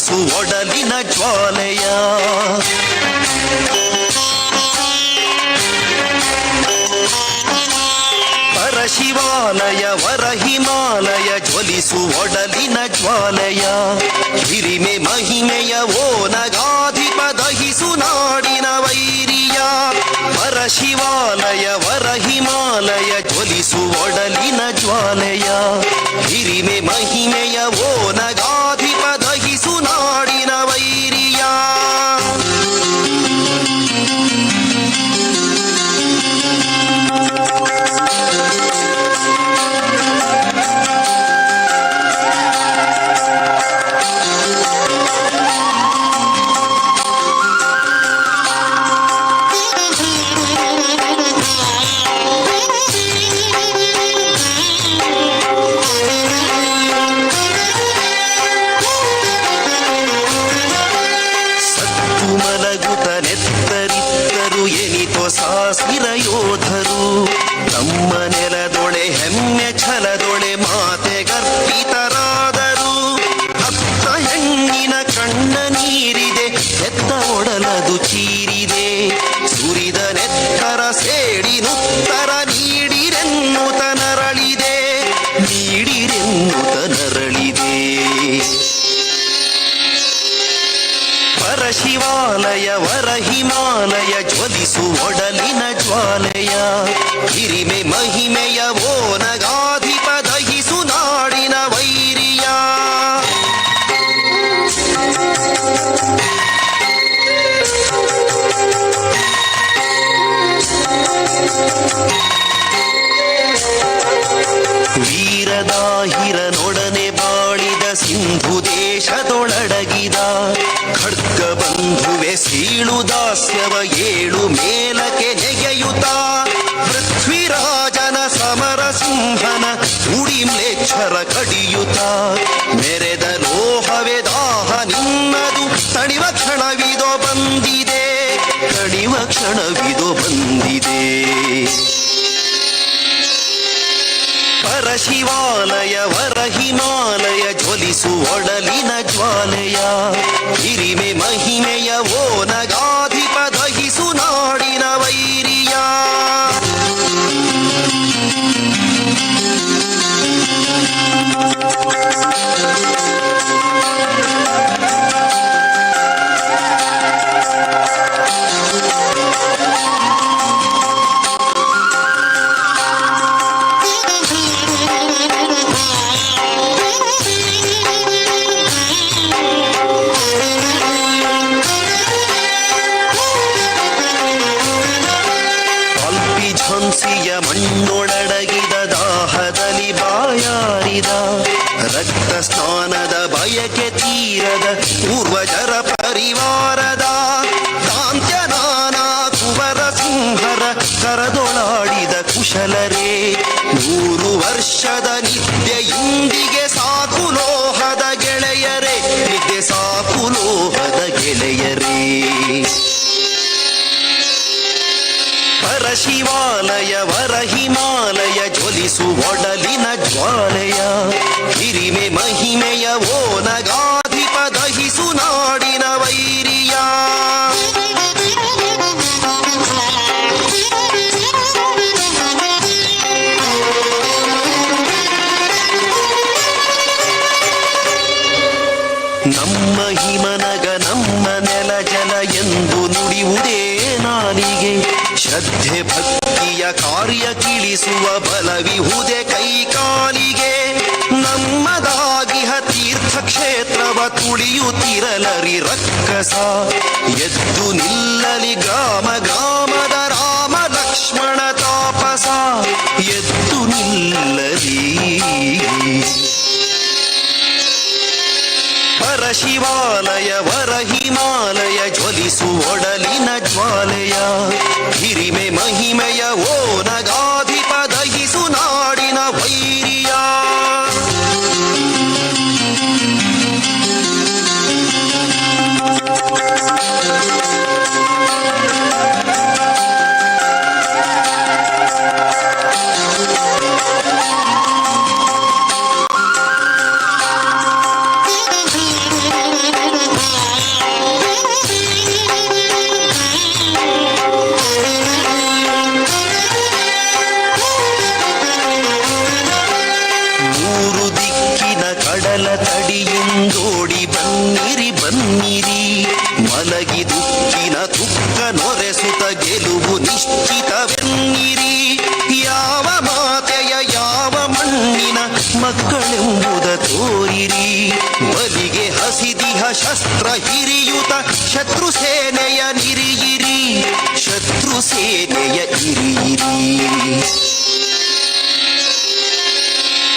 ಜ್ವಲಿಸು ಒಡಲಿನ ಜ್ವಾಲೆಯ. ಪರಶಿವಾಲಯ ವರ ಹಿಮಾಲಯ ಜ್ವಲಿಸು ಒಡಲಿನ ಜ್ವಾಲೆಯ. ಹಿರಿಮೆ ಮಹಿಮೆಯ ಓ ನಗಾಧಿಪ ದಹಿಸು ನಾಡಿನ ವೈರಿಯ. ಪರಶಿವಾಲಯ ವರ ಹಿಮಾಲಯ ಜ್ವಲಿಸು ಒಡಲಿನ ಜ್ವಾಲೆಯ. ಹಿರಿಮೆ ಮಹಿಮೆಯ ಓ ನಗಾಧಿಪ ದಹಿಸು ನಾಡಿನ ವೈರಿಯ. ಸಾಸಿರ ಯೋಧರು ತಮ್ಮ ನೆಲದೊಳೆ ಹೆಮ್ಮೆ ಛಲದೊಳೆ ಮಾತೆ ಗರ್ಭಿತರಾದರು. ಹತ್ತ ಹೆಣ್ಣಿನ ಕಣ್ಣ ನೀರಿದೆ, ಎತ್ತ ಒಡಲದು ಚೀರಿದೆ. ಸುರಿದ ನೆತ್ತರ ಸೇಡಿನುತ್ತರ ನೀಡಿರೆನ್ನುತ ನರಳಿದೆ, ನೀಡಿರೆನ್ನುತ ನರಳಿದೆ. ಪರಶಿವಾಲಯ ವರ ಹಿಮಾಲಯ ಜ್ವಲಿಸು ಒಡಲಿನ ಜ್ವಾಲೆಯ. ಹಿರಿಮೆ ಮಹಿಮೆಯ ಓ ನಗಾಧಿಪ ದಹಿಸು ನಾಡಿನ ವೈರಿಯ. ವೀರದಾಹಿರನೊಡನೆ ಬಾಳಿದ ಸಿಂಧು ದೇಶದೊಳಡಗಿದ ಖಡ್ಗ ಬಂಧುವೆ ಸೀಳು ದಾಸ್ಯವ ಏಳು ಮೇಲಕ್ಕೆ ನೆಗೆಯುತ್ತ. ಪೃಥ್ವಿರಾಜನ ಸಮರ ಸಿಂಹನ ಉಡಿಮ್ಲೇಚ್ಛರ ಕಡಿಯುತ್ತ. ಮೆರೆದ ಲೋಹವೇ ದಾಹ ನಿನ್ನದು ತಣಿವ ಕ್ಷಣವಿದೋ ಬಂದಿದೆ, ತಣಿವ ಕ್ಷಣವಿದೋ ಬಂದಿದೆ. ಪರಶಿವಾಲಯ ವರ ಹಿಮಾಲಯ ಜ್ವಲಿಸು ಒಡಲಿನ ಜ್ವಾಲೆಯ. ಹಿರಿಮೆ ಮಹಿಮೆಯ ಓ ನಗಾಧಿಪ ದಹಿಸು ನಾಡಿನ ವೈರಿಯ. ಝಂಸಿಯ ಮಣ್ಣೊಳಡಗಿದ ದಾಹದಲ್ಲಿ ಬಾಯಾರಿದ. ರಕ್ತ ಸ್ನಾನದ ಬಯಕೆ ತೀರದ ಪೂರ್ವಜರ ಪರಿವಾರದ. ಕಾಂತ್ಯನಾನ ಕುವರ ಸಿಂಹರ ಕರದೊಳಾಡಿದ ಕುಶಲರೇ. 100 ವರ್ಷದ ನಿತ್ಯ ಇಂದಿಗೆ ಸಾಕು ಲೋಹದ ಗೆಳೆಯರೇ, ನಿತ್ಯ ಸಾಕು ಲೋಹದ ಗೆಳೆಯರೇ. ಪರಶಿವಾಲಯ ವರ ಹಿಮಾಲಯ ಜ್ವಲಿಸು ಒಡಲಿನ ಜ್ವಾಲೆಯ. ಹಿರಿಮೆ ಮಹಿಮೆಯ ಓ ನಗಾಧಿಪ ದಹಿಸು ನಾಡಿನ ವೈರಿಯ. ನಮ್ಮ ಹಿಮನಗ ನಮ್ಮ ನೆಲ ಜಲ ಎಂದು ನುಡಿಯುವುದೇ ನಾಲಿಗೆ. ಶ್ರದ್ಧೆ ಭಕ್ತಿಯ ಕಾರ್ಯ ಕಿಳಿಸುವ ಬಲವಿಹುದೆ ಕೈಕಾಲಿಗೆ. ನಮ್ಮದಾಗಿಹ ತೀರ್ಥ ಕ್ಷೇತ್ರವ ತುಳಿಯುತ್ತಿರಲರಿ ರಕ್ಕಸ. ಎದ್ದು ನಿಲ್ಲಲಿ ಗ್ರಾಮ ಗ್ರಾಮದ ರಾಮ ಲಕ್ಷ್ಮಣ ತಾಪಸ. ಎದ್ದು ನಿಲ್ಲಲಿ. ಪರಶಿವಾಲಯ ವರ ಹಿಮಾಲಯ ಜ್ವಲಿಸು ಒಡಲಿನ ಜ್ವಾಲೆಯ. ಹಿರಿಮೆ ಮಹಿಮೆಯ ಓ ನಗಾಧಿಪ ದಹಿಸು ನಾಡಿನ ವೈರಿಯ. ಓಡಿ ಬನ್ನಿರಿ ಬನ್ನಿರಿ ಮಲಗಿ ದುಃಖಿನ ತುಕ್ಕ ನೊರೆಸುತ್ತ ಗೆಲುವು ನಿಶ್ಚಿತವೆನ್ನಿರಿ ಯಾವ ಮಾತೆಯ ಯಾವ ಮಣ್ಣಿನ ಮಕ್ಕಳೆಂಬುದ ತೋರಿರಿ ಬಲಿಗೆ ಹಸಿದಿಹ ಶಸ್ತ್ರ ಹಿರಿಯುತ ಶತ್ರು ಸೇನೆಯ ನಿರಿಯಿರಿ ಶತ್ರು ಸೇನೆಯ ಇರಿಯಿರಿ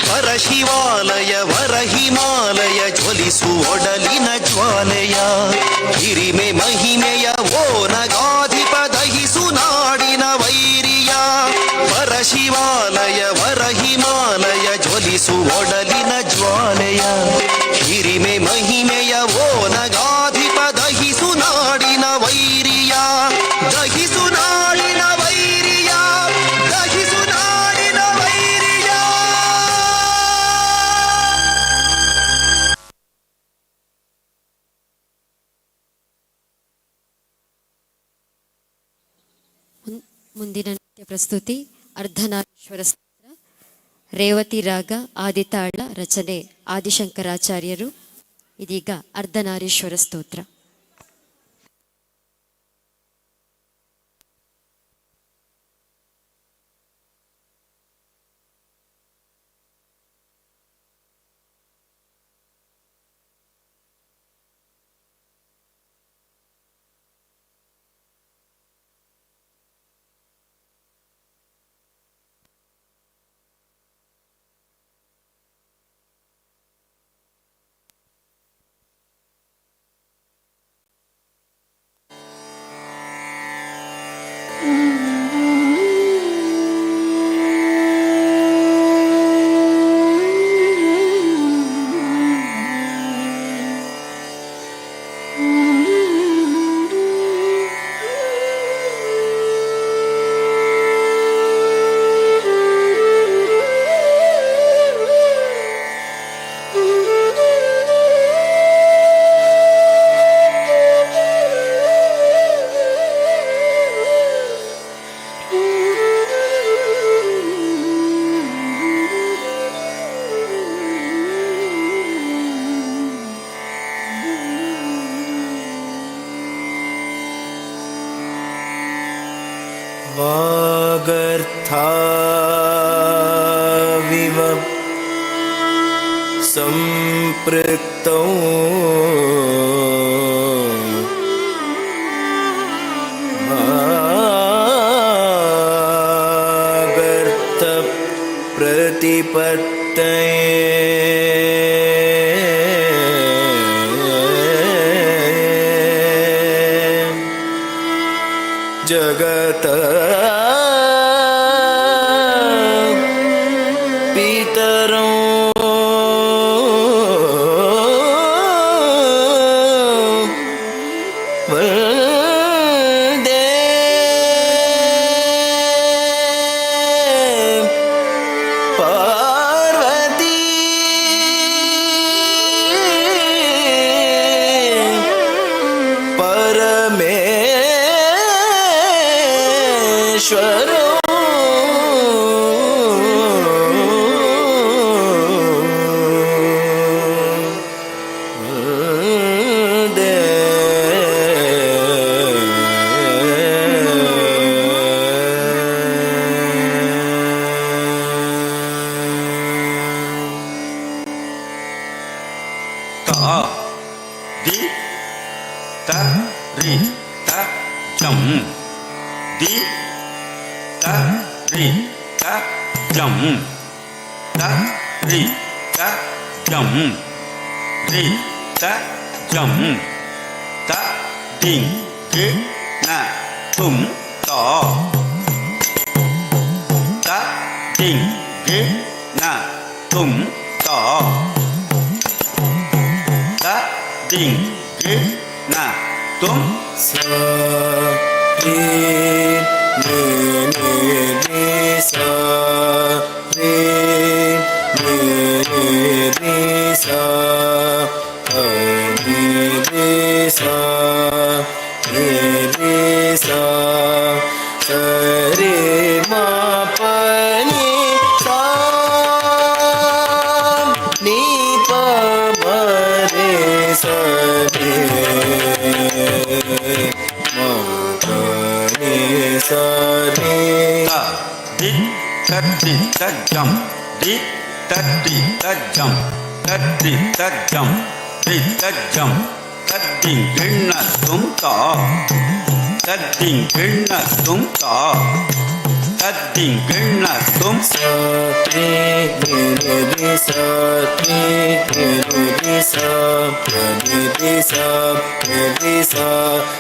ಪರಶಿವಾಲಯ ವರ ಹಿಮಾಲಯ ಜ್ವಲಿಸು ಒಡಲಿನ ಜ್ವಾಲೆಯ ಹಿರಿಮೆ ಮಹಿಮೆಯ ಓ ನಗಾಧಿಪ ದಹಿಸು ನಾಡಿನ ವೈರಿಯ ಪರಶಿವಾಲಯ ವರ ಹಿಮಾಲಯ ಜ್ವಲಿಸು ಒಡಲಿನ ಜ್ವಾಲೆಯ ಹಿರಿಮೆ ಮಹಿಮೆಯ ಓ ನಗಾಧಿಪ ದಹಿಸು ನಾಡಿನ ವೈರಿಯ ದಹಿಸು ನಾಡಿನ ವೈರಿಯ ದಹಿಸು ನಾಡಿನ ವೈರಿಯ. ಮುಂದಿನ ನೃತ್ಯ ಪ್ರಸ್ತುತಿ ಅರ್ಧನಾರೀಶ್ವರ ಸ್ತೋತ್ರ, ರೇವತಿ ರಾಗ ಆದಿತಾಳ, ರಚನೆ ಆದಿಶಂಕರಾಚಾರ್ಯರು. ಇದೀಗ ಅರ್ಧನಾರೀಶ್ವರ ಸ್ತೋತ್ರ. वागर्थाविव सम्पृक्तौ वागर्थ प्रतिपत्तये जगत पितरौ वन्दे पार्वती परमेश्वरो वन्दे ता दि त रि त जम दि त रि त जम त रि त जम रि त जम त दिं गे न तुम तो त दिं गे न तुम तो त दिं गे न तुम सा रे ने ने रे सा रे ने ने रे सा रे रे सा रे रे सा रे मा प नि सा नि प म रे ಸರಿ ಮಗನಿ ಸರಿ ದಿ ತತ್ತಿ ತಜ್ಜಂ ದಿ ತತ್ತಿ ತಜ್ಜಂ ತತ್ತಿ ತಜ್ಜಂ ದಿ ತಜ್ಜಂ ತದ್ದಿ ಗಿಣ್ಣ ತುಂತ ತದ್ದಿ ಗಿಣ್ಣ ತುಂತ ತದ್ದಿ ಗಿಣ್ಣ ತುಂ ಸರಿ ನಿ ಸರಿ ನಿ ಸರಿ ನಿ ಸರಿ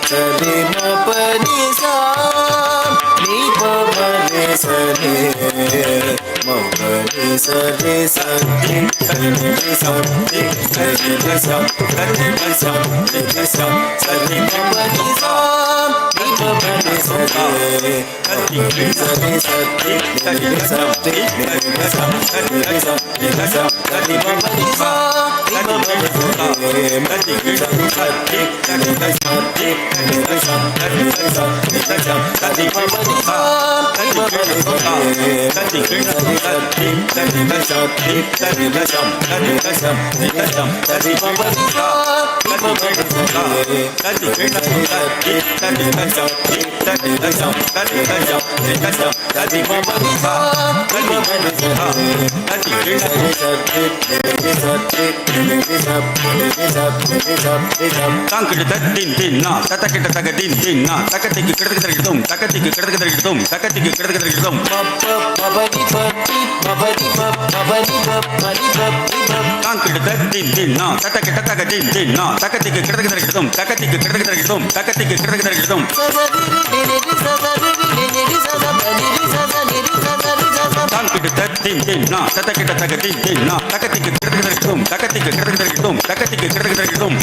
ಸರಿ ಮ ಪನಿ ಸಾ ನಿ ಪ ನಿ ಸರಿ ಮ ಪನಿ ಸರಿ ಸರಿ ನಿ ಸರಿ ಸರಿ ನಿ ಸರಿ ಸರಿ ಮ ಪನಿ ಸಾ ನಿ ಪ ಪನಿ ಸರಿ ಸರಿ ಸರಿ ಸರಿ ನಿ ಸರಿ ಸರಿ ಮ ಪನಿ ಸಾ ನಿ ಪ ಪನಿ ತಾಂಕಿಟ ತದ್ದಿನ್ ದಿನ್ನ ತತಕಿಟ ತಗ ದಿನ್ ದಿನ್ನ ತಕತಿಗೆ ಕಿಡಕ ತರಗಿಡುಂ ತಕತಿಗೆ ಕಿಡಕ ತರಗಿಡುಂ ತಕತಿಗೆ ಕಿಡಕ ತರಗಿಡುಂ ತಾಂಕಿಟ ತದ್ದಿನ್ ದಿನ್ನ ತತಕಿಟ ತಗ ದಿನ್ ದಿನ್ನ ತಕತಿಗೆ ಕಿಡಕ ತರಗಿಡುಂ ತಕತಿಗೆ ಕಿಡಕ ತರಗಿಡುಂ ತಕತಿಗೆ ಕಿಡಕ ತರಗಿಡುಂ ತಾಂಕಿಟ ತದ್ದಿನ್ ದಿನ್ನ ತತಕಿಟ ತಗ ದಿನ್ ದಿನ್ನ ತಕತಿಗೆ ಕಿಡಕ ತರಗಿಡುಂ ತಕತಿಗೆ ಕಿಡಕ ತರಗಿಡುಂ ತಕತಿಗೆ ಕಿಡಕ ತರಗಿಡುಂ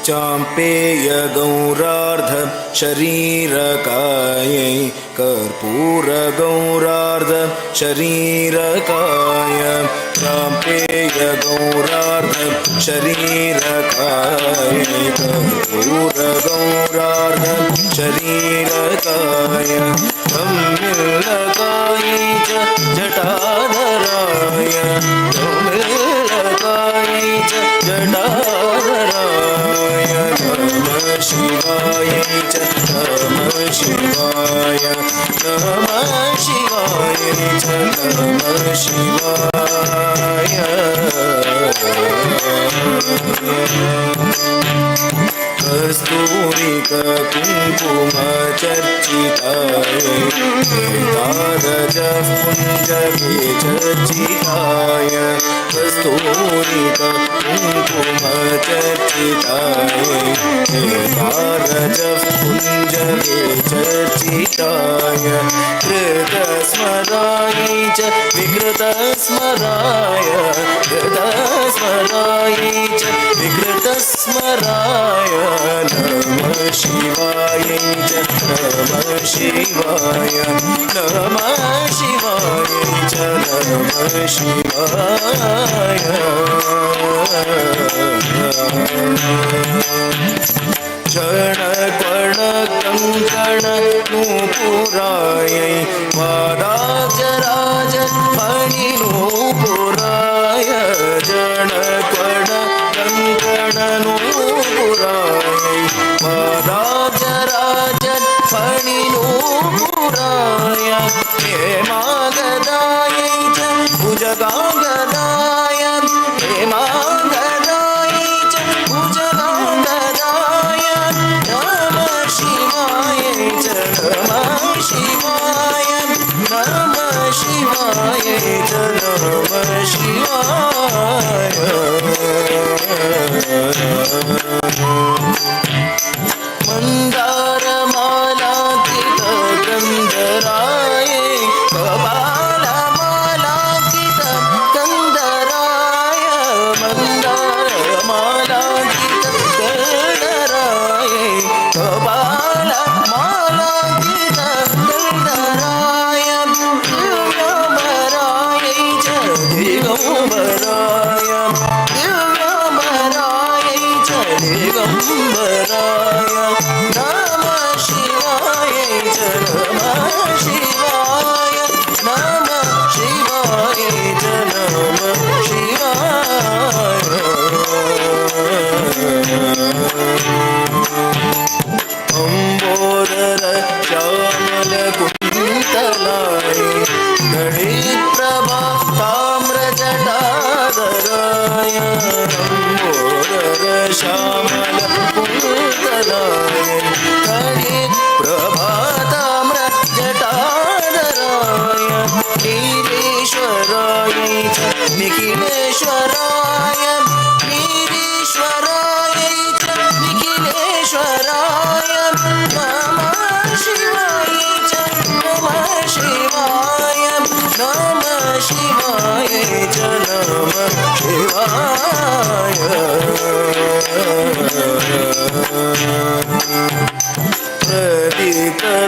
चाम्पेय गौरार्ध शरीरकायै कर्पूर गौरार्ध शरीरकाय चाम्पेय गौरार्ध शरीरकायै कर्पूर गौरार्ध शरीरकाय तमिलकायै च जटाधराय तमिलकायै च जटाधराय नमः शिवाय च नमः शिवाय नमः शिवाय च नमः शिवाय कस्तूरिक कुङ्कुम चर्चिताय तारज पुञ्ज चर्चिताय कस्तूरिक कुङ्कुम चर्चिताय तारज पुञ्ज चर्चिताय कृतस्मराय च विकृतस्मराय कृतस्मराय च विकृतस्मराय नमः शिवाय च नमः शिवाय नमः शिवाय च नमः शिवाय क्षण कण कंकण नूपुराय वादाचराज फणि नूपुराय जन कण कंकण नूपुराय वादाचराज फणि नूपुराय हेमागदाय च भुजगागदाय हेमागदाय च भुजगागदाय नमः शिवाय च नमः शिवाय नमः शिवाय च नमः शिवाय मंदार दिगंबराय दिगंबराय च दिगंबराय दिगंबराय च दिगंबराय नमः शिवाय च नमः शिवाय नमः शिवाय च नमः शिवाय अंबोदर श्यामल कुंतलाय गणिप्रभा ताम्र जटाधराय अंबोदर श्यामल कुंतलाय गणिप्रभा ताम्र जटाधराय नीलेश्वराय च निखिलेश्वराय नीलेश्वराय च निखिलेश्वराय नमः शिवाय च नमः शिवाय नमः शिवाय च नमः शिवाय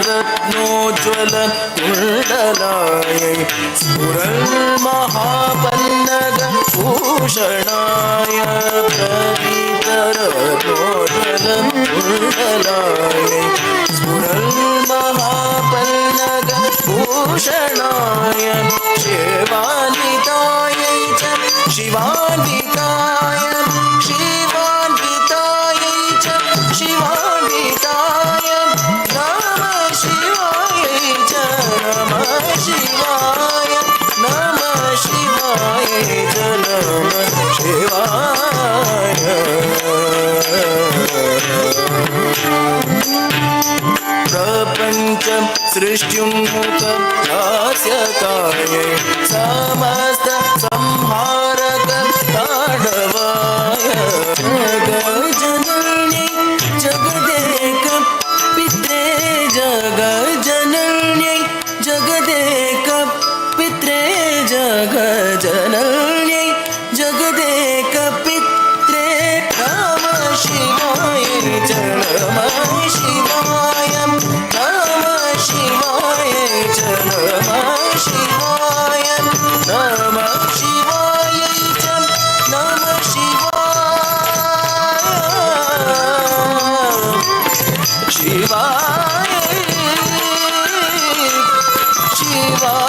प्रदीपरत्नोज्ज्वल कुण्डलाय स्फुरन्महापन्नग भूषणाय प्रदीपरत्नोज्ज्वल कुण्डलाय स्फुरन्महापन्नग भूषणाय शिवान्विताय च शिवान्विताय शिवान्विताय च शिवान्विताय नमः शिवाय च नमः शिवाय नमः शिवाय च नमः शिवाय प्रपञ्च सृष्टिं मुखदास्यकाय समस्त संहारक ताडवाय जगजननी जगदेक पित्रे जगजनन्यै जगदेक पित्रे जगजनन्यै जगदेक पित्रे नमः शिवाय च नमः शिवाय नमः शिवाय च नमः शिवाय नमः शिवाय च नमः शिवाय शिवाय शिवाय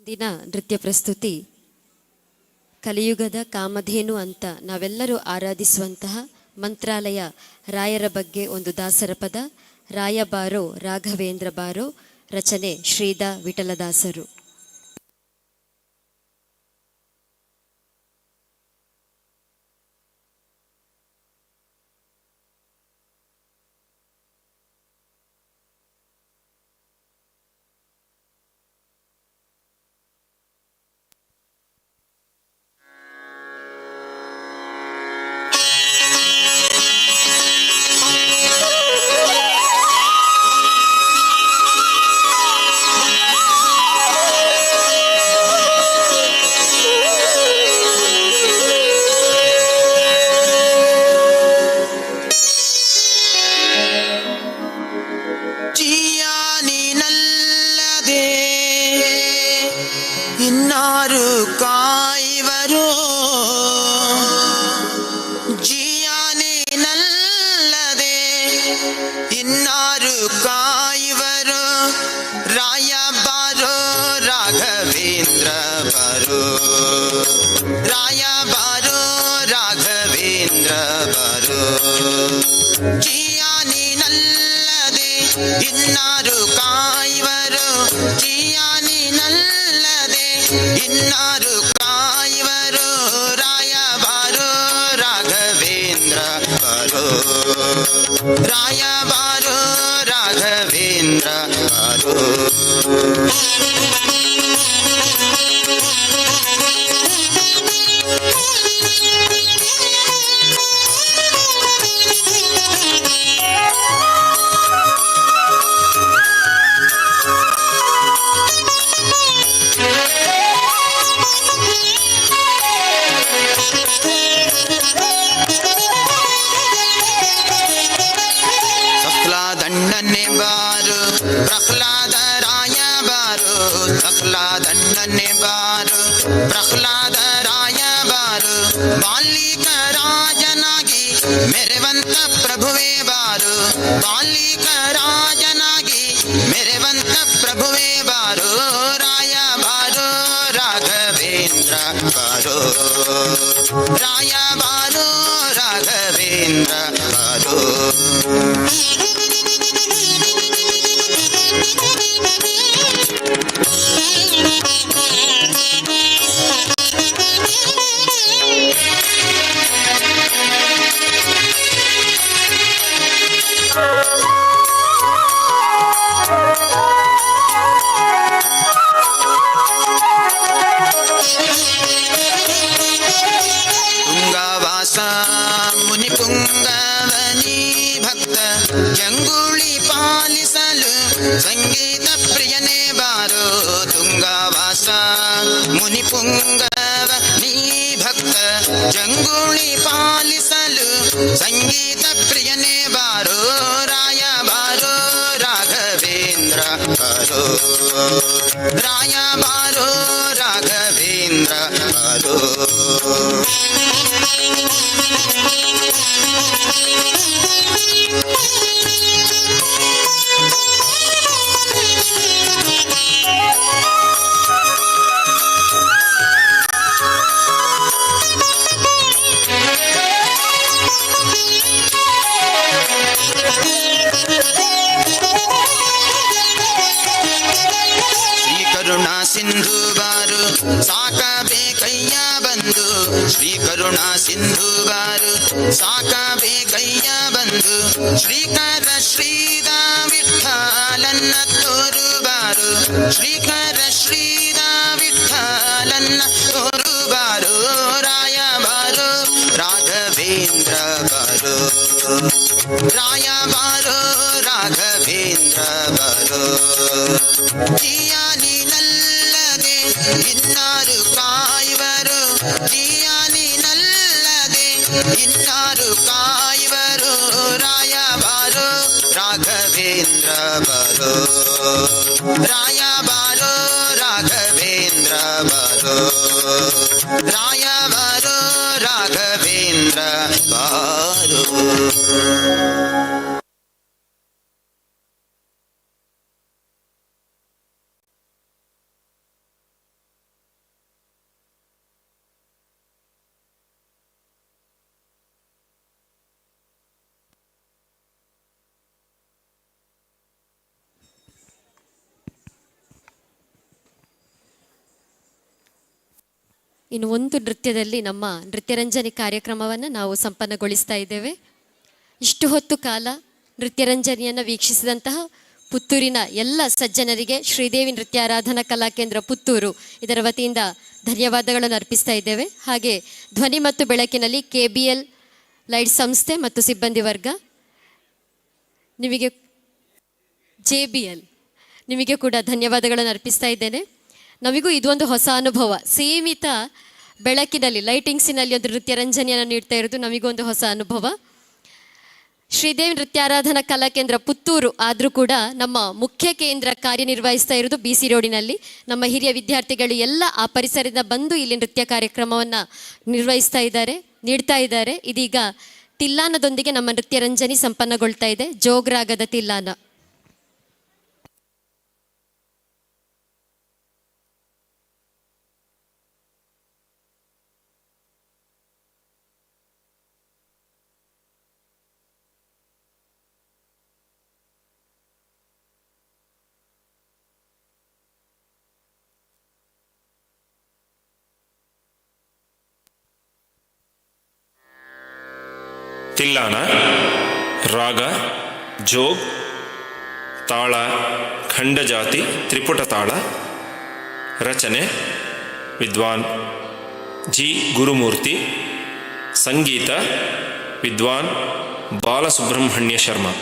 ದಿನ ನೃತ್ಯ ಪ್ರಸ್ತುತಿ ಕಲಿಯುಗದ ಕಾಮಧೇನು ಅಂತ ನಾವೆಲ್ಲರೂ ಆರಾಧಿಸುವಂತಹ ಮಂತ್ರಾಲಯ ರಾಯರ ಬಗ್ಗೆ ಒಂದು ದಾಸರ ಪದ ರಾಯ ಬಾರೋ ರಾಘವೇಂದ್ರ ಬಾರೋ ರಚನೆ ಶ್ರೀದಾ ವಿಠಲದಾಸರು. ಇನ್ನಾರು ಕಾಯುವರು ಜಿಯಾನಿನಲ್ಲದೆ ಇನ್ನಾರು ಕಾಯುವರು ರಾಯ ಬಾರೋ ರಾಘವೇಂದ್ರ ರಾಯ ಬಾರೋ ರಾಘವೇಂದ್ರ ಬಾರೋ. ಪ್ರಹ್ಲಾದಣ್ಣನೆ ಬಾರು ಪ್ರಹ್ಲಾದ ರಾಯ ಬಾರು, ಪ್ರಹ್ಲಾದಣ್ಣನೆ ಬಾರು ಪ್ರಹ್ಲಾದ ರಾಯ ಬಾರು. ಬಾಲಿಕ ರಾಜನಾಗಿ ಮೆರೆವಂತ ಪ್ರಭುವೇ ಬಾರು, ಬಾಲಿಕ ರಾಜನಾಗಿ ಮೆರೆವಂತ ಪ್ರಭುವೇ ಬಾರು. ರಾಯ ಬಾರೋ ರಾಘವೇಂದ್ರ ಬಾರೋ, ರಾಯ ಬಾರೋ ರಾಘವೇಂದ್ರ ಬಾರೋ. ತುಂಗವಾಸ ಮುನಿ ಪುಂಗವನಿ ಭಕ್ತ ಜಂಗುಳಿ ಪಾಲಿಸಲು ಸಂಗೀತ ಪ್ರಿಯನೇ ಬಾರೋ. ತುಂಗವಾಸ ಮುನಿ ಪುಂಗವನಿ ಭಕ್ತ ಜಂಗುಳಿ ಪಾಲಿಸಲು ಸಂಗೀತ ಪ್ರಿಯನೇ ಬಾರೋ. ರಾಯ ಬಾರೋ ರಾಘವೇಂದ್ರ ಬಾರೋ, ರಾಯ ಬಾರೋ ರಾಘವೇಂದ್ರ ಬಾರೋ. ಶ್ರೀ ಕರುಣಾ ಸಿಂಧು ಬಾರು ಸಾಕಬೇಕಯ್ಯ ಬಂದು, ಶ್ರೀ ಕರುಣಾ ಸಿಂಧು ಬಾರು ಸಾಕಬೇಕಯ್ಯ ಬಂದು. ಶ್ರೀಕರ ಶ್ರೀದ ವಿಠಲನ್ನ ತೋರು ಬಾರು, ಶ್ರೀಕರ ಶ್ರೀದ ವಿಠಲನ್ನ ತೋರು ಬಾರು. ರಾಯ ಬಾರೋ ರಾಘವೇಂದ್ರ ಬಾರೋ, ರಾಯ ಬಾರೋ ರಾಘವೇಂದ್ರ ಬಾರೋ. ಜಿಯಾನಿನಲ್ಲದೆ ಇನ್ನಾರು ಕಾಯುವರು, ಜಿಯಾನಿನಲ್ಲದೆ ಇನ್ನಾರು ಕಾಯುವರು. ರಾಯ ಬಾರೋ ರಾಘವೇಂದ್ರ ಬಾರೋ, ರಾಯ ಬಾರೋ ರಾಘವೇಂದ್ರ ಬಾರೋ, ರಾಯ ಬಾರೋ ರಾಘವೇಂದ್ರ ಬಾರೋ. ಇನ್ನು ಒಂದು ನೃತ್ಯದಲ್ಲಿ ನಮ್ಮ ನೃತ್ಯರಂಜನಿ ಕಾರ್ಯಕ್ರಮವನ್ನು ನಾವು ಸಂಪನ್ನಗೊಳಿಸ್ತಾ ಇದ್ದೇವೆ. ಇಷ್ಟು ಹೊತ್ತು ಕಾಲ ನೃತ್ಯರಂಜನಿಯನ್ನು ವೀಕ್ಷಿಸಿದಂತಹ ಪುತ್ತೂರಿನ ಎಲ್ಲ ಸಜ್ಜನರಿಗೆ ಶ್ರೀದೇವಿ ನೃತ್ಯಾರಾಧನಾ ಕಲಾಕೇಂದ್ರ ಪುತ್ತೂರು ಇದರ ವತಿಯಿಂದ ಧನ್ಯವಾದಗಳನ್ನು ಅರ್ಪಿಸ್ತಾ ಇದ್ದೇವೆ. ಹಾಗೆ ಧ್ವನಿ ಮತ್ತು ಬೆಳಕಿನಲ್ಲಿ KBL ಲೈಟ್ ಸಂಸ್ಥೆ ಮತ್ತು ಸಿಬ್ಬಂದಿ ವರ್ಗ, ನಿಮಗೆ JBL ನಿಮಗೆ ಕೂಡ ಧನ್ಯವಾದಗಳನ್ನು ಅರ್ಪಿಸ್ತಾ ಇದ್ದೇನೆ. ನಮಗೂ ಇದೊಂದು ಹೊಸ ಅನುಭವ, ಸೀಮಿತ ಬೆಳಕಿನಲ್ಲಿ ಲೈಟಿಂಗ್ಸಿನಲ್ಲಿ ಒಂದು ನೃತ್ಯರಂಜನೆಯನ್ನು ನೀಡ್ತಾ ಇರೋದು ನಮಗೊಂದು ಹೊಸ ಅನುಭವ. ಶ್ರೀದೇವಿ ನೃತ್ಯಾರಾಧನಾ ಕಲಾಕೇಂದ್ರ ಪುತ್ತೂರು ಆದರೂ ಕೂಡ ನಮ್ಮ ಮುಖ್ಯ ಕೇಂದ್ರ ಕಾರ್ಯನಿರ್ವಹಿಸ್ತಾ ಇರೋದು BC ರೋಡಿನಲ್ಲಿ. ನಮ್ಮ ಹಿರಿಯ ವಿದ್ಯಾರ್ಥಿಗಳು ಎಲ್ಲ ಆ ಪರಿಸರದಿಂದ ಬಂದು ಇಲ್ಲಿ ನೃತ್ಯ ಕಾರ್ಯಕ್ರಮವನ್ನು ನೀಡ್ತಾ ಇದ್ದಾರೆ. ಇದೀಗ ತಿಲ್ಲಾನದೊಂದಿಗೆ ನಮ್ಮ ನೃತ್ಯರಂಜನಿ ಸಂಪನ್ನಗೊಳ್ತಾ ಇದೆ. ಜೋಗ್ರಾಗದ ತಿಲ್ಲಾನ. ತಿಲ್ಲಾನ ರಾಗ ಜೋಗ್, ತಾಳ ಖಂಡಜಾತಿ ತ್ರಿಪುಟ ತಾಳ. ರಚನೆ ವಿದ್ವಾನ್ ಜಿ ಗುರುಮೂರ್ತಿ. ಸಂಗೀತ ವಿದ್ವಾನ್ ಬಾಲಸುಬ್ರಹ್ಮಣ್ಯ ಶರ್ಮಾ.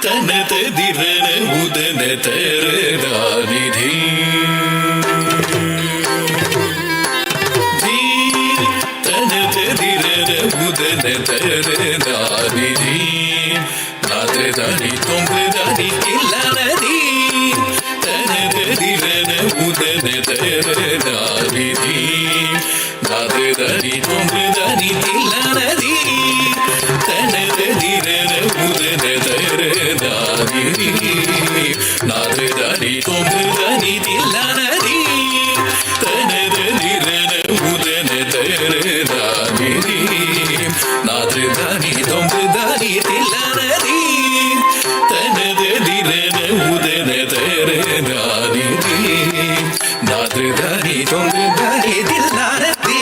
ತನತ ದಿರನ ಉದನ ತರದಾನಿಧಿ ತನತ ದಿರನ ಉದನ ತರದಾನಿಧಿ ನಾದ್ರದಾನಿ ತೊಂದ್ರದಾನಿ ಕಿಲ್ಲನದಿ ತನತ ದಿರನ ಉದನ ತರದಾನಿಧಿ ನಾದ್ರದಾನಿ ತೊಂದ್ರದಾನಿ ಕಿಲ್ಲನದಿ ತನತ ದಿರನ ಉದನ ತರದಾನಿಧಿ ನಾದ್ರದಾನಿ ತೊಂದ್ರದಾನಿ ಕಿಲ್ಲನದಿ ತನತ ದಿರನ ಉದನ ತರದಾನಿಧಿ ನಾದ್ರದಾನಿ ತೊಂದ್ರದಾನಿ ಕಿಲ್ಲನದಿ ತನತ ದಿರನ ಉದನ ತರದಾನಿಧಿ ನಾದ್ರದಾನಿ ತೊಂದ್ರದಾನಿ ಕಿಲ್ಲನದಿ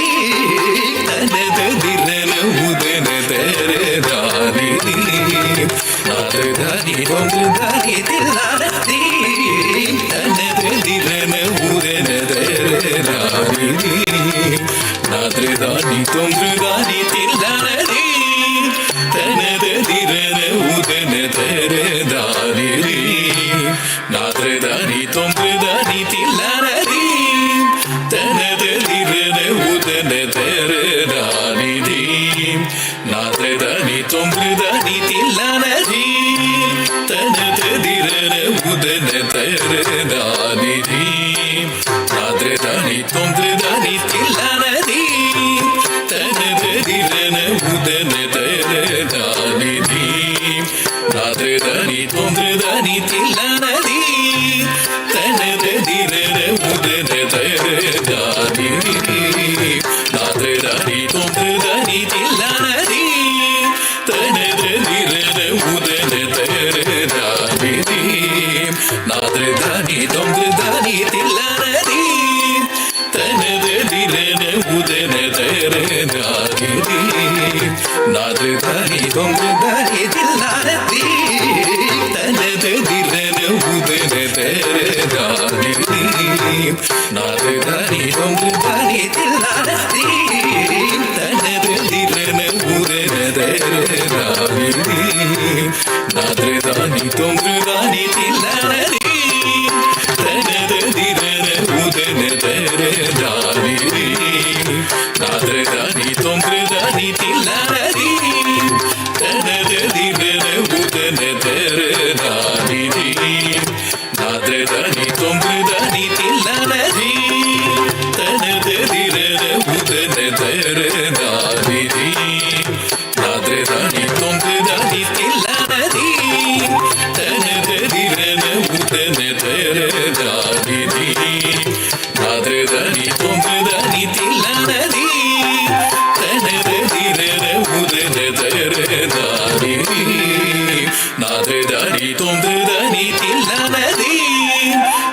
ತನತ ದಿರನ ಉದನ ತರದಾನಿಧಿ ನಾದ್ರದಾನಿ ತೊಂದ್ರದಾನಿ ಕಿಲ್ಲನದಿ ತನತ ದಿರನ ಉದನ ತರದಾನಿಧಿ ನಾದ್ರದಾನಿ ತೊಂದ್ರದಾನಿ ಕಿಲ್ಲನದಿ ತನತ ದಿರನ ಉದನ ತರದಾನಿಧಿ ನಾದ್ರದಾನಿ ತೊಂದ್ರದಾನಿ ಕಿಲ್ಲನದಿ ತನತ ದಿರನ ಉದನ ತರದಾನಿಧಿ ನಾದ್ರದಾನಿ ತೊಂದ್ರದಾನಿ ಕಿಲ್ಲನದಿ ತನತ ದಿರನ ಉದನ ತರದಾನಿಧಿ ನಾದ್ರದಾನಿ ತೊಂದ್ರದಾನಿ ಕಿಲ್ಲನದಿ ತನತ ದಿರನ ಉದನ ತರದಾನಿಧಿ ನಾದ್ರದಾನಿ ತೊಂದ್ರದಾನಿ ಕಿಲ್ಲನದಿ ತನತ ದಿರನ ಉದನ ತರದಾನಿಧಿ ನಾದ್ರದಾನಿ ತೊಂದ್ರದಾನಿ ಕಿಲ್ಲನದಿ ತನತ ದಿರನ ಉದನ ತರದಾನಿಧಿ ನಾದ್ರದಾನಿ ತೊಂದ್ರದಾನಿ ಕಿಲ್ಲನದಿ ತನತ ದಿರನ ಉದನ ತರದಾನಿಧಿ ನಾದ್ರದಾನಿ ತೊಂದ್ರದಾನಿ ಕಿಲ್ಲನದಿ ತನತ ದಿರನ ಉದನ ತರದಾನಿಧಿ ನಾದ್ರದಾನಿ ತೊಂದ್ರದಾನಿ ಕಿಲ್ಲನದಿ ತನತ ದಿರನ ಉದನ ತರದಾನಿಧಿ ನಾದ್ರದಾನಿ ತೊಂದ್ರದಾನಿ ಕಿಲ್ಲನದಿ ತನತ ದಿರನ ಉದನ ತರದಾನಿಧಿ ನಾದ್ರದಾನಿ ತೊಂದ್ರದಾನಿ ಕಿಲ್ಲನದಿ ತನತ ದಿರನ ಉದನ ತರದಾನಿಧಿ ನಾದ್ರದಾನಿ ತೊಂದ್ರದಾನಿ ಕಿಲ್ಲನದಿ ತನತ ದಿರನ ಉದನ ತರದಾನಿಧಿ ನಾದ್ರದಾನಿ ತೊಂದ್ರದಾನಿ ಕಿಲ್ಲನದಿ ತನತ ದಿರನ ಉದನ ತರದಾನಿಧಿ ನಾದ್ರದಾನಿ ತೊಂದ್ರದಾನಿ ಕಿಲ್ಲನದಿ ತನತ ದಿರನ ಉದನ ತರದಾನಿಧಿ ನಾದ್ರದಾನಿ ತೊಂದ್ರದಾನಿ ಕಿಲ್ಲನದಿ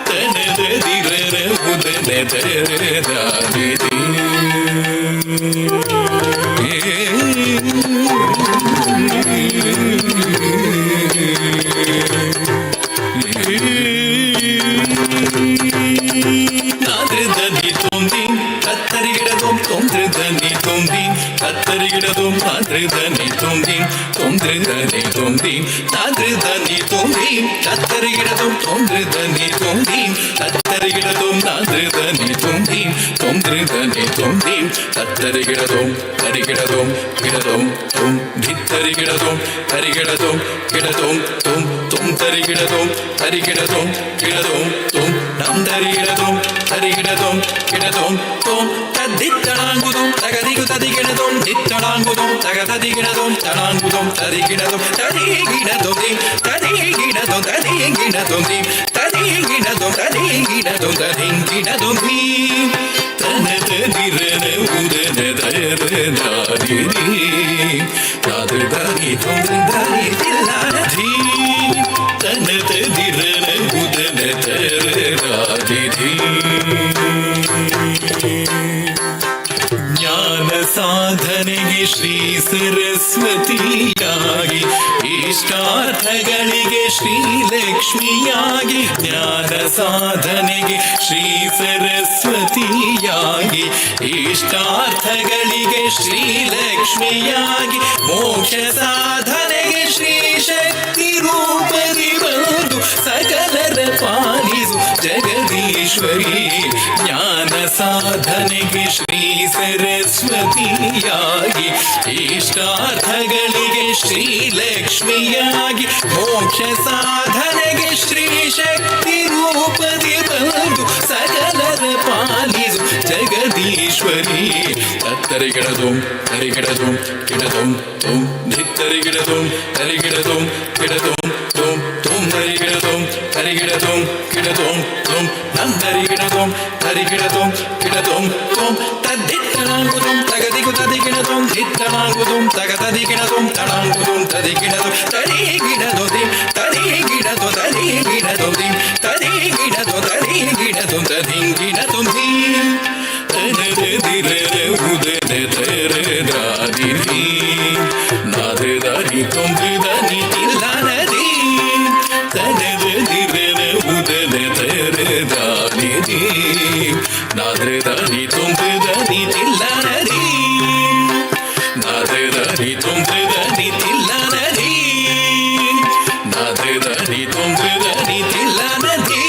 ತನತ ದಿರನ ಉದನ ತರದಾನಿಧಿ ನಾದ್ರದಾನಿ ತೊಂದಿ ಕತ್ತರಿಗಿಡದೊಂ ತೊಂದ್ರದಾನಿ ತೊಂದಿ ಕತ್ತರಿಗಿಡದೊಂ ನಾದ್ರದಾನಿ ತೊಂದಿ ತೊಂದ್ರದಾನಿ ತೊಂದಿ ನಾದ್ರದಾನಿ ತೊಂದಿ ಕತ್ತರಿಗಿಡದೊಂ ತೊಂದ್ರದಾನಿ ತೊಂದಿ ಕತ್ತರಿಗಿಡದೊಂ ನಾದ್ರದಾನಿ ತೊಂದಿ ತೊಂದ್ರದಾನಿ ತೊಂದಿ ಕತ್ತರಿಗಿಡದೊಂ ಕರಿಗಿಡದೊಂ ಗಿಡದೊಂ ತುಂ ಧಿತ್ತರಿಗಿಡದೊಂ ಕರಿಗಿಡದೊಂ ಗಿಡದೊಂ ತುಂ ತುಂತರಿಗಿಡದೊಂ ಕರಿಗಿಡದೊಂ ಗಿಡದೊಂ ತುಂ ನಂದರಿಗಿಡದೊಂ ಕರಿಗಿಡದೊಂ ಗಿಡದೊಂ ತುಂ ತದ್ದಿತ್ತಳಾಂಗುದೊಂ ತಗದಿಗು ತದಿಗಿಡದೊಂ ದಿತ್ತಳಾಂಗುದೊಂ ತಗದದಿಗಿಡದೊಂ ತಳಾಂಗುದೊಂ ತದಿಗಿಡದೊಂ ತದಿಗಿಡದೊಂ ತದಿಗಿಡದೊಂ ತದಿಗಿಡದೊಂ ತದಿಗಿಡದೊಂ ತದಿಗಿಡದೊಂ ತದಿಗಿಡದೊಂ ತನತ ದಿರನ ಉದನ ಧರ ದಾರಿ ದಾದ ದಾರಿ ದಾರಿ ಧೀ ತನತ ದಿರನ ಉದನ ಧರ ದಾರಿ ಜ್ಞಾನ ಸಾಧನೆಗೆ ಶ್ರೀ ಸರಸ್ವತಿಯಾಗಿ ಇಷ್ಟಾರ್ಥಗಳಿಗೆ ಶ್ರೀ ಲಕ್ಷ್ಮಿಯಾಗಿ ಜ್ಞಾನ ಸಾಧನೆಗೆ ಶ್ರೀ ಸರಸ್ವತಿಯಾಗಿ ಇಷ್ಟಾರ್ಥಗಳಿಗೆ ಶ್ರೀ ಲಕ್ಷ್ಮಿಯಾಗಿ ಮೋಕ್ಷ ಸಾಧನೆಗೆ ಶ್ರೀ ಶಕ್ತಿ ರೂಪದಿ ಬಂದು ಸಕಲರ ಪಾಲಿಸು ಜಗದೀಶ್ವರಿ ಜ್ಞಾನ ಸಾಧನೆಗೆ ಶ್ರೀ ಸರಸ್ವತಿಯಾಗಿ ಇಷ್ಟಾರ್ಥಗಳಿಗೆ ಶ್ರೀ ಲಕ್ಷ್ಮಿಯಾಗಿ ಮೋಕ್ಷ ಸಾಧನೆಗೆ ಶ್ರೀ ಶಕ್ತಿ ರೂಪದಿ ಬಂದು ಸಕಲರ ಪಾಲಿಸು ಜಗದೀಶ್ವರಿ ತತ್ತರಿಗಿಡದುಂ ತರಿಗಿಡದುಂ ಗಿಡದುಂ ತುಂ ಧಿತ್ತರಿಗಿಡದುಂ ತರಿಗಿಡದುಂ ಗಿಡದುಂ ತುಂ ತುಂ ತರಿಗಿಡದುಂ ತರಿಗಿಡದುಂ ಗಿಡದುಂ ತುಂ ನಂದರಿಗಿಡದುಂ ತರಿಗಿಡದುಂ ಗಿಡದುಂ ತುಂ ತದ್ದಿತ್ತನಾಂಗುದುಂ ತಗದಿಗು ತದಿಗಿಡದುಂ ದಿತ್ತನಾಂಗುದುಂ ತಗತದಿಗಿಡದುಂ ತಣಾಂಗುದುಂ ತದಿಗಿಡದು ತರಿಗಿಡದುದಿಂ ತರಿಗಿಡದು ತರಿಗಿಡದುದಿಂ ತರಿಗಿಡದು ತರಿಗಿಡದು ತದಿಂಗಿಡದುಂ ಧೀಂ ತನದ ದಿರರ ಉದನ ಧರ ದಾರಿ ನಾದ ದಾರಿ ತೊಂದನಿ ತಿಲ್ಲನದಿ ತನದ ದಿರರ ಉದನ ಧರ ದಾರಿ ನಾದ ದಾರಿ ತೊಂದನಿ ತಿಲ್ಲನದಿ ನಾದ ದಾರಿ ತೊಂದನಿ ತಿಲ್ಲನದಿ ನಾದ ದಾರಿ ತೊಂದನಿ ತಿಲ್ಲನದಿ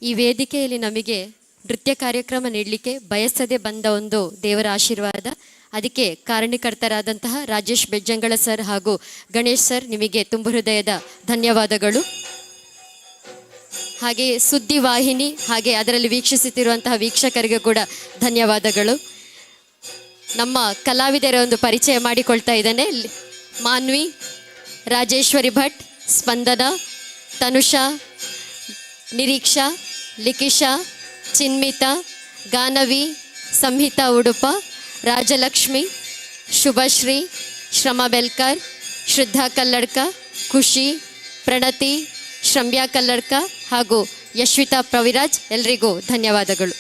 ಈ ವೇದಿಕೆಯಲ್ಲಿ ನಮಗೆ ನೃತ್ಯ ಕಾರ್ಯಕ್ರಮ ನೀಡಲಿಕ್ಕೆ ಬಯಸದೆ ಬಂದ ಒಂದು ದೇವರ ಆಶೀರ್ವಾದ. ಅದಕ್ಕೆ ಕಾರಣೀಕರ್ತರಾದಂತಹ ರಾಜೇಶ್ ಬೆಜ್ಜಂಗಳ ಸರ್ ಹಾಗೂ ಗಣೇಶ್ ಸರ್ ನಿಮಗೆ ತುಂಬ ಹೃದಯದ ಧನ್ಯವಾದಗಳು. ಹಾಗೆ ಸುದ್ದಿ ವಾಹಿನಿ ಹಾಗೆ ಅದರಲ್ಲಿ ವೀಕ್ಷಿಸುತ್ತಿರುವಂತಹ ವೀಕ್ಷಕರಿಗೆ ಕೂಡ ಧನ್ಯವಾದಗಳು. ನಮ್ಮ ಕಲಾವಿದರ ಒಂದು ಪರಿಚಯ ಮಾಡಿಕೊಳ್ತಾ ಇದ್ದೇನೆ. ಮಾನ್ವಿ, ರಾಜೇಶ್ವರಿ ಭಟ್, ಸ್ಪಂದನ, ತನುಷಾ, ನಿರೀಕ್ಷಾ, ಲಿಕಿಷಾ, ಚಿನ್ಮಿತಾ, ಗಾನವಿ, ಸಂಹಿತಾ ಉಡುಪ, ರಾಜಲಕ್ಷ್ಮಿ, ಶುಭಶ್ರೀ, ಶ್ರಮಾ ಬೆಲ್ಕರ್, ಶ್ರದ್ಧಾ ಕಲ್ಲಡ್ಕ, ಖುಷಿ, ಪ್ರಣತಿ, ಶ್ರಮ್ಯಾ ಕಲ್ಲಡ್ಕ ಹಾಗೂ ಯಶ್ವಿತಾ ಪ್ರವಿರಾಜ್ ಎಲ್ರಿಗೂ ಧನ್ಯವಾದಗಳು.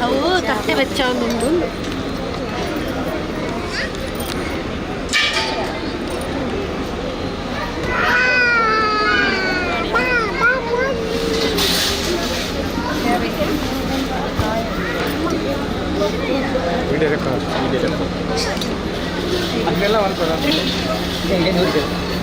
ಅವು ತಟ್ಟೆ ಬೆಚ್ಚ ಒಂದು ಅದೆಲ್ಲ ಒಂದು